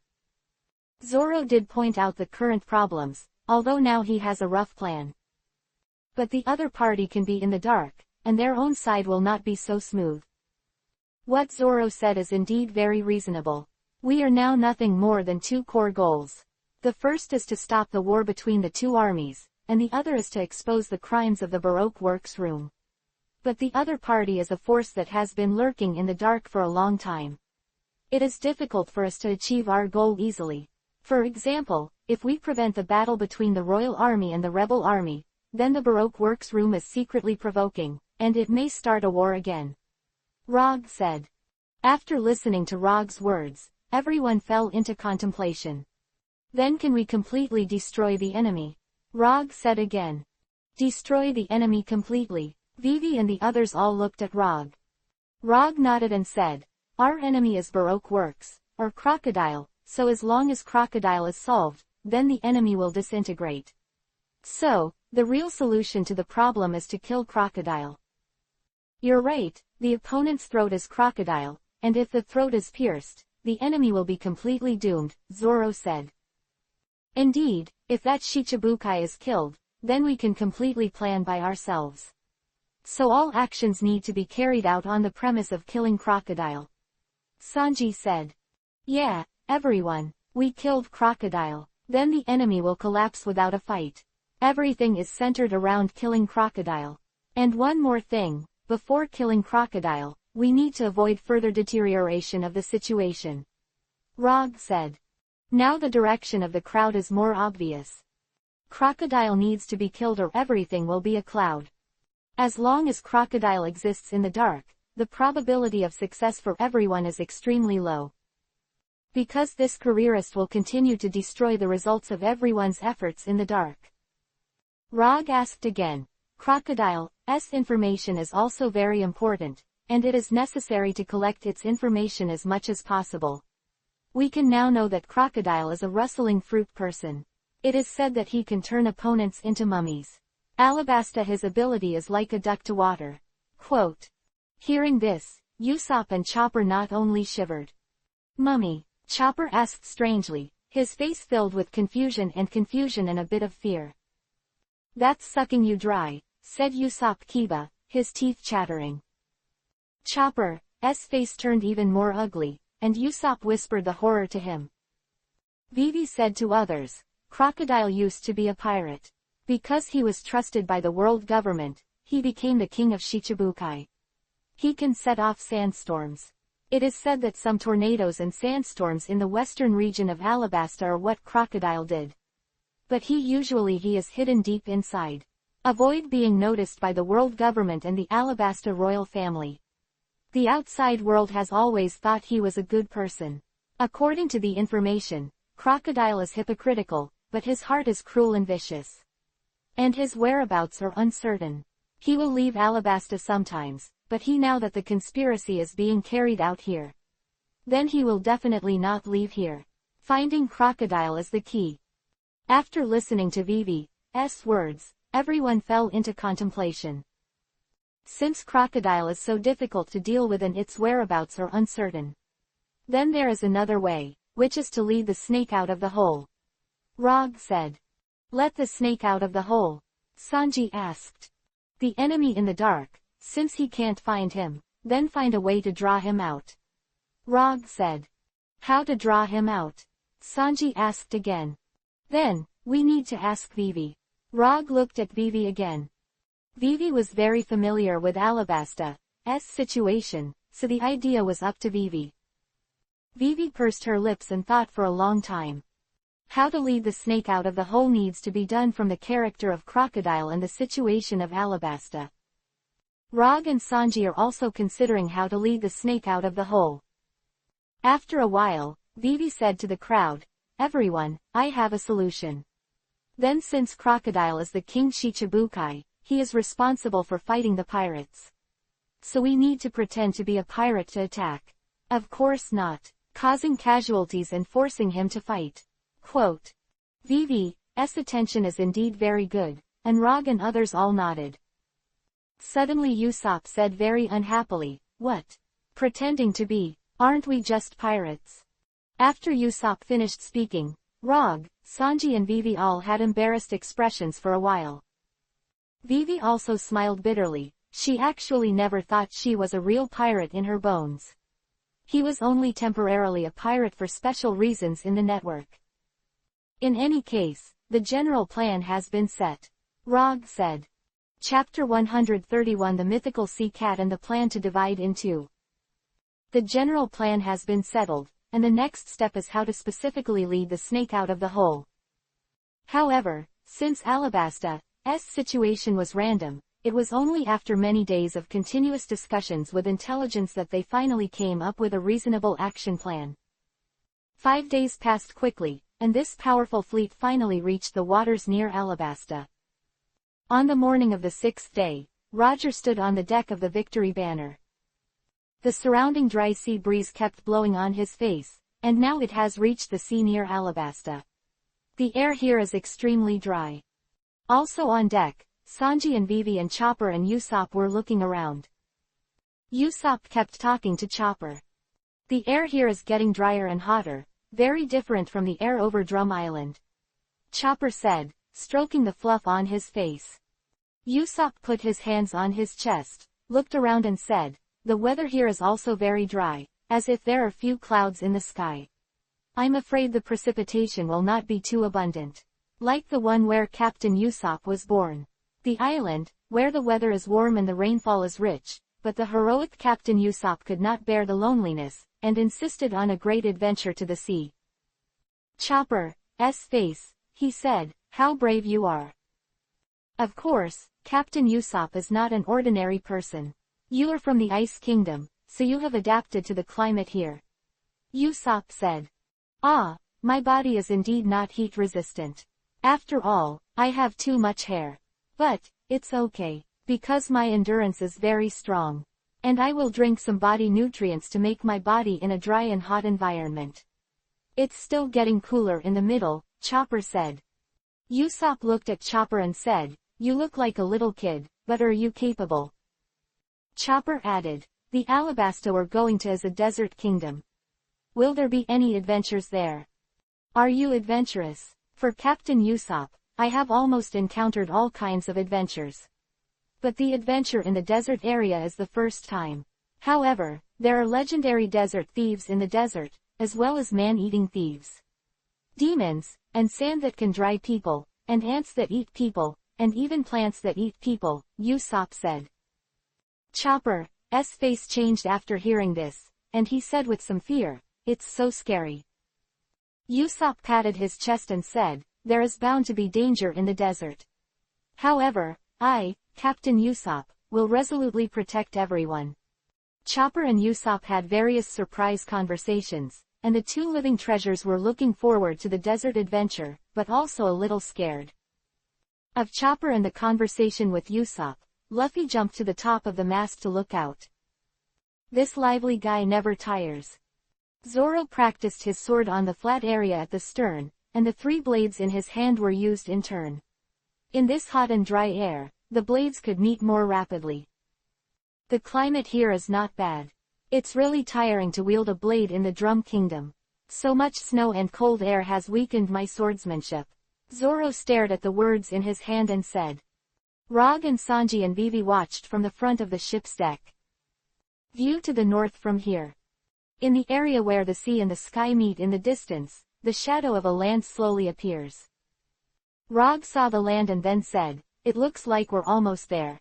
Zoro did point out the current problems, although now he has a rough plan. But the other party can be in the dark, and their own side will not be so smooth. What Zoro said is indeed very reasonable. We are now nothing more than two core goals. The first is to stop the war between the two armies, and the other is to expose the crimes of the Baroque works room. But the other party is a force that has been lurking in the dark for a long time. It is difficult for us to achieve our goal easily. For example, if we prevent the battle between the Royal Army and the Rebel Army, then the Baroque works room is secretly provoking, and it may start a war again. Rog said. After listening to Rog's words, everyone fell into contemplation. Then can we completely destroy the enemy? Rog said again. Destroy the enemy completely. Vivi and the others all looked at Rog. Rog nodded and said, our enemy is Baroque works, or Crocodile, so as long as Crocodile is solved, then the enemy will disintegrate. So, the real solution to the problem is to kill Crocodile. You're right, the opponent's throat is Crocodile, and if the throat is pierced, the enemy will be completely doomed, Zoro said. Indeed, if that Shichibukai is killed, then we can completely plan by ourselves. So all actions need to be carried out on the premise of killing Crocodile. Sanji said. Yeah, everyone, we killed Crocodile, then the enemy will collapse without a fight. Everything is centered around killing Crocodile. And one more thing, before killing Crocodile, we need to avoid further deterioration of the situation. Rog said. Now the direction of the crowd is more obvious. Crocodile needs to be killed or everything will be a cloud. As long as Crocodile exists in the dark, the probability of success for everyone is extremely low. Because this careerist will continue to destroy the results of everyone's efforts in the dark. Rog asked again. Crocodile's information is also very important, and it is necessary to collect its information as much as possible. We can now know that Crocodile is a rustling fruit person. It is said that he can turn opponents into mummies. Alabasta his ability is like a duck to water. Quote. Hearing this, Usopp and Chopper not only shivered. Mummy? Chopper asked strangely, his face filled with confusion and a bit of fear. That's sucking you dry, said Usopp Kiba, his teeth chattering. Chopper's face turned even more ugly, and Usopp whispered the horror to him. Vivi said to others, Crocodile used to be a pirate. Because he was trusted by the world government, he became the king of Shichibukai. He can set off sandstorms. It is said that some tornadoes and sandstorms in the western region of Alabasta are what Crocodile did. But he is hidden deep inside. Avoid being noticed by the world government and the Alabasta royal family. The outside world has always thought he was a good person. According to the information, Crocodile is hypocritical, but his heart is cruel and vicious. And his whereabouts are uncertain. He will leave Alabasta sometimes, but now that the conspiracy is being carried out here, then he will definitely not leave here. Finding Crocodile is the key. After listening to Vivi's words, everyone fell into contemplation. Since Crocodile is so difficult to deal with and its whereabouts are uncertain, then there is another way, which is to lead the snake out of the hole. Rog said. Let the snake out of the hole? Sanji asked. The enemy in the dark, since he can't find him, then find a way to draw him out. Rog said. How to draw him out? Sanji asked again. Then, we need to ask Vivi. Rog looked at Vivi again. Vivi was very familiar with Alabasta's situation, so the idea was up to Vivi. Vivi pursed her lips and thought for a long time. How to lead the snake out of the hole needs to be done from the character of Crocodile and the situation of Alabasta. Rog and Sanji are also considering how to lead the snake out of the hole. After a while, Vivi said to the crowd, Everyone, I have a solution. Then since Crocodile is the King Shichibukai, he is responsible for fighting the pirates. So we need to pretend to be a pirate to attack. Of course not, causing casualties and forcing him to fight. Quote. Vivi's attention is indeed very good, and Rog and others all nodded. Suddenly Usopp said very unhappily, what? Pretending to be? Aren't we just pirates? After Usopp finished speaking, Rog, Sanji and Vivi all had embarrassed expressions for a while. Vivi also smiled bitterly. She actually never thought she was a real pirate in her bones. He was only temporarily a pirate for special reasons in the network. In any case, the general plan has been set. Rog said. Chapter 131 The Mythical Sea Cat and the Plan to Divide in Two. The general plan has been settled, and the next step is how to specifically lead the snake out of the hole. However, since Alabasta's situation was random, it was only after many days of continuous discussions with intelligence that they finally came up with a reasonable action plan. 5 days passed quickly, and this powerful fleet finally reached the waters near Alabasta. On the morning of the 6th day, Roger stood on the deck of the Victory Banner. The surrounding dry sea breeze kept blowing on his face, and now it has reached the sea near Alabasta. The air here is extremely dry. Also on deck, Sanji and Vivi and Chopper and Usopp were looking around. Usopp kept talking to Chopper. The air here is getting drier and hotter, very different from the air over Drum Island. Chopper said, stroking the fluff on his face. Usopp put his hands on his chest, looked around and said, the weather here is also very dry, as if there are few clouds in the sky. I'm afraid the precipitation will not be too abundant. Like the one where Captain Usopp was born. The island, where the weather is warm and the rainfall is rich, but the heroic Captain Usopp could not bear the loneliness, and insisted on a great adventure to the sea. Chopper's face, he said, how brave you are. Of course, Captain Usopp is not an ordinary person. You are from the Ice Kingdom, so you have adapted to the climate here. Usopp said. Ah, my body is indeed not heat resistant. After all, I have too much hair. But, it's okay, because my endurance is very strong. And I will drink some body nutrients to make my body in a dry and hot environment. It's still getting cooler in the middle, Chopper said. Usopp looked at Chopper and said, you look like a little kid, but are you capable? Chopper added, the Alabasta we're going to is a desert kingdom. Will there be any adventures there? Are you adventurous? For Captain Usopp, I have almost encountered all kinds of adventures. But the adventure in the desert area is the first time. However, there are legendary desert thieves in the desert, as well as man-eating thieves. Demons, and sand that can dry people, and ants that eat people, and even plants that eat people, Usopp said. Chopper's face changed after hearing this, and he said with some fear, it's so scary. Usopp patted his chest and said, there is bound to be danger in the desert. However, I, Captain Usopp, will resolutely protect everyone. Chopper and Usopp had various surprise conversations, and the two living treasures were looking forward to the desert adventure, but also a little scared. Of Chopper and the conversation with Usopp, Luffy jumped to the top of the mast to look out. This lively guy never tires. Zoro practiced his sword on the flat area at the stern, and the 3 blades in his hand were used in turn. In this hot and dry air, the blades could meet more rapidly. The climate here is not bad. It's really tiring to wield a blade in the Drum Kingdom. So much snow and cold air has weakened my swordsmanship. Zoro stared at the words in his hand and said. Rog and Sanji and Vivi watched from the front of the ship's deck. View to the north from here. In the area where the sea and the sky meet in the distance, the shadow of a land slowly appears. Rog saw the land and then said, it looks like we're almost there.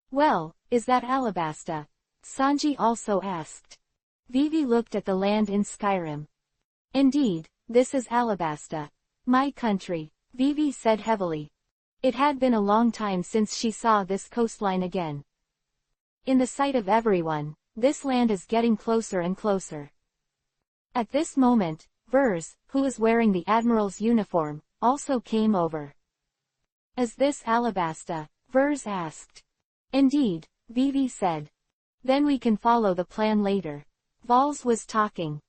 Well, is that Alabasta? Sanji also asked. Vivi looked at the land in Skyrim. Indeed, this is Alabasta. My country, Vivi said heavily. It had been a long time since she saw this coastline again. In the sight of everyone, this land is getting closer and closer. At this moment, Vers, who is wearing the admiral's uniform, also came over. Is this Alabasta? Vers asked. Indeed, Vivi said. Then we can follow the plan later. Vols was talking.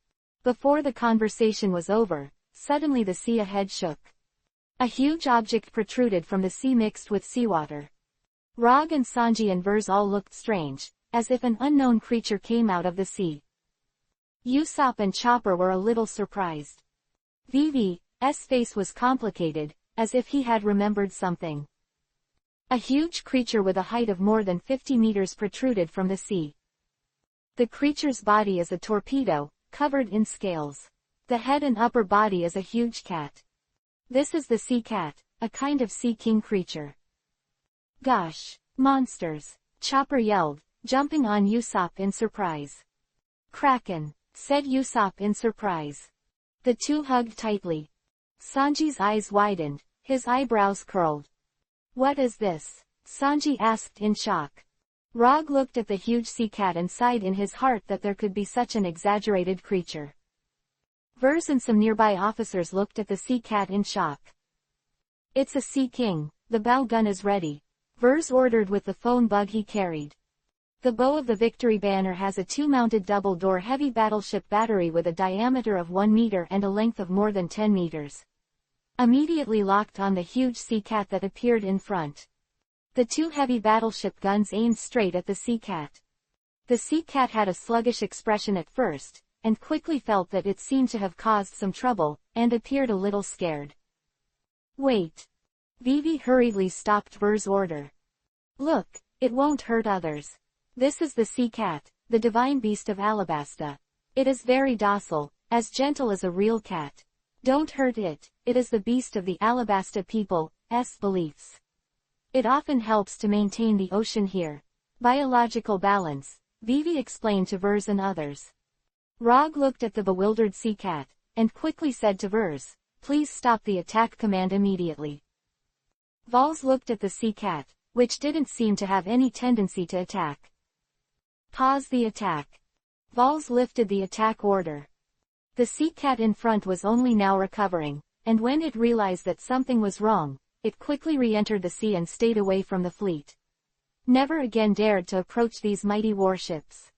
Before the conversation was over, suddenly the sea ahead shook. A huge object protruded from the sea mixed with seawater. Rog and Sanji and Vers all looked strange, as if an unknown creature came out of the sea. Usopp and Chopper were a little surprised. Vivi's face was complicated, as if he had remembered something. A huge creature with a height of more than 50 meters protruded from the sea. The creature's body is a torpedo, covered in scales. The head and upper body is a huge cat. This is the sea cat, a kind of sea king creature. Gosh! Monsters! Chopper yelled, jumping on Usopp in surprise. Kraken! Said Usopp in surprise. The two hugged tightly. Sanji's eyes widened, his eyebrows curled. What is this? Sanji asked in shock. Rog looked at the huge sea cat and sighed in his heart that there could be such an exaggerated creature. Vers and some nearby officers looked at the sea cat in shock. It's a sea king, the bow gun is ready. Vers ordered with the phone bug he carried. The bow of the Victory banner has a two-mounted double-door heavy battleship battery with a diameter of 1 meter and a length of more than 10 meters. Immediately locked on the huge sea cat that appeared in front. The two heavy battleship guns aimed straight at the sea cat. The sea cat had a sluggish expression at first, and quickly felt that it seemed to have caused some trouble, and appeared a little scared. Wait! Vivi hurriedly stopped Vers' order. Look, it won't hurt others. This is the sea cat, the divine beast of Alabasta. It is very docile, as gentle as a real cat. Don't hurt it, it is the beast of the Alabasta people's beliefs. It often helps to maintain the ocean here. Biological balance, Vivi explained to Vers and others. Rog looked at the bewildered sea cat, and quickly said to Vers, please stop the attack command immediately. Vols looked at the sea cat, which didn't seem to have any tendency to attack. Pause the attack. Vols lifted the attack order. The sea cat in front was only now recovering, and when it realized that something was wrong, it quickly re-entered the sea and stayed away from the fleet. Never again dared to approach these mighty warships.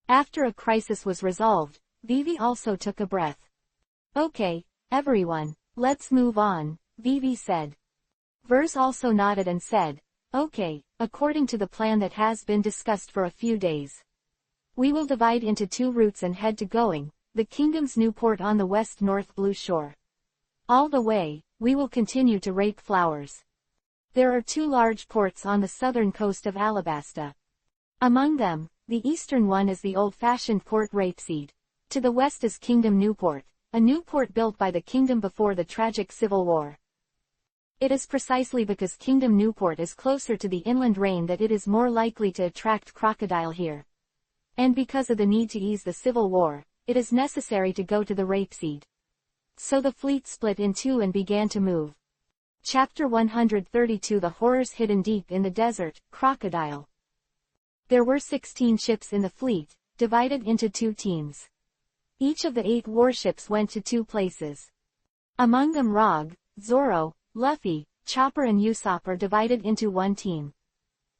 After a crisis was resolved, Vivi also took a breath. Okay, everyone, let's move on, Vivi said. Vers also nodded and said, okay, according to the plan that has been discussed for a few days. We will divide into two routes and head to Going, the kingdom's new port on the west-north blue shore. All the way, we will continue to rake flowers. There are two large ports on the southern coast of Alabasta. Among them, the eastern one is the old-fashioned Port Rapeseed. To the west is Kingdom Newport, a new port built by the kingdom before the tragic Civil War. It is precisely because Kingdom Newport is closer to the inland range that it is more likely to attract crocodile here. And because of the need to ease the Civil War, it is necessary to go to the Rapeseed. So the fleet split in two and began to move. Chapter 132 The Horrors Hidden Deep in the Desert, Crocodile. There were 16 ships in the fleet, divided into two teams. Each of the 8 warships went to 2 places. Among them Rog, Zoro, Luffy, Chopper and Usopp are divided into one team.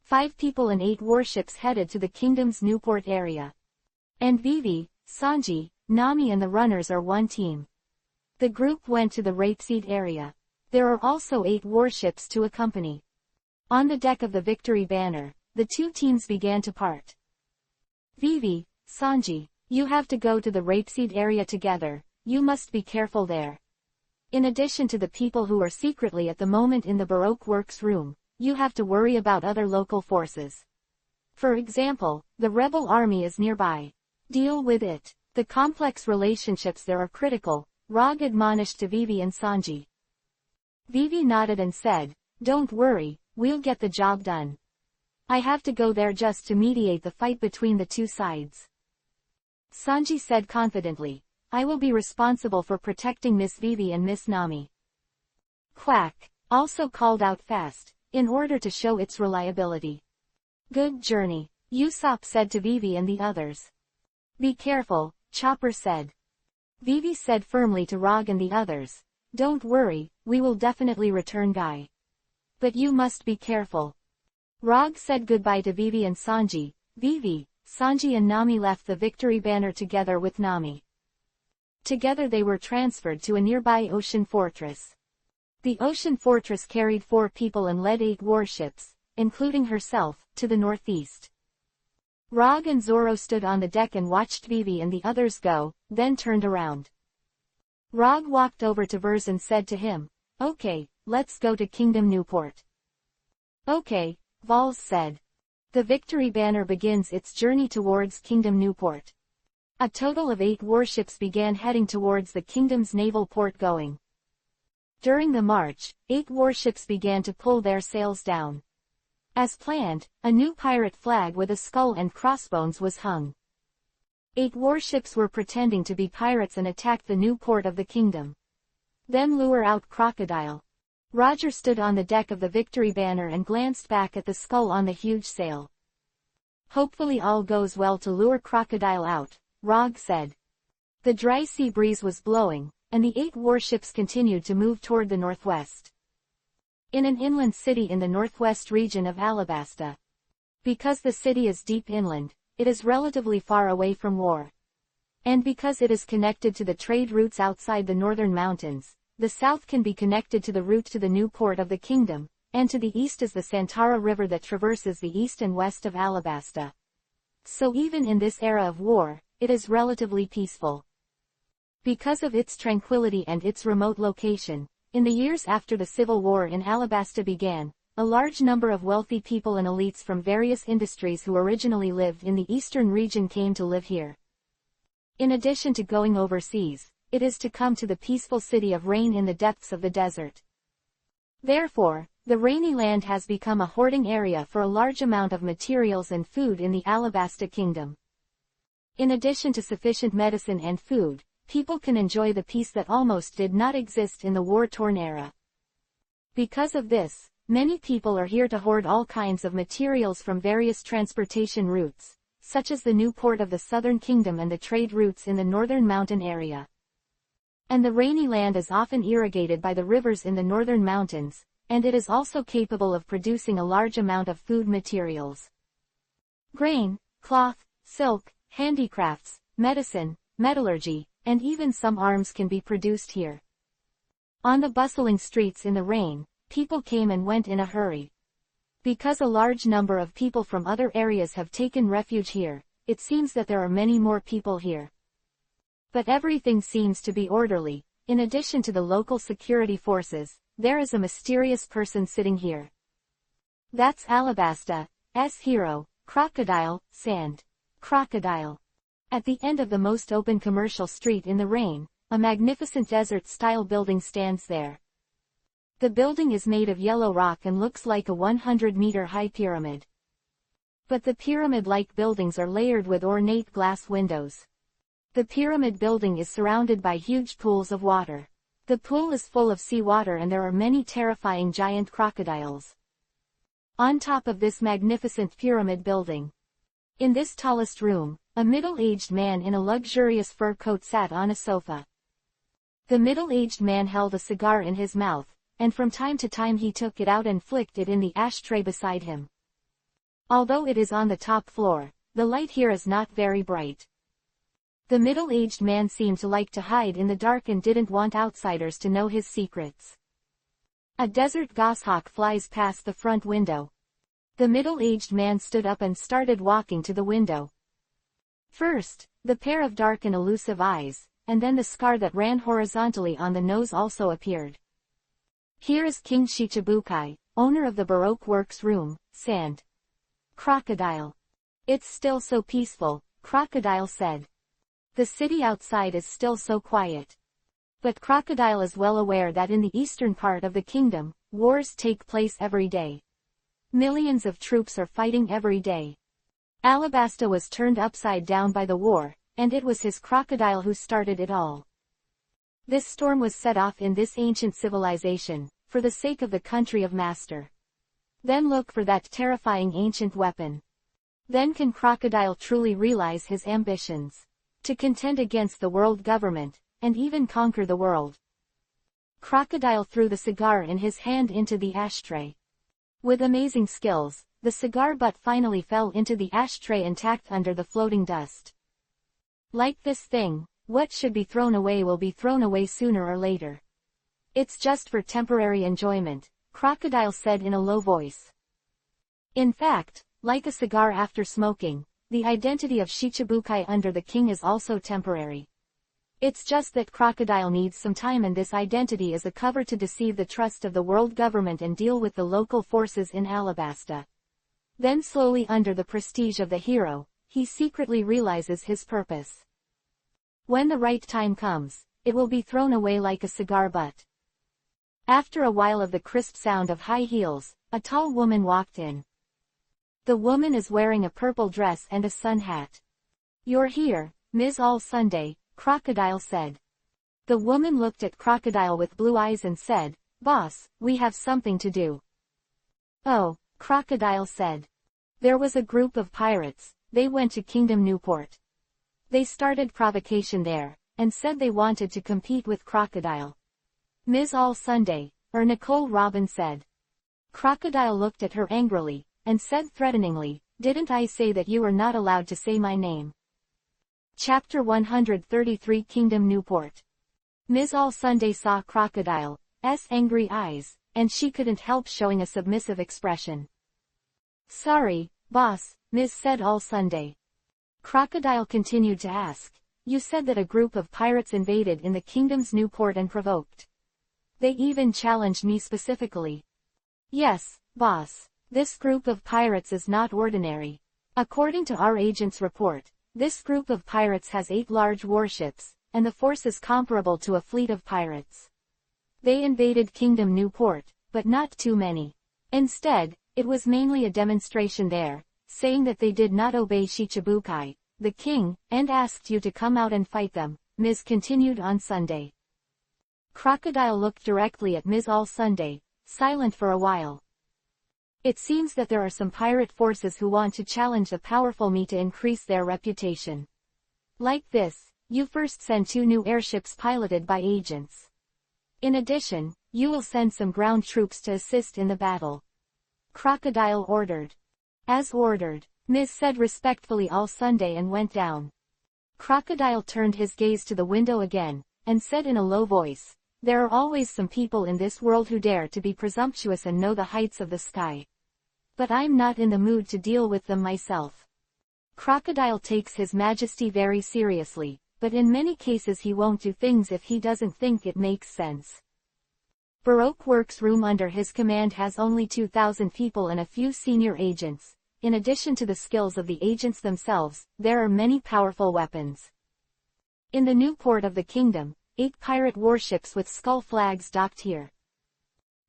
5 people in 8 warships headed to the kingdom's Newport area. And Vivi, Sanji, Nami and the runners are one team. The group went to the Rapeseed area. There are also 8 warships to accompany. On the deck of the Victory banner, the 2 teams began to part. Vivi, Sanji, you have to go to the Rapeseed area together, you must be careful there. In addition to the people who are secretly at the moment in the Baroque Works room, you have to worry about other local forces. For example, the rebel army is nearby. Deal with it. The complex relationships there are critical, Rog admonished to Vivi and Sanji. Vivi nodded and said, don't worry, we'll get the job done. I have to go there just to mediate the fight between the 2 sides. Sanji said confidently, I will be responsible for protecting Miss Vivi and Miss Nami. Quack, also called out fast, in order to show its reliability. Good journey, Usopp said to Vivi and the others. Be careful, Chopper said. Vivi said firmly to Rog and the others, Don't worry, we will definitely return Guy. But you must be careful. Rog said goodbye to Vivi and Sanji. Vivi, Sanji and Nami left the victory banner together with Nami. Together they were transferred to a nearby ocean fortress. The ocean fortress carried 4 people and led 8 warships, including herself, to the northeast. Rog and Zoro stood on the deck and watched Vivi and the others go, then turned around. Rog walked over to Vers and said to him, "Okay, let's go to Kingdom Newport." "Okay," Vols said. The victory banner begins its journey towards Kingdom Newport. A total of 8 warships began heading towards the kingdom's naval port going. During the march, 8 warships began to pull their sails down. As planned, a new pirate flag with a skull and crossbones was hung. 8 warships were pretending to be pirates and attacked the new port of the kingdom. Then lure out Crocodile. Roger stood on the deck of the victory banner and glanced back at the skull on the huge sail. "Hopefully all goes well to lure Crocodile out," Rog said. The dry sea breeze was blowing, and the 8 warships continued to move toward the northwest. In an inland city in the northwest region of Alabasta. Because the city is deep inland, it is relatively far away from war. And because it is connected to the trade routes outside the northern mountains, the south can be connected to the route to the new port of the kingdom, and to the east is the Santara River that traverses the east and west of Alabasta. So even in this era of war, it is relatively peaceful. Because of its tranquility and its remote location, in the years after the Civil War in Alabasta began, a large number of wealthy people and elites from various industries who originally lived in the eastern region came to live here. In addition to going overseas, it is to come to the peaceful city of Rain in the depths of the desert. Therefore, the Rainy Land has become a hoarding area for a large amount of materials and food in the Alabasta Kingdom. In addition to sufficient medicine and food, people can enjoy the peace that almost did not exist in the war-torn era. Because of this, many people are here to hoard all kinds of materials from various transportation routes, such as the new port of the southern kingdom and the trade routes in the northern mountain area. And the Rainy Land is often irrigated by the rivers in the northern mountains, and it is also capable of producing a large amount of food materials. Grain, cloth, silk, handicrafts, medicine, metallurgy, and even some arms can be produced here. On the bustling streets in the rain, people came and went in a hurry. Because a large number of people from other areas have taken refuge here, it seems that there are many more people here. But everything seems to be orderly. In addition to the local security forces, there is a mysterious person sitting here. That's Alabasta's hero, Crocodile, Sand. Crocodile. At the end of the most open commercial street in the rain, a magnificent desert-style building stands there. The building is made of yellow rock and looks like a 100-meter-high pyramid. But the pyramid-like buildings are layered with ornate glass windows. The pyramid building is surrounded by huge pools of water. The pool is full of seawater and there are many terrifying giant crocodiles. On top of this magnificent pyramid building, in this tallest room, a middle-aged man in a luxurious fur coat sat on a sofa. The middle-aged man held a cigar in his mouth, and from time to time he took it out and flicked it in the ashtray beside him. Although it is on the top floor, the light here is not very bright. The middle-aged man seemed to like to hide in the dark and didn't want outsiders to know his secrets. A desert goshawk flies past the front window. The middle-aged man stood up and started walking to the window. First, the pair of dark and elusive eyes, and then the scar that ran horizontally on the nose also appeared. Here is King Shichibukai, owner of the Baroque Works Room, Sand. Crocodile. It's still so peaceful, Crocodile said. The city outside is still so quiet. But Crocodile is well aware that in the eastern part of the kingdom, wars take place every day. Millions of troops are fighting every day. Alabasta was turned upside down by the war, and it was his crocodile who started it all. This storm was set off in this ancient civilization, for the sake of the country of Master. Then look for that terrifying ancient weapon. Then can Crocodile truly realize his ambitions. To contend against the world government, and even conquer the world. Crocodile threw the cigar in his hand into the ashtray. With amazing skills, the cigar butt finally fell into the ashtray intact under the floating dust. Like this thing, what should be thrown away will be thrown away sooner or later. It's just for temporary enjoyment, Crocodile said in a low voice. In fact, like a cigar after smoking, the identity of Shichibukai under the king is also temporary. It's just that Crocodile needs some time, and this identity is a cover to deceive the trust of the world government and deal with the local forces in Alabasta. Then slowly, under the prestige of the hero, he secretly realizes his purpose. When the right time comes, it will be thrown away like a cigar butt. After a while of the crisp sound of high heels, a tall woman walked in. The woman is wearing a purple dress and a sun hat. "You're here, Ms. All Sunday," Crocodile said. The woman looked at Crocodile with blue eyes and said, "Boss, we have something to do." "Oh," Crocodile said. There was a group of pirates. They went to Kingdom Newport. They started provocation there, and said they wanted to compete with Crocodile. "Ms. All Sunday," Nicole Robin said. Crocodile looked at her angrily, and said threateningly, "Didn't I say that you are not allowed to say my name?" Chapter 133 Kingdom Newport. Ms. All Sunday saw Crocodile's angry eyes, and she couldn't help showing a submissive expression. "Sorry, boss," Ms. said All Sunday. Crocodile continued to ask, "You said that a group of pirates invaded in the kingdom's Newport and provoked. They even challenged me specifically." "Yes, boss. This group of pirates is not ordinary. According to our agent's report, this group of pirates has 8 large warships, and the force is comparable to a fleet of pirates. They invaded Kingdom Newport, but not too many. Instead, it was mainly a demonstration there, saying that they did not obey Shichibukai, the king, and asked you to come out and fight them," Ms. continued on Sunday. Crocodile looked directly at Ms. All Sunday, silent for a while. "It seems that there are some pirate forces who want to challenge the powerful me to increase their reputation. Like this, you first send 2 new airships piloted by agents. In addition, you will send some ground troops to assist in the battle," Crocodile ordered. "As ordered," Ms. said respectfully All Sunday and went down. Crocodile turned his gaze to the window again, and said in a low voice, "There are always some people in this world who dare to be presumptuous and know the heights of the sky. But I'm not in the mood to deal with them myself." Crocodile takes His Majesty very seriously, but in many cases he won't do things if he doesn't think it makes sense. Baroque Works room under his command has only 2,000 people and a few senior agents. In addition to the skills of the agents themselves, there are many powerful weapons. In the new port of the kingdom, 8 pirate warships with skull flags docked here.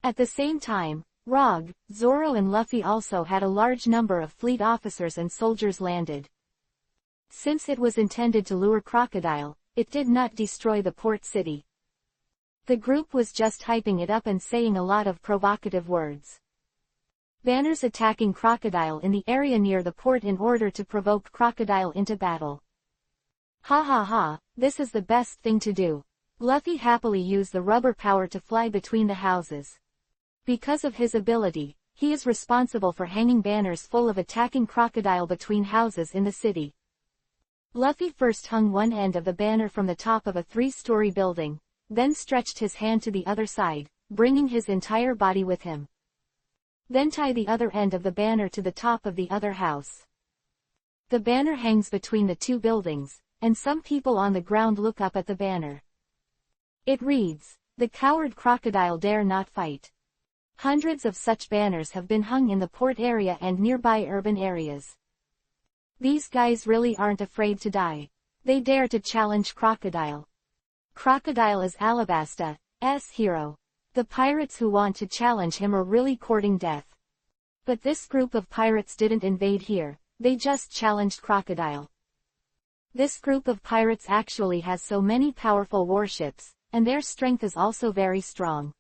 At the same time, Rog, Zoro and Luffy also had a large number of fleet officers and soldiers landed. Since it was intended to lure Crocodile, it did not destroy the port city. The group was just hyping it up and saying a lot of provocative words. Banners attacking Crocodile in the area near the port in order to provoke Crocodile into battle. "Ha ha ha, this is the best thing to do." Luffy happily used the rubber power to fly between the houses. Because of his ability, he is responsible for hanging banners full of attacking Crocodile between houses in the city. Luffy first hung one end of the banner from the top of a 3-story building, then stretched his hand to the other side, bringing his entire body with him. Then tie the other end of the banner to the top of the other house. The banner hangs between the 2 buildings, and some people on the ground look up at the banner. It reads, "The coward Crocodile dare not fight." Hundreds of such banners have been hung in the port area and nearby urban areas. These guys really aren't afraid to die. They dare to challenge Crocodile. Crocodile is Alabasta's hero. The pirates who want to challenge him are really courting death. But this group of pirates didn't invade here, they just challenged Crocodile. This group of pirates actually has so many powerful warships, and their strength is also very strong.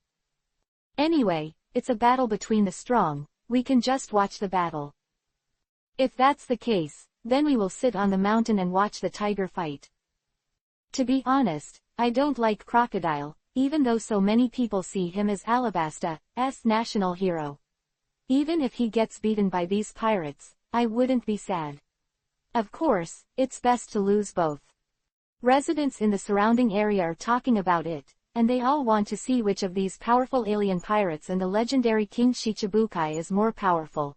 Anyway, it's a battle between the strong, we can just watch the battle. If that's the case, then we will sit on the mountain and watch the tiger fight. To be honest, I don't like Crocodile, even though so many people see him as Alabasta's national hero. Even if he gets beaten by these pirates, I wouldn't be sad. Of course, it's best to lose both. Residents in the surrounding area are talking about it, and they all want to see which of these powerful alien pirates and the legendary King Shichibukai is more powerful.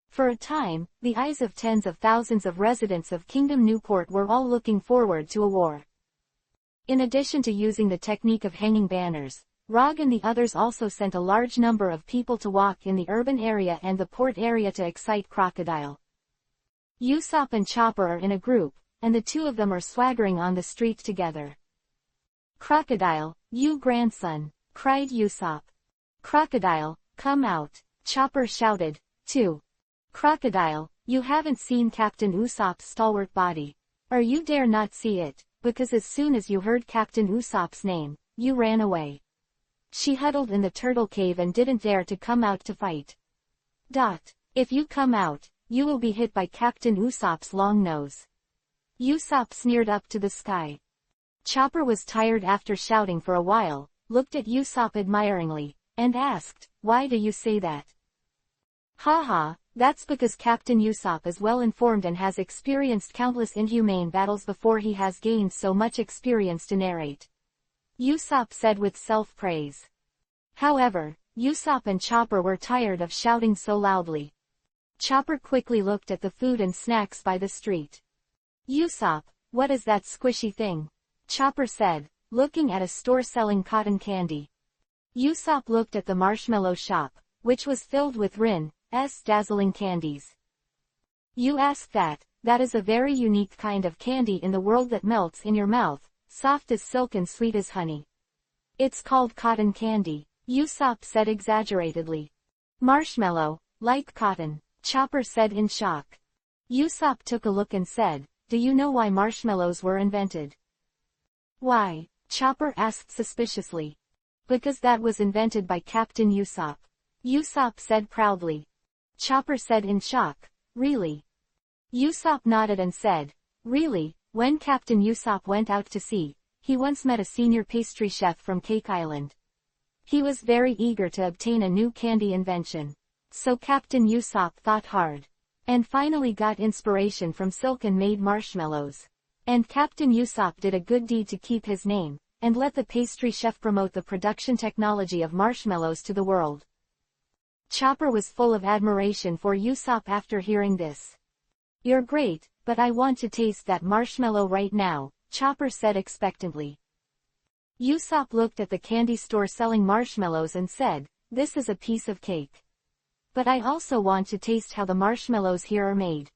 For a time, the eyes of tens of thousands of residents of Kingdom Newport were all looking forward to a war. In addition to using the technique of hanging banners, Rog and the others also sent a large number of people to walk in the urban area and the port area to excite Crocodile. Usopp and Chopper are in a group, and the two of them are swaggering on the street together. "Crocodile, you grandson," cried Usopp. "Crocodile, come out," Chopper shouted, too. "Crocodile, you haven't seen Captain Usopp's stalwart body. Or you dare not see it, because as soon as you heard Captain Usopp's name, you ran away. She huddled in the turtle cave and didn't dare to come out to fight. If you come out, you will be hit by Captain Usopp's long nose." Usopp sneered up to the sky. Chopper was tired after shouting for a while, looked at Usopp admiringly, and asked, "Why do you say that?" "Haha, that's because Captain Usopp is well informed and has experienced countless inhumane battles before he has gained so much experience to narrate," Usopp said with self-praise. However, Usopp and Chopper were tired of shouting so loudly. Chopper quickly looked at the food and snacks by the street. "Usopp, what is that squishy thing?" Chopper said, looking at a store selling cotton candy. Usopp looked at the marshmallow shop, which was filled with Rin's dazzling candies. "You ask that, that is a very unique kind of candy in the world that melts in your mouth, soft as silk and sweet as honey. It's called cotton candy," Usopp said exaggeratedly. "Marshmallow, like cotton," Chopper said in shock. Usopp took a look and said, "Do you know why marshmallows were invented?" "Why?" Chopper asked suspiciously. "Because that was invented by Captain Usopp," Usopp said proudly. Chopper said in shock, "Really?" Usopp nodded and said, "Really, when Captain Usopp went out to sea, he once met a senior pastry chef from Cake Island. He was very eager to obtain a new candy invention. So Captain Usopp thought hard, and finally got inspiration from silk and made marshmallows. And Captain Usopp did a good deed to keep his name, and let the pastry chef promote the production technology of marshmallows to the world." Chopper was full of admiration for Usopp after hearing this. "You're great, but I want to taste that marshmallow right now," Chopper said expectantly. Usopp looked at the candy store selling marshmallows and said, "This is a piece of cake. But I also want to taste how the marshmallows here are made.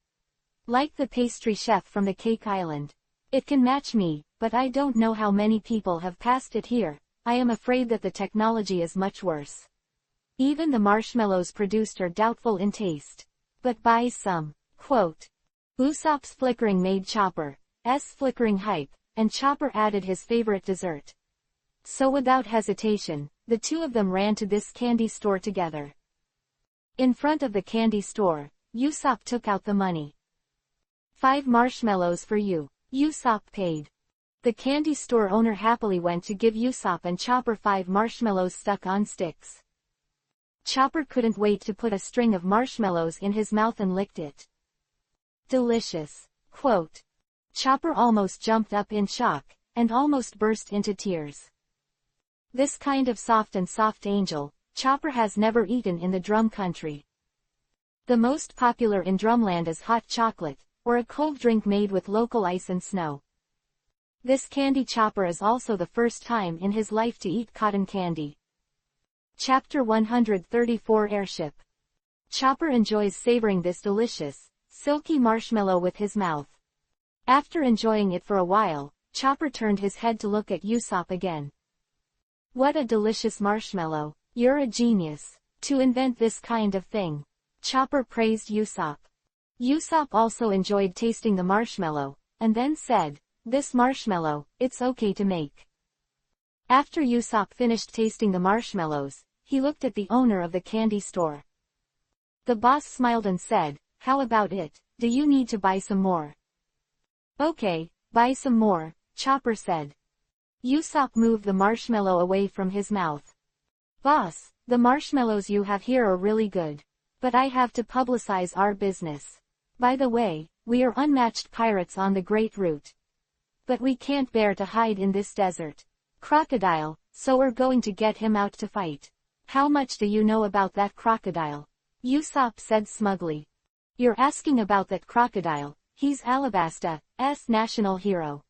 Like the pastry chef from the Cake Island. It can match me, but I don't know how many people have passed it here. I am afraid that the technology is much worse. Even the marshmallows produced are doubtful in taste. But buy some." Quote. Usopp's flickering made Chopper's flickering hype, and Chopper added his favorite dessert. So without hesitation, the two of them ran to this candy store together. In front of the candy store, Usopp took out the money. "5 marshmallows for you," Usopp paid. The candy store owner happily went to give Usopp and Chopper 5 marshmallows stuck on sticks. Chopper couldn't wait to put a string of marshmallows in his mouth and licked it. "Delicious." Quote. Chopper almost jumped up in shock, and almost burst into tears. This kind of soft angel, Chopper has never eaten in the Drum Country. The most popular in Drumland is hot chocolate, or a cold drink made with local ice and snow. This candy Chopper is also the first time in his life to eat cotton candy. Chapter 134 Airship. Chopper enjoys savoring this delicious, silky marshmallow with his mouth. After enjoying it for a while, Chopper turned his head to look at Usopp again. "What a delicious marshmallow. You're a genius, to invent this kind of thing," Chopper praised Usopp. Usopp also enjoyed tasting the marshmallow, and then said, "This marshmallow, it's okay to make." After Usopp finished tasting the marshmallows, he looked at the owner of the candy store. The boss smiled and said, "How about it, do you need to buy some more?" "Okay, buy some more," Chopper said. Usopp moved the marshmallow away from his mouth. Boss, the marshmallows you have here are really good. But I have to publicize our business. By the way, we are unmatched pirates on the Great Route. But we can't bear to hide in this desert. Crocodile, so we're going to get him out to fight. How much do you know about that crocodile? Usopp said smugly. You're asking about that crocodile, he's Alabasta's national hero.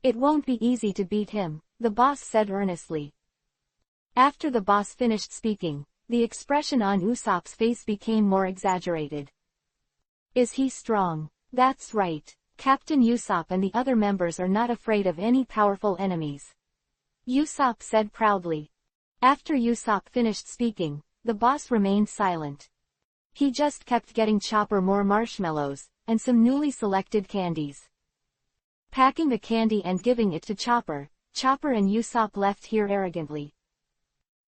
It won't be easy to beat him, the boss said earnestly. After the boss finished speaking, the expression on Usopp's face became more exaggerated. Is he strong? That's right. Captain Usopp and the other members are not afraid of any powerful enemies. Usopp said proudly. After Usopp finished speaking, the boss remained silent. He just kept getting Chopper more marshmallows, and some newly selected candies. Packing the candy and giving it to Chopper, Chopper and Usopp left here arrogantly.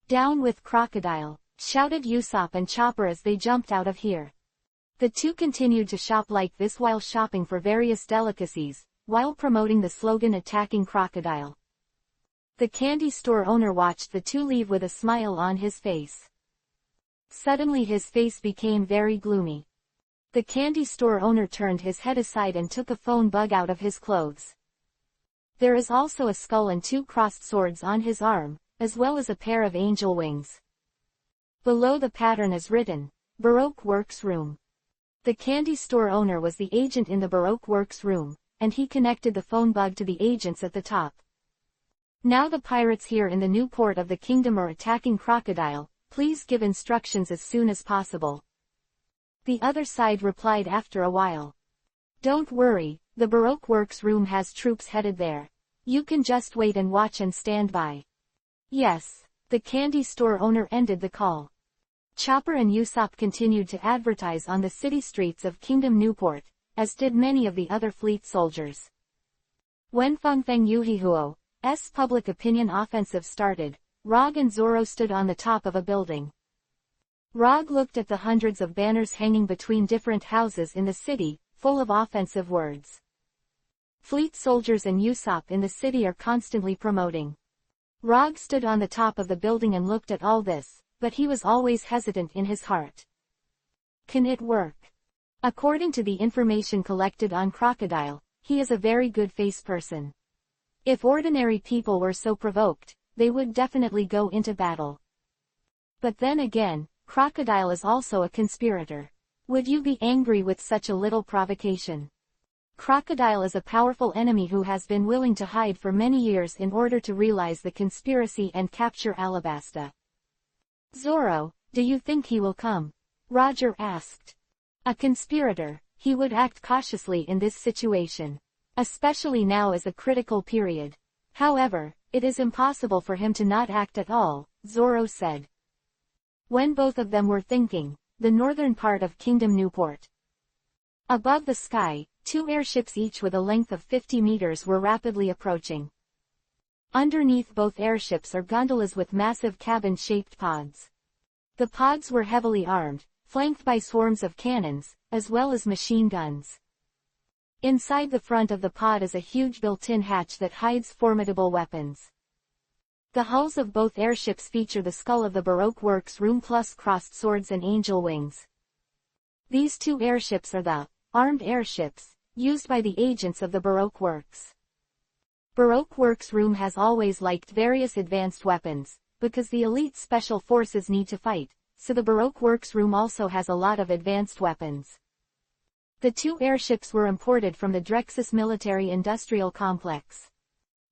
Down with Crocodile, shouted Usopp and Chopper as they jumped out of here. The two continued to shop like this while shopping for various delicacies, while promoting the slogan attacking Crocodile. The candy store owner watched the two leave with a smile on his face. Suddenly his face became very gloomy. The candy store owner turned his head aside and took a phone bug out of his clothes. There is also a skull and two crossed swords on his arm, as well as a pair of angel wings. Below the pattern is written, Baroque Works Room. The candy store owner was the agent in the Baroque Works Room, and he connected the phone bug to the agents at the top. Now the pirates here in the new port of the kingdom are attacking Crocodile, please give instructions as soon as possible. The other side replied after a while. Don't worry, the Baroque Works Room has troops headed there. You can just wait and watch and stand by. Yes, the candy store owner ended the call. Chopper and Usopp continued to advertise on the city streets of Kingdom Newport, as did many of the other fleet soldiers. When Fengfeng Yuhihuo's public opinion offensive started, Rog and Zoro stood on the top of a building. Rog looked at the hundreds of banners hanging between different houses in the city, full of offensive words. Fleet soldiers and Usopp in the city are constantly promoting. Rog stood on the top of the building and looked at all this, but he was always hesitant in his heart. Can it work? According to the information collected on Crocodile, he is a very good face person. If ordinary people were so provoked, they would definitely go into battle. But then again, Crocodile is also a conspirator. Would you be angry with such a little provocation? Crocodile is a powerful enemy who has been willing to hide for many years in order to realize the conspiracy and capture Alabasta. Zoro, do you think he will come? Roger asked. A conspirator, he would act cautiously in this situation. Especially now is a critical period. However, it is impossible for him to not act at all, Zoro said. When both of them were thinking, the northern part of Kingdom Newport. Above the sky, two airships each with a length of 50 meters were rapidly approaching. Underneath both airships are gondolas with massive cabin-shaped pods. The pods were heavily armed, flanked by swarms of cannons, as well as machine guns. Inside the front of the pod is a huge built-in hatch that hides formidable weapons. The hulls of both airships feature the skull of the Baroque Works Room plus crossed swords and angel wings. These two airships are the armed airships, used by the agents of the Baroque Works. Baroque Works Room has always liked various advanced weapons, because the elite special forces need to fight, so the Baroque Works Room also has a lot of advanced weapons. The two airships were imported from the Drexus Military-Industrial Complex.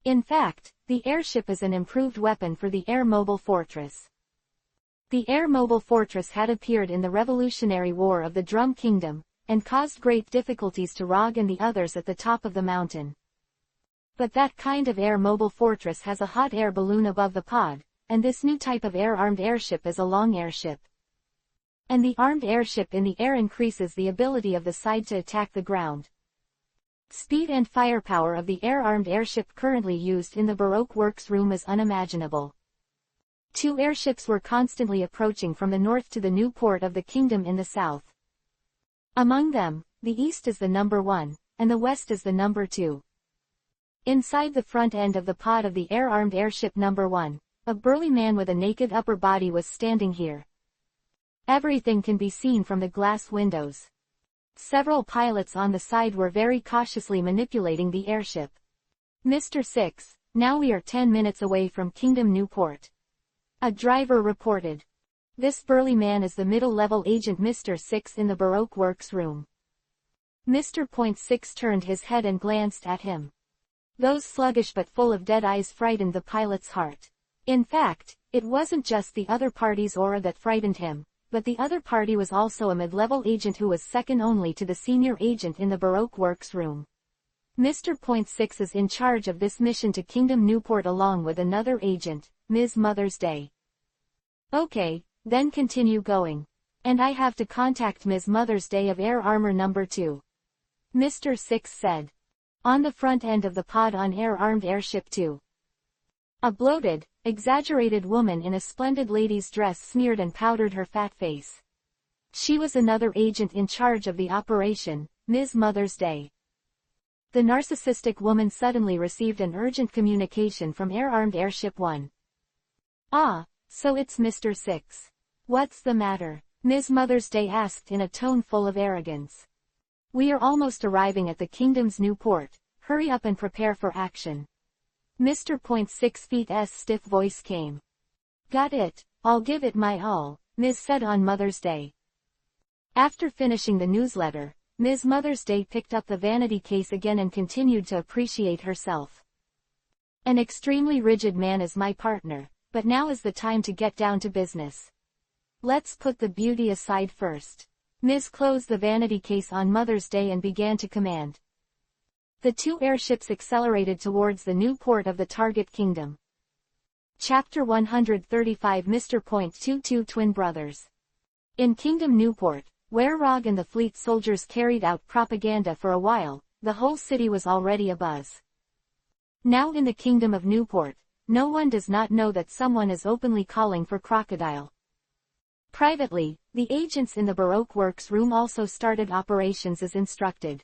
In fact, the airship is an improved weapon for the Air Mobile Fortress. The Air Mobile Fortress had appeared in the Revolutionary War of the Drum Kingdom, and caused great difficulties to Rog and the others at the top of the mountain. But that kind of Air Mobile Fortress has a hot air balloon above the pod, and this new type of air-armed airship is a long airship. And the armed airship in the air increases the ability of the side to attack the ground. Speed and firepower of the air-armed airship currently used in the Baroque Works Room is unimaginable. Two airships were constantly approaching from the north to the new port of the kingdom in the south. Among them, the east is the number 1, and the west is the number 2. Inside the front end of the pod of the air-armed airship number 1, a burly man with a naked upper body was standing here. Everything can be seen from the glass windows. Several pilots on the side were very cautiously manipulating the airship. Mr. 6, now we are 10 minutes away from Kingdom Newport. A driver reported. This burly man is the middle-level agent Mr. 6 in the Baroque Works room. Mr. Point 6 turned his head and glanced at him. Those sluggish but full of dead eyes frightened the pilot's heart. In fact, it wasn't just the other party's aura that frightened him, but the other party was also a mid-level agent who was second only to the senior agent in the Baroque Works room. Mr. Point 6 is in charge of this mission to Kingdom Newport along with another agent, Ms. Mother's Day. Okay, then continue going. And I have to contact Ms. Mother's Day of Air Armor number 2. Mr. 6 said. On the front end of the pod on air-armed airship 2. A bloated, exaggerated woman in a splendid lady's dress smeared and powdered her fat face. She was another agent in charge of the operation, Ms. Mother's Day. The narcissistic woman suddenly received an urgent communication from air-armed airship 1. Ah, so it's Mr. 6. What's the matter? Ms. Mother's Day asked in a tone full of arrogance. We are almost arriving at the Kingdom's new port. Hurry up and prepare for action. Mr. Point 6 feet's stiff voice came. Got it, I'll give it my all, Ms. said on Mother's Day. After finishing the newsletter, Ms. Mother's Day picked up the vanity case again and continued to appreciate herself. An extremely rigid man is my partner, but now is the time to get down to business. Let's put the beauty aside first. Ms. closed the vanity case on Mother's Day and began to command. The two airships accelerated towards the new port of the target kingdom. Chapter 135 Mr. Point 22 Twin Brothers. In Kingdom Newport, where Rog and the fleet soldiers carried out propaganda for a while, the whole city was already abuzz. Now in the Kingdom of Newport, no one does not know that someone is openly calling for Crocodile. Privately, the agents in the Baroque Works room also started operations as instructed.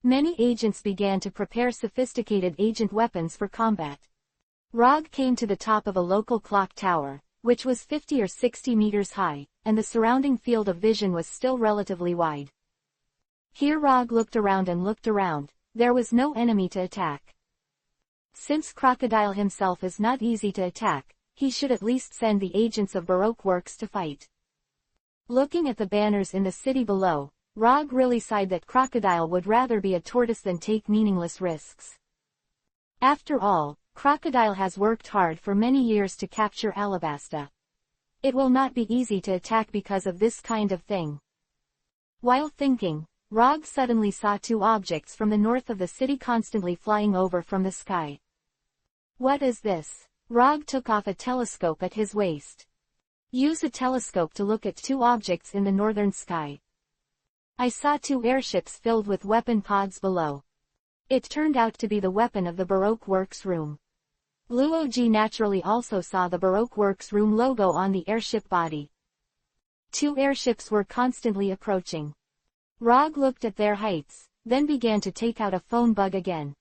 Many agents began to prepare sophisticated agent weapons for combat. Rog came to the top of a local clock tower, which was 50 or 60 meters high, and the surrounding field of vision was still relatively wide. Here Rog looked around and looked around. There was no enemy to attack. Since Crocodile himself is not easy to attack, he should at least send the agents of Baroque Works to fight. Looking at the banners in the city below, Rog really sighed that Crocodile would rather be a tortoise than take meaningless risks. After all, Crocodile has worked hard for many years to capture Alabasta. It will not be easy to attack because of this kind of thing. While thinking, Rog suddenly saw two objects from the north of the city constantly flying over from the sky. What is this? Rog took off a telescope at his waist. Use a telescope to look at two objects in the northern sky. I saw two airships filled with weapon pods below. It turned out to be the weapon of the Baroque Works room. Luoji naturally also saw the Baroque Works room logo on the airship body. Two airships were constantly approaching. Rog looked at their heights, then began to take out a phone bug again.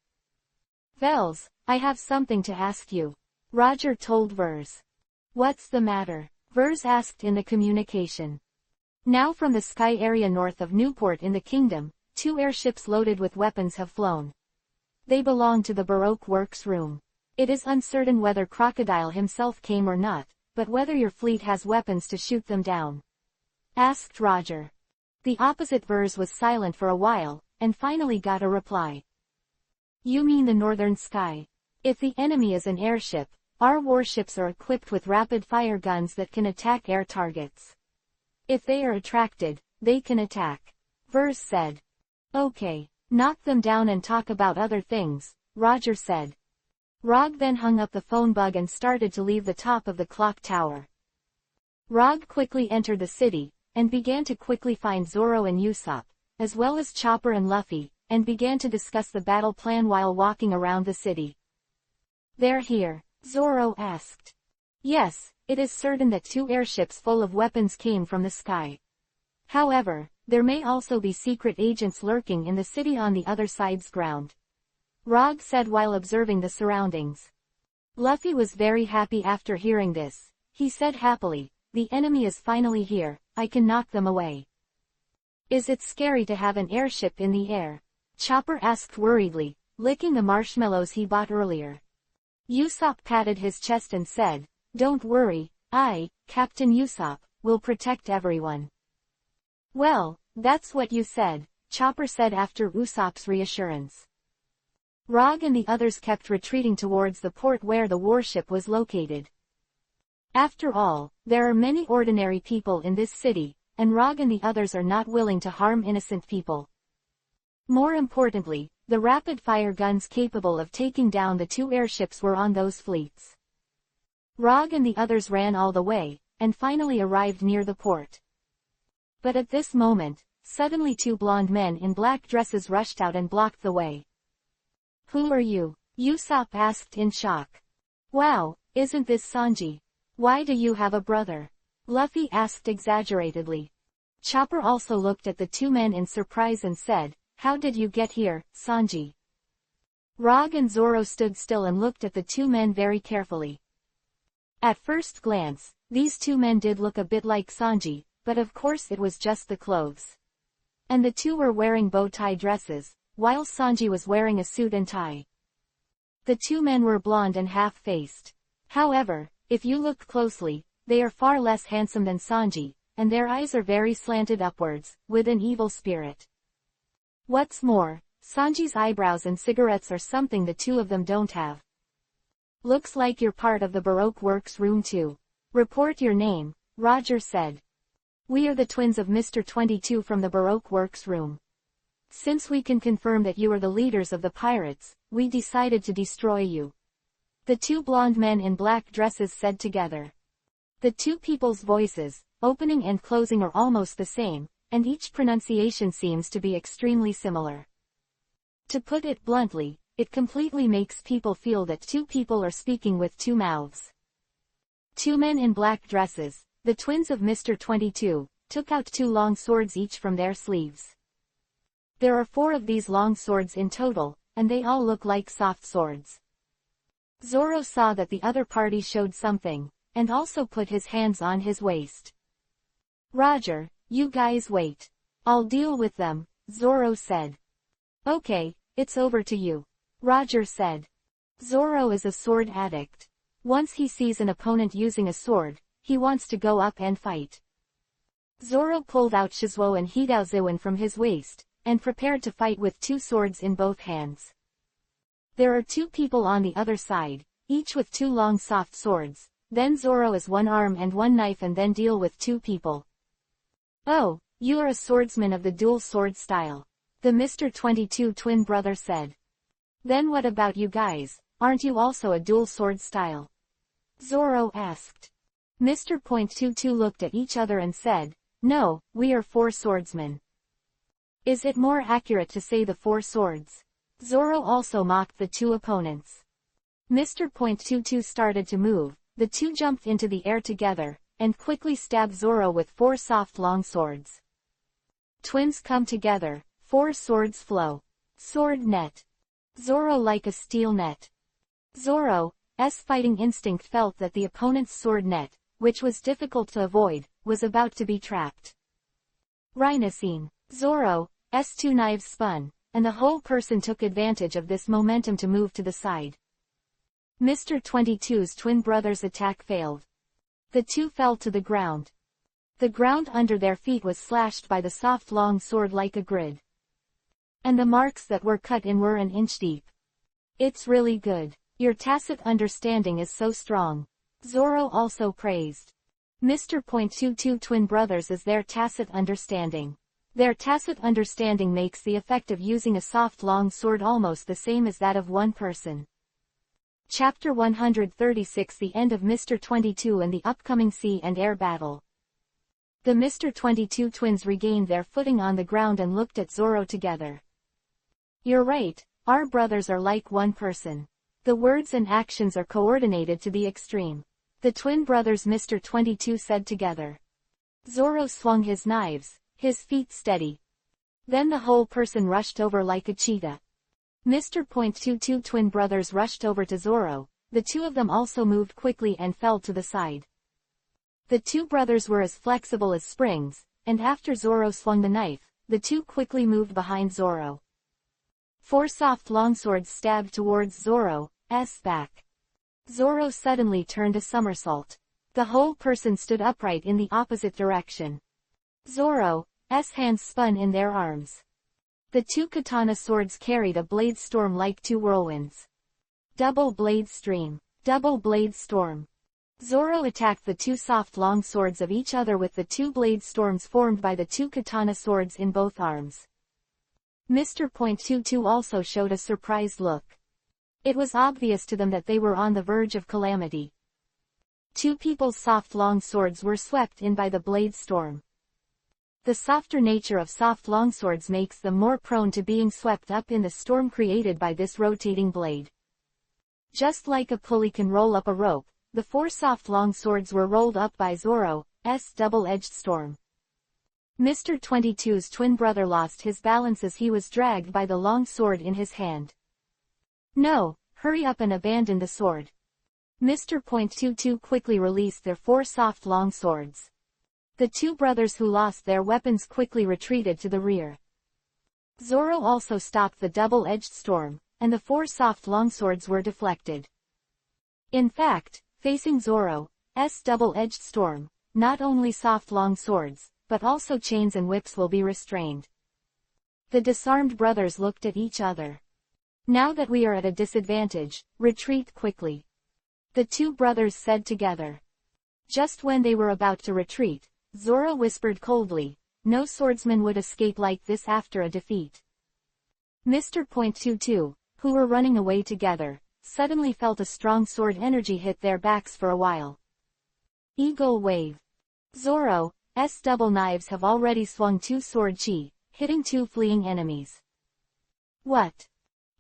Vels, I have something to ask you. Roger told Vers. What's the matter? Vers asked in the communication. Now from the sky area north of Newport in the kingdom, two airships loaded with weapons have flown. They belong to the Baroque Works room. It is uncertain whether Crocodile himself came or not, but whether your fleet has weapons to shoot them down. Asked Roger. The opposite Vers was silent for a while, and finally got a reply. You mean the northern sky? If the enemy is an airship, our warships are equipped with rapid-fire guns that can attack air targets. If they are attracted, they can attack. Vers said. Okay, knock them down and talk about other things, Roger said. Rog then hung up the phone bug and started to leave the top of the clock tower. Rog quickly entered the city, and began to quickly find Zoro and Usopp, as well as Chopper and Luffy, and began to discuss the battle plan while walking around the city. They're here, Zoro asked. Yes, it is certain that two airships full of weapons came from the sky. However, there may also be secret agents lurking in the city on the other side's ground. Rog said while observing the surroundings. Luffy was very happy after hearing this. He said happily, "The enemy is finally here, I can knock them away." "Is it scary to have an airship in the air?" Chopper asked worriedly, licking the marshmallows he bought earlier. Usopp patted his chest and said, "Don't worry, I, Captain Usopp, will protect everyone." "Well, that's what you said," Chopper said after Usopp's reassurance. Rog and the others kept retreating towards the port where the warship was located. After all, there are many ordinary people in this city, and Rog and the others are not willing to harm innocent people. More importantly, the rapid-fire guns capable of taking down the two airships were on those fleets. Rog and the others ran all the way, and finally arrived near the port. But at this moment, suddenly two blonde men in black dresses rushed out and blocked the way. "Who are you?" Usopp asked in shock. "Wow, isn't this Sanji? Why do you have a brother?" Luffy asked exaggeratedly. Chopper also looked at the two men in surprise and said, "How did you get here, Sanji?" Rog and Zoro stood still and looked at the two men very carefully. At first glance, these two men did look a bit like Sanji, but of course it was just the clothes. And the two were wearing bow-tie dresses, while Sanji was wearing a suit and tie. The two men were blonde and half-faced. However, if you look closely, they are far less handsome than Sanji, and their eyes are very slanted upwards, with an evil spirit. What's more, Sanji's eyebrows and cigarettes are something the two of them don't have. "Looks like you're part of the Baroque Works room too. Report your name," Roger said. "We are the twins of Mr. 22 from the Baroque Works room. Since we can confirm that you are the leaders of the pirates, we decided to destroy you," the two blonde men in black dresses said together. The two people's voices, opening and closing, are almost the same, and each pronunciation seems to be extremely similar. To put it bluntly, it completely makes people feel that two people are speaking with two mouths. Two men in black dresses, the twins of Mr. 22, took out two long swords each from their sleeves. There are 4 of these long swords in total, and they all look like soft swords. Zoro saw that the other party showed something, and also put his hands on his waist. "Roger, you guys wait. I'll deal with them," Zoro said. "Okay, it's over to you," Roger said. Zoro is a sword addict. Once he sees an opponent using a sword, he wants to go up and fight. Zoro pulled out Shizuo and Hidaozuin from his waist, and prepared to fight with 2 swords in both hands. There are 2 people on the other side, each with 2 long soft swords. Then Zoro is 1 arm and 1 knife and then deal with 2 people. "Oh, you are a swordsman of the dual sword style," the Mr. 22 twin brother said. "Then what about you guys, aren't you also a dual sword style?" Zoro asked. Mr. 22 looked at each other and said, "No, we are 4 swordsmen." "Is it more accurate to say the 4 swords?" Zoro also mocked the 2 opponents. Mr. 22 started to move, the 2 jumped into the air together, and quickly stabbed Zoro with 4 soft long swords. Twins come together, 4 swords flow. Sword net. Zoro like a steel net. Zoro's fighting instinct felt that the opponent's sword net, which was difficult to avoid, was about to be trapped. Rhinocene. Zoro's 2 knives spun, and the whole person took advantage of this momentum to move to the side. Mr. 22's twin brother's attack failed. The 2 fell to the ground. The ground under their feet was slashed by the soft long sword like a grid. And the marks that were cut in were an inch deep. "It's really good. Your tacit understanding is so strong," Zoro also praised. Mr. 22 twin brothers is their tacit understanding. Their tacit understanding makes the effect of using a soft long sword almost the same as that of one person. Chapter 136 The End of Mr. 22 and the Upcoming Sea and Air Battle. The Mr. 22 twins regained their footing on the ground and looked at Zoro together. "You're right, our brothers are like one person. The words and actions are coordinated to the extreme," the twin brothers Mr. 22 said together. Zoro swung his knives, his feet steady. Then the whole person rushed over like a cheetah. Mr. .22 twin brothers rushed over to Zoro. The two of them also moved quickly and fell to the side. The two brothers were as flexible as springs, and after Zoro swung the knife, the two quickly moved behind Zoro. 4 soft longswords stabbed towards Zoro's back. Zoro suddenly turned a somersault. The whole person stood upright in the opposite direction. Zoro's hands spun in their arms. The 2 katana swords carried a blade storm like 2 whirlwinds. Double blade stream. Double blade storm. Zoro attacked the 2 soft long swords of each other with the 2 blade storms formed by the 2 katana swords in both arms. Mr. .22 also showed a surprised look. It was obvious to them that they were on the verge of calamity. 2 people's soft long swords were swept in by the blade storm. The softer nature of soft longswords makes them more prone to being swept up in the storm created by this rotating blade. Just like a pulley can roll up a rope, the 4 soft long swords were rolled up by Zoro's double-edged storm. Mr. 22's twin brother lost his balance as he was dragged by the long sword in his hand. No, hurry up and abandon the sword. Mr. .22 quickly released their 4 soft long swords. The 2 brothers who lost their weapons quickly retreated to the rear. Zoro also stopped the double-edged storm, and the 4 soft longswords were deflected. In fact, facing Zoro's double-edged storm, not only soft long swords, but also chains and whips will be restrained. The disarmed brothers looked at each other. Now that we are at a disadvantage, retreat quickly. The 2 brothers said together. Just when they were about to retreat, Zoro whispered coldly, "No swordsman would escape like this after a defeat." Mr. .22, who were running away together, suddenly felt a strong sword energy hit their backs for a while. Eagle wave. Zoro's double knives have already swung 2 sword chi, hitting 2 fleeing enemies. What?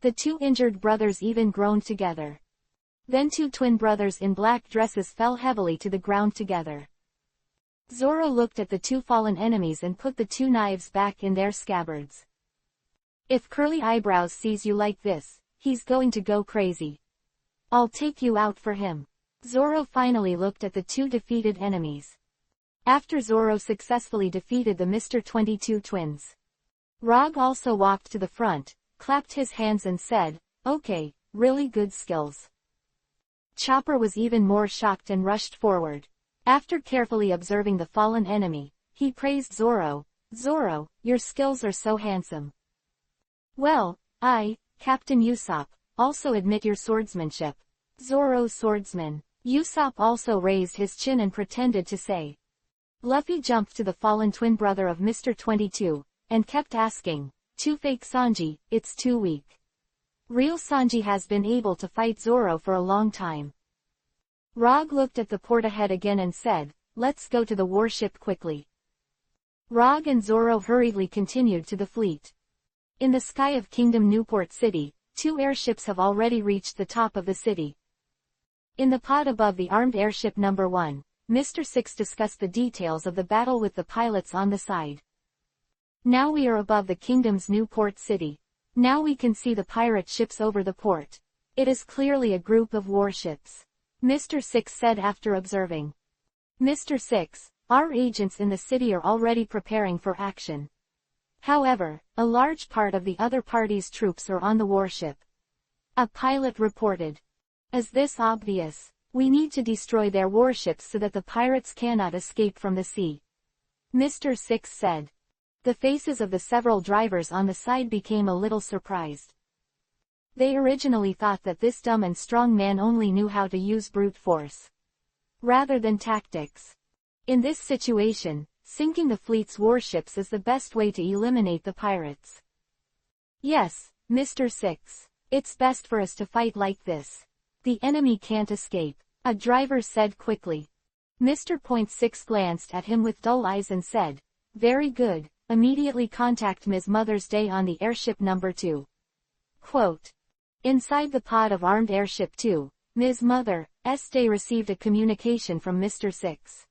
The 2 injured brothers even groaned together. Then 2 twin brothers in black dresses fell heavily to the ground together. Zoro looked at the 2 fallen enemies and put the 2 knives back in their scabbards. If Curly Eyebrows sees you like this, he's going to go crazy. I'll take you out for him. Zoro finally looked at the 2 defeated enemies. After Zoro successfully defeated the Mr. 22 twins, Rog also walked to the front, clapped his hands and said, "Okay, really good skills." Chopper was even more shocked and rushed forward. After carefully observing the fallen enemy, he praised Zoro. "Zoro, your skills are so handsome." "Well, Captain Usopp, also admit your swordsmanship." Zoro's swordsman. Usopp also raised his chin and pretended to say. Luffy jumped to the fallen twin brother of Mr. 22, and kept asking, "Too fake Sanji, it's too weak. Real Sanji has been able to fight Zoro for a long time." Rog looked at the port ahead again and said, "Let's go to the warship quickly." Rog and Zoro hurriedly continued to the fleet. In the sky of Kingdom Newport City, 2 airships have already reached the top of the city. In the pod above the armed airship number 1, Mr. 6 discussed the details of the battle with the pilots on the side. "Now we are above the kingdom's new port city. Now we can see the pirate ships over the port. It is clearly a group of warships," Mr. 6 said after observing. "Mr. 6, our agents in the city are already preparing for action. However, a large part of the other party's troops are on the warship," a pilot reported. "Is this obvious? We need to destroy their warships so that the pirates cannot escape from the sea," Mr. 6 said. The faces of the several drivers on the side became a little surprised. They originally thought that this dumb and strong man only knew how to use brute force, rather than tactics. In this situation, sinking the fleet's warships is the best way to eliminate the pirates. "Yes, Mr. 6. It's best for us to fight like this. The enemy can't escape," a driver said quickly. Mr. 6 glanced at him with dull eyes and said, "Very good, immediately contact Ms. Mother's Day on the airship number 2. Quote. Inside the pod of armed airship 2, Ms. Mother's Day received a communication from Mr. 6.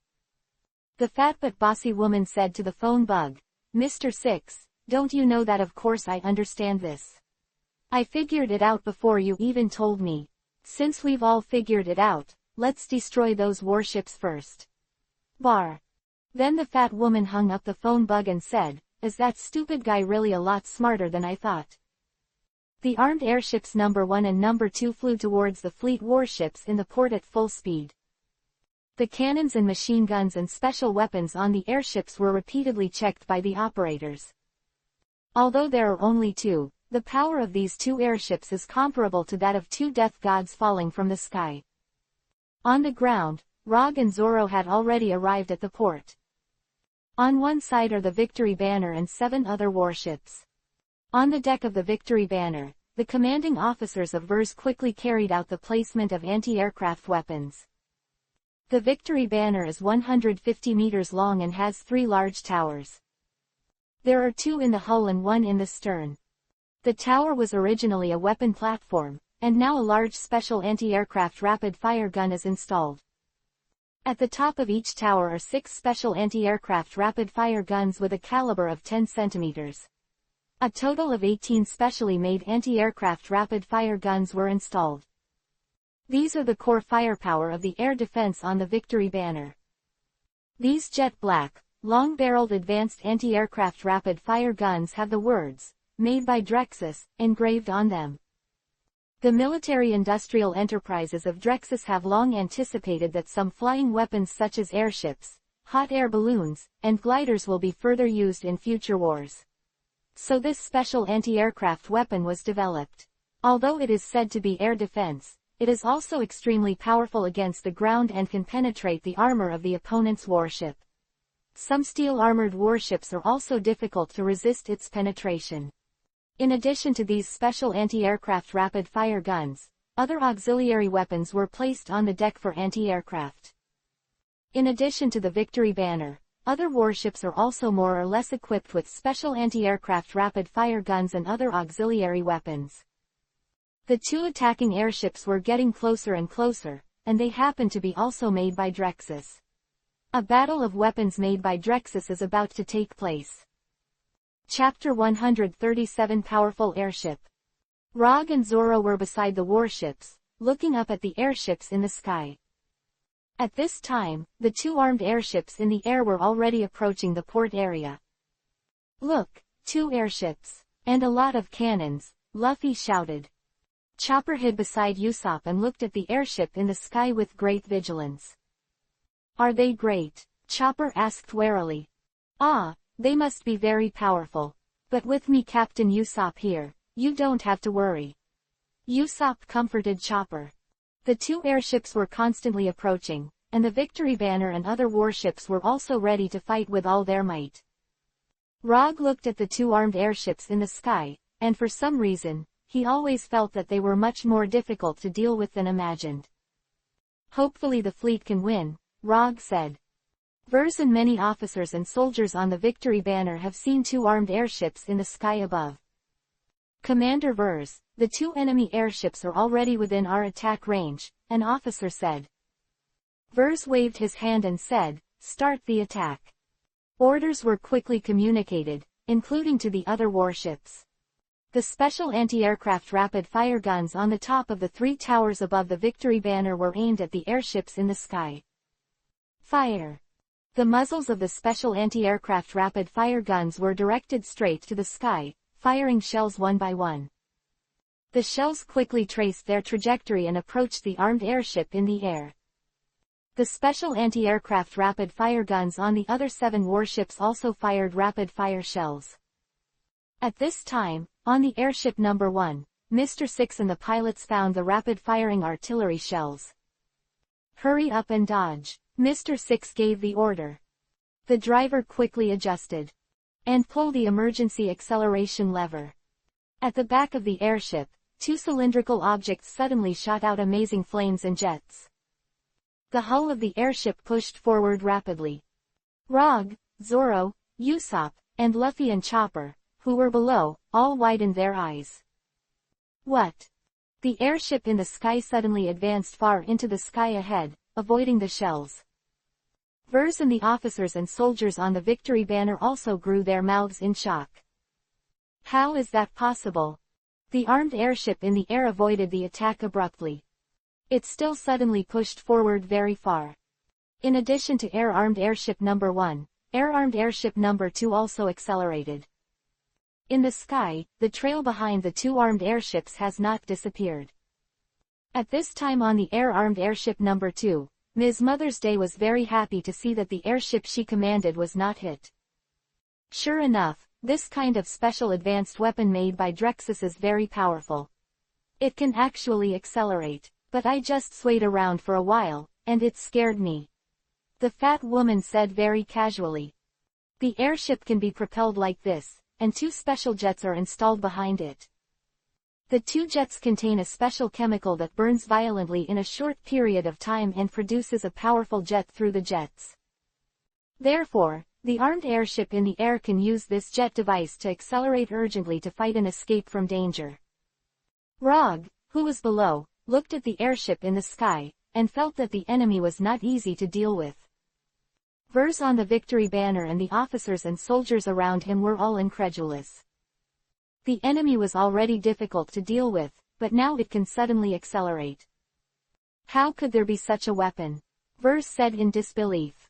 The fat but bossy woman said to the phone bug, "Mr. 6, don't you know that? Of course I understand this. I figured it out before you even told me. Since we've all figured it out, let's destroy those warships first. Bar. Then the fat woman hung up the phone bug and said, "Is that stupid guy really a lot smarter than I thought?" The armed airships number 1 and number 2 flew towards the fleet warships in the port at full speed. The cannons and machine guns and special weapons on the airships were repeatedly checked by the operators. Although there are only 2, the power of these 2 airships is comparable to that of 2 death gods falling from the sky. On the ground, Rog and Zoro had already arrived at the port. On one side are the Victory Banner and 7 other warships. On the deck of the Victory Banner, the commanding officers of VERS quickly carried out the placement of anti-aircraft weapons. The Victory Banner is 150 meters long and has 3 large towers. There are 2 in the hull and 1 in the stern. The tower was originally a weapon platform, and now a large special anti-aircraft rapid-fire gun is installed. At the top of each tower are 6 special anti-aircraft rapid-fire guns with a caliber of 10 centimeters. A total of 18 specially made anti-aircraft rapid-fire guns were installed. These are the core firepower of the air defense on the Victory Banner. These jet black, long-barreled advanced anti-aircraft rapid-fire guns have the words, "Made by Drexus," engraved on them. The military-industrial enterprises of Drexus have long anticipated that some flying weapons such as airships, hot air balloons, and gliders will be further used in future wars. So this special anti-aircraft weapon was developed. Although it is said to be air defense, it is also extremely powerful against the ground and can penetrate the armor of the opponent's warship. Some steel-armored warships are also difficult to resist its penetration. In addition to these special anti-aircraft rapid-fire guns, other auxiliary weapons were placed on the deck for anti-aircraft. In addition to the Victory Banner, other warships are also more or less equipped with special anti-aircraft rapid-fire guns and other auxiliary weapons. The 2 attacking airships were getting closer and closer, and they happen to be also made by Drexus. A battle of weapons made by Drexus is about to take place. Chapter 137 Powerful Airship. Rog and Zoro were beside the warships, looking up at the airships in the sky. At this time, the 2 armed airships in the air were already approaching the port area. "Look, 2 airships, and a lot of cannons," Luffy shouted. Chopper hid beside Usopp and looked at the airship in the sky with great vigilance. "Are they great?" Chopper asked warily. "Ah, they must be very powerful. But with me Captain Usopp here, you don't have to worry." Usopp comforted Chopper. The 2 airships were constantly approaching, and the Victory Banner and other warships were also ready to fight with all their might. Rog looked at the 2 armed airships in the sky, and for some reason, he always felt that they were much more difficult to deal with than imagined. "Hopefully the fleet can win," Rog said. VERS and many officers and soldiers on the Victory Banner have seen 2 armed airships in the sky above. "Commander VERS, the 2 enemy airships are already within our attack range," an officer said. VERS waved his hand and said, "Start the attack." Orders were quickly communicated, including to the other warships. The special anti-aircraft rapid-fire guns on the top of the 3 towers above the Victory Banner were aimed at the airships in the sky. Fire! The muzzles of the special anti-aircraft rapid-fire guns were directed straight to the sky, firing shells one by one. The shells quickly traced their trajectory and approached the armed airship in the air. The special anti-aircraft rapid-fire guns on the other 7 warships also fired rapid-fire shells. At this time, on the airship number 1, Mr. 6 and the pilots found the rapid-firing artillery shells. "Hurry up and dodge," Mr. 6 gave the order. The driver quickly adjusted and pulled the emergency acceleration lever. At the back of the airship, 2 cylindrical objects suddenly shot out amazing flames and jets. The hull of the airship pushed forward rapidly. Rog, Zoro, Usopp, and Luffy and Chopper, who were below, all widened their eyes. What? The airship in the sky suddenly advanced far into the sky ahead, avoiding the shells. VERS and the officers and soldiers on the Victory Banner also grew their mouths in shock. How is that possible? The armed airship in the air avoided the attack abruptly. It still suddenly pushed forward very far. In addition to air-armed airship number 1, air-armed airship number 2 also accelerated. In the sky, the trail behind the two armed airships has not disappeared. At this time on the air-armed airship number 2, Ms. Mother's Day was very happy to see that the airship she commanded was not hit. Sure enough, this kind of special advanced weapon made by Drexus is very powerful. It can actually accelerate, but I just swayed around for a while, and it scared me. The fat woman said very casually. The airship can be propelled like this, and 2 special jets are installed behind it. The 2 jets contain a special chemical that burns violently in a short period of time and produces a powerful jet through the jets. Therefore, the armed airship in the air can use this jet device to accelerate urgently to fight and escape from danger. Rog, who was below, looked at the airship in the sky, and felt that the enemy was not easy to deal with. Vers on the victory banner and the officers and soldiers around him were all incredulous. The enemy was already difficult to deal with, but now it can suddenly accelerate. How could there be such a weapon? Vers said in disbelief.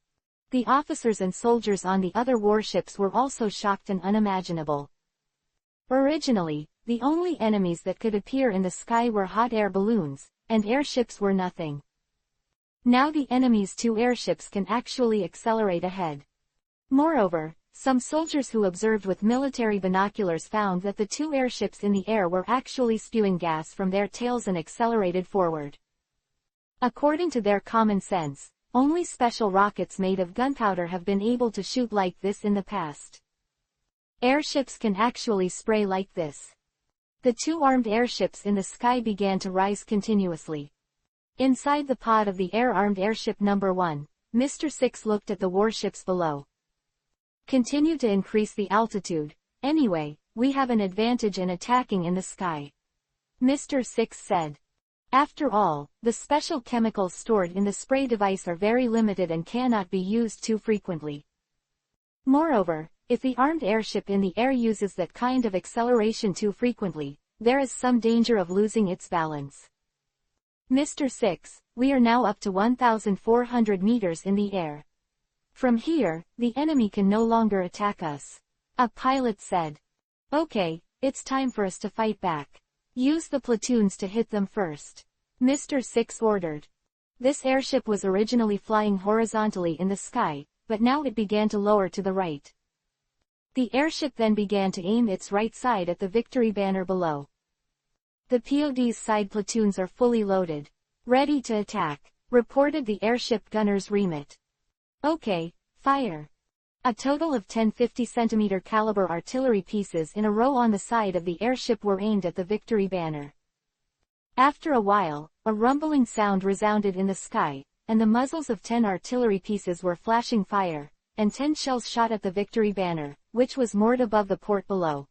The officers and soldiers on the other warships were also shocked and unimaginable. Originally, the only enemies that could appear in the sky were hot air balloons, and airships were nothing. Now the enemy's 2 airships can actually accelerate ahead. Moreover, some soldiers who observed with military binoculars found that the 2 airships in the air were actually spewing gas from their tails and accelerated forward. According to their common sense, only special rockets made of gunpowder have been able to shoot like this in the past. Airships can actually spray like this. The 2 armed airships in the sky began to rise continuously. Inside the pod of the air-armed airship number 1, Mr. 6 looked at the warships below. Continue to increase the altitude, anyway, we have an advantage in attacking in the sky. Mr. 6 said. After all, the special chemicals stored in the spray device are very limited and cannot be used too frequently. Moreover, if the armed airship in the air uses that kind of acceleration too frequently, there is some danger of losing its balance. Mr. 6, we are now up to 1,400 meters in the air. From here, the enemy can no longer attack us. A pilot said. Okay, it's time for us to fight back. Use the platoons to hit them first. Mr. 6 ordered. This airship was originally flying horizontally in the sky, but now it began to lower to the right. The airship then began to aim its right side at the victory banner below. The POD's side platoons are fully loaded. Ready to attack, reported the airship gunner's remit. Okay, fire. A total of 10 50-centimeter caliber artillery pieces in a row on the side of the airship were aimed at the victory banner. After a while, a rumbling sound resounded in the sky, and the muzzles of 10 artillery pieces were flashing fire, and 10 shells shot at the victory banner, which was moored above the port below.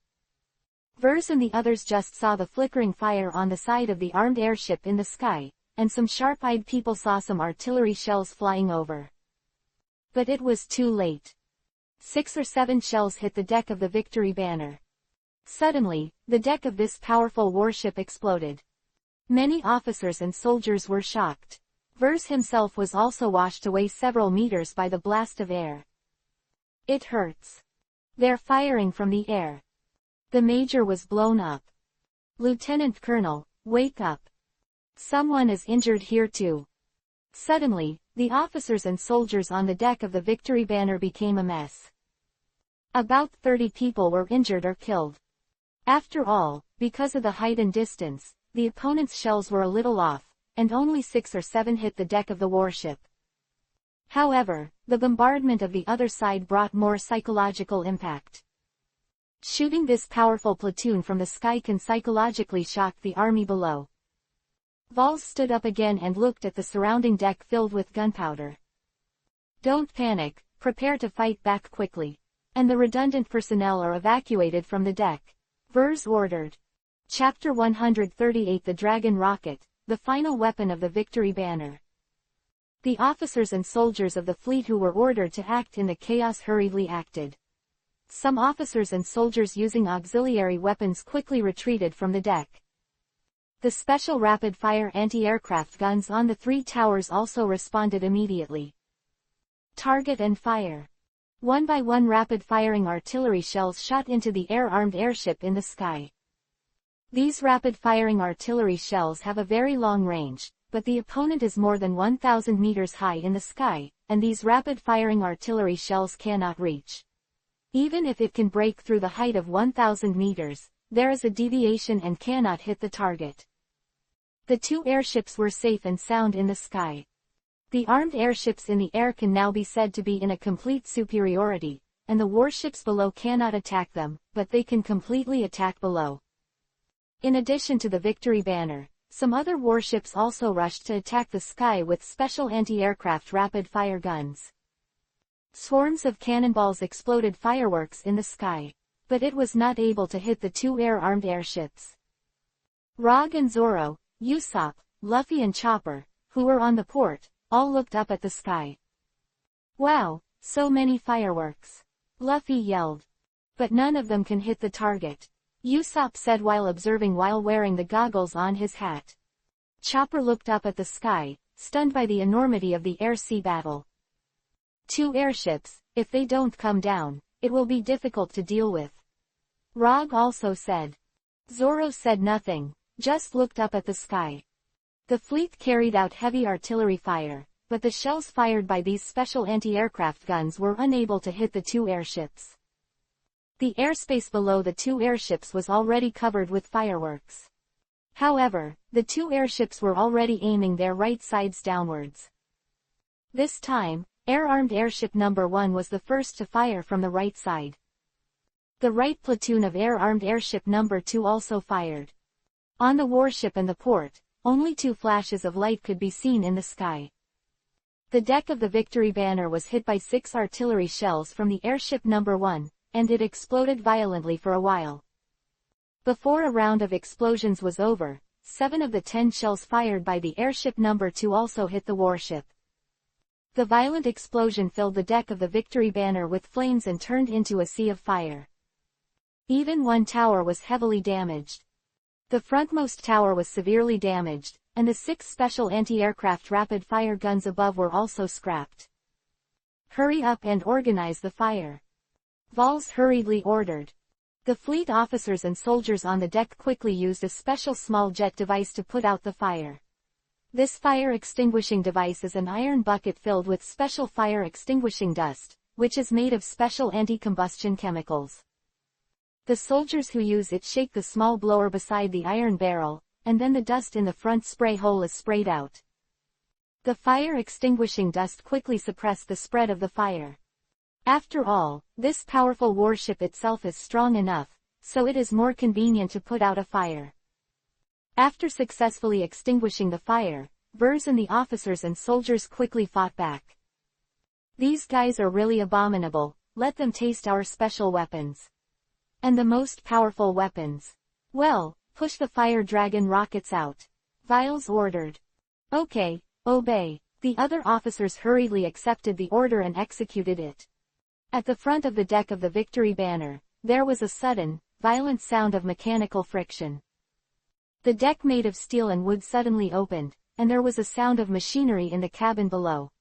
Vers and the others just saw the flickering fire on the side of the armed airship in the sky, and some sharp-eyed people saw some artillery shells flying over. But it was too late. 6 or 7 shells hit the deck of the victory banner. Suddenly, the deck of this powerful warship exploded. Many officers and soldiers were shocked. Vers himself was also washed away several meters by the blast of air. It hurts. They're firing from the air. The major was blown up. Lieutenant Colonel, wake up. Someone is injured here too. Suddenly, the officers and soldiers on the deck of the victory banner became a mess. About 30 people were injured or killed. After all, because of the height and distance, the opponent's shells were a little off, and only 6 or 7 hit the deck of the warship. However, the bombardment of the other side brought more psychological impact. Shooting this powerful platoon from the sky can psychologically shock the army below. Vols stood up again and looked at the surrounding deck filled with gunpowder. Don't panic, prepare to fight back quickly. And the redundant personnel are evacuated from the deck. Vers ordered. Chapter 138 The Dragon Rocket, the final weapon of the victory banner. The officers and soldiers of the fleet who were ordered to act in the chaos hurriedly acted. Some officers and soldiers using auxiliary weapons quickly retreated from the deck. The special rapid-fire anti-aircraft guns on the 3 towers also responded immediately. Target and fire. One by one rapid-firing artillery shells shot into the air-armed airship in the sky. These rapid-firing artillery shells have a very long range, but the opponent is more than 1,000 meters high in the sky, and these rapid-firing artillery shells cannot reach. Even if it can break through the height of 1,000 meters, there is a deviation and cannot hit the target. The 2 airships were safe and sound in the sky. The armed airships in the air can now be said to be in a complete superiority, and the warships below cannot attack them, but they can completely attack below. In addition to the victory banner, some other warships also rushed to attack the sky with special anti-aircraft rapid-fire guns. Swarms of cannonballs exploded fireworks in the sky, but it was not able to hit the 2 air-armed airships. Rog and Zoro, Usopp, Luffy and Chopper, who were on the port, all looked up at the sky. "Wow, so many fireworks!" Luffy yelled. "But none of them can hit the target," Usopp said while wearing the goggles on his hat. Chopper looked up at the sky, stunned by the enormity of the air-sea battle. 2 airships, if they don't come down, it will be difficult to deal with. Rog also said. Zoro said nothing, just looked up at the sky. The fleet carried out heavy artillery fire, but the shells fired by these special anti-aircraft guns were unable to hit the 2 airships. The airspace below the 2 airships was already covered with fireworks. However, the 2 airships were already aiming their right sides downwards. This time, air-armed airship number 1 was the first to fire from the right side. The right platoon of air-armed airship number 2 also fired. On the warship and the port, only 2 flashes of light could be seen in the sky. The deck of the Victory Banner was hit by 6 artillery shells from the airship number 1, and it exploded violently for a while. Before a round of explosions was over, 7 of the 10 shells fired by the airship number 2 also hit the warship. The violent explosion filled the deck of the Victory Banner with flames and turned into a sea of fire. Even one tower was heavily damaged. The frontmost tower was severely damaged, and the 6 special anti-aircraft rapid-fire guns above were also scrapped. "Hurry up and organize the fire," Vols hurriedly ordered. The fleet officers and soldiers on the deck quickly used a special small jet device to put out the fire. This fire extinguishing device is an iron bucket filled with special fire extinguishing dust, which is made of special anti-combustion chemicals. The soldiers who use it shake the small blower beside the iron barrel, and then the dust in the front spray hole is sprayed out. The fire extinguishing dust quickly suppressed the spread of the fire. After all, this powerful warship itself is strong enough, so it is more convenient to put out a fire. After successfully extinguishing the fire, Vers and the officers and soldiers quickly fought back. "These guys are really abominable, let them taste our special weapons. And the most powerful weapons. Well, push the fire dragon rockets out," Viles ordered. "Okay, obey." The other officers hurriedly accepted the order and executed it. At the front of the deck of the Victory Banner, there was a sudden, violent sound of mechanical friction. The deck made of steel and wood suddenly opened, and there was a sound of machinery in the cabin below.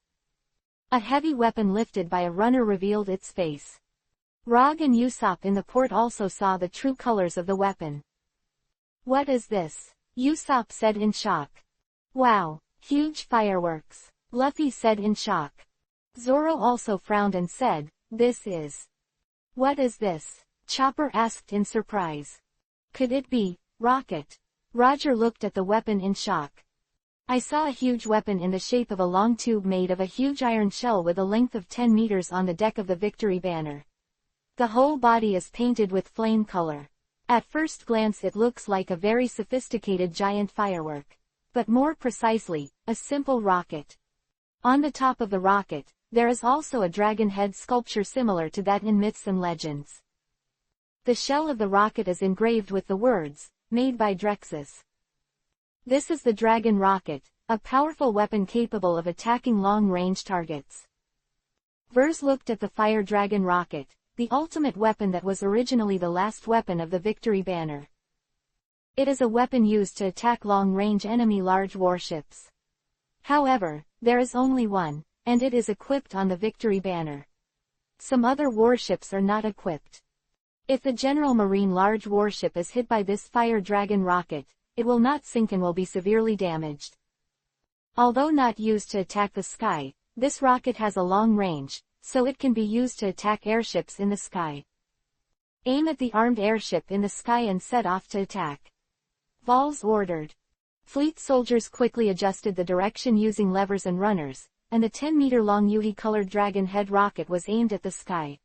A heavy weapon lifted by a runner revealed its face. Rog and Usopp in the port also saw the true colors of the weapon. "What is this?" Usopp said in shock. "Wow, huge fireworks," Luffy said in shock. Zoro also frowned and said, "This is..." "What is this?" Chopper asked in surprise. "Could it be rocket?" Roger looked at the weapon in shock. "I saw a huge weapon in the shape of a long tube made of a huge iron shell with a length of 10 meters on the deck of the Victory Banner. The whole body is painted with flame color. At first glance it looks like a very sophisticated giant firework. But more precisely, a simple rocket. On the top of the rocket, there is also a dragon head sculpture similar to that in myths and legends. The shell of the rocket is engraved with the words, 'Made by Drexus.' This is the dragon rocket, a powerful weapon capable of attacking long-range targets." Vers looked at the fire dragon rocket, the ultimate weapon that was originally the last weapon of the Victory Banner. It is a weapon used to attack long-range enemy large warships. However, there is only one, and it is equipped on the Victory Banner. Some other warships are not equipped. If the General Marine large warship is hit by this Fire Dragon rocket, it will not sink and will be severely damaged. Although not used to attack the sky, this rocket has a long range, so it can be used to attack airships in the sky. Aim at the armed airship in the sky and set off to attack. Vols ordered. Fleet soldiers quickly adjusted the direction using levers and runners, and the 10-meter-long UV-colored dragon head rocket was aimed at the sky.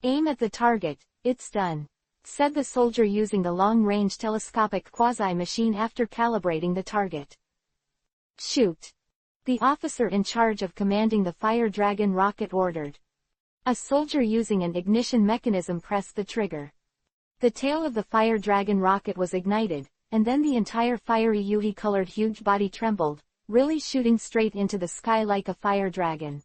Aim at the target, it's done, said the soldier using the long-range telescopic quasi-machine after calibrating the target. Shoot! The officer in charge of commanding the Fire Dragon rocket ordered. A soldier using an ignition mechanism pressed the trigger. The tail of the Fire Dragon rocket was ignited, and then the entire fiery UV-colored huge body trembled, really shooting straight into the sky like a fire dragon.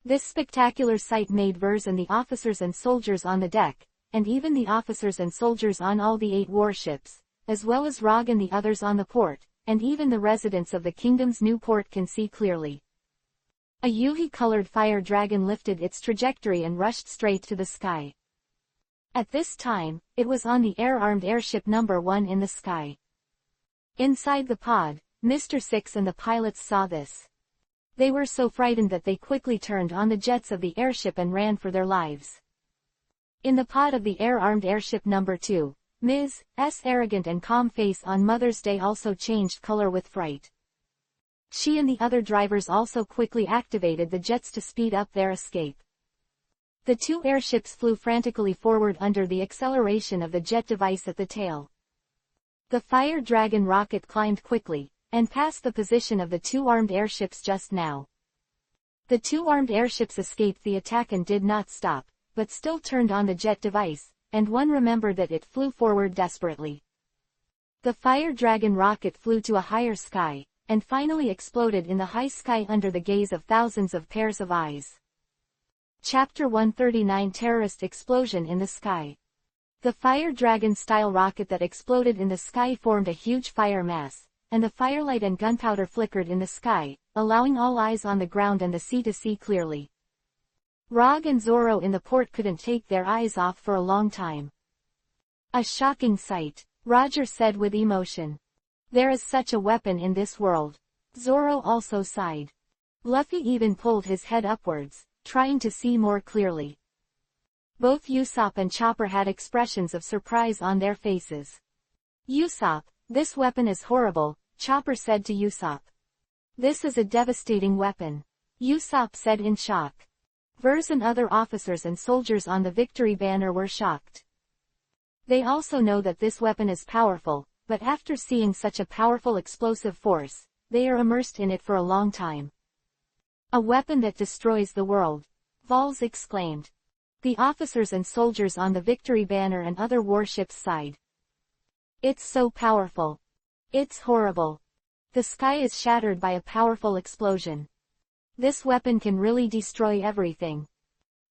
This spectacular sight made Vers and the officers and soldiers on the deck, and even the officers and soldiers on all the 8 warships, as well as Rog and the others on the port, and even the residents of the kingdom's new port can see clearly. A UV-colored fire dragon lifted its trajectory and rushed straight to the sky. At this time, it was on the air-armed airship number 1 in the sky. Inside the pod, Mr. Six and the pilots saw this. They were so frightened that they quickly turned on the jets of the airship and ran for their lives. In the pod of the air-armed airship number 2, Ms. S' arrogant and calm face on Mother's Day also changed color with fright. She and the other drivers also quickly activated the jets to speed up their escape. The 2 airships flew frantically forward under the acceleration of the jet device at the tail. The Fire Dragon rocket climbed quickly, and passed the position of the 2 armed airships just now. The 2 armed airships escaped the attack and did not stop, but still turned on the jet device, and one remembered that it flew forward desperately. The Fire Dragon rocket flew to a higher sky, and finally exploded in the high sky under the gaze of thousands of pairs of eyes. Chapter 139 Terrorist Explosion in the Sky. The Fire Dragon-style rocket that exploded in the sky formed a huge fire mass, and the firelight and gunpowder flickered in the sky, allowing all eyes on the ground and the sea to see clearly. Rog and Zorro in the port couldn't take their eyes off for a long time. A shocking sight, Roger said with emotion. There is such a weapon in this world. Zorro also sighed. Luffy even pulled his head upwards, trying to see more clearly. Both Usopp and Chopper had expressions of surprise on their faces. Usopp, this weapon is horrible, Chopper said to Usopp. This is a devastating weapon, Usopp said in shock. Vers and other officers and soldiers on the Victory Banner were shocked. They also know that this weapon is powerful, but after seeing such a powerful explosive force, they are immersed in it for a long time. A weapon that destroys the world, Vols exclaimed. The officers and soldiers on the Victory Banner and other warships sighed. It's so powerful. It's horrible. The sky is shattered by a powerful explosion. This weapon can really destroy everything.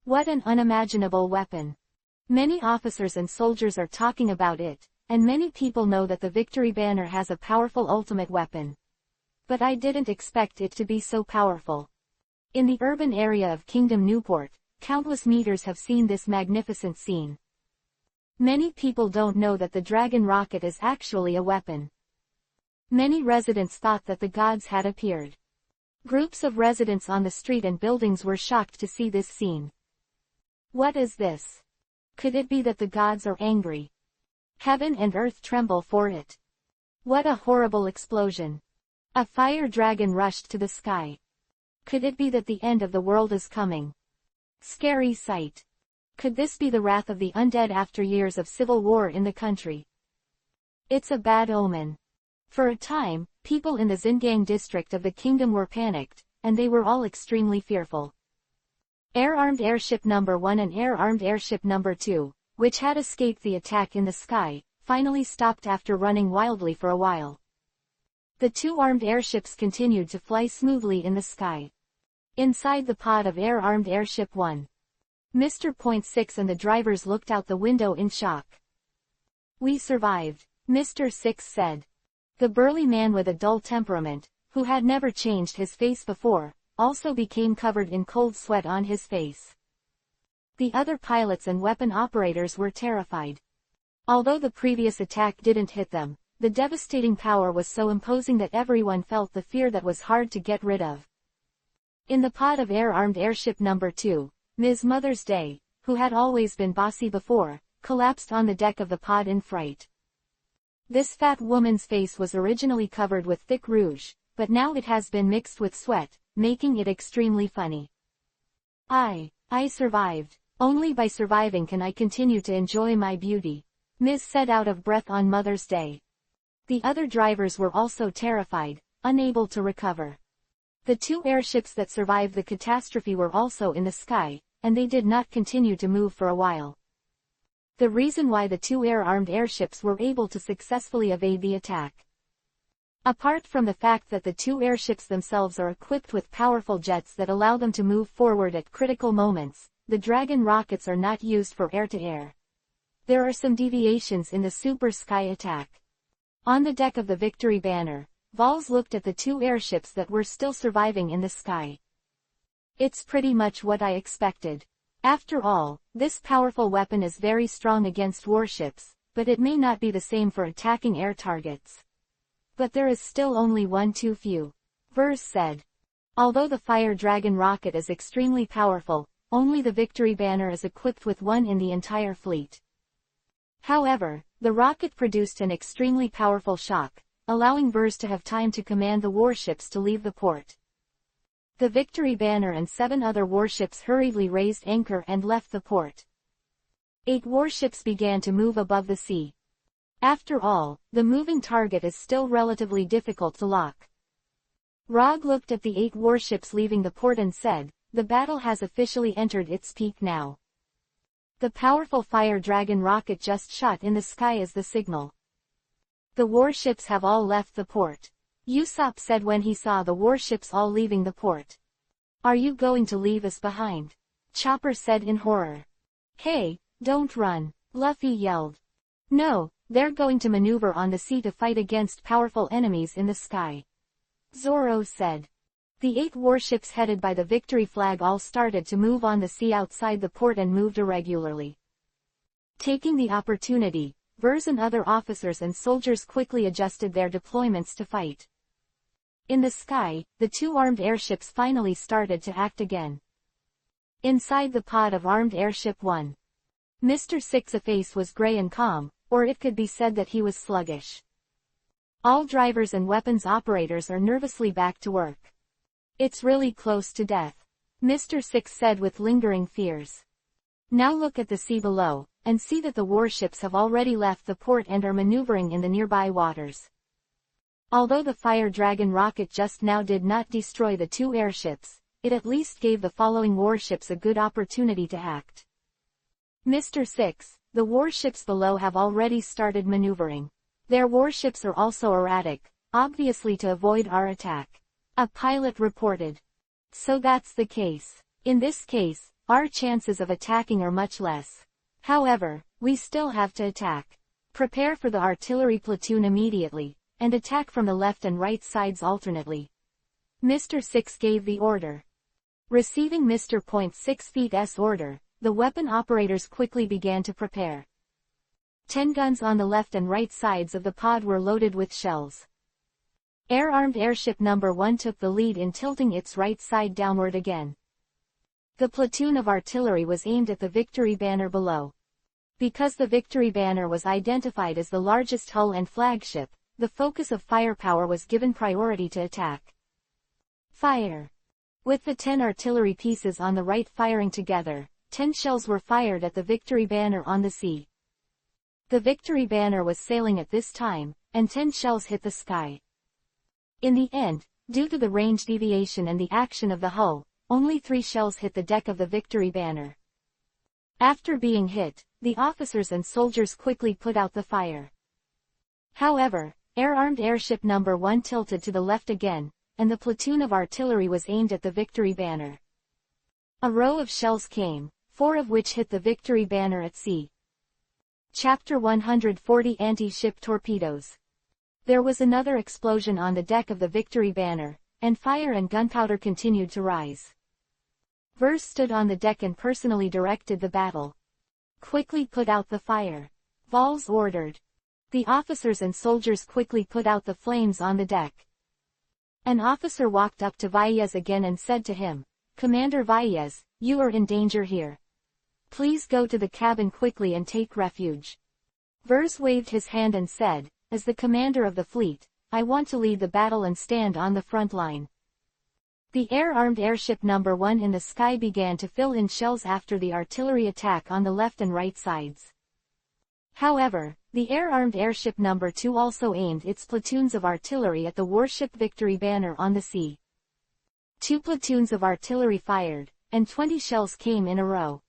What an unimaginable weapon. Many officers and soldiers are talking about it, and many people know that the Victory Banner has a powerful ultimate weapon. But I didn't expect it to be so powerful. In the urban area of Kingdom Newport, countless meters have seen this magnificent scene. Many people don't know that the dragon rocket is actually a weapon. Many residents thought that the gods had appeared. Groups of residents on the street and buildings were shocked to see this scene. What is this? Could it be that the gods are angry? Heaven and earth tremble for it. What a horrible explosion. A fire dragon rushed to the sky. Could it be that the end of the world is coming? Scary sight. Could this be the wrath of the undead after years of civil war in the country? It's a bad omen. For a time, people in the Xinjiang district of the kingdom were panicked, and they were all extremely fearful. Air-armed airship number 1 and air-armed airship number 2, which had escaped the attack in the sky, finally stopped after running wildly for a while. The 2 armed airships continued to fly smoothly in the sky. Inside the pod of air-armed airship 1, Mr. Point 6 and the drivers looked out the window in shock. "We survived," Mr. 6 said. The burly man with a dull temperament, who had never changed his face before, also became covered in cold sweat on his face. The other pilots and weapon operators were terrified. Although the previous attack didn't hit them, the devastating power was so imposing that everyone felt the fear that was hard to get rid of. In the pod of air-armed airship number 2, Ms. Mother's Day, who had always been bossy before, collapsed on the deck of the pod in fright. This fat woman's face was originally covered with thick rouge, but now it has been mixed with sweat, making it extremely funny. I survived. Only by surviving can I continue to enjoy my beauty," Ms. said out of breath on Mother's Day. The other drivers were also terrified, unable to recover. The 2 airships that survived the catastrophe were also in the sky, and they did not continue to move for a while. The reason why the 2 air-armed airships were able to successfully evade the attack. Apart from the fact that the 2 airships themselves are equipped with powerful jets that allow them to move forward at critical moments, the Dragon rockets are not used for air-to-air. There are some deviations in the Super Sky attack. On the deck of the Victory Banner, Vols looked at the 2 airships that were still surviving in the sky. "It's pretty much what I expected. After all, this powerful weapon is very strong against warships, but it may not be the same for attacking air targets. But there is still only one too few," Vers said. Although the Fire Dragon rocket is extremely powerful, only the Victory Banner is equipped with one in the entire fleet. However, the rocket produced an extremely powerful shock, allowing Vers to have time to command the warships to leave the port. The Victory Banner and 7 other warships hurriedly raised anchor and left the port. 8 warships began to move above the sea. After all, the moving target is still relatively difficult to lock. Rog looked at the 8 warships leaving the port and said, "The battle has officially entered its peak now." The powerful Fire Dragon rocket just shot in the sky as the signal. "The warships have all left the port," Usopp said when he saw the warships all leaving the port. "Are you going to leave us behind?" Chopper said in horror. "Hey, don't run," Luffy yelled. "No, they're going to maneuver on the sea to fight against powerful enemies in the sky," Zoro said. The 8 warships headed by the Victory flag all started to move on the sea outside the port and moved irregularly. Taking the opportunity, Vers and other officers and soldiers quickly adjusted their deployments to fight. In the sky, the 2 armed airships finally started to act again. Inside the pod of armed airship 1, Mr. 6's face was gray and calm, or it could be said that he was sluggish. All drivers and weapons operators are nervously back to work. "It's really close to death," Mr. 6 said with lingering fears. "Now look at the sea below, and see that the warships have already left the port and are maneuvering in the nearby waters." Although the Fire Dragon rocket just now did not destroy the 2 airships, it at least gave the following warships a good opportunity to act. "Mr. 6, the warships below have already started maneuvering. Their warships are also erratic, obviously to avoid our attack," a pilot reported. "So that's the case. In this case, our chances of attacking are much less. However, we still have to attack. Prepare for the artillery platoon immediately, and attack from the left and right sides alternately." Mr. 6 gave the order. Receiving Mr. Point 6's order, the weapon operators quickly began to prepare. 10 guns on the left and right sides of the pod were loaded with shells. Air-armed airship number 1 took the lead in tilting its right side downward again. The platoon of artillery was aimed at the Victory Banner below. Because the Victory Banner was identified as the largest hull and flagship, the focus of firepower was given priority to attack. Fire! With the 10 artillery pieces on the right firing together, 10 shells were fired at the Victory Banner on the sea. The Victory Banner was sailing at this time, and 10 shells hit the sky. In the end, due to the range deviation and the action of the hull, only 3 shells hit the deck of the Victory Banner. After being hit, the officers and soldiers quickly put out the fire. However, air-armed airship number 1 tilted to the left again, and the platoon of artillery was aimed at the Victory Banner. A row of shells came, 4 of which hit the Victory banner at sea. Chapter 140 Anti-Ship Torpedoes. There was another explosion on the deck of the Victory banner, and fire and gunpowder continued to rise. Verse stood on the deck and personally directed the battle. Quickly put out the fire. Vols ordered. The officers and soldiers quickly put out the flames on the deck. An officer walked up to Valles again and said to him, "Commander Valles, you are in danger here. Please go to the cabin quickly and take refuge." Verse waved his hand and said, "As the commander of the fleet, I want to lead the battle and stand on the front line." The air-armed airship number 1 in the sky began to fill in shells after the artillery attack on the left and right sides. However, the air-armed airship number 2 also aimed its platoons of artillery at the warship Victory banner on the sea. 2 platoons of artillery fired, and 20 shells came in a row.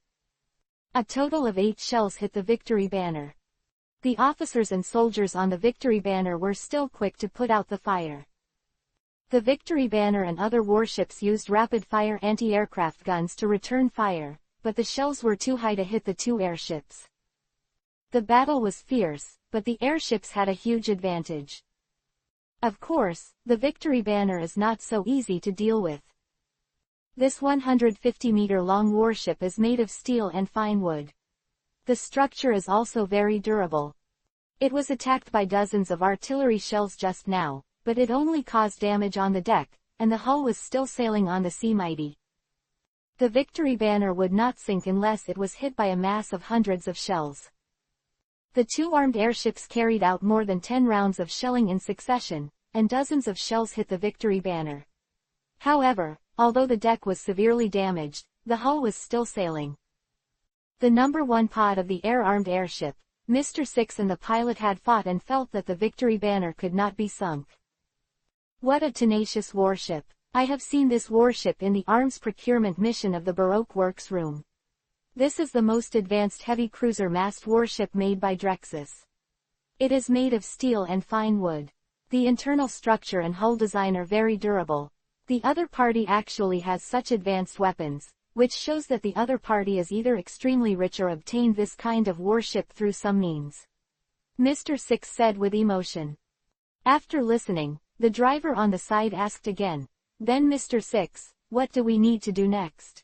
A total of 8 shells hit the Victory banner. The officers and soldiers on the Victory banner were still quick to put out the fire. The Victory banner and other warships used rapid-fire anti-aircraft guns to return fire, but the shells were too high to hit the 2 airships. The battle was fierce, but the airships had a huge advantage. Of course, the Victory banner is not so easy to deal with. This 150-meter-long warship is made of steel and fine wood. The structure is also very durable. It was attacked by dozens of artillery shells just now, but it only caused damage on the deck, and the hull was still sailing on the sea mighty. The Victory banner would not sink unless it was hit by a mass of hundreds of shells. The 2 armed airships carried out more than 10 rounds of shelling in succession, and dozens of shells hit the Victory banner. However, although the deck was severely damaged, the hull was still sailing. The number 1 pod of the air-armed airship, Mr. 6 and the pilot had fought and felt that the Victory banner could not be sunk. What a tenacious warship! I have seen this warship in the arms procurement mission of the Baroque Works Room. This is the most advanced heavy cruiser massed warship made by Drexus. It is made of steel and fine wood. The internal structure and hull design are very durable. The other party actually has such advanced weapons, which shows that the other party is either extremely rich or obtained this kind of warship through some means. Mr. 6 said with emotion. After listening, the driver on the side asked again, "Then Mr. 6, what do we need to do next?"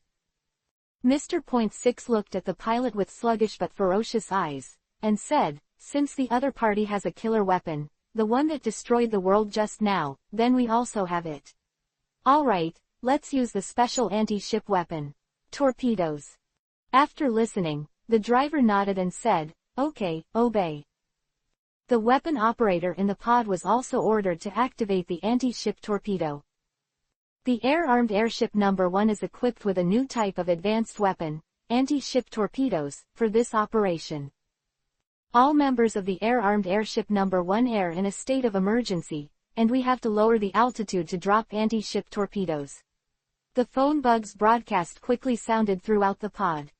Mr. 6 looked at the pilot with sluggish but ferocious eyes, and said, "Since the other party has a killer weapon, the one that destroyed the world just now, then we also have it. All right, let's use the special anti-ship weapon. Torpedoes." After listening, the driver nodded and said, "Okay, obey." The weapon operator in the pod was also ordered to activate the anti-ship torpedo. The air-armed airship number 1 is equipped with a new type of advanced weapon, anti-ship torpedoes, for this operation. All members of the air-armed airship number 1 are in a state of emergency, and we have to lower the altitude to drop anti-ship torpedoes. The phone bug's broadcast quickly sounded throughout the pod.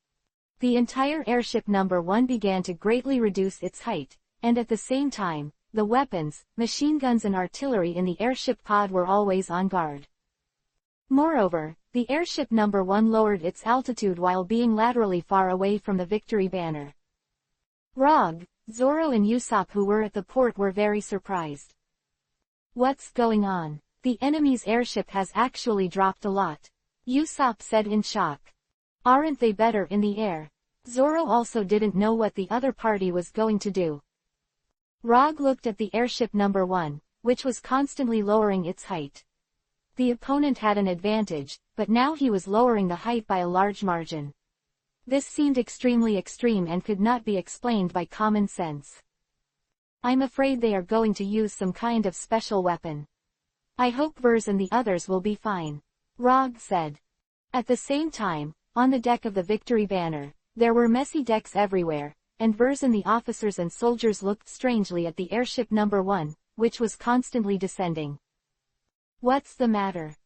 The entire airship number 1 began to greatly reduce its height, and at the same time, the weapons, machine guns and artillery in the airship pod were always on guard. Moreover, the airship number 1 lowered its altitude while being laterally far away from the Victory banner. Rog, Zorro and Usopp, who were at the port, were very surprised. "What's going on? The enemy's airship has actually dropped a lot," Usopp said in shock. "Aren't they better in the air?" Zorro also didn't know what the other party was going to do. Rog looked at the airship number 1, which was constantly lowering its height. The opponent had an advantage, but now he was lowering the height by a large margin. This seemed extremely extreme and could not be explained by common sense. "I'm afraid they are going to use some kind of special weapon. I hope Vers and the others will be fine," Rog said. At the same time, on the deck of the Victory banner, there were messy decks everywhere, and Vers and the officers and soldiers looked strangely at the airship number 1, which was constantly descending. "What's the matter?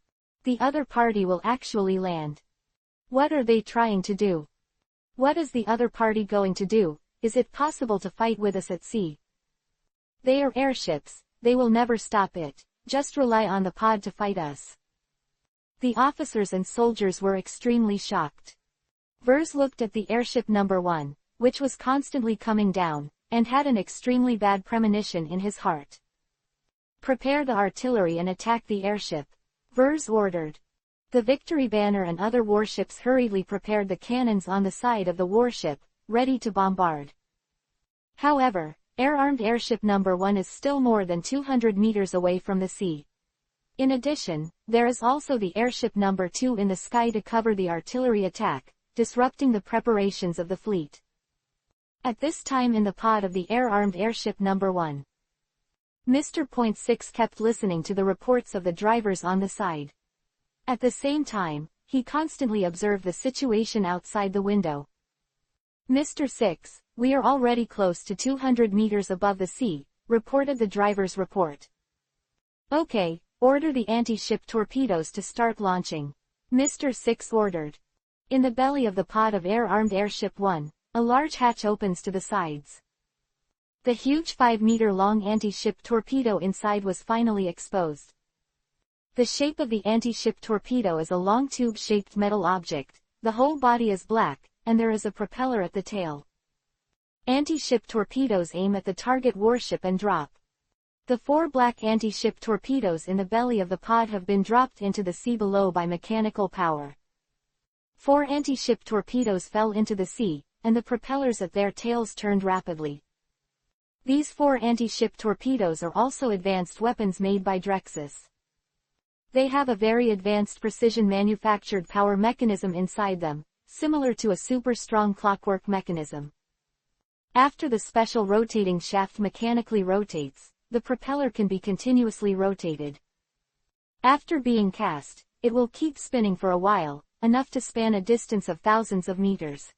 The other party will actually land. What are they trying to do? What is the other party going to do? Is it possible to fight with us at sea? They are airships, they will never stop it, just rely on the pod to fight us." The officers and soldiers were extremely shocked. Vers looked at the airship number 1, which was constantly coming down, and had an extremely bad premonition in his heart. "Prepare the artillery and attack the airship," Vers ordered. The Victory Banner and other warships hurriedly prepared the cannons on the side of the warship, ready to bombard. However, air-armed airship number 1 is still more than 200 meters away from the sea. In addition, there is also the airship number 2 in the sky to cover the artillery attack, disrupting the preparations of the fleet. At this time in the pod of the air-armed airship number 1, Mr. Point 6 kept listening to the reports of the drivers on the side. At the same time, he constantly observed the situation outside the window. "Mr. 6, we are already close to 200 meters above the sea," reported the driver's report. "Okay, order the anti-ship torpedoes to start launching," Mr. 6 ordered. In the belly of the pod of air-armed airship 1, a large hatch opens to the sides. The huge 5-meter-long anti-ship torpedo inside was finally exposed. The shape of the anti-ship torpedo is a long tube-shaped metal object, the whole body is black, and there is a propeller at the tail. Anti-ship torpedoes aim at the target warship and drop. The 4 black anti-ship torpedoes in the belly of the pod have been dropped into the sea below by mechanical power. 4 anti-ship torpedoes fell into the sea, and the propellers at their tails turned rapidly. These 4 anti-ship torpedoes are also advanced weapons made by Drexus. They have a very advanced precision-manufactured power mechanism inside them, similar to a super-strong clockwork mechanism. After the special rotating shaft mechanically rotates, the propeller can be continuously rotated. After being cast, it will keep spinning for a while, enough to span a distance of thousands of meters.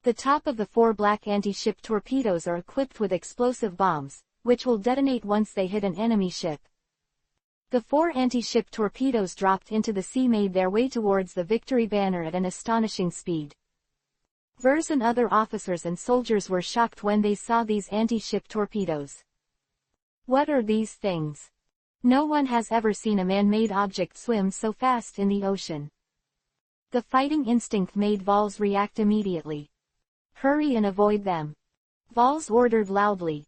The top of the 4 black anti-ship torpedoes are equipped with explosive bombs, which will detonate once they hit an enemy ship. The 4 anti-ship torpedoes dropped into the sea made their way towards the Victory Banner at an astonishing speed. Vers and other officers and soldiers were shocked when they saw these anti-ship torpedoes. What are these things? No one has ever seen a man-made object swim so fast in the ocean. The fighting instinct made Vols react immediately. "Hurry and avoid them," Vols ordered loudly.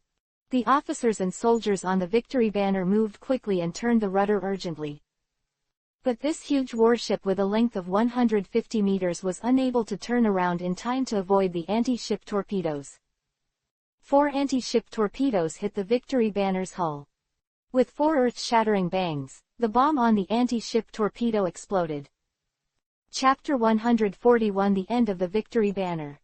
The officers and soldiers on the Victory Banner moved quickly and turned the rudder urgently. But this huge warship with a length of 150 meters was unable to turn around in time to avoid the anti-ship torpedoes. 4 anti-ship torpedoes hit the Victory Banner's hull. With 4 earth-shattering bangs, the bomb on the anti-ship torpedo exploded. Chapter 141: The End of the Victory Banner.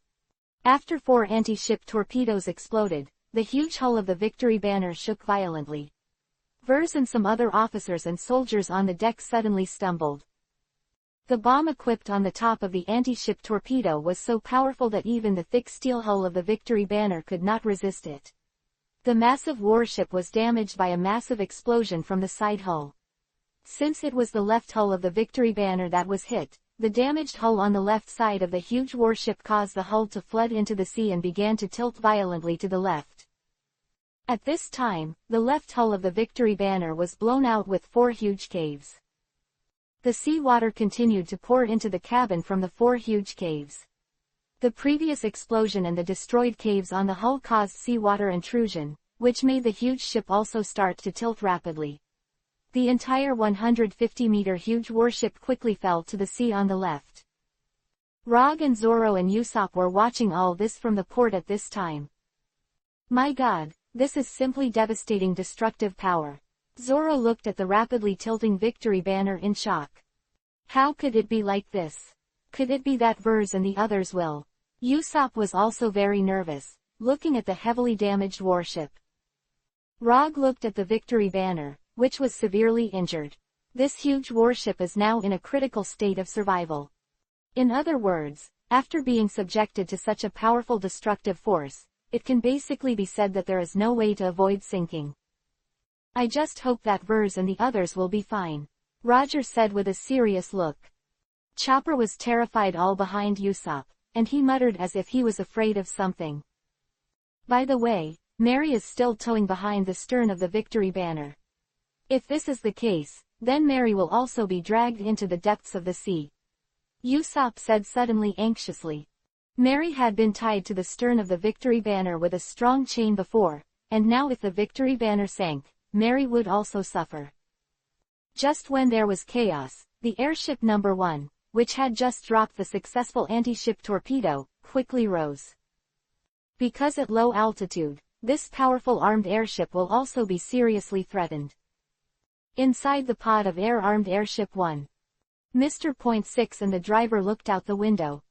After 4 anti-ship torpedoes exploded, the huge hull of the Victory Banner shook violently. Vers and some other officers and soldiers on the deck suddenly stumbled. The bomb equipped on the top of the anti-ship torpedo was so powerful that even the thick steel hull of the Victory Banner could not resist it. The massive warship was damaged by a massive explosion from the side hull. Since it was the left hull of the Victory Banner that was hit, the damaged hull on the left side of the huge warship caused the hull to flood into the sea and began to tilt violently to the left. At this time, the left hull of the Victory Banner was blown out with 4 huge caves. The sea water continued to pour into the cabin from the 4 huge caves. The previous explosion and the destroyed caves on the hull caused seawater intrusion, which made the huge ship also start to tilt rapidly. The entire 150-meter huge warship quickly fell to the sea on the left. Rog and Zoro and Usopp were watching all this from the port at this time. "My God, this is simply devastating destructive power." Zoro looked at the rapidly tilting Victory Banner in shock. How could it be like this? Could it be that Vers and the others will? Usopp was also very nervous, looking at the heavily damaged warship. Rog looked at the Victory Banner, which was severely injured. This huge warship is now in a critical state of survival. In other words, after being subjected to such a powerful destructive force, it can basically be said that there is no way to avoid sinking. "I just hope that Vers and the others will be fine," Roger said with a serious look. Chopper was terrified all behind Usopp, and he muttered as if he was afraid of something. By the way, Mary is still towing behind the stern of the Victory Banner. If this is the case, then Mary will also be dragged into the depths of the sea. Usopp said suddenly anxiously. Mary had been tied to the stern of the Victory Banner with a strong chain before, and now if the Victory Banner sank, Mary would also suffer. Just when there was chaos, the airship number 1, which had just dropped the successful anti-ship torpedo, quickly rose. Because at low altitude, this powerful armed airship will also be seriously threatened. Inside the pod of air armed airship 1. Mr. Point 6 and the driver looked out the window.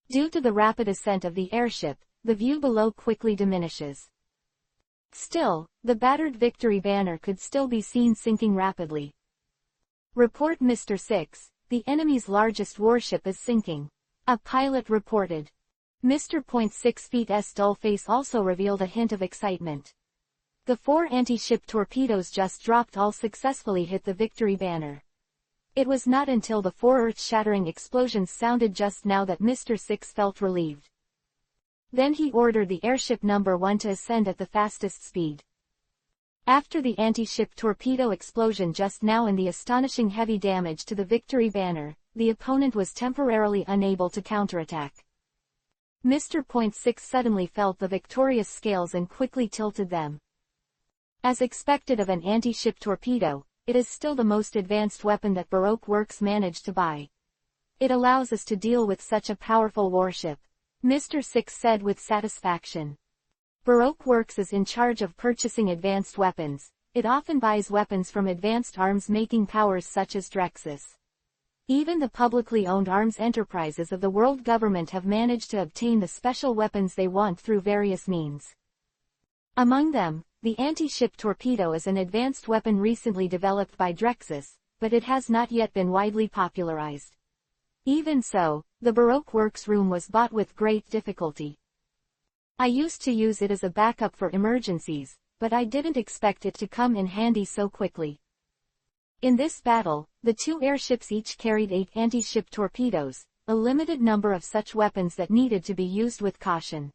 Due to the rapid ascent of the airship, the view below quickly diminishes. Still, the battered Victory Banner could still be seen sinking rapidly. Report Mr. 6, the enemy's largest warship is sinking. A pilot reported. Mr. Point 6 feet's dull face also revealed a hint of excitement. The 4 anti-ship torpedoes just dropped all successfully hit the Victory Banner. It was not until the 4 earth-shattering explosions sounded just now that Mr. 6 felt relieved. Then he ordered the airship number 1 to ascend at the fastest speed. After the anti-ship torpedo explosion just now and the astonishing heavy damage to the Victory Banner, the opponent was temporarily unable to counterattack. Mr. Point 6 suddenly felt the victorious scales and quickly tilted them. As expected of an anti-ship torpedo, it is still the most advanced weapon that Baroque Works managed to buy. It allows us to deal with such a powerful warship, Mr. 6 said with satisfaction. Baroque Works is in charge of purchasing advanced weapons. It often buys weapons from advanced arms-making powers such as Drexus. Even the publicly owned arms enterprises of the world government have managed to obtain the special weapons they want through various means. Among them, the anti-ship torpedo is an advanced weapon recently developed by Drexus, but it has not yet been widely popularized. Even so, the Baroque Works room was bought with great difficulty. I used to use it as a backup for emergencies, but I didn't expect it to come in handy so quickly. In this battle, the 2 airships each carried 8 anti-ship torpedoes, a limited number of such weapons that needed to be used with caution.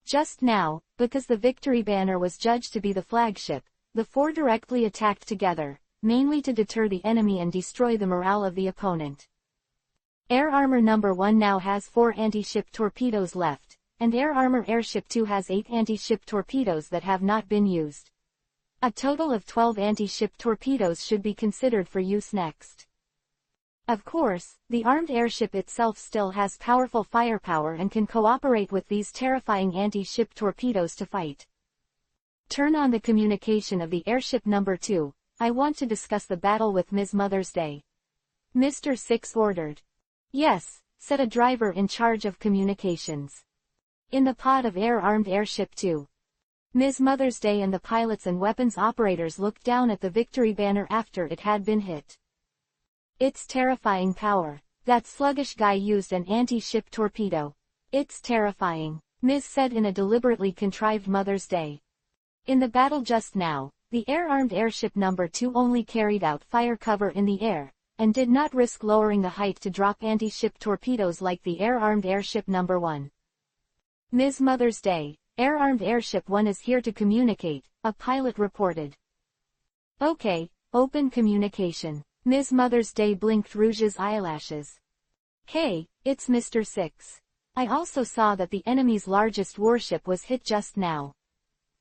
Just now, because the Victory Banner was judged to be the flagship, the 4 directly attacked together, mainly to deter the enemy and destroy the morale of the opponent. Air Armor number 1 now has 4 anti-ship torpedoes left, and Air Armor Airship 2 has 8 anti-ship torpedoes that have not been used. A total of 12 anti-ship torpedoes should be considered for use next. Of course, the armed airship itself still has powerful firepower and can cooperate with these terrifying anti-ship torpedoes to fight. Turn on the communication of the airship number 2, I want to discuss the battle with Ms. Mother's Day. Mr. 6 ordered. Yes, said a driver in charge of communications. In the pod of air-armed airship 2. Ms. Mother's Day and the pilots and weapons operators looked down at the Victory Banner after it had been hit. It's terrifying power. That sluggish guy used an anti-ship torpedo. It's terrifying, Ms. said in a deliberately contrived Mother's Day. In the battle just now, the air-armed airship number 2 only carried out fire cover in the air, and did not risk lowering the height to drop anti-ship torpedoes like the air-armed airship number 1. Ms. Mother's Day, air-armed airship 1 is here to communicate, a pilot reported. Okay, open communication. Ms. Mother's Day blinked Rouge's eyelashes. Hey, it's Mr. 6. I also saw that the enemy's largest warship was hit just now.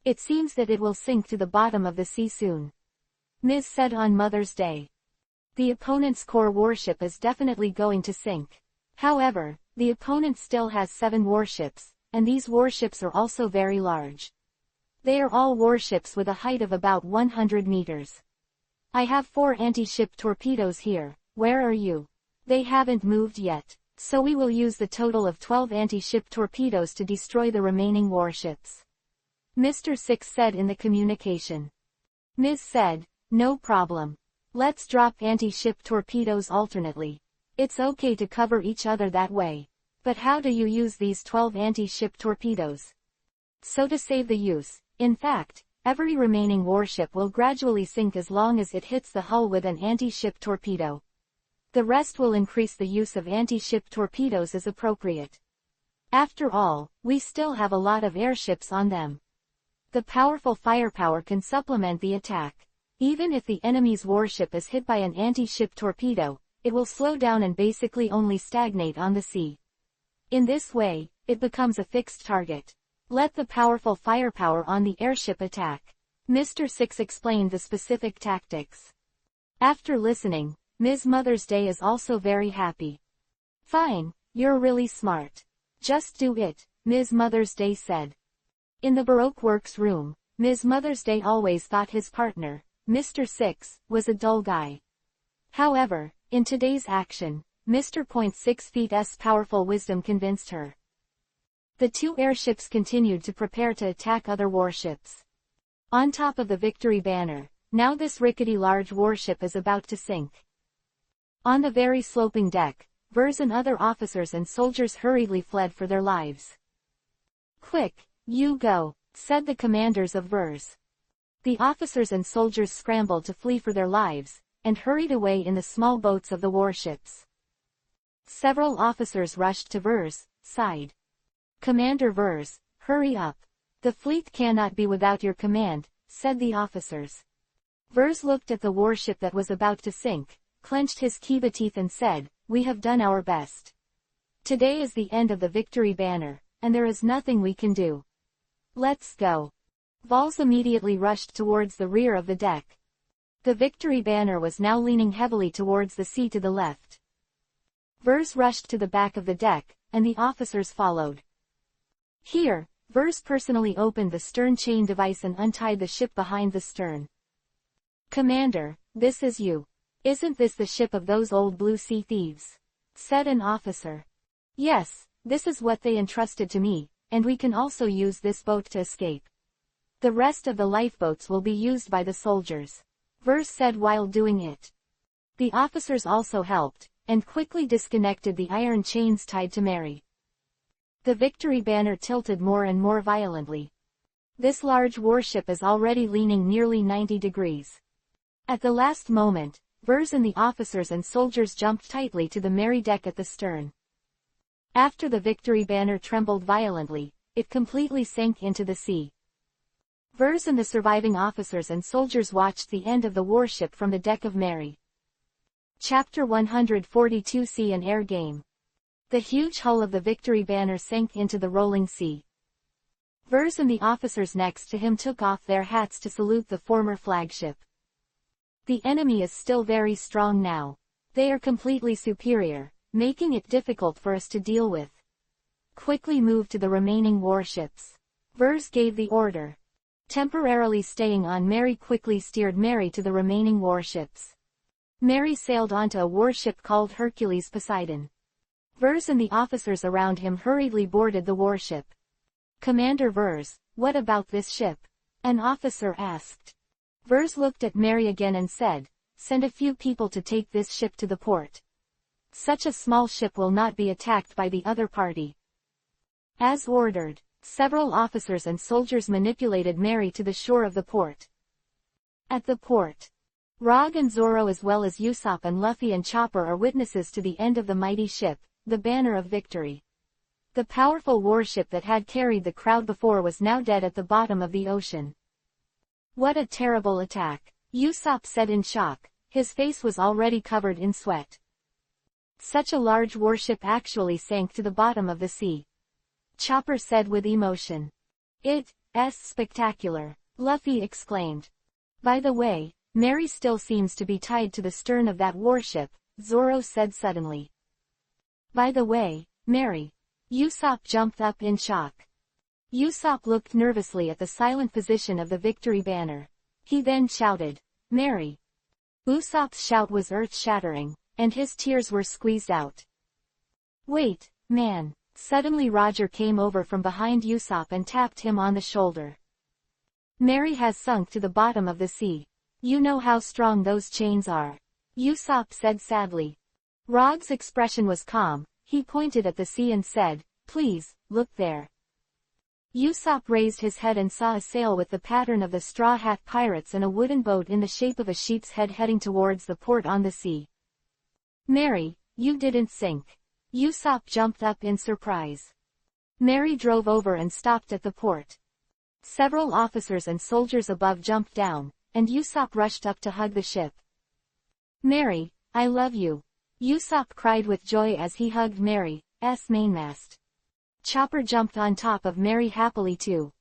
It seems that it will sink to the bottom of the sea soon. Ms. said on Mother's Day. The opponent's core warship is definitely going to sink. However, the opponent still has 7 warships, and these warships are also very large. They are all warships with a height of about 100 meters. I have 4 anti-ship torpedoes here. Where are you? They haven't moved yet, so we will use the total of 12 anti-ship torpedoes to destroy the remaining warships. Mr. 6 said in the communication. Ms. said, no problem. Let's drop anti-ship torpedoes alternately. It's okay to cover each other that way. But how do you use these 12 anti-ship torpedoes? So to save the use, in fact, every remaining warship will gradually sink as long as it hits the hull with an anti-ship torpedo. The rest will increase the use of anti-ship torpedoes as appropriate. After all, we still have a lot of airships on them. The powerful firepower can supplement the attack. Even if the enemy's warship is hit by an anti-ship torpedo, it will slow down and basically only stagnate on the sea. In this way, it becomes a fixed target. Let the powerful firepower on the airship attack. Mr. Six explained the specific tactics. After listening, Ms. Mother's Day is also very happy. Fine, you're really smart. Just do it, Ms. Mother's Day said. In the Baroque Works room, Ms. Mother's Day always thought his partner, Mr. Six, was a dull guy. However, in today's action, Mr. .6 feet's powerful wisdom convinced her. The two airships continued to prepare to attack other warships. On top of the Victory banner, now this rickety large warship is about to sink. On the very sloping deck, Vers and other officers and soldiers hurriedly fled for their lives. Quick, you go, said the commanders of Vers. The officers and soldiers scrambled to flee for their lives, and hurried away in the small boats of the warships. Several officers rushed to Vers' side. Commander Vers, hurry up. The fleet cannot be without your command, said the officers. Vers looked at the warship that was about to sink, clenched his Kiba teeth and said, "We have done our best. Today is the end of the Victory banner, and there is nothing we can do. Let's go." Vals immediately rushed towards the rear of the deck. The Victory banner was now leaning heavily towards the sea to the left. Vers rushed to the back of the deck, and the officers followed. Here, Vers personally opened the stern chain device and untied the ship behind the stern. "Commander, this is you. Isn't this the ship of those old blue sea thieves?" said an officer. "Yes, this is what they entrusted to me, and we can also use this boat to escape. The rest of the lifeboats will be used by the soldiers," Vers said while doing it. The officers also helped, and quickly disconnected the iron chains tied to Mary. The Victory banner tilted more and more violently. This large warship is already leaning nearly 90 degrees. At the last moment, Vers and the officers and soldiers jumped tightly to the Mary deck at the stern. After the Victory banner trembled violently, it completely sank into the sea. Vers and the surviving officers and soldiers watched the end of the warship from the deck of Mary. Chapter 142 Sea and Air Game. The huge hull of the Victory banner sank into the rolling sea. Vers and the officers next to him took off their hats to salute the former flagship. "The enemy is still very strong now. They are completely superior, making it difficult for us to deal with. Quickly move to the remaining warships," Vers gave the order. Temporarily staying on Mary quickly steered Mary to the remaining warships. Mary sailed onto a warship called Hercules Poseidon. Vers and the officers around him hurriedly boarded the warship. "Commander Vers, what about this ship?" an officer asked. Vers looked at Mary again and said, "Send a few people to take this ship to the port. Such a small ship will not be attacked by the other party." As ordered, several officers and soldiers manipulated Mary to the shore of the port. At the port, Rog and Zoro as well as Usopp and Luffy and Chopper are witnesses to the end of the mighty ship, the Banner of Victory. The powerful warship that had carried the crowd before was now dead at the bottom of the ocean. "What a terrible attack," Usopp said in shock. His face was already covered in sweat. "Such a large warship actually sank to the bottom of the sea," Chopper said with emotion. "It's spectacular," Luffy exclaimed. "By the way, Mary still seems to be tied to the stern of that warship," Zoro said suddenly. "By the way, Mary." Usopp jumped up in shock. Usopp looked nervously at the silent position of the Victory banner. He then shouted, "Mary!" Usopp's shout was earth-shattering, and his tears were squeezed out. "Wait, man." Suddenly Roger came over from behind Usopp and tapped him on the shoulder. "Mary has sunk to the bottom of the sea. You know how strong those chains are," Usopp said sadly. Rog's expression was calm. He pointed at the sea and said, "Please, look there." Usopp raised his head and saw a sail with the pattern of the Straw Hat Pirates and a wooden boat in the shape of a sheep's head heading towards the port on the sea. "Mary, you didn't sink." Usopp jumped up in surprise. Mary drove over and stopped at the port. Several officers and soldiers above jumped down, and Usopp rushed up to hug the ship. "Mary, I love you." Usopp cried with joy as he hugged Mary's mainmast. Chopper jumped on top of Mary happily too.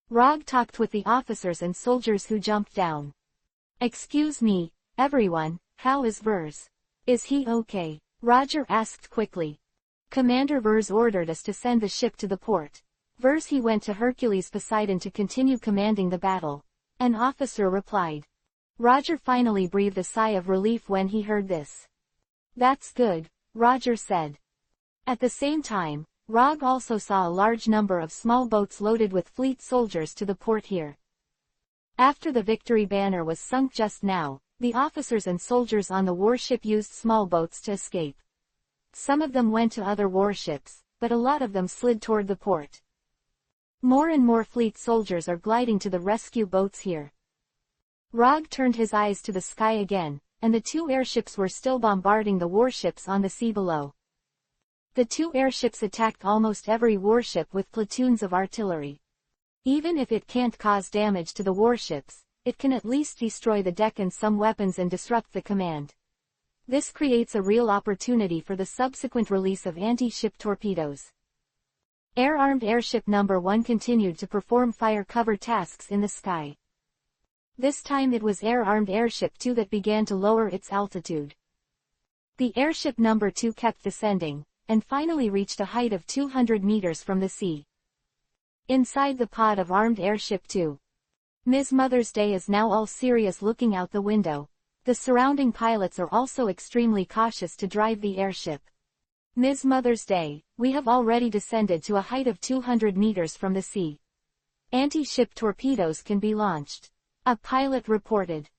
Rog talked with the officers and soldiers who jumped down. "Excuse me, everyone, how is Vers? Is he okay?" Roger asked quickly. "Commander Vers ordered us to send the ship to the port. Vers he went to Hercules Poseidon to continue commanding the battle," an officer replied. Roger finally breathed a sigh of relief when he heard this. "That's good," Roger said. At the same time, Rog also saw a large number of small boats loaded with fleet soldiers to the port here. After the victory banner was sunk just now, the officers and soldiers on the warship used small boats to escape. Some of them went to other warships, but a lot of them slid toward the port. More and more fleet soldiers are gliding to the rescue boats here. Rog turned his eyes to the sky again, and the two airships were still bombarding the warships on the sea below. The two airships attacked almost every warship with platoons of artillery. Even if it can't cause damage to the warships, it can at least destroy the deck and some weapons and disrupt the command. This creates a real opportunity for the subsequent release of anti-ship torpedoes. Air-armed airship number 1 continued to perform fire cover tasks in the sky. This time it was air-armed airship 2 that began to lower its altitude. The airship number 2 kept descending, and finally reached a height of 200 meters from the sea. Inside the pod of armed airship 2, Ms. Mother's Day is now all serious looking out the window. The surrounding pilots are also extremely cautious to drive the airship. "Ms. Mother's Day, we have already descended to a height of 200 meters from the sea. Anti-ship torpedoes can be launched," a pilot reported.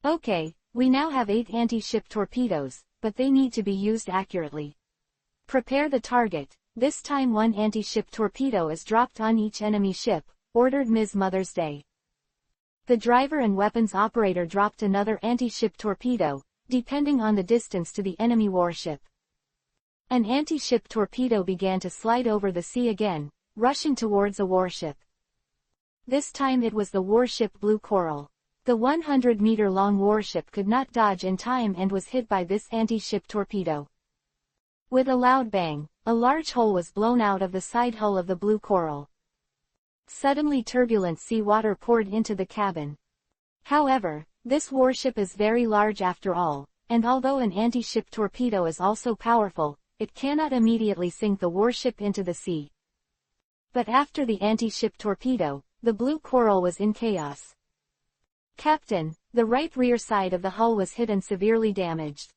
"Okay, we now have 8 anti-ship torpedoes, but they need to be used accurately. Prepare the target. This time 1 anti-ship torpedo is dropped on each enemy ship," ordered Ms. Mother's Day. The driver and weapons operator dropped another anti-ship torpedo, depending on the distance to the enemy warship. An anti-ship torpedo began to slide over the sea again, rushing towards a warship. This time it was the warship Blue Coral. The 100-meter-long warship could not dodge in time and was hit by this anti-ship torpedo. With a loud bang, a large hole was blown out of the side hull of the Blue Coral. Suddenly turbulent sea water poured into the cabin. However, this warship is very large after all, and although an anti-ship torpedo is also powerful, it cannot immediately sink the warship into the sea. But after the anti-ship torpedo, the Blue Coral was in chaos. "Captain, the right rear side of the hull was hit and severely damaged.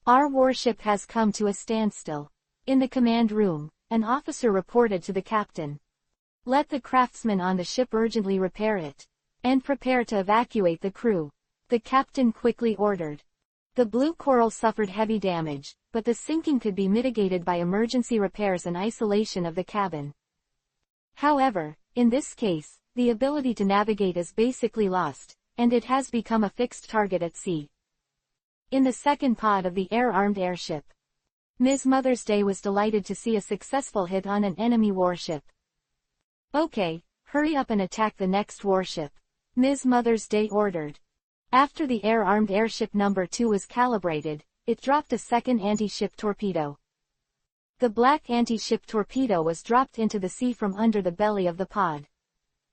Our warship has come to a standstill." In the command room, an officer reported to the captain. "Let the craftsmen on the ship urgently repair it, and prepare to evacuate the crew," the captain quickly ordered. The Blue Coral suffered heavy damage, but the sinking could be mitigated by emergency repairs and isolation of the cabin. However, in this case, the ability to navigate is basically lost, and it has become a fixed target at sea. In the second pod of the air-armed airship, Ms. Mother's Day was delighted to see a successful hit on an enemy warship. "Okay, hurry up and attack the next warship," Ms. Mother's Day ordered. After the air-armed airship number 2 was calibrated, it dropped a second anti-ship torpedo. The black anti-ship torpedo was dropped into the sea from under the belly of the pod.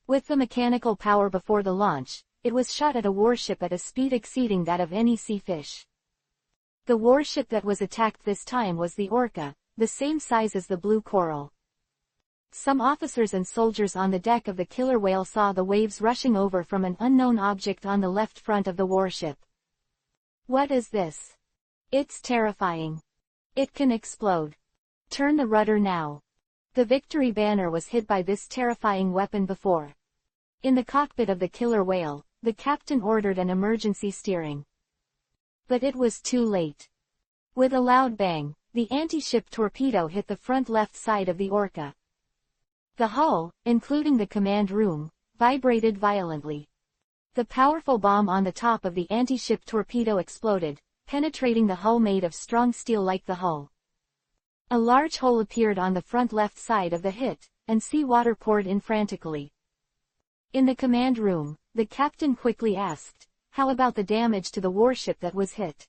With the mechanical power before the launch, it was shot at a warship at a speed exceeding that of any sea fish. The warship that was attacked this time was the Orca, the same size as the Blue Coral. Some officers and soldiers on the deck of the killer whale saw the waves rushing over from an unknown object on the left front of the warship. "What is this? It's terrifying. It can explode. Turn the rudder now." The victory banner was hit by this terrifying weapon before. In the cockpit of the killer whale, the captain ordered an emergency steering. But it was too late. With a loud bang, the anti-ship torpedo hit the front left side of the Orca. The hull, including the command room, vibrated violently. The powerful bomb on the top of the anti-ship torpedo exploded, penetrating the hull made of strong steel like the hull. A large hole appeared on the front left side of the hit, and sea water poured in frantically. In the command room, the captain quickly asked, "How about the damage to the warship that was hit?"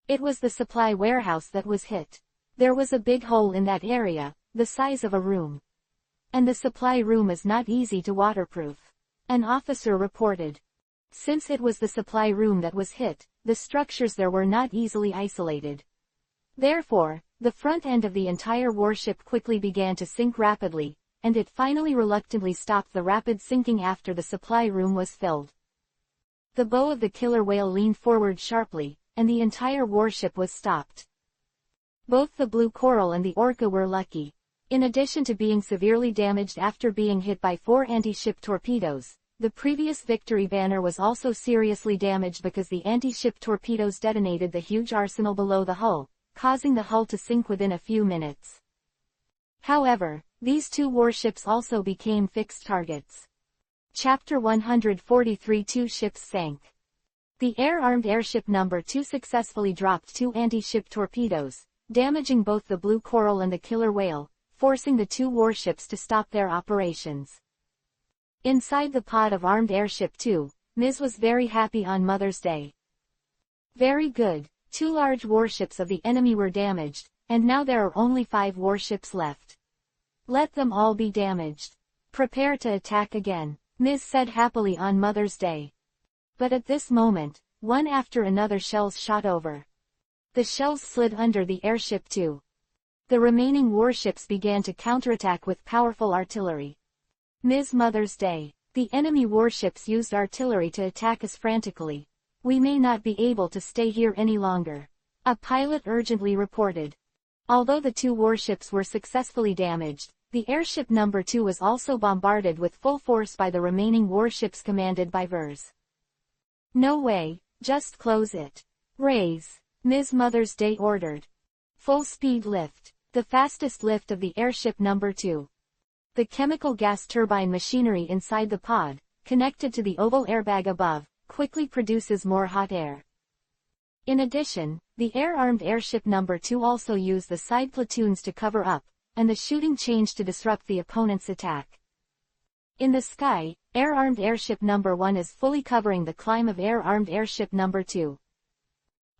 It was the supply warehouse that was hit. There was a big hole in that area, the size of a room. And the supply room is not easy to waterproof. An officer reported. Since it was the supply room that was hit, the structures there were not easily isolated. Therefore, the front end of the entire warship quickly began to sink rapidly, and it finally reluctantly stopped the rapid sinking after the supply room was filled. The bow of the killer whale leaned forward sharply, and the entire warship was stopped. Both the blue coral and the orca were lucky. In addition to being severely damaged after being hit by 4 anti-ship torpedoes, the previous Victory banner was also seriously damaged because the anti-ship torpedoes detonated the huge arsenal below the hull, causing the hull to sink within a few minutes. However, these 2 warships also became fixed targets. Chapter 143 2 ships sank. The air-armed airship number 2 successfully dropped 2 anti-ship torpedoes, damaging both the blue coral and the killer whale, forcing the 2 warships to stop their operations. Inside the pod of armed airship 2, Ms. was very happy on Mother's Day. Very good, 2 large warships of the enemy were damaged, and now there are only 5 warships left. Let them all be damaged. Prepare to attack again, Ms. said happily on Mother's Day. But at this moment, one after another shells shot over. The shells slid under the airship too. The remaining warships began to counterattack with powerful artillery. Ms. Mother's Day. The enemy warships used artillery to attack us frantically. We may not be able to stay here any longer. A pilot urgently reported. Although the 2 warships were successfully damaged, the airship number 2 was also bombarded with full force by the remaining warships commanded by Vers. No way, just close it. Raise, Ms. Mother's Day ordered. Full speed lift, the fastest lift of the airship number 2. The chemical gas turbine machinery inside the pod, connected to the oval airbag above, quickly produces more hot air. In addition, the air-armed airship number 2 also used the side platoons to cover up, and the shooting changed to disrupt the opponent's attack. In the sky, air-armed airship number 1 is fully covering the climb of air-armed airship number 2.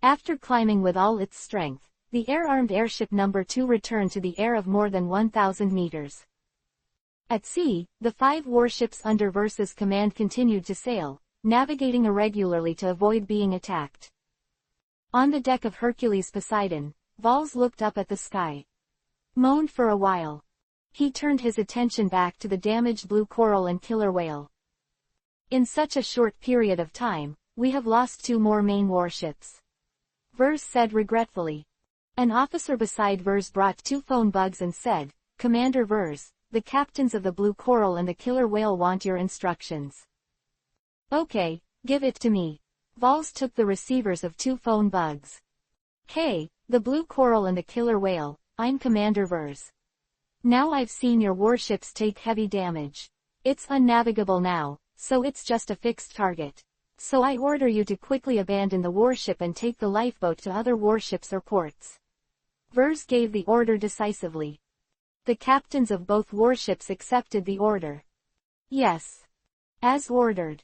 After climbing with all its strength, the air-armed airship number 2 returned to the air of more than 1,000 meters. At sea, the 5 warships under Vers's command continued to sail, navigating irregularly to avoid being attacked. On the deck of Hercules Poseidon, Vols looked up at the sky. Moaned for a while. He turned his attention back to the damaged blue coral and killer whale. In such a short period of time, we have lost 2 more main warships. Vers said regretfully. An officer beside Vers brought 2 phone bugs and said, Commander Vers, the captains of the blue coral and the killer whale want your instructions. Okay, give it to me. Vols took the receivers of 2 phone bugs. Hey, the blue coral and the killer whale, I'm Commander Vers. Now I've seen your warships take heavy damage. It's unnavigable now, so it's just a fixed target. So I order you to quickly abandon the warship and take the lifeboat to other warships or ports. Vers gave the order decisively. The captains of both warships accepted the order. Yes. As ordered.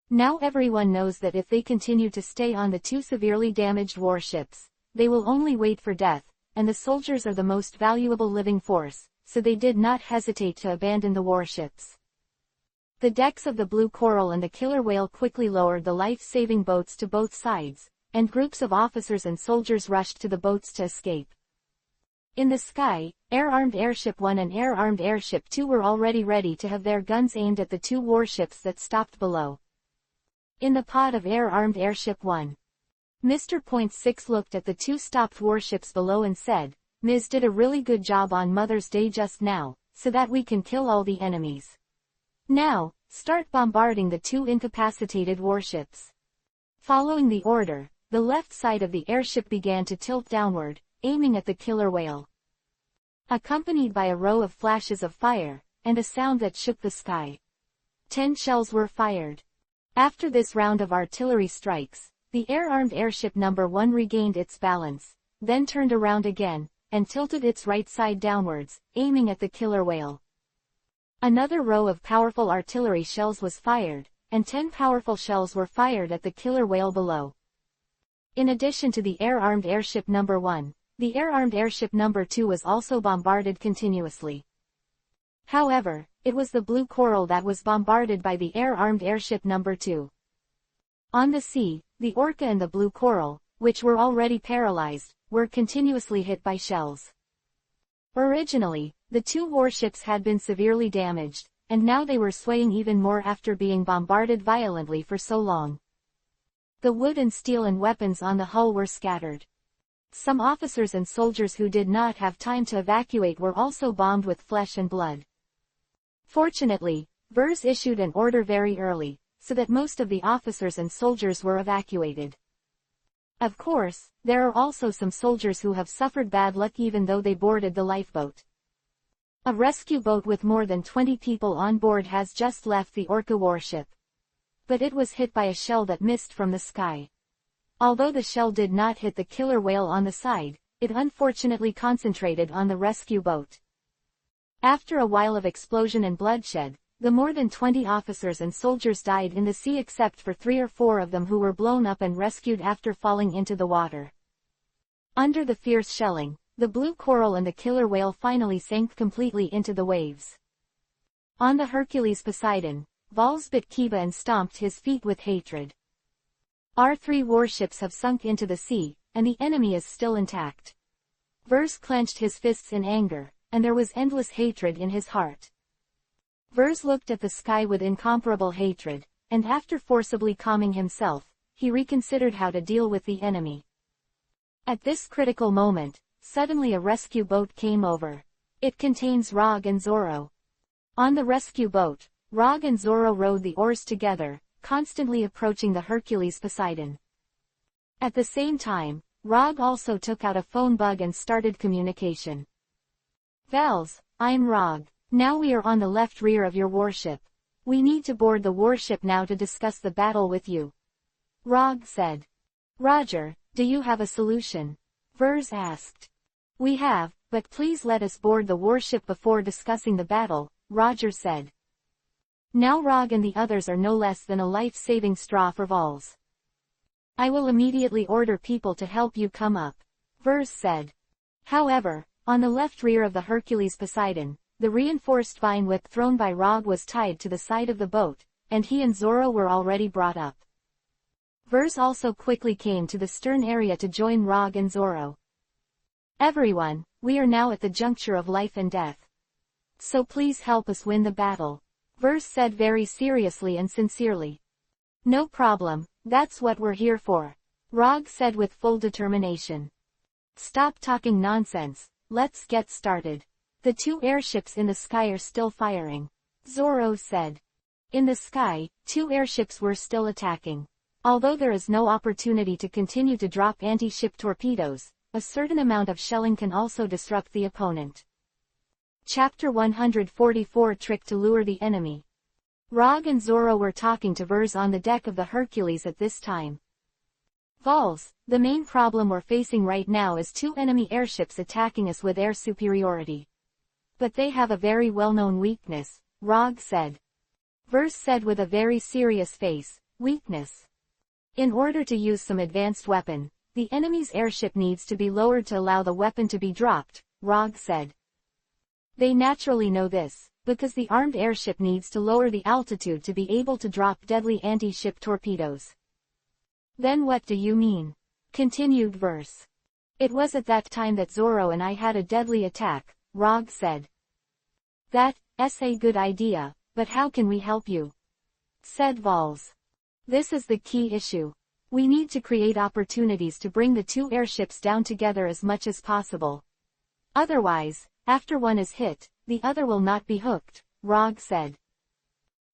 Now everyone knows that if they continue to stay on the 2 severely damaged warships, they will only wait for death, and the soldiers are the most valuable living force, so they did not hesitate to abandon the warships. The decks of the blue coral and the killer whale quickly lowered the life-saving boats to both sides, and groups of officers and soldiers rushed to the boats to escape. In the sky, air-armed airship 1 and air-armed airship 2 were already ready to have their guns aimed at the 2 warships that stopped below. In the pod of air-armed airship 1, Mr. Point 6 looked at the 2 stopped warships below and said, Ms. did a really good job on Mother's Day just now, so that we can kill all the enemies. Now, start bombarding the 2 incapacitated warships. Following the order, the left side of the airship began to tilt downward, aiming at the killer whale. Accompanied by a row of flashes of fire, and a sound that shook the sky. 10 shells were fired. After this round of artillery strikes, the air-armed airship number 1 regained its balance, then turned around again, and tilted its right side downwards, aiming at the killer whale. Another row of powerful artillery shells was fired, and 10 powerful shells were fired at the killer whale below. In addition to the air-armed airship number 1, the air-armed airship number 2 was also bombarded continuously. However, it was the Blue Coral that was bombarded by the air-armed airship number 2. On the sea, the Orca and the Blue Coral, which were already paralyzed, were continuously hit by shells. Originally, the two warships had been severely damaged, and now they were swaying even more after being bombarded violently for so long. The wood and steel and weapons on the hull were scattered. Some officers and soldiers who did not have time to evacuate were also bombed with flesh and blood. Fortunately, Vers issued an order very early, so that most of the officers and soldiers were evacuated. Of course, there are also some soldiers who have suffered bad luck even though they boarded the lifeboat. A rescue boat with more than 20 people on board has just left the Orca warship. But it was hit by a shell that missed from the sky. Although the shell did not hit the killer whale on the side, it unfortunately concentrated on the rescue boat. After a while of explosion and bloodshed, the more than 20 officers and soldiers died in the sea except for 3 or 4 of them who were blown up and rescued after falling into the water. Under the fierce shelling, the Blue Coral and the killer whale finally sank completely into the waves. On the Hercules Poseidon, Vols bit Kiba and stomped his feet with hatred. Our 3 warships have sunk into the sea, and the enemy is still intact. Vers clenched his fists in anger, and there was endless hatred in his heart. Vers looked at the sky with incomparable hatred, and after forcibly calming himself, he reconsidered how to deal with the enemy. At this critical moment, suddenly a rescue boat came over. It contains Rog and Zoro. On the rescue boat, Rog and Zoro rowed the oars together, constantly approaching the Hercules Poseidon. At the same time, Rog also took out a phone bug and started communication. Vals, I'm Rog. Now we are on the left rear of your warship. We need to board the warship now to discuss the battle with you. Rog said. Roger, do you have a solution? Vers asked. We have, but please let us board the warship before discussing the battle, Roger said. Now Rog and the others are no less than a life-saving straw for Vols. I will immediately order people to help you come up, Vers said. However, on the left rear of the Hercules Poseidon, the reinforced vine whip thrown by Rog was tied to the side of the boat, and he and Zoro were already brought up. Vers also quickly came to the stern area to join Rog and Zoro. Everyone, we are now at the juncture of life and death. So please help us win the battle, Vers said very seriously and sincerely. No problem, that's what we're here for, Rog said with full determination. Stop talking nonsense, let's get started. The 2 airships in the sky are still firing, Zoro said. In the sky, 2 airships were still attacking. Although there is no opportunity to continue to drop anti-ship torpedoes, a certain amount of shelling can also disrupt the opponent. Chapter 144 Trick to lure the enemy. Rog and Zoro were talking to Vers on the deck of the Hercules at this time. Vols, the main problem we're facing right now is 2 enemy airships attacking us with air superiority. But they have a very well-known weakness, Rog said. Vers said with a very serious face, weakness. In order to use some advanced weapon, the enemy's airship needs to be lowered to allow the weapon to be dropped, Rog said. They naturally know this, because the armed airship needs to lower the altitude to be able to drop deadly anti-ship torpedoes. Then what do you mean? Continued Vers. It was at that time that Zoro and I had a deadly attack, Rog said. That's a good idea, but how can we help you? Said Vols. This is the key issue. We need to create opportunities to bring the 2 airships down together as much as possible. Otherwise, after one is hit, the other will not be hooked, Rog said.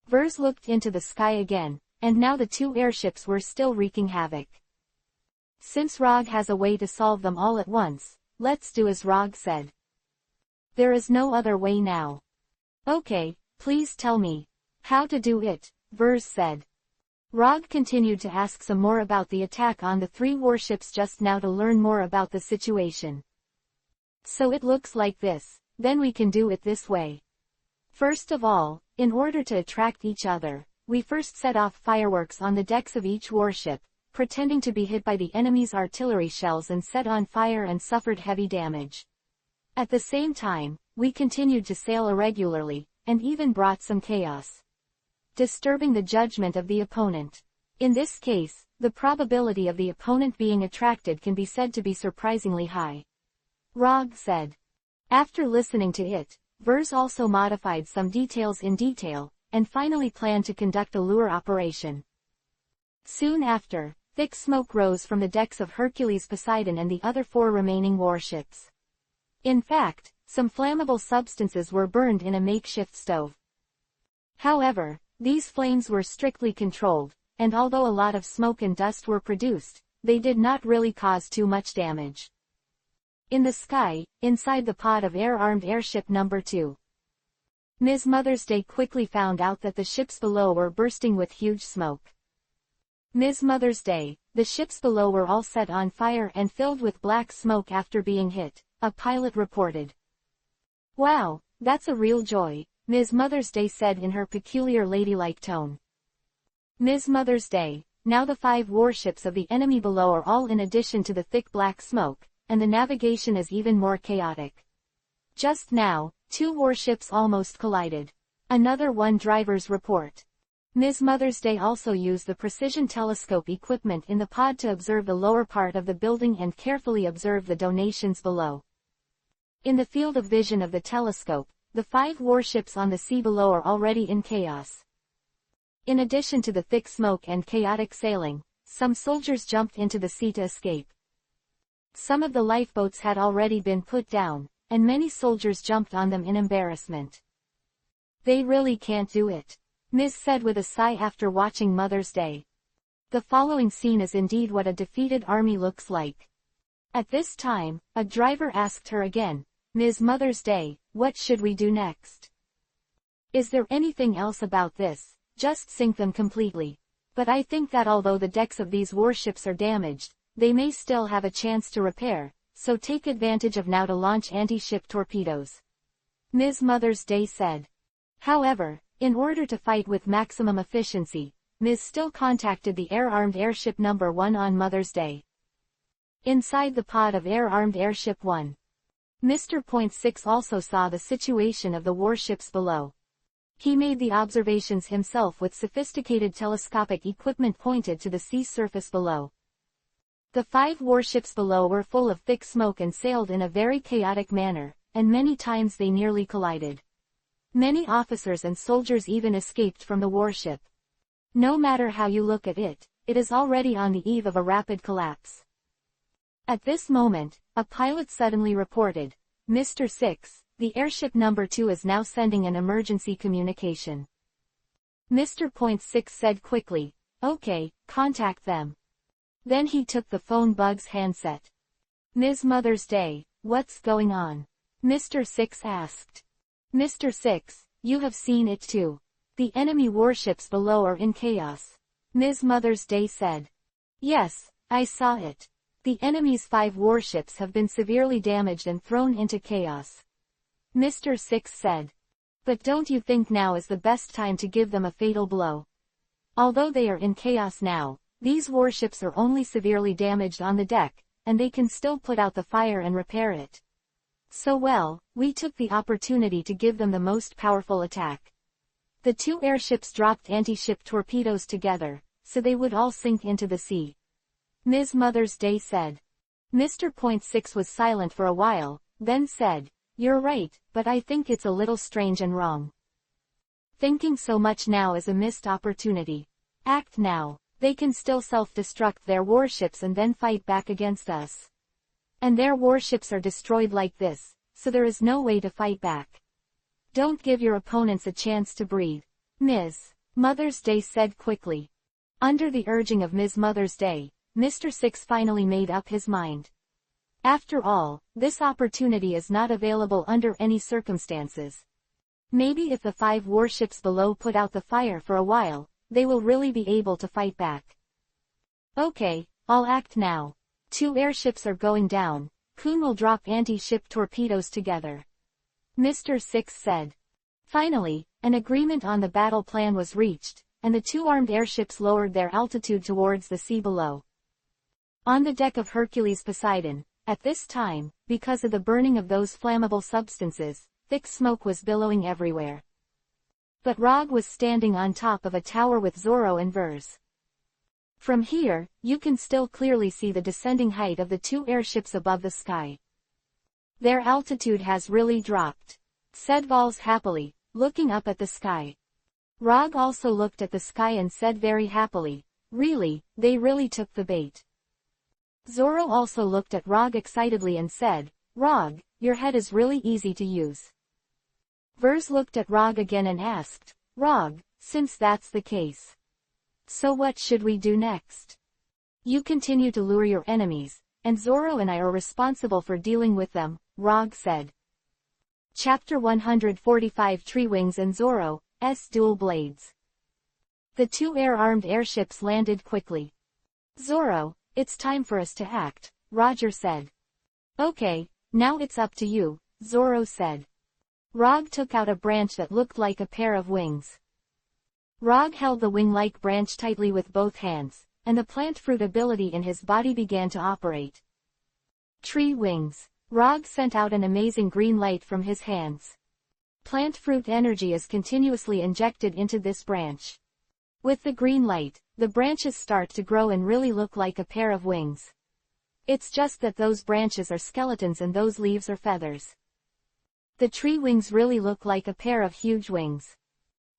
Vers looked into the sky again, and now the 2 airships were still wreaking havoc. Since Rog has a way to solve them all at once, let's do as Rog said. There is no other way now. Okay, please tell me how to do it, Vers said. Rog continued to ask some more about the attack on the 3 warships just now to learn more about the situation. So it looks like this, then we can do it this way. First of all, in order to attract each other, we first set off fireworks on the decks of each warship, pretending to be hit by the enemy's artillery shells and set on fire and suffered heavy damage. At the same time, we continued to sail irregularly, and even brought some chaos, disturbing the judgment of the opponent. In this case, the probability of the opponent being attracted can be said to be surprisingly high. Rog said. After listening to it, Vers also modified some details in detail, and finally planned to conduct a lure operation. Soon after, thick smoke rose from the decks of Hercules Poseidon and the other 4 remaining warships. In fact, some flammable substances were burned in a makeshift stove. However, these flames were strictly controlled, and although a lot of smoke and dust were produced, they did not really cause too much damage. In the sky, inside the pod of air-armed airship number 2, Ms. Mother's Day quickly found out that the ships below were bursting with huge smoke. Ms. Mother's Day, the ships below were all set on fire and filled with black smoke after being hit, a pilot reported. Wow, that's a real joy, Ms. Mother's Day said in her peculiar ladylike tone. Ms. Mother's Day, now the 5 warships of the enemy below are all in addition to the thick black smoke, and the navigation is even more chaotic. Just now, 2 warships almost collided. Another one driver's report. Ms. Mother's Day also used the precision telescope equipment in the pod to observe the lower part of the building and carefully observe the donations below. In the field of vision of the telescope, the 5 warships on the sea below are already in chaos. In addition to the thick smoke and chaotic sailing, some soldiers jumped into the sea to escape. Some of the lifeboats had already been put down, and many soldiers jumped on them in embarrassment. They really can't do it, Ms. said with a sigh after watching Mother's Day. The following scene is indeed what a defeated army looks like. At this time, a driver asked her again, Ms. Mother's Day, what should we do next? Is there anything else about this? Just sink them completely. But I think that although the decks of these warships are damaged, they may still have a chance to repair, so take advantage of now to launch anti-ship torpedoes, Ms. Mother's Day said. However, in order to fight with maximum efficiency, Ms. still contacted the air-armed airship number 1 on Mother's Day. Inside the pod of air-armed airship 1, Mr. Point 6 also saw the situation of the warships below. He made the observations himself with sophisticated telescopic equipment pointed to the sea surface below. The 5 warships below were full of thick smoke and sailed in a very chaotic manner, and many times they nearly collided. Many officers and soldiers even escaped from the warship. No matter how you look at it, it is already on the eve of a rapid collapse. At this moment, a pilot suddenly reported, Mr. 6, the airship number 2 is now sending an emergency communication. Mr. Point 6 said quickly, okay, contact them. Then he took the phone bug's handset. Ms. Mother's Day, what's going on? Mr. 6 asked. Mr. 6, you have seen it too. The enemy warships below are in chaos, Ms. Mother's Day said. Yes, I saw it. The enemy's 5 warships have been severely damaged and thrown into chaos, Mr. 6 said. But don't you think now is the best time to give them a fatal blow? Although they are in chaos now, these warships are only severely damaged on the deck, and they can still put out the fire and repair it. So well, we took the opportunity to give them the most powerful attack. The 2 airships dropped anti-ship torpedoes together, so they would all sink into the sea, Ms. Mother's Day said. Mr. Point 6 was silent for a while, then said, you're right, but I think it's a little strange and wrong. Thinking so much now is a missed opportunity. Act now. They can still self-destruct their warships and then fight back against us. And their warships are destroyed like this, so there is no way to fight back. Don't give your opponents a chance to breathe, Ms. Mother's Day said quickly. Under the urging of Ms. Mother's Day, Mr. 6 finally made up his mind. After all, this opportunity is not available under any circumstances. Maybe if the 5 warships below put out the fire for a while, they will really be able to fight back. Okay, I'll act now. 2 airships are going down. Kun will drop anti-ship torpedoes together, Mr. 6 said. Finally, an agreement on the battle plan was reached, and the two armed airships lowered their altitude towards the sea below. On the deck of Hercules Poseidon, at this time, because of the burning of those flammable substances, thick smoke was billowing everywhere. But Rog was standing on top of a tower with Zoro and Vers. From here, you can still clearly see the descending height of the two airships above the sky. Their altitude has really dropped, said Vals happily, looking up at the sky. Rog also looked at the sky and said very happily, really, they really took the bait. Zoro also looked at Rog excitedly and said, Rog, your head is really easy to use. Vers looked at Rog again and asked, Rog, since that's the case, so what should we do next? You continue to lure your enemies, and Zoro and I are responsible for dealing with them, Rog said. Chapter 145 Tree Wings and Zoro's Dual Blades. The two air-armed airships landed quickly. Zoro, it's time for us to act, Roger said. Okay, now it's up to you, Zoro said. Rog took out a branch that looked like a pair of wings. Rog held the wing-like branch tightly with both hands, and the plant fruit ability in his body began to operate. Tree wings. Rog sent out an amazing green light from his hands. Plant fruit energy is continuously injected into this branch. With the green light, the branches start to grow and really look like a pair of wings. It's just that those branches are skeletons and those leaves are feathers. The tree wings really look like a pair of huge wings.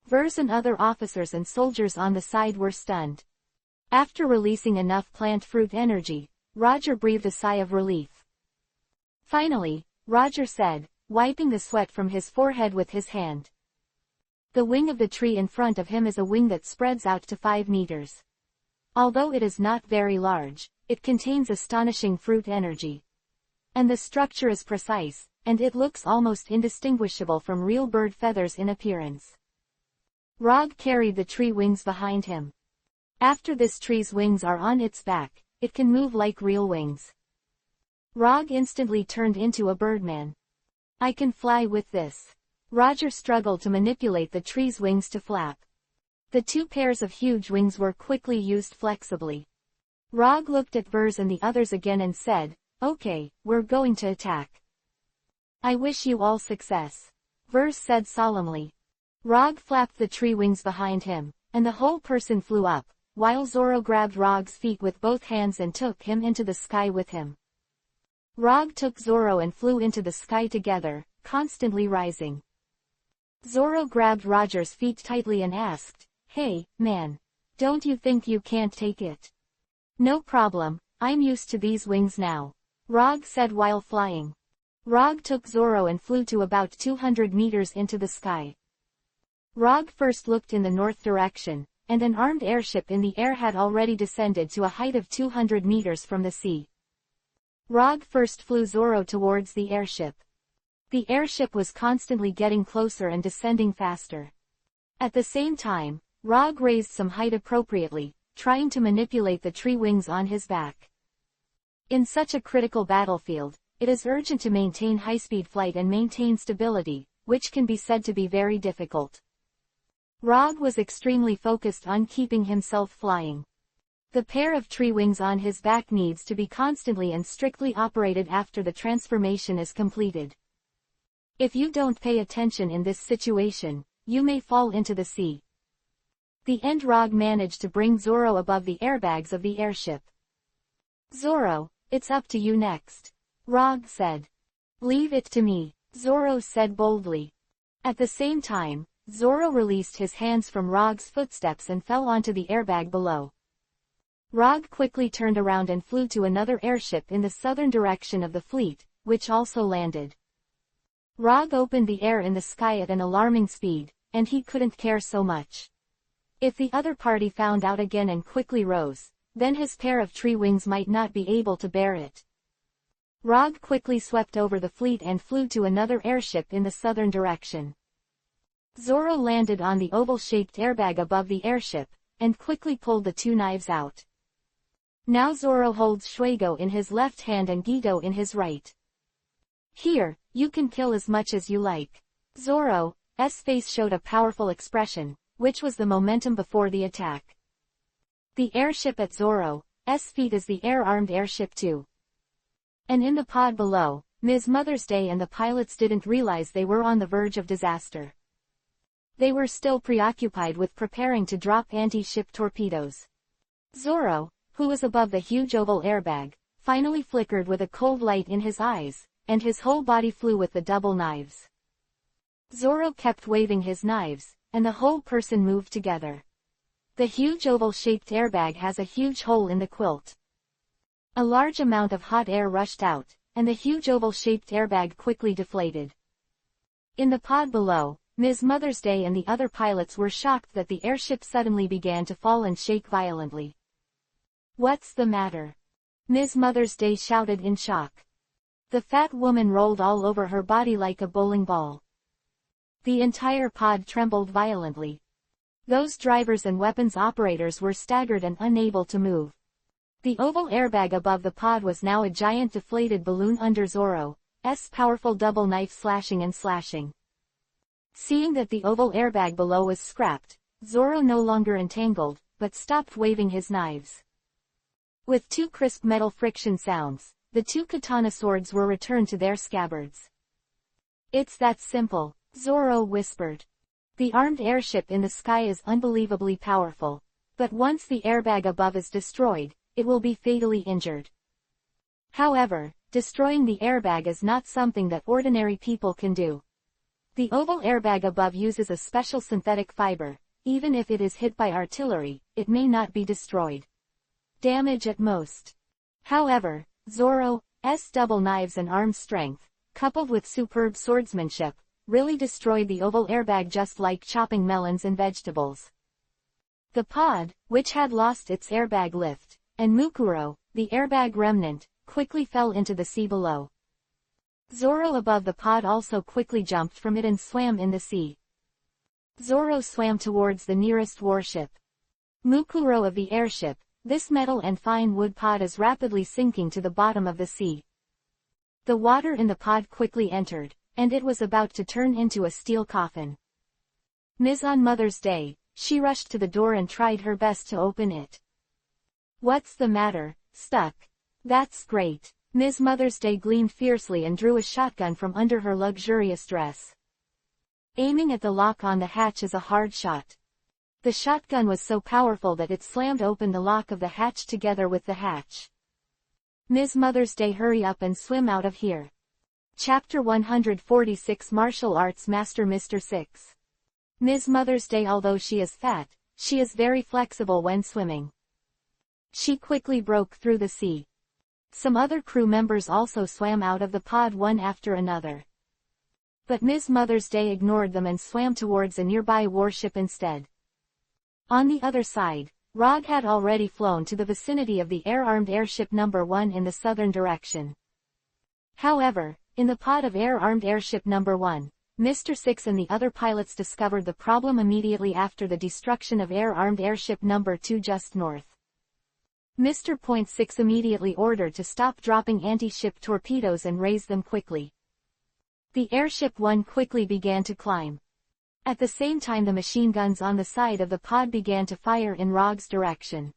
Vers and other officers and soldiers on the side were stunned. After releasing enough plant fruit energy, Roger breathed a sigh of relief. Finally, Roger said, wiping the sweat from his forehead with his hand. The wing of the tree in front of him is a wing that spreads out to 5 meters. Although it is not very large, it contains astonishing fruit energy. And the structure is precise, and it looks almost indistinguishable from real bird feathers in appearance. Rog carried the tree wings behind him. After this tree's wings are on its back, it can move like real wings. Rog instantly turned into a birdman. I can fly with this. Roger struggled to manipulate the tree's wings to flap. The two pairs of huge wings were quickly used flexibly. Rog looked at Vers and the others again and said, okay, we're going to attack. I wish you all success, Vers said solemnly. Rog flapped the tree wings behind him, and the whole person flew up, while Zoro grabbed Rog's feet with both hands and took him into the sky with him. Rog took Zoro and flew into the sky together, constantly rising. Zoro grabbed Roger's feet tightly and asked, hey, man. Don't you think you can't take it? No problem, I'm used to these wings now, Rog said while flying. Rog took Zoro and flew to about 200 meters into the sky. Rog first looked in the north direction, and an armed airship in the air had already descended to a height of 200 meters from the sea. Rog first flew Zoro towards the airship. The airship was constantly getting closer and descending faster. At the same time, Rog raised some height appropriately, trying to manipulate the tree wings on his back. In such a critical battlefield, it is urgent to maintain high-speed flight and maintain stability, which can be said to be very difficult. Rog was extremely focused on keeping himself flying. The pair of tree wings on his back needs to be constantly and strictly operated after the transformation is completed. If you don't pay attention in this situation, you may fall into the sea. The end Rog managed to bring Zoro above the airbags of the airship. Zoro, it's up to you next, Rog said. Leave it to me, Zoro said boldly. At the same time, Zoro released his hands from Rog's footsteps and fell onto the airbag below. Rog quickly turned around and flew to another airship in the southern direction of the fleet, which also landed. Rog opened the air in the sky at an alarming speed, and he couldn't care so much. If the other party found out again and quickly rose, then his pair of tree wings might not be able to bear it. Rog quickly swept over the fleet and flew to another airship in the southern direction. Zoro landed on the oval-shaped airbag above the airship, and quickly pulled the two knives out. Now Zoro holds Shuigo in his left hand and Gido in his right. Here, you can kill as much as you like. Zoro's face showed a powerful expression, which was the momentum before the attack. The airship at Zoro's feet is the air-armed airship too. And in the pod below, Ms. Mother's Day and the pilots didn't realize they were on the verge of disaster. They were still preoccupied with preparing to drop anti-ship torpedoes. Zoro, who was above the huge oval airbag, finally flickered with a cold light in his eyes, and his whole body flew with the double knives. Zoro kept waving his knives, and the whole person moved together. The huge oval-shaped airbag has a huge hole in the quilt. A large amount of hot air rushed out, and the huge oval-shaped airbag quickly deflated. In the pod below, Ms. Mother's Day and the other pilots were shocked that the airship suddenly began to fall and shake violently. "What's the matter?" Ms. Mother's Day shouted in shock. The fat woman rolled all over her body like a bowling ball. The entire pod trembled violently. Those drivers and weapons operators were staggered and unable to move. The oval airbag above the pod was now a giant deflated balloon under Zoro's powerful double knife slashing and slashing. Seeing that the oval airbag below was scrapped, Zoro no longer entangled, but stopped waving his knives. With two crisp metal friction sounds, the two katana swords were returned to their scabbards. "It's that simple," Zoro whispered. "The armed airship in the sky is unbelievably powerful, but once the airbag above is destroyed, it will be fatally injured. However, destroying the airbag is not something that ordinary people can do. The oval airbag above uses a special synthetic fiber. Even if it is hit by artillery, it may not be destroyed. Damage at most. However, Zoro's double knives and arm strength, coupled with superb swordsmanship, really destroyed the oval airbag just like chopping melons and vegetables." The pod, which had lost its airbag lift, and Mukuro, the airbag remnant, quickly fell into the sea below. Zoro above the pod also quickly jumped from it and swam in the sea. Zoro swam towards the nearest warship. Mukuro of the airship, this metal and fine wood pod is rapidly sinking to the bottom of the sea. The water in the pod quickly entered, and it was about to turn into a steel coffin. Ms. On Mother's Day, she rushed to the door and tried her best to open it. "What's the matter, stuck?" "That's great." Ms. Mother's Day gleamed fiercely and drew a shotgun from under her luxurious dress. Aiming at the lock on the hatch is a hard shot. The shotgun was so powerful that it slammed open the lock of the hatch together with the hatch. "Ms. Mother's Day, hurry up and swim out of here." Chapter 146 Martial Arts Master Mr. 6. Ms. Mother's Day, although she is fat, she is very flexible when swimming. She quickly broke through the sea. Some other crew members also swam out of the pod one after another. But Ms. Mother's Day ignored them and swam towards a nearby warship instead. On the other side, Rog had already flown to the vicinity of the air-armed airship number 1 in the southern direction. However, in the pod of air-armed airship number 1, Mr. 6 and the other pilots discovered the problem immediately after the destruction of air-armed airship number 2 just north. Mr. Point 6 immediately ordered to stop dropping anti-ship torpedoes and raise them quickly. The airship 1 quickly began to climb. At the same time, the machine guns on the side of the pod began to fire in Rog's direction.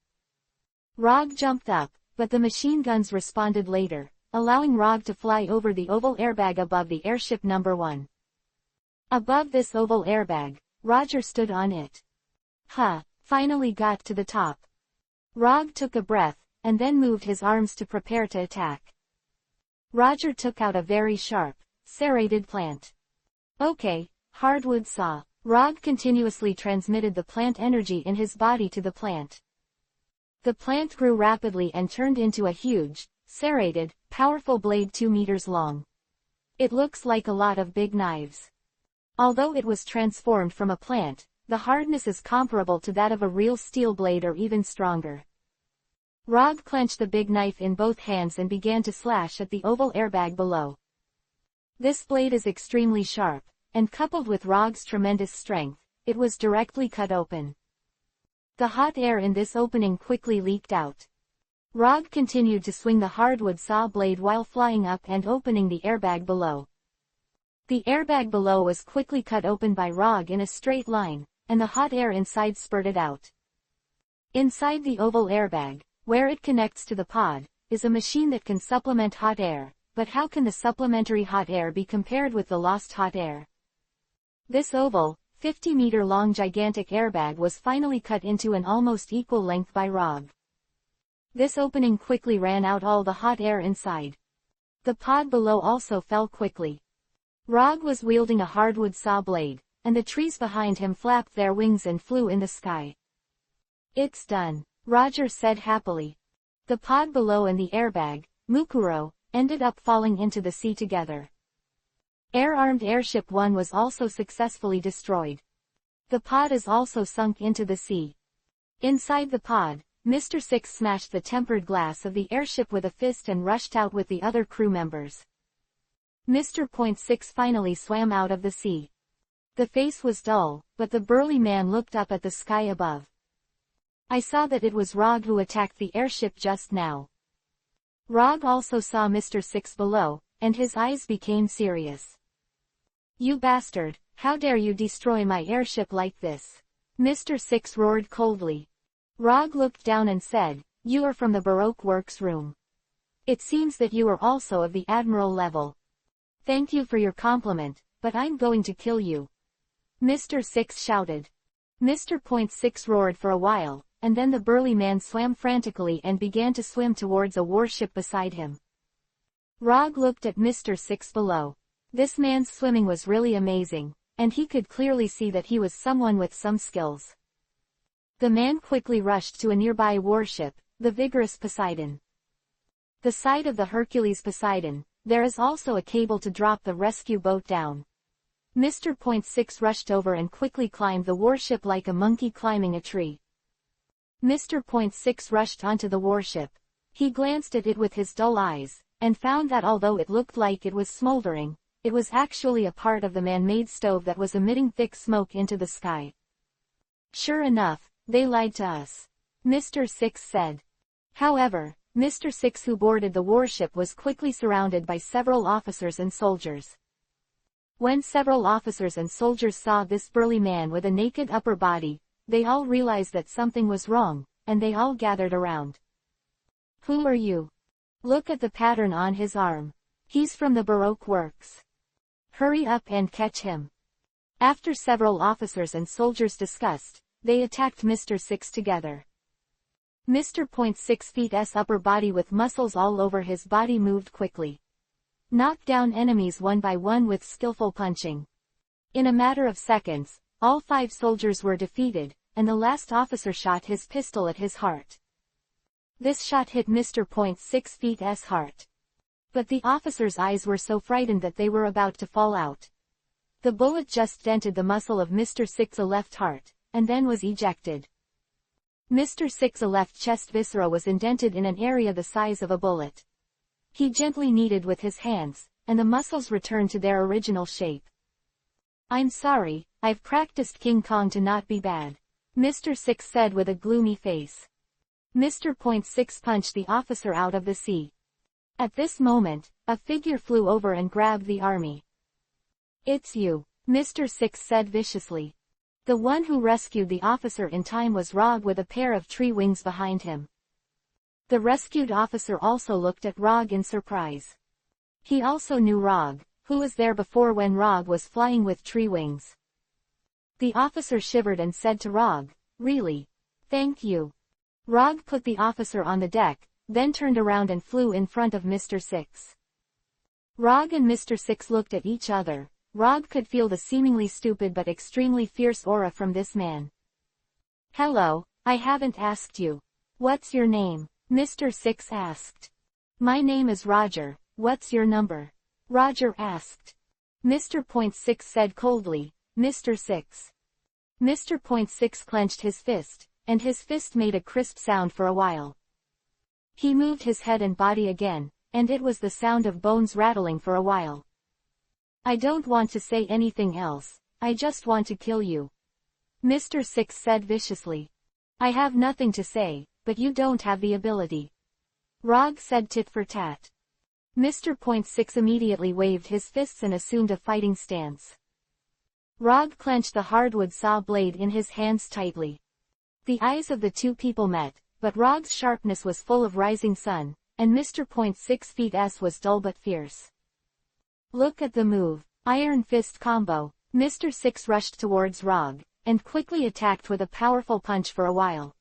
Rog jumped up, but the machine guns responded later, allowing Rog to fly over the oval airbag above the airship number 1. Above this oval airbag, Roger stood on it. Finally got to the top. Rog took a breath, and then moved his arms to prepare to attack. Roger took out a very sharp, serrated plant. "Okay, hardwood saw." Rog continuously transmitted the plant energy in his body to the plant. The plant grew rapidly and turned into a huge, serrated, powerful blade 2 meters long. It looks like a lot of big knives. Although it was transformed from a plant, the hardness is comparable to that of a real steel blade or even stronger. Rog clenched the big knife in both hands and began to slash at the oval airbag below. This blade is extremely sharp, and coupled with Rog's tremendous strength, it was directly cut open. The hot air in this opening quickly leaked out. Rog continued to swing the hardwood saw blade while flying up and opening the airbag below. The airbag below was quickly cut open by Rog in a straight line, and the hot air inside spurted out. Inside the oval airbag, where it connects to the pod, is a machine that can supplement hot air, but how can the supplementary hot air be compared with the lost hot air? This oval, 50-meter-long gigantic airbag was finally cut into an almost equal length by Rog. This opening quickly ran out all the hot air inside. The pod below also fell quickly. Rog was wielding a hardwood saw blade, and the trees behind him flapped their wings and flew in the sky. "It's done," Roger said happily. The pod below and the airbag, Mukuro, ended up falling into the sea together. Air-armed Airship 1 was also successfully destroyed. The pod is also sunk into the sea. Inside the pod, Mr. Six smashed the tempered glass of the airship with a fist and rushed out with the other crew members. Mr. Point Six finally swam out of the sea. The face was dull, but the burly man looked up at the sky above. "I saw that it was Rog who attacked the airship just now." Rog also saw Mr. Six below, and his eyes became serious. "You bastard, how dare you destroy my airship like this?" Mr. Six roared coldly. Rog looked down and said, "You are from the Baroque Works room. It seems that you are also of the Admiral level. Thank you for your compliment, but I'm going to kill you," Mr. Six shouted. Mr. Point Six roared for a while, and then the burly man swam frantically and began to swim towards a warship beside him. Rog looked at Mr. Six below. This man's swimming was really amazing, and he could clearly see that he was someone with some skills. The man quickly rushed to a nearby warship, the vigorous Poseidon. The side of the Hercules Poseidon, there is also a cable to drop the rescue boat down. Mr. Point Six rushed over and quickly climbed the warship like a monkey climbing a tree. Mr. Point Six rushed onto the warship. He glanced at it with his dull eyes, and found that although it looked like it was smoldering, it was actually a part of the man-made stove that was emitting thick smoke into the sky. "Sure enough, they lied to us," Mr. Six said. However, Mr. Six, who boarded the warship, was quickly surrounded by several officers and soldiers. When several officers and soldiers saw this burly man with a naked upper body, they all realized that something was wrong, and they all gathered around. "Who are you? Look at the pattern on his arm. He's from the Baroque Works. Hurry up and catch him." After several officers and soldiers discussed, they attacked Mr. Six together. Mr. Point Six Feet's upper body with muscles all over his body moved quickly. Knocked down enemies one by one with skillful punching. In a matter of seconds, all 5 soldiers were defeated, and the last officer shot his pistol at his heart. This shot hit Mr. Point Six Feet's heart. But the officer's eyes were so frightened that they were about to fall out. The bullet just dented the muscle of Mr. Six's left heart, and then was ejected. Mr. Six's left chest viscera was indented in an area the size of a bullet. He gently kneaded with his hands, and the muscles returned to their original shape. "I'm sorry, I've practiced King Kong to not be bad," Mr. Six said with a gloomy face. Mr. Point Six punched the officer out of the sea. At this moment, a figure flew over and grabbed the army. "It's you," Mr. Six said viciously. The one who rescued the officer in time was Rog with a pair of tree wings behind him. The rescued officer also looked at Rog in surprise. He also knew Rog, who was there before when Rog was flying with tree wings. The officer shivered and said to Rog, "Really? Thank you." Rog put the officer on the deck, then turned around and flew in front of Mr. Six. Rog and Mr. Six looked at each other. Rog could feel the seemingly stupid but extremely fierce aura from this man. "Hello, I haven't asked you. What's your name?" Mr. Six asked. "My name is Roger. What's your number?" Roger asked. Mr. Point Six said coldly, "Mr. Six." Mr. Point Six clenched his fist, and his fist made a crisp sound for a while. He moved his head and body again, and it was the sound of bones rattling for a while. "I don't want to say anything else, I just want to kill you," Mr. Six said viciously. "I have nothing to say, but you don't have the ability," Rog said tit for tat. Mr. Point Six immediately waved his fists and assumed a fighting stance. Rog clenched the hardwood saw blade in his hands tightly. The eyes of the two people met, but Rog's sharpness was full of rising sun, and Mr. Point 6 feet's was dull but fierce. Look at the move, Iron Fist combo. Mr. 6 rushed towards Rog, and quickly attacked with a powerful punch for a while.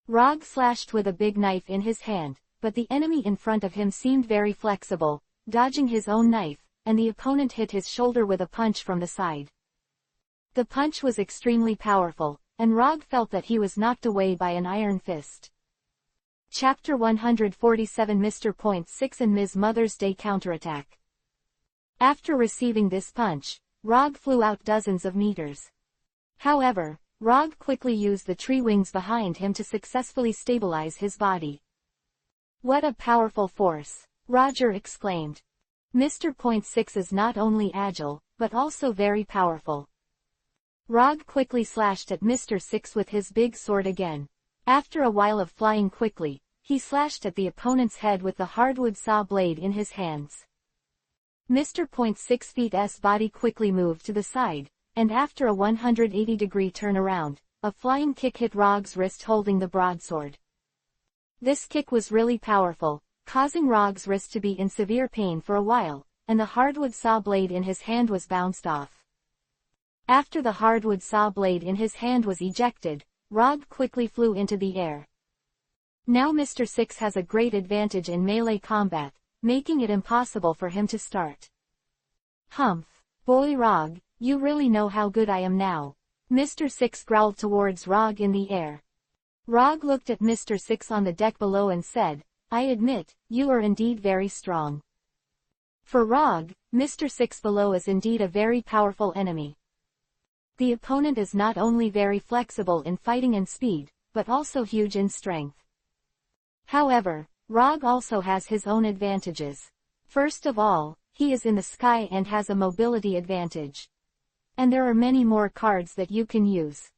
Rog slashed with a big knife in his hand, but the enemy in front of him seemed very flexible, dodging his own knife, and the opponent hit his shoulder with a punch from the side. The punch was extremely powerful, and Rog felt that he was knocked away by an iron fist. Chapter 147 Mr. Point 6 and Ms. Mother's Day Counterattack. After receiving this punch, Rog flew out dozens of meters. However, Rog quickly used the tree wings behind him to successfully stabilize his body. What a powerful force! Roger exclaimed. Mr. Point 6 is not only agile, but also very powerful. Rog quickly slashed at Mr. 6 with his big sword again. After a while of flying quickly, he slashed at the opponent's head with the hardwood saw blade in his hands. Mr. Point 6 feet's body quickly moved to the side, and after a 180-degree turnaround, a flying kick hit Rog's wrist holding the broadsword. This kick was really powerful, causing Rog's wrist to be in severe pain for a while, and the hardwood saw blade in his hand was bounced off. After the hardwood saw blade in his hand was ejected, Rog quickly flew into the air. Now Mr. 6 has a great advantage in melee combat, making it impossible for him to start. Humph! Boy Rog, you really know how good I am now. Mr. 6 growled towards Rog in the air. Rog looked at Mr. 6 on the deck below and said, I admit, you are indeed very strong. For Rog, Mr. 6 below is indeed a very powerful enemy. The opponent is not only very flexible in fighting and speed, but also huge in strength. However, Rog also has his own advantages. First of all, he is in the sky and has a mobility advantage. And there are many more cards that you can use.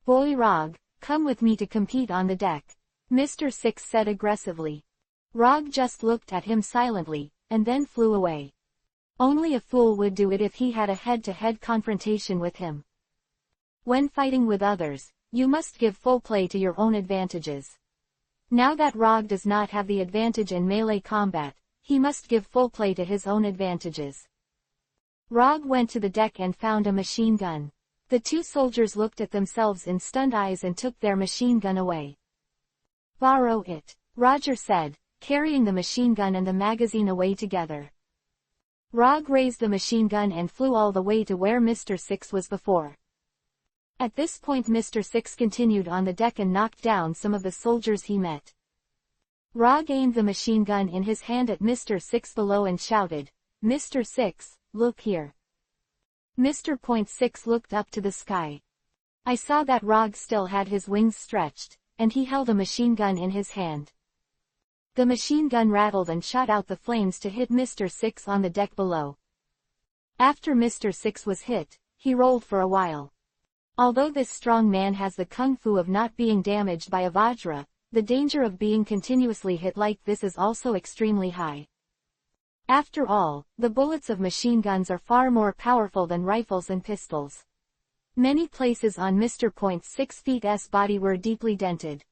Boy Rog, come with me to compete on the deck, Mr. 6 said aggressively. Rog just looked at him silently, and then flew away. Only a fool would do it if he had a head-to-head confrontation with him. When fighting with others, you must give full play to your own advantages. Now that Rog does not have the advantage in melee combat, he must give full play to his own advantages. Rog went to the deck and found a machine gun. The two soldiers looked at themselves in stunned eyes and took their machine gun away. Borrow it, Roger said, carrying the machine gun and the magazine away together. Rog raised the machine gun and flew all the way to where Mr. 6 was before. At this point Mr. 6 continued on the deck and knocked down some of the soldiers he met. Rog aimed the machine gun in his hand at Mr. 6 below and shouted, Mr. 6, look here. Mr. Point 6 looked up to the sky. I saw that Rog still had his wings stretched, and he held a machine gun in his hand. The machine gun rattled and shot out the flames to hit Mr. 6 on the deck below. After Mr. 6 was hit, he rolled for a while. Although this strong man has the kung fu of not being damaged by a vajra, the danger of being continuously hit like this is also extremely high. After all, the bullets of machine guns are far more powerful than rifles and pistols. Many places on Mr. Point 6 feet's body were deeply dented.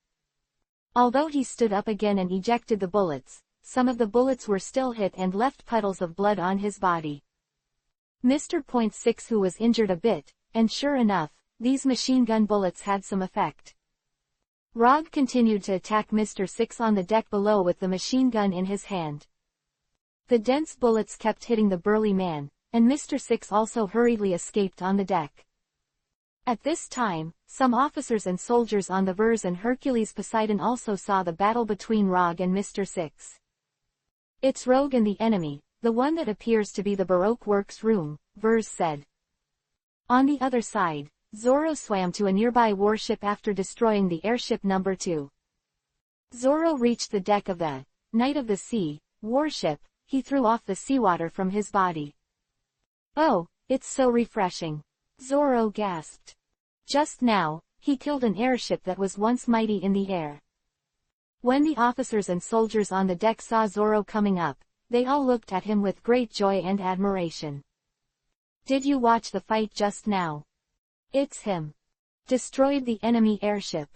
Although he stood up again and ejected the bullets, some of the bullets were still hit and left puddles of blood on his body. Mr. Point 6 who was injured a bit, and sure enough, these machine gun bullets had some effect. Rog continued to attack Mr. 6 on the deck below with the machine gun in his hand. The dense bullets kept hitting the burly man, and Mr. 6 also hurriedly escaped on the deck. At this time, some officers and soldiers on the Vers and Hercules Poseidon also saw the battle between Rog and Mr. 6. It's Rogue and the enemy, the one that appears to be the Baroque Works room, Vers said. On the other side, Zoro swam to a nearby warship after destroying the airship number 2. Zoro reached the deck of the Knight of the Sea warship. He threw off the seawater from his body. Oh, it's so refreshing. Zoro gasped. Just now, he killed an airship that was once mighty in the air. When the officers and soldiers on the deck saw Zoro coming up, they all looked at him with great joy and admiration. Did you watch the fight just now? It's him. Destroyed the enemy airship.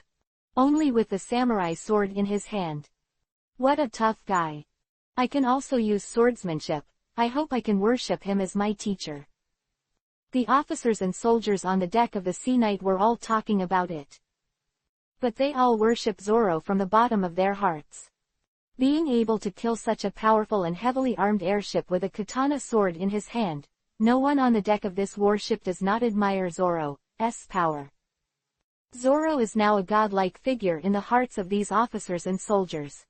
Only with the samurai sword in his hand. What a tough guy. I can also use swordsmanship. I hope I can worship him as my teacher. The officers and soldiers on the deck of the Sea Knight were all talking about it. But they all worship Zoro from the bottom of their hearts. Being able to kill such a powerful and heavily armed airship with a katana sword in his hand, no one on the deck of this warship does not admire Zoro's power. Zoro is now a godlike figure in the hearts of these officers and soldiers.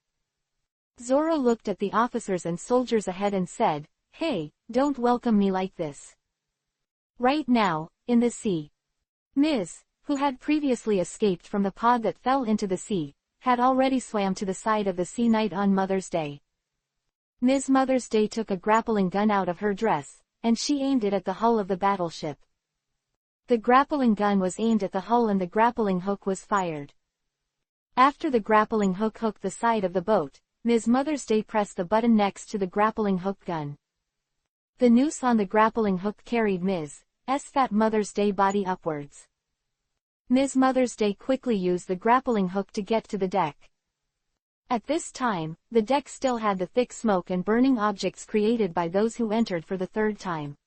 Zoro looked at the officers and soldiers ahead and said, "Hey, don't welcome me like this." Right now, in the sea. Ms., who had previously escaped from the pod that fell into the sea, had already swam to the side of the Sea Knight on Mother's Day. Ms. Mother's Day took a grappling gun out of her dress, and she aimed it at the hull of the battleship. The grappling gun was aimed at the hull and the grappling hook was fired. After the grappling hook hooked the side of the boat, Ms. Mother's Day pressed the button next to the grappling hook gun. The noose on the grappling hook carried Ms.'s fat Mother's Day body upwards. Ms. Mother's Day quickly used the grappling hook to get to the deck. At this time, the deck still had the thick smoke and burning objects created by those who entered for the third time.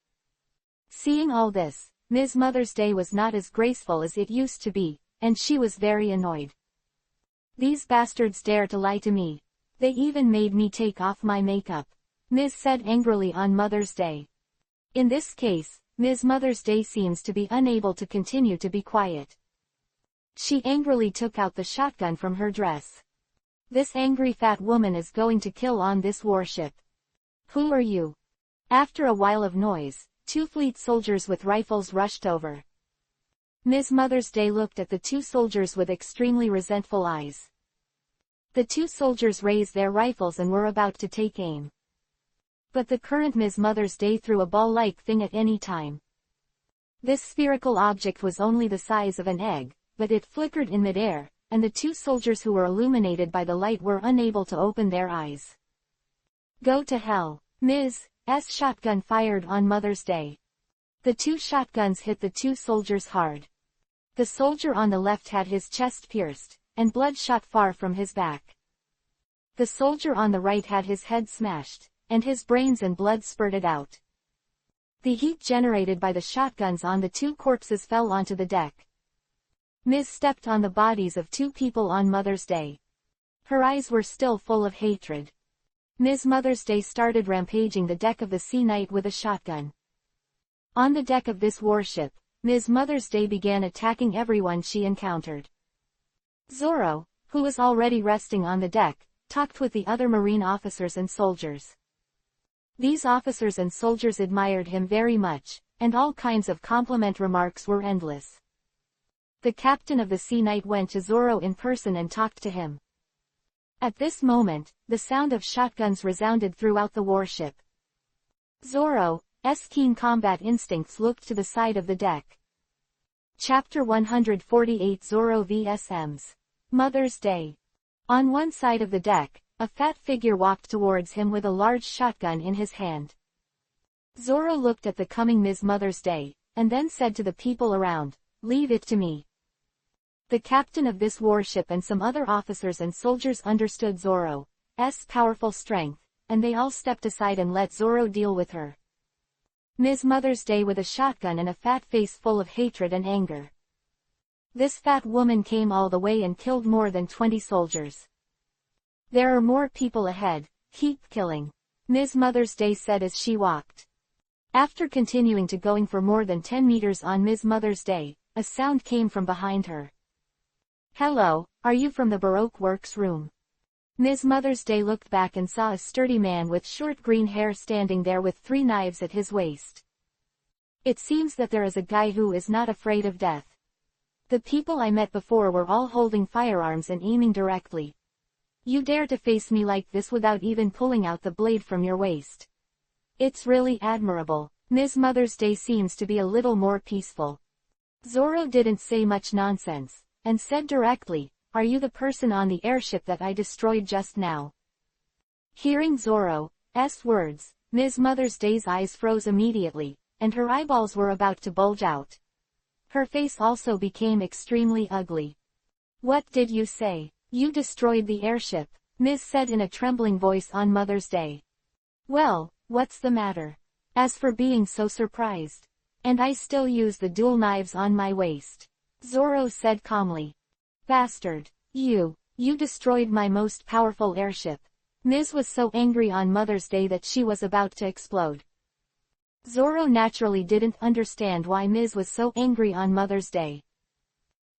Seeing all this, Ms. Mother's Day was not as graceful as it used to be, and she was very annoyed. These bastards dare to lie to me. They even made me take off my makeup, Ms. said angrily on Mother's Day. In this case, Ms. Mother's Day seems to be unable to continue to be quiet. She angrily took out the shotgun from her dress. This angry fat woman is going to kill on this warship. Who are you? After a while of noise, 2 fleet soldiers with rifles rushed over. Ms. Mother's Day looked at the 2 soldiers with extremely resentful eyes. The 2 soldiers raised their rifles and were about to take aim. But the current Ms. Mother's Day threw a ball-like thing at any time. This spherical object was only the size of an egg, but it flickered in midair, and the 2 soldiers who were illuminated by the light were unable to open their eyes. Go to hell. Ms.'s shotgun fired on Mother's Day. The 2 shotguns hit the 2 soldiers hard. The soldier on the left had his chest pierced, and blood shot far from his back. The soldier on the right had his head smashed, and his brains and blood spurted out. The heat generated by the shotguns on the 2 corpses fell onto the deck. Ms. stepped on the bodies of 2 people on Mother's Day. Her eyes were still full of hatred. Ms. Mother's Day started rampaging the deck of the Sea Knight with a shotgun. On the deck of this warship, Ms. Mother's Day began attacking everyone she encountered. Zoro, who was already resting on the deck, talked with the other marine officers and soldiers. These officers and soldiers admired him very much, and all kinds of compliment remarks were endless. The captain of the Sea Knight went to Zoro in person and talked to him. At this moment, the sound of shotguns resounded throughout the warship. Zoro's keen combat instincts looked to the side of the deck. Chapter 148 Zoro vs M's Mother's Day. On one side of the deck, a fat figure walked towards him with a large shotgun in his hand. Zoro looked at the coming Ms. Mother's Day, and then said to the people around, "Leave it to me." The captain of this warship and some other officers and soldiers understood Zoro's powerful strength, and they all stepped aside and let Zoro deal with her. Ms. Mother's Day with a shotgun and a fat face full of hatred and anger. This fat woman came all the way and killed more than 20 soldiers. There are more people ahead, keep killing, Ms. Mother's Day said as she walked. After continuing to going for more than 10 meters on Ms. Mother's Day, a sound came from behind her. Hello, are you from the Baroque Works room? Ms. Mother's Day looked back and saw a sturdy man with short green hair standing there with 3 knives at his waist. It seems that there is a guy who is not afraid of death. The people I met before were all holding firearms and aiming directly. You dare to face me like this without even pulling out the blade from your waist. It's really admirable. Ms. Mother's Day seems to be a little more peaceful. Zoro didn't say much nonsense, and said directly, "Are you the person on the airship that I destroyed just now?" Hearing Zoro's words, Ms. Mother's Day's eyes froze immediately, and her eyeballs were about to bulge out. Her face also became extremely ugly. "What did you say? You destroyed the airship," Ms. said in a trembling voice on Mother's Day. "Well, what's the matter? As for being so surprised. And I still use the dual knives on my waist," Zoro said calmly. "Bastard. You destroyed my most powerful airship." Ms. was so angry on Mother's Day that she was about to explode. Zoro naturally didn't understand why Ms. was so angry on Mother's Day.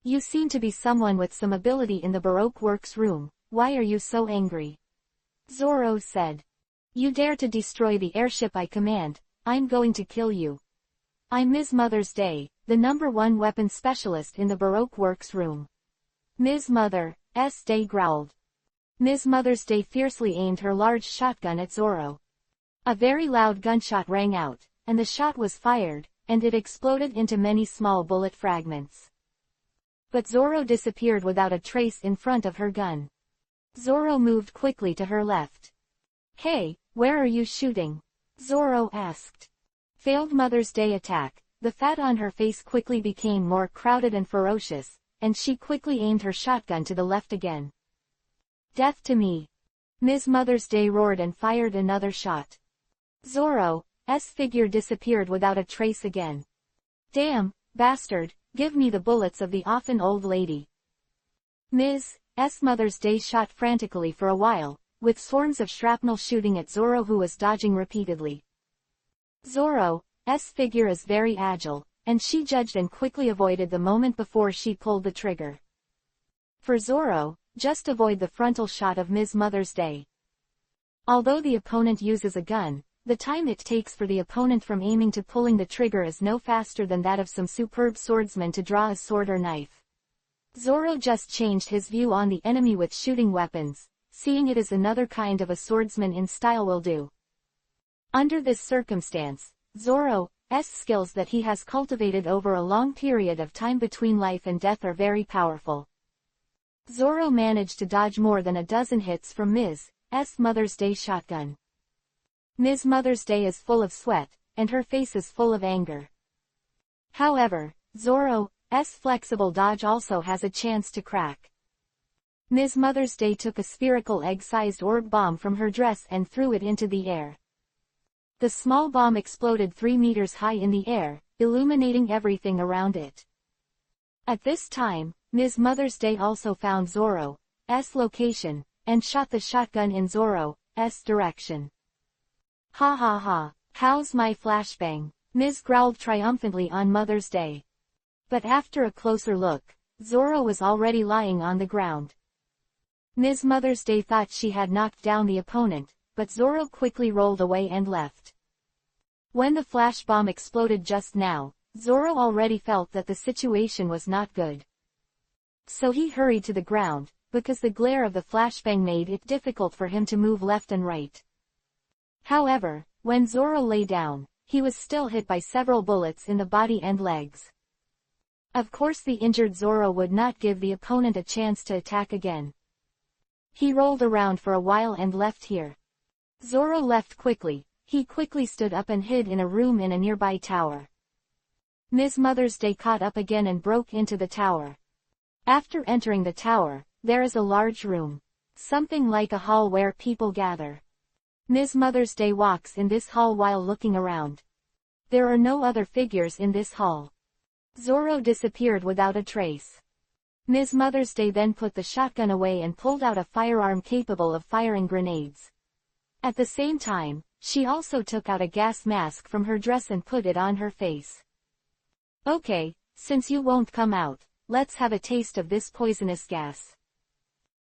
"You seem to be someone with some ability in the Baroque Works room, why are you so angry?" Zoro said. "You dare to destroy the airship I command, I'm going to kill you. I'm Ms. Mother's Day, the #1 weapon specialist in the Baroque Works room." Ms. Mother's Day growled. Ms. Mother's Day fiercely aimed her large shotgun at Zoro. A very loud gunshot rang out, and the shot was fired, and it exploded into many small bullet fragments. But Zoro disappeared without a trace in front of her gun. Zoro moved quickly to her left. "Hey, where are you shooting?" Zoro asked. Failed Mother's Day attack. The fat on her face quickly became more crowded and ferocious, and she quickly aimed her shotgun to the left again. "Death to me!" Ms. Mother's Day roared and fired another shot. Zoro's figure disappeared without a trace again. "Damn, bastard, give me the bullets of the often old lady." Ms. Mother's Day shot frantically for a while, with swarms of shrapnel shooting at Zoro, who was dodging repeatedly. Zoro's figure is very agile, and she judged and quickly avoided the moment before she pulled the trigger. For Zoro, just avoid the frontal shot of Ms. Mother's Day. Although the opponent uses a gun, the time it takes for the opponent from aiming to pulling the trigger is no faster than that of some superb swordsman to draw a sword or knife. Zoro just changed his view on the enemy with shooting weapons, seeing it as another kind of a swordsman in style will do. Under this circumstance, Zoro's skills that he has cultivated over a long period of time between life and death are very powerful. Zoro managed to dodge more than a dozen hits from Ms. Mother's Day shotgun. Ms. Mother's Day is full of sweat, and her face is full of anger. However, Zoro's flexible dodge also has a chance to crack. Ms. Mother's Day took a spherical egg-sized orb bomb from her dress and threw it into the air. The small bomb exploded 3 meters high in the air, illuminating everything around it. At this time, Ms. Mother's Day also found Zoro's location, and shot the shotgun in Zoro's direction. "Ha ha ha, how's my flashbang?" Ms. growled triumphantly on Mother's Day. But after a closer look, Zoro was already lying on the ground. Ms. Mother's Day thought she had knocked down the opponent, but Zoro quickly rolled away and left. When the flash bomb exploded just now, Zoro already felt that the situation was not good. So he hurried to the ground, because the glare of the flashbang made it difficult for him to move left and right. However, when Zoro lay down, he was still hit by several bullets in the body and legs. Of course the injured Zoro would not give the opponent a chance to attack again. He rolled around for a while and left here. Zoro left quickly. He quickly stood up and hid in a room in a nearby tower. Ms. Mother's Day caught up again and broke into the tower. After entering the tower, there is a large room. Something like a hall where people gather. Ms. Mother's Day walks in this hall while looking around. There are no other figures in this hall. Zoro disappeared without a trace. Ms. Mother's Day then put the shotgun away and pulled out a firearm capable of firing grenades. At the same time, she also took out a gas mask from her dress and put it on her face. "Okay, since you won't come out, let's have a taste of this poisonous gas."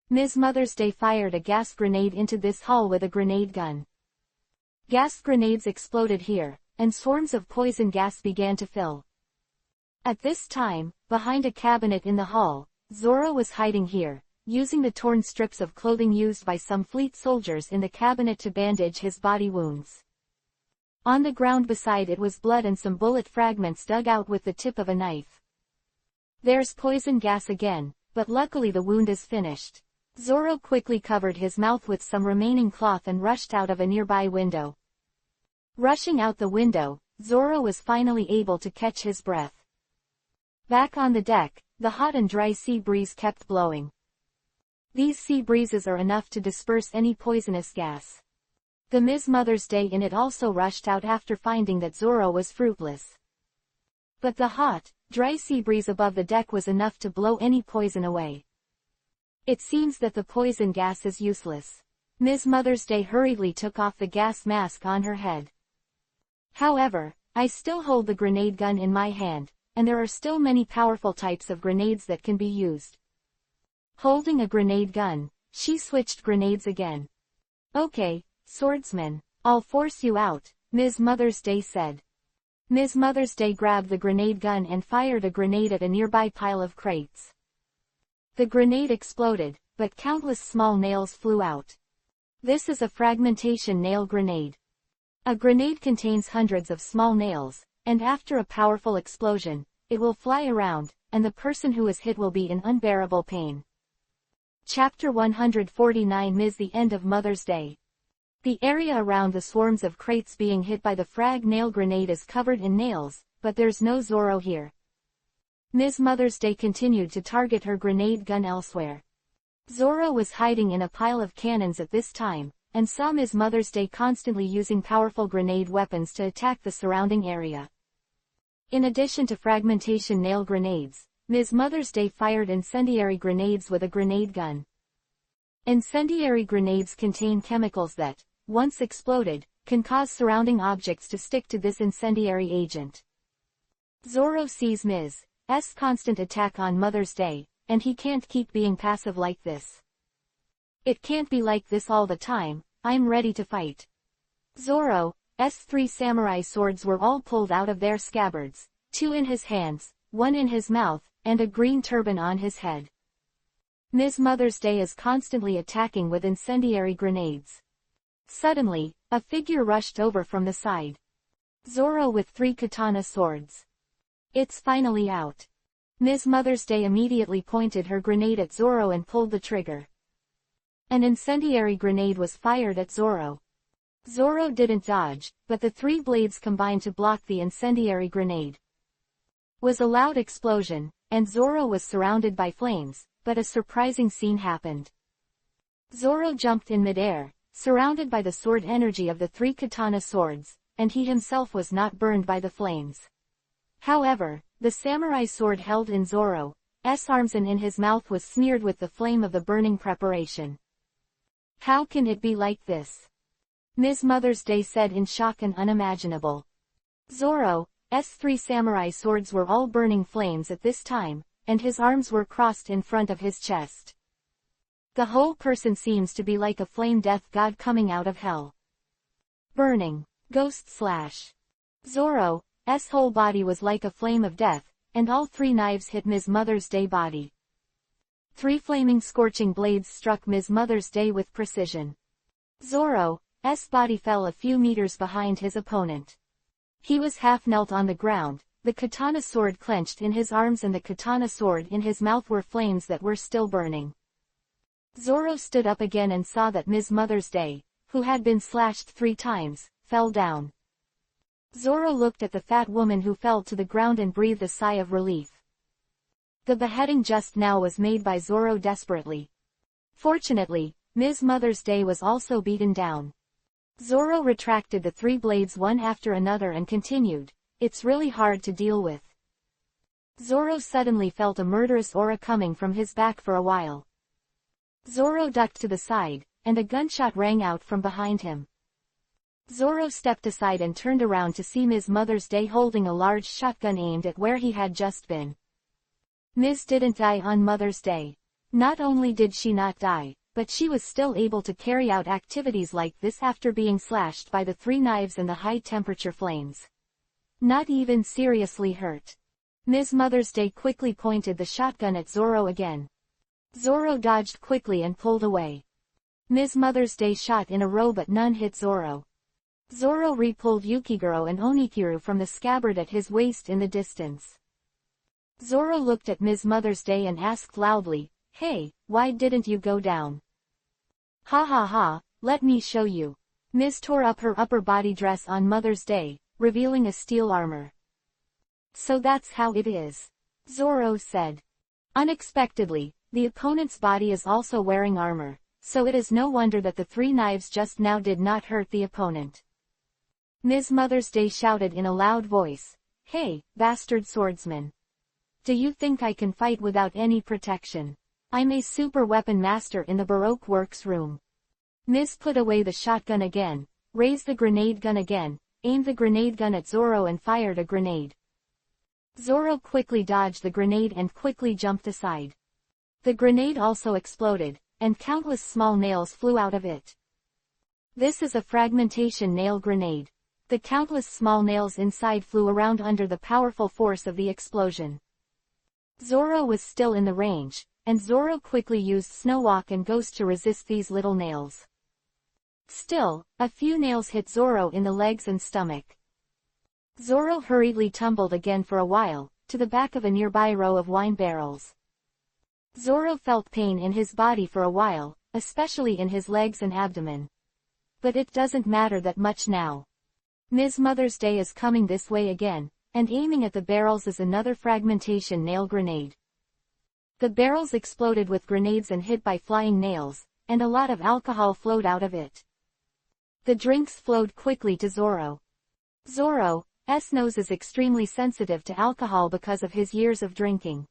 Ms. Mother's Day fired a gas grenade into this hall with a grenade gun. Gas grenades exploded here, and swarms of poison gas began to fill. At this time, behind a cabinet in the hall, Zoro was hiding here, using the torn strips of clothing used by some fleet soldiers in the cabinet to bandage his body wounds. On the ground beside it was blood and some bullet fragments dug out with the tip of a knife. There's poison gas again, but luckily the wound is finished. Zoro quickly covered his mouth with some remaining cloth and rushed out of a nearby window. Rushing out the window, Zoro was finally able to catch his breath. Back on the deck, the hot and dry sea breeze kept blowing. These sea breezes are enough to disperse any poisonous gas. The Ms. Mother's Day in it also rushed out after finding that Zoro was fruitless. But the hot, dry sea breeze above the deck was enough to blow any poison away. It seems that the poison gas is useless. Ms. Mother's Day hurriedly took off the gas mask on her head. However, I still hold the grenade gun in my hand, and there are still many powerful types of grenades that can be used. Holding a grenade gun, she switched grenades again. Okay, swordsman, I'll force you out, Ms. Mother's Day said. Ms. Mother's Day grabbed the grenade gun and fired a grenade at a nearby pile of crates. The grenade exploded, but countless small nails flew out. This is a fragmentation nail grenade. A grenade contains hundreds of small nails, and after a powerful explosion, it will fly around, and the person who is hit will be in unbearable pain. Chapter 149 Ms. The end of Mother's Day. The area around the swarms of crates being hit by the frag nail grenade is covered in nails, but there's no Zoro here. Ms. Mother's Day continued to target her grenade gun elsewhere. Zoro was hiding in a pile of cannons at this time, and saw Ms. Mother's Day constantly using powerful grenade weapons to attack the surrounding area. In addition to fragmentation nail grenades, Ms. Mother's Day fired incendiary grenades with a grenade gun. Incendiary grenades contain chemicals that, once exploded, can cause surrounding objects to stick to this incendiary agent. Zoro sees Ms. S constant attack on Mother's Day, and he can't keep being passive like this. It can't be like this all the time, I'm ready to fight. Zoro's 3 samurai swords were all pulled out of their scabbards, 2 in his hands, 1 in his mouth, and a green turban on his head. Ms. Mother's Day is constantly attacking with incendiary grenades. Suddenly, a figure rushed over from the side. Zoro with 3 katana swords. It's finally out. Ms. Mother's Day immediately pointed her grenade at Zoro and pulled the trigger. An incendiary grenade was fired at Zoro. Zoro didn't dodge, but the 3 blades combined to block the incendiary grenade. Was a loud explosion, and Zoro was surrounded by flames, but a surprising scene happened. Zoro jumped in midair, surrounded by the sword energy of the 3 katana swords, and he himself was not burned by the flames. However, the samurai sword held in Zoro's arms and in his mouth was smeared with the flame of the burning preparation. How can it be like this? Ms. Mother's Day said in shock and unimaginable. Zoro's 3 samurai swords were all burning flames at this time, and his arms were crossed in front of his chest. The whole person seems to be like a flame death god coming out of hell. Burning. Ghost slash. Zoro's whole body was like a flame of death, and all 3 knives hit Ms. Mother's Day body. 3 flaming scorching blades struck Ms. Mother's Day with precision. Zoro's body fell a few meters behind his opponent. He was half knelt on the ground, the katana sword clenched in his arms and the katana sword in his mouth were flames that were still burning. Zoro stood up again and saw that Ms. Mother's Day, who had been slashed 3 times, fell down. Zoro looked at the fat woman who fell to the ground and breathed a sigh of relief. The beheading just now was made by Zoro desperately. Fortunately, Ms. Mother's Day was also beaten down. Zoro retracted the 3 blades one after another and continued, "It's really hard to deal with." Zoro suddenly felt a murderous aura coming from his back for a while. Zoro ducked to the side, and a gunshot rang out from behind him. Zoro stepped aside and turned around to see Ms. Mother's Day holding a large shotgun aimed at where he had just been. Ms. didn't die on Mother's Day. Not only did she not die, but she was still able to carry out activities like this after being slashed by the 3 knives and the high-temperature flames. Not even seriously hurt. Ms. Mother's Day quickly pointed the shotgun at Zoro again. Zoro dodged quickly and pulled away. Ms. Mother's Day shot in a row but none hit Zoro. Zoro re-pulled Yukiguro and Onikiru from the scabbard at his waist in the distance. Zoro looked at Ms. Mother's Day and asked loudly, "Hey, why didn't you go down?" "Ha ha ha, let me show you." Ms. tore up her upper body dress on Mother's Day, revealing a steel armor. "So that's how it is," Zoro said. Unexpectedly, the opponent's body is also wearing armor, so it is no wonder that the 3 knives just now did not hurt the opponent. Ms. Mother's Day shouted in a loud voice, "Hey, bastard swordsman! Do you think I can fight without any protection? I'm a super weapon master in the Baroque Works room." Ms. put away the shotgun again, raised the grenade gun again, aimed the grenade gun at Zoro and fired a grenade. Zoro quickly dodged the grenade and quickly jumped aside. The grenade also exploded, and countless small nails flew out of it. This is a fragmentation nail grenade. The countless small nails inside flew around under the powerful force of the explosion. Zoro was still in the range, and Zoro quickly used Snow Walk and Ghost to resist these little nails. Still, a few nails hit Zoro in the legs and stomach. Zoro hurriedly tumbled again for a while, to the back of a nearby row of wine barrels. Zoro felt pain in his body for a while, especially in his legs and abdomen. But it doesn't matter that much now. Ms. Mother's Day is coming this way again, and aiming at the barrels is another fragmentation nail grenade. The barrels exploded with grenades and hit by flying nails, and a lot of alcohol flowed out of it. The drinks flowed quickly to Zoro. Zoro's nose is extremely sensitive to alcohol because of his years of drinking.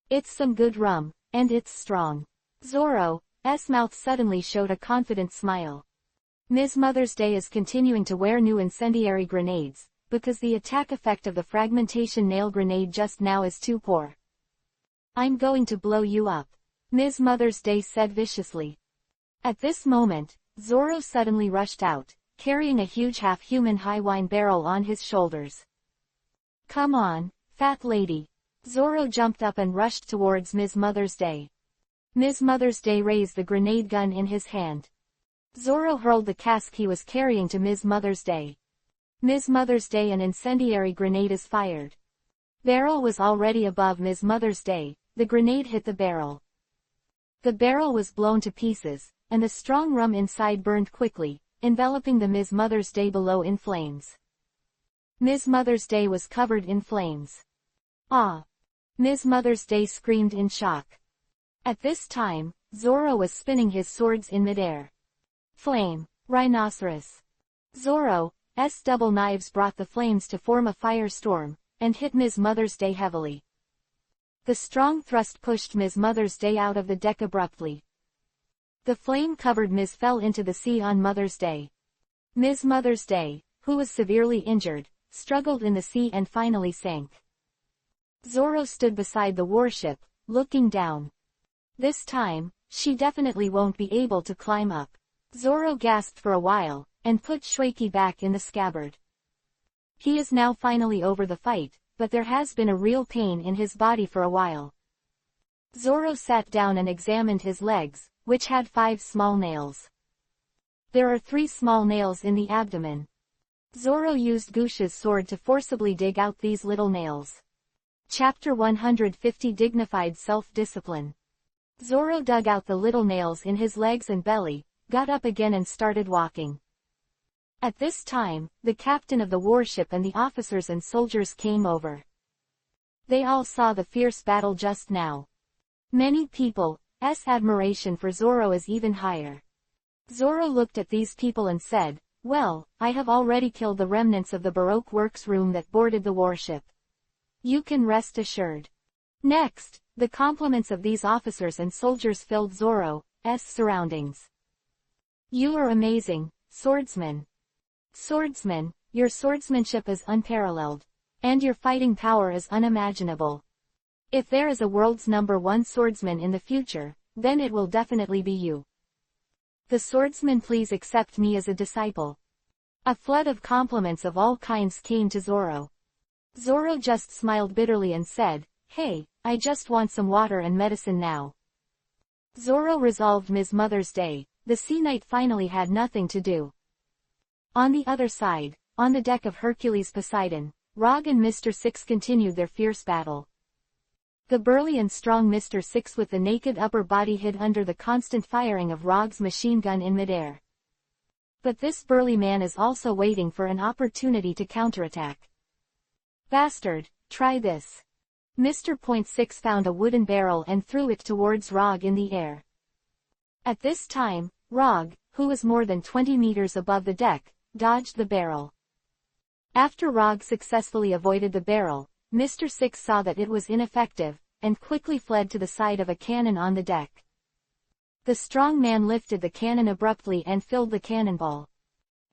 It's some good rum, and it's strong. Zoro's mouth suddenly showed a confident smile. Ms. Mother's Day is continuing to wear new incendiary grenades, because the attack effect of the fragmentation nail grenade just now is too poor. "I'm going to blow you up," Ms. Mother's Day said viciously. At this moment, Zoro suddenly rushed out, carrying a huge half-human high wine barrel on his shoulders. "Come on, fat lady." Zoro jumped up and rushed towards Ms. Mother's Day. Ms. Mother's Day raised the grenade gun in his hand. Zoro hurled the cask he was carrying to Ms. Mother's Day. Ms. Mother's Day, an incendiary grenade is fired. Barrel was already above Ms. Mother's Day, the grenade hit the barrel. The barrel was blown to pieces, and the strong rum inside burned quickly, enveloping the Ms. Mother's Day below in flames. Ms. Mother's Day was covered in flames. "Ah!" Ms. Mother's Day screamed in shock. At this time, Zoro was spinning his swords in midair. Flame, rhinoceros. Zoro's double knives brought the flames to form a firestorm, and hit Ms. Mother's Day heavily. The strong thrust pushed Ms. Mother's Day out of the deck abruptly. The flame-covered Ms. fell into the sea on Mother's Day. Ms. Mother's Day, who was severely injured, struggled in the sea and finally sank. Zoro stood beside the warship, looking down. This time, she definitely won't be able to climb up. Zoro gasped for a while, and put Shueiki back in the scabbard. He is now finally over the fight, but there has been a real pain in his body for a while. Zoro sat down and examined his legs, which had 5 small nails. There are 3 small nails in the abdomen. Zoro used Gusha's sword to forcibly dig out these little nails. Chapter 150, Dignified Self-Discipline. Zoro dug out the little nails in his legs and belly, got up again and started walking. At this time, the captain of the warship and the officers and soldiers came over. They all saw the fierce battle just now. Many people's admiration for Zoro is even higher. Zoro looked at these people and said, "Well, I have already killed the remnants of the Baroque Works room that boarded the warship. You can rest assured." Next, the compliments of these officers and soldiers filled Zoro's surroundings. "You are amazing, swordsman. Swordsman, your swordsmanship is unparalleled. And your fighting power is unimaginable. If there is a world's #1 swordsman in the future, then it will definitely be you. The swordsman, please accept me as a disciple." A flood of compliments of all kinds came to Zoro. Zoro just smiled bitterly and said, "Hey, I just want some water and medicine now." Zoro resolved Ms. Mother's Day. The Sea Knight finally had nothing to do. On the other side, on the deck of Hercules Poseidon, Rog and Mr. Six continued their fierce battle. The burly and strong Mr. Six with the naked upper body hid under the constant firing of Rog's machine gun in midair. But this burly man is also waiting for an opportunity to counterattack. Bastard, try this. Mr. Point 6 found a wooden barrel and threw it towards Rog in the air. At this time, Rog, who was more than 20 meters above the deck, dodged the barrel. After Rog successfully avoided the barrel, Mr. 6 saw that it was ineffective, and quickly fled to the side of a cannon on the deck. The strong man lifted the cannon abruptly and filled the cannonball.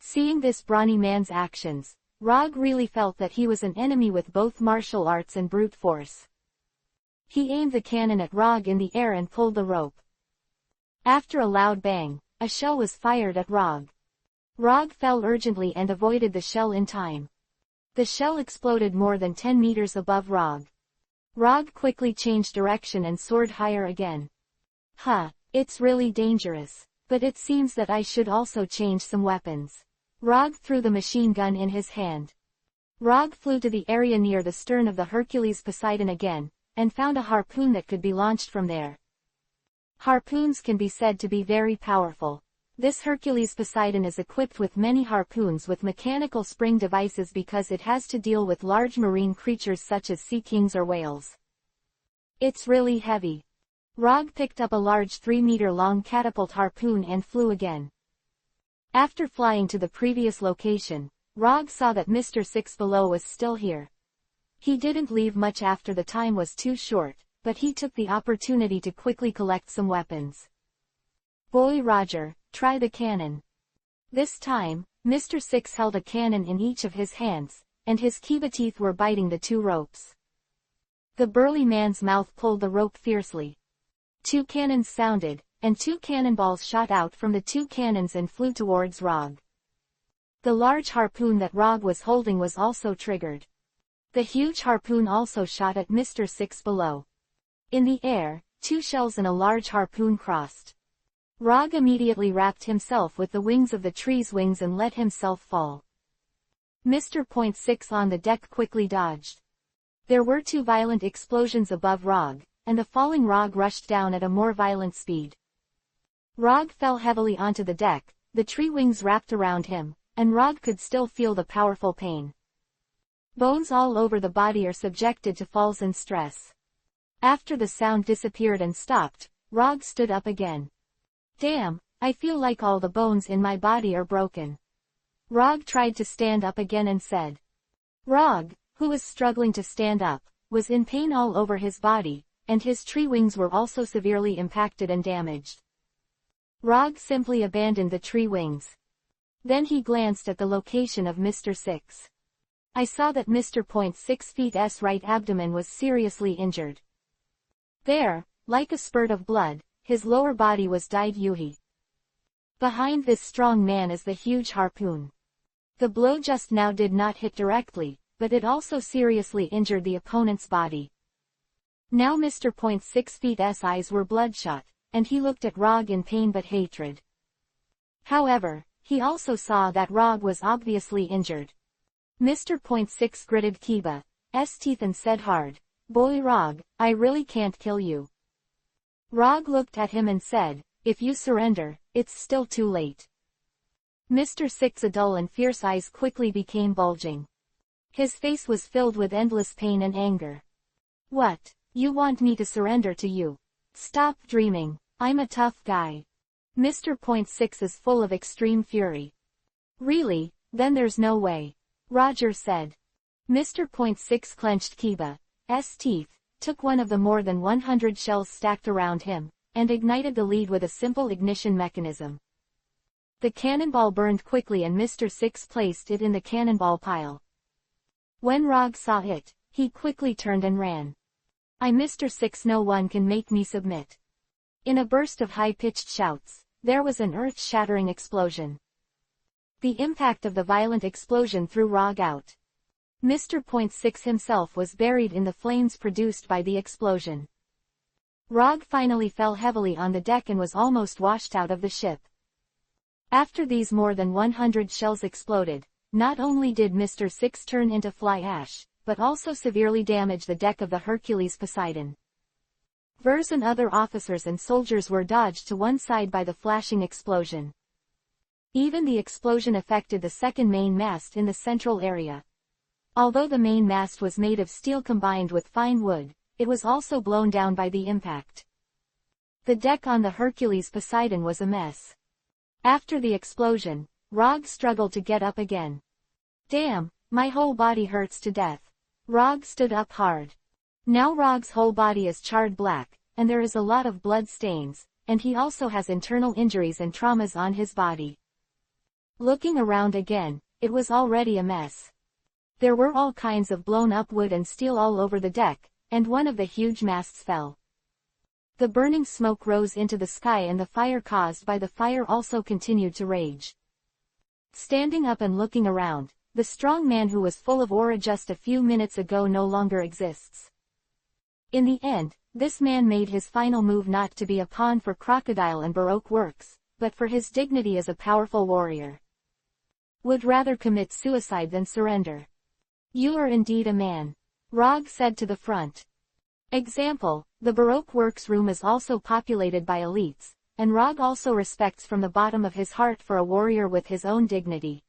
Seeing this brawny man's actions, Rog really felt that he was an enemy with both martial arts and brute force. He aimed the cannon at Rog in the air and pulled the rope. After a loud bang, a shell was fired at Rog. Rog fell urgently and avoided the shell in time. The shell exploded more than 10 meters above Rog. Rog quickly changed direction and soared higher again. It's really dangerous. But it seems that I should also change some weapons. Rog threw the machine gun in his hand. Rog flew to the area near the stern of the Hercules Poseidon again, and found a harpoon that could be launched from there. Harpoons can be said to be very powerful. This Hercules Poseidon is equipped with many harpoons with mechanical spring devices because it has to deal with large marine creatures such as sea kings or whales. It's really heavy. Rog picked up a large 3-meter-long catapult harpoon and flew again. After flying to the previous location, Rog saw that Mr. 6 below was still here. He didn't leave much after the time was too short, but he took the opportunity to quickly collect some weapons. Boy Roger, try the cannon. This time, Mr. 6 held a cannon in each of his hands, and his kiba teeth were biting the 2 ropes. The burly man's mouth pulled the rope fiercely. 2 cannons sounded, and 2 cannonballs shot out from the 2 cannons and flew towards Rog. The large harpoon that Rog was holding was also triggered. The huge harpoon also shot at Mr. 6 below. In the air, 2 shells and a large harpoon crossed. Rog immediately wrapped himself with the wings of the tree's wings and let himself fall. Mr. Point 6 on the deck quickly dodged. There were 2 violent explosions above Rog, and the falling Rog rushed down at a more violent speed. Rog fell heavily onto the deck, the tree wings wrapped around him, and Rog could still feel the powerful pain. Bones all over the body are subjected to falls and stress. After the sound disappeared and stopped, Rog stood up again. Damn, I feel like all the bones in my body are broken. Rog tried to stand up again and said. Rog, who was struggling to stand up, was in pain all over his body, and his tree wings were also severely impacted and damaged. Rog simply abandoned the tree wings. Then he glanced at the location of Mr. 6. I saw that Mr. Point 6 feet's right abdomen was seriously injured. There, like a spurt of blood, his lower body was dyed yuhi. Behind this strong man is the huge harpoon. The blow just now did not hit directly, but it also seriously injured the opponent's body. Now Mr. Point 6 feet's eyes were bloodshot, and he looked at Rog in pain but hatred. However, he also saw that Rog was obviously injured. Mr. Point 6 gritted Kiba's teeth and said hard, Boy Rog, I really can't kill you. Rog looked at him and said, if you surrender, it's still too late. Mr. 6's dull and fierce eyes quickly became bulging. His face was filled with endless pain and anger. What? You want me to surrender to you? Stop dreaming, I'm a tough guy. Mr. Point 6 is full of extreme fury. Really? Then there's no way. Roger said. Mr. Point 6 clenched Kiba's teeth, took one of the more than 100 shells stacked around him, and ignited the lead with a simple ignition mechanism. The cannonball burned quickly and Mr. 6 placed it in the cannonball pile. When Rog saw it, he quickly turned and ran. Mr. 6, no one can make me submit. In a burst of high-pitched shouts, there was an earth-shattering explosion. The impact of the violent explosion threw Rog out. Mr. Point 6 himself was buried in the flames produced by the explosion. Rog finally fell heavily on the deck and was almost washed out of the ship. After these more than 100 shells exploded, not only did Mr. 6 turn into fly ash, but also severely damage the deck of the Hercules Poseidon. Vers and other officers and soldiers were dodged to one side by the flashing explosion. Even the explosion affected the second main mast in the central area. Although the main mast was made of steel combined with fine wood, it was also blown down by the impact. The deck on the Hercules Poseidon was a mess. After the explosion, Rog struggled to get up again. Damn, my whole body hurts to death. Rog stood up hard. Now Rog's whole body is charred black, and there is a lot of blood stains, and he also has internal injuries and traumas on his body. Looking around again, it was already a mess. There were all kinds of blown-up wood and steel all over the deck, and one of the huge masts fell. The burning smoke rose into the sky and the fire caused by the fire also continued to rage. Standing up and looking around, the strong man who was full of aura just a few minutes ago no longer exists. In the end, this man made his final move not to be a pawn for crocodile and baroque works, but for his dignity as a powerful warrior. Would rather commit suicide than surrender. You are indeed a man. Rog said to the front. Example, the baroque works room is also populated by elites, and Rog also respects from the bottom of his heart for a warrior with his own dignity.